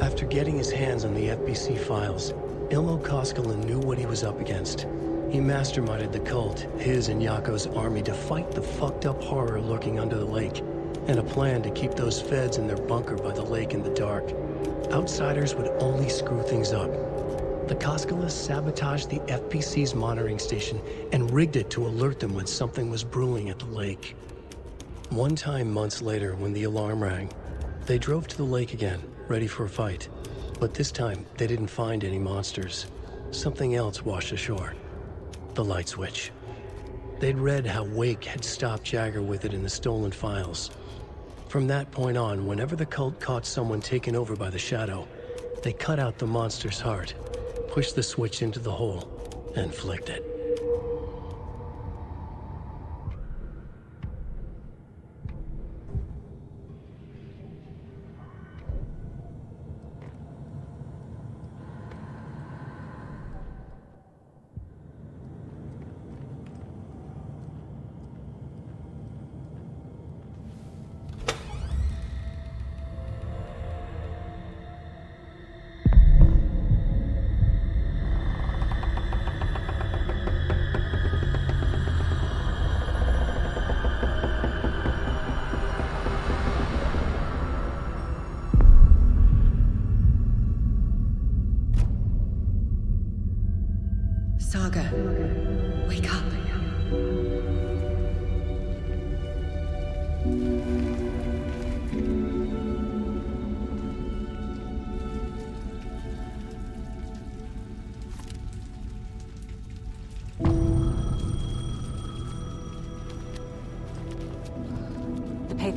After getting his hands on the FBC files, Ilmo Koskinen knew what he was up against. He masterminded the cult, his and Yako's army, to fight the fucked up horror lurking under the lake, and a plan to keep those feds in their bunker by the lake in the dark. Outsiders would only screw things up. The Koskinen sabotaged the FBC's monitoring station and rigged it to alert them when something was brewing at the lake. One time months later, when the alarm rang, they drove to the lake again, ready for a fight. But this time, they didn't find any monsters. Something else washed ashore. The light switch. They'd read how Wake had stopped Jagger with it in the stolen files. From that point on, whenever the cult caught someone taken over by the Shadow, they cut out the monster's heart, pushed the switch into the hole, and flicked it. Saga, wake up.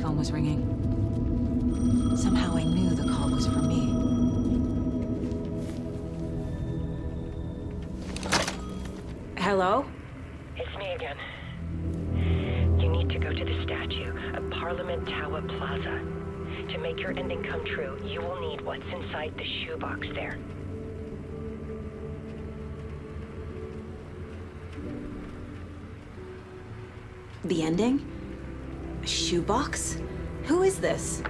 phone was ringing. Somehow I knew the call was for me. Hello? It's me again. You need to go to the statue of Parliament Tower Plaza. To make your ending come true, you will need what's inside the shoebox there. The ending? A shoebox? Who is this?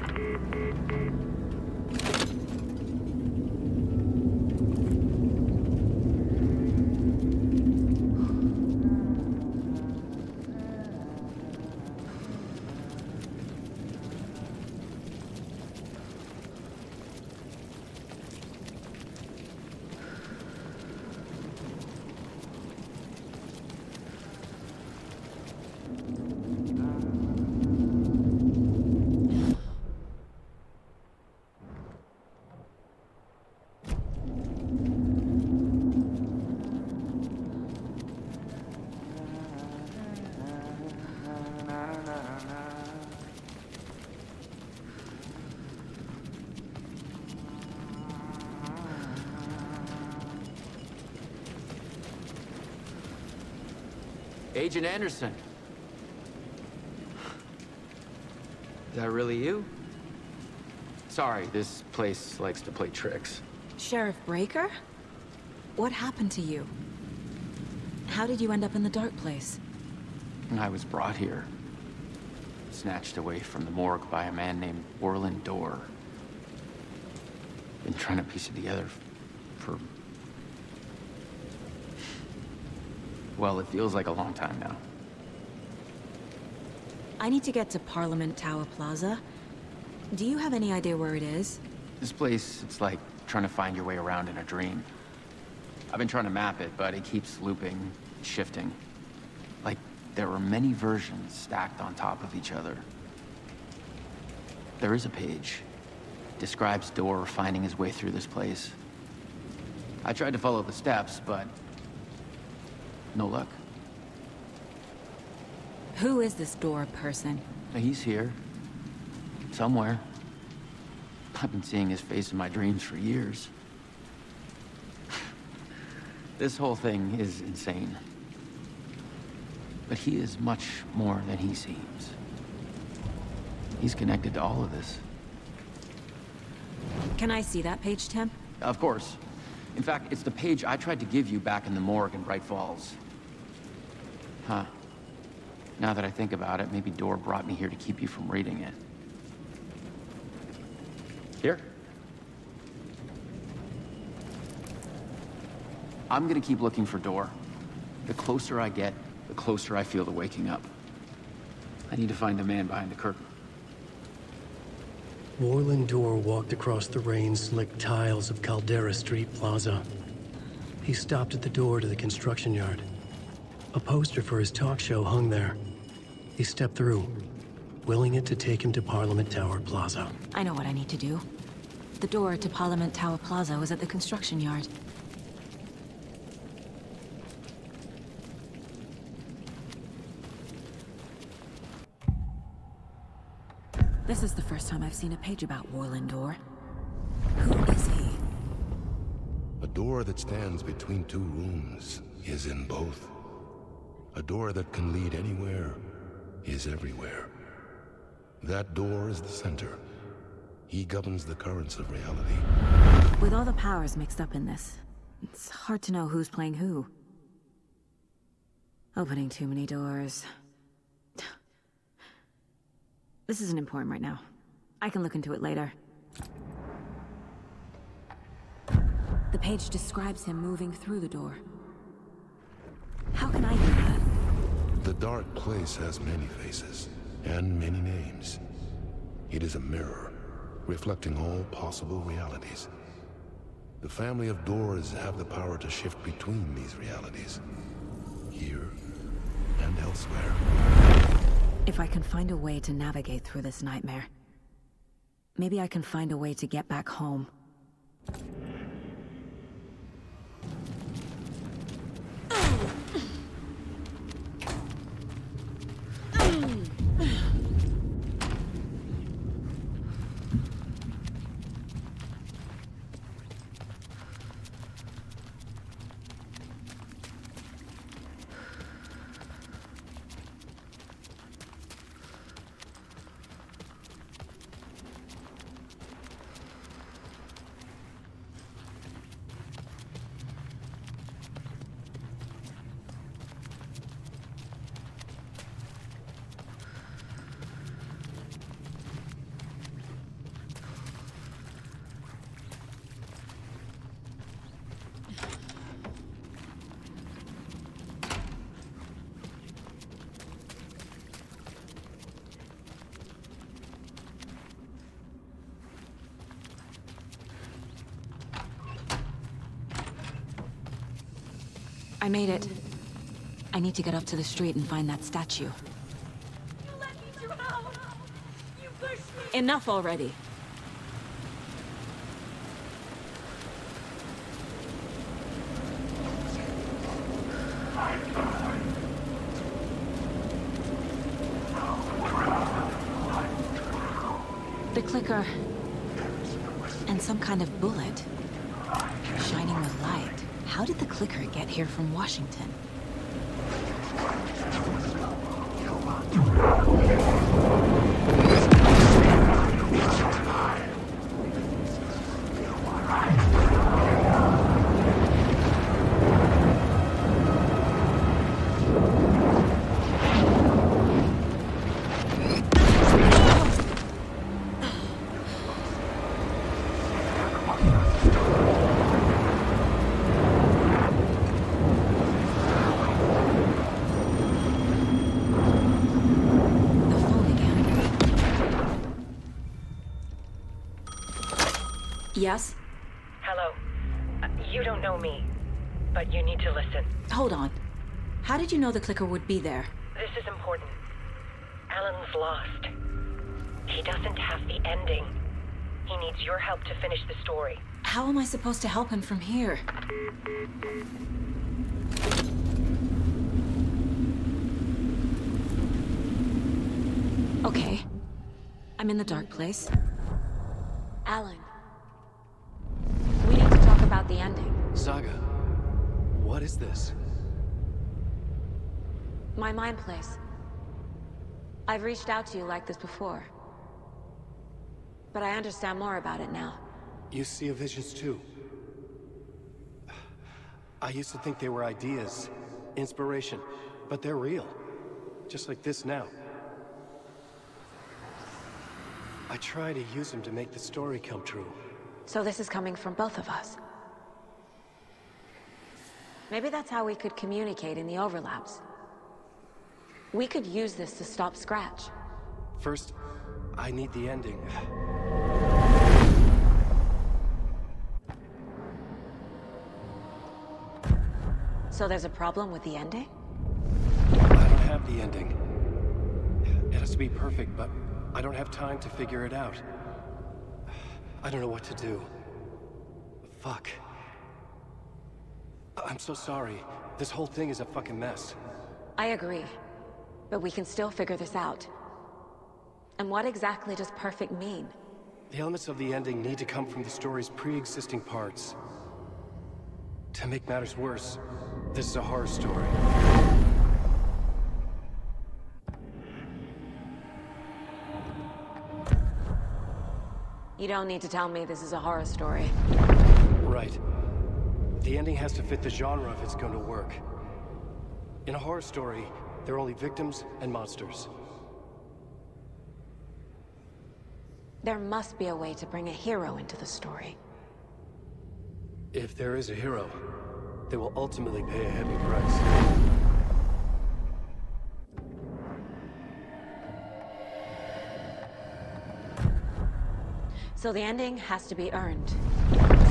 Agent Anderson. Is that really you? Sorry, this place likes to play tricks. Sheriff Breaker? What happened to you? How did you end up in the dark place? I was brought here. Snatched away from the morgue by a man named Orland Dorr. Been trying to piece it together for... well, it feels like a long time now. I need to get to Parliament Tower Plaza. Do you have any idea where it is? This place, it's like trying to find your way around in a dream. I've been trying to map it, but it keeps looping, shifting. Like there are many versions stacked on top of each other. There is a page. Describes Dorr finding his way through this place. I tried to follow the steps, but no luck. Who is this Dorr person? He's here. Somewhere. I've been seeing his face in my dreams for years. This whole thing is insane. But he is much more than he seems. He's connected to all of this. Can I see that page, Tim? Of course. In fact, it's the page I tried to give you back in the morgue in Bright Falls. Huh. Now that I think about it, maybe Dorr brought me here to keep you from reading it. Here. I'm gonna keep looking for Dorr. The closer I get, the closer I feel to waking up. I need to find the man behind the curtain. Orland Dorr walked across the rain-slicked tiles of Caldera Street Plaza. He stopped at the door to the construction yard. A poster for his talk show hung there. He stepped through, willing it to take him to Parliament Tower Plaza. I know what I need to do. The door to Parliament Tower Plaza was at the construction yard. This is the first time I've seen a page about Orland Dorr. Who is he? A door that stands between two rooms is in both. A door that can lead anywhere is everywhere. That door is the center. He governs the currents of reality. With all the powers mixed up in this, it's hard to know who's playing who. Opening too many doors. This isn't important right now. I can look into it later. The page describes him moving through the door. How can I do that? The dark place has many faces, and many names. It is a mirror, reflecting all possible realities. The family of Dorrs have the power to shift between these realities, here and elsewhere. If I can find a way to navigate through this nightmare, maybe I can find a way to get back home. I made it. I need to get up to the street and find that statue. You let me drown! You pushed me! Enough already. The clicker. And some kind of bullet. Shining with light. How did the clicker get here from Washington? Yes? Hello. You don't know me, but you need to listen. Hold on. How did you know the clicker would be there? This is important. Alan's lost. He doesn't have the ending. He needs your help to finish the story. How am I supposed to help him from here? Okay. I'm in the dark place. Alan. We need to talk about the ending. Saga, what is this? My mind place. I've reached out to you like this before. But I understand more about it now. You see visions too. I used to think they were ideas, inspiration, but they're real. Just like this now. I try to use them to make the story come true. So this is coming from both of us. Maybe that's how we could communicate in the overlaps. We could use this to stop Scratch. First, I need the ending. So there's a problem with the ending? I don't have the ending. It has to be perfect, but I don't have time to figure it out. I don't know what to do. Fuck. I'm so sorry. This whole thing is a fucking mess. I agree. But we can still figure this out. And what exactly does perfect mean? The elements of the ending need to come from the story's pre-existing parts. To make matters worse, this is a horror story. You don't need to tell me this is a horror story. Right. The ending has to fit the genre if it's going to work. In a horror story, there are only victims and monsters. There must be a way to bring a hero into the story. If there is a hero, they will ultimately pay a heavy price. So the ending has to be earned,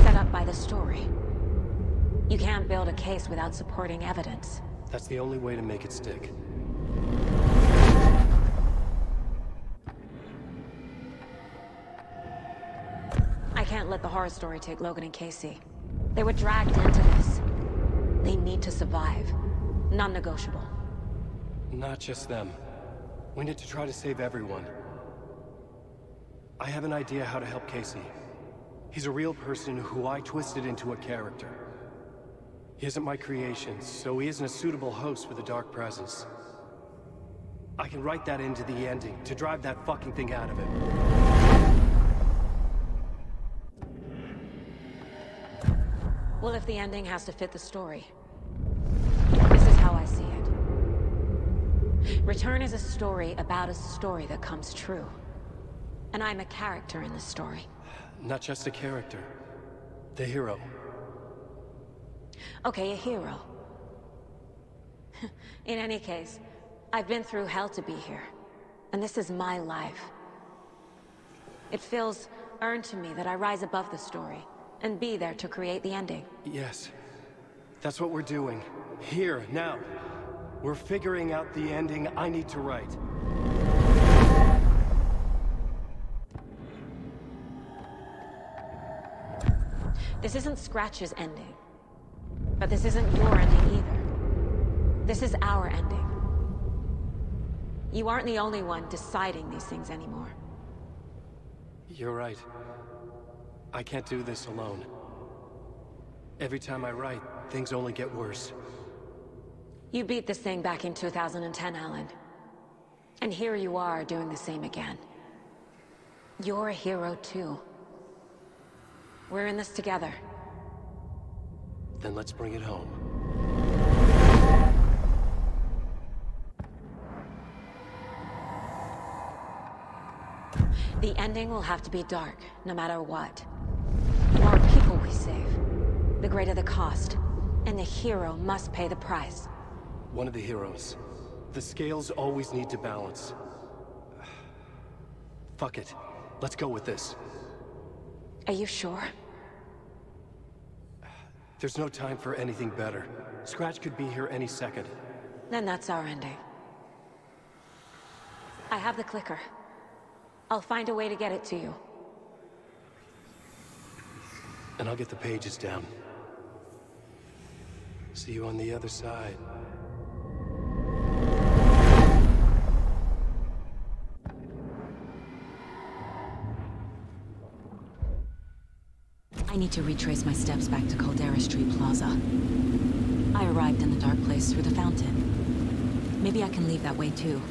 set up by the story. You can't build a case without supporting evidence. That's the only way to make it stick. I can't let the horror story take Logan and Casey. They were dragged into this. They need to survive. Non-negotiable. Not just them. We need to try to save everyone. I have an idea how to help Casey. He's a real person who I twisted into a character. He isn't my creation, so he isn't a suitable host with a dark presence. I can write that into the ending to drive that fucking thing out of him. Well, if the ending has to fit the story, this is how I see it. Return is a story about a story that comes true. And I'm a character in the story. Not just a character. The hero. Okay, a hero. In any case, I've been through hell to be here. And this is my life. It feels earned to me that I rise above the story and be there to create the ending. Yes. That's what we're doing. Here, now. We're figuring out the ending I need to write. This isn't Scratch's ending. But this isn't your ending either. This is our ending. You aren't the only one deciding these things anymore. You're right. I can't do this alone. Every time I write, things only get worse. You beat this thing back in 2010, Alan. And here you are doing the same again. You're a hero too. We're in this together. Then let's bring it home. The ending will have to be dark, no matter what. The more people we save, the greater the cost. And the hero must pay the price. One of the heroes. The scales always need to balance. Fuck it. Let's go with this. Are you sure? There's no time for anything better. Scratch could be here any second. Then that's our ending. I have the clicker. I'll find a way to get it to you. And I'll get the pages down. See you on the other side. I need to retrace my steps back to Caldera Street Plaza. I arrived in the dark place through the fountain. Maybe I can leave that way too.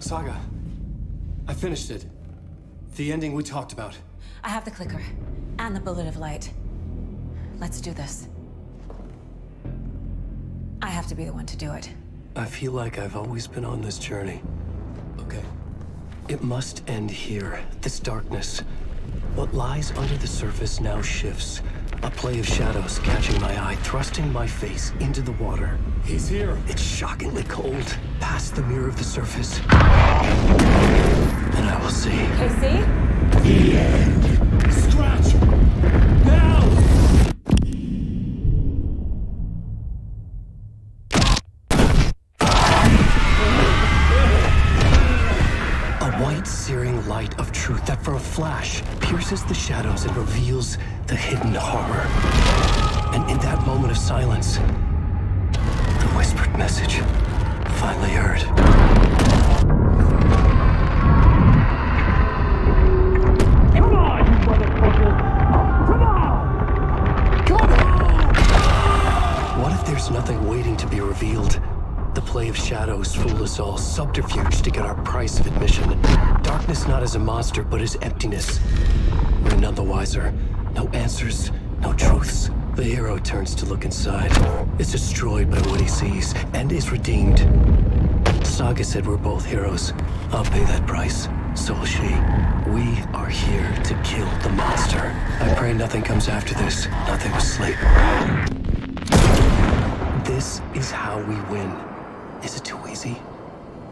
Saga, I finished it. The ending we talked about. I have the clicker, and the bullet of light. Let's do this. I have to be the one to do it. I feel like I've always been on this journey. Okay. It must end here, this darkness. What lies under the surface now shifts. A play of shadows catching my eye, thrusting my face into the water. He's here. It's shockingly cold, past the mirror of the surface. And I will see. KC? The end. Scratch! Now! A white, searing light of truth that for a flash pierces the shadows and reveals the hidden horror. And in that moment of silence, the whispered message finally heard. Come on, you motherfucker! Come on! Come on! What if there's nothing waiting to be revealed? The play of shadows fool us all, subterfuge to get our price of admission. Darkness not as a monster, but as emptiness. We're none the wiser. No answers, no truths. The hero turns to look inside, is destroyed by what he sees, and is redeemed. Saga said we're both heroes. I'll pay that price. So will she. We are here to kill the monster. I pray nothing comes after this. Nothing will sleep. This is how we win. Is it too easy?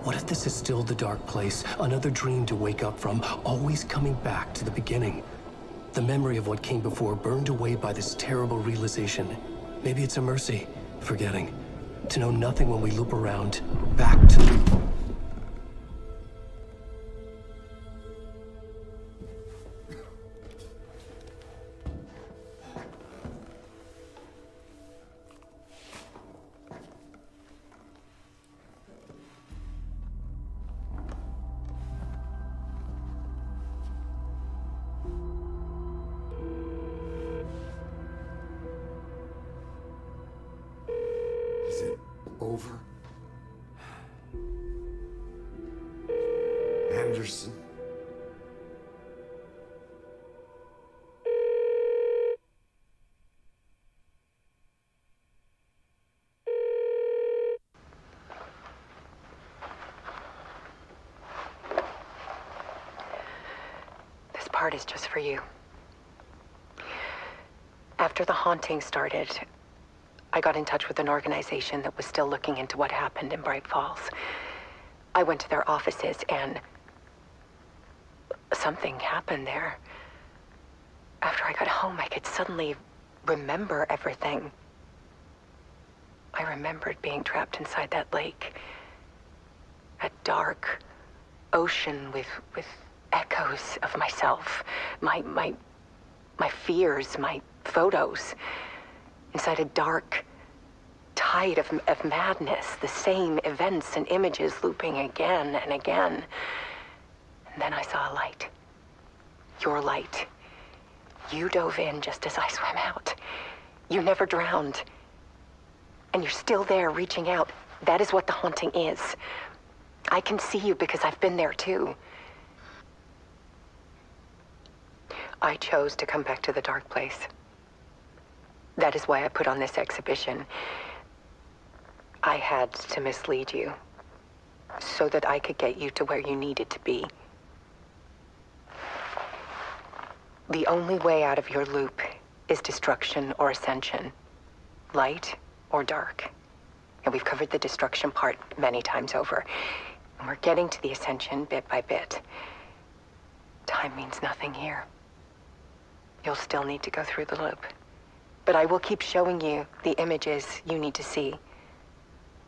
What if this is still the dark place, another dream to wake up from, always coming back to the beginning? The memory of what came before burned away by this terrible realization. Maybe it's a mercy, forgetting. To know nothing when we loop around, back to... Is it over? Anderson? This part is just for you. After the haunting started, I got in touch with an organization that was still looking into what happened in Bright Falls. I went to their offices and something happened there. After I got home, I could suddenly remember everything. I remembered being trapped inside that lake. A dark ocean with echoes of myself, my fears, my photos. Inside a dark tide of madness, the same events and images looping again and again. And then I saw a light. Your light. You dove in just as I swam out. You never drowned. And you're still there reaching out. That is what the haunting is. I can see you because I've been there too. I chose to come back to the dark place. That is why I put on this exhibition. I had to mislead you, so that I could get you to where you needed to be. The only way out of your loop is destruction or ascension, light or dark. And we've covered the destruction part many times over. And we're getting to the ascension bit by bit. Time means nothing here. You'll still need to go through the loop. But I will keep showing you the images you need to see,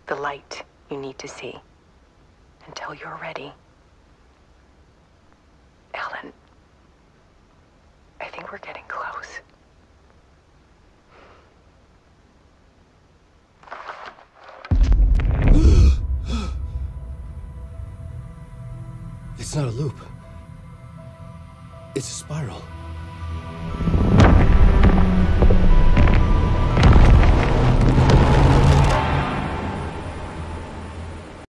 the light you need to see, until you're ready. Ellen, I think we're getting close. It's not a loop. It's a spiral.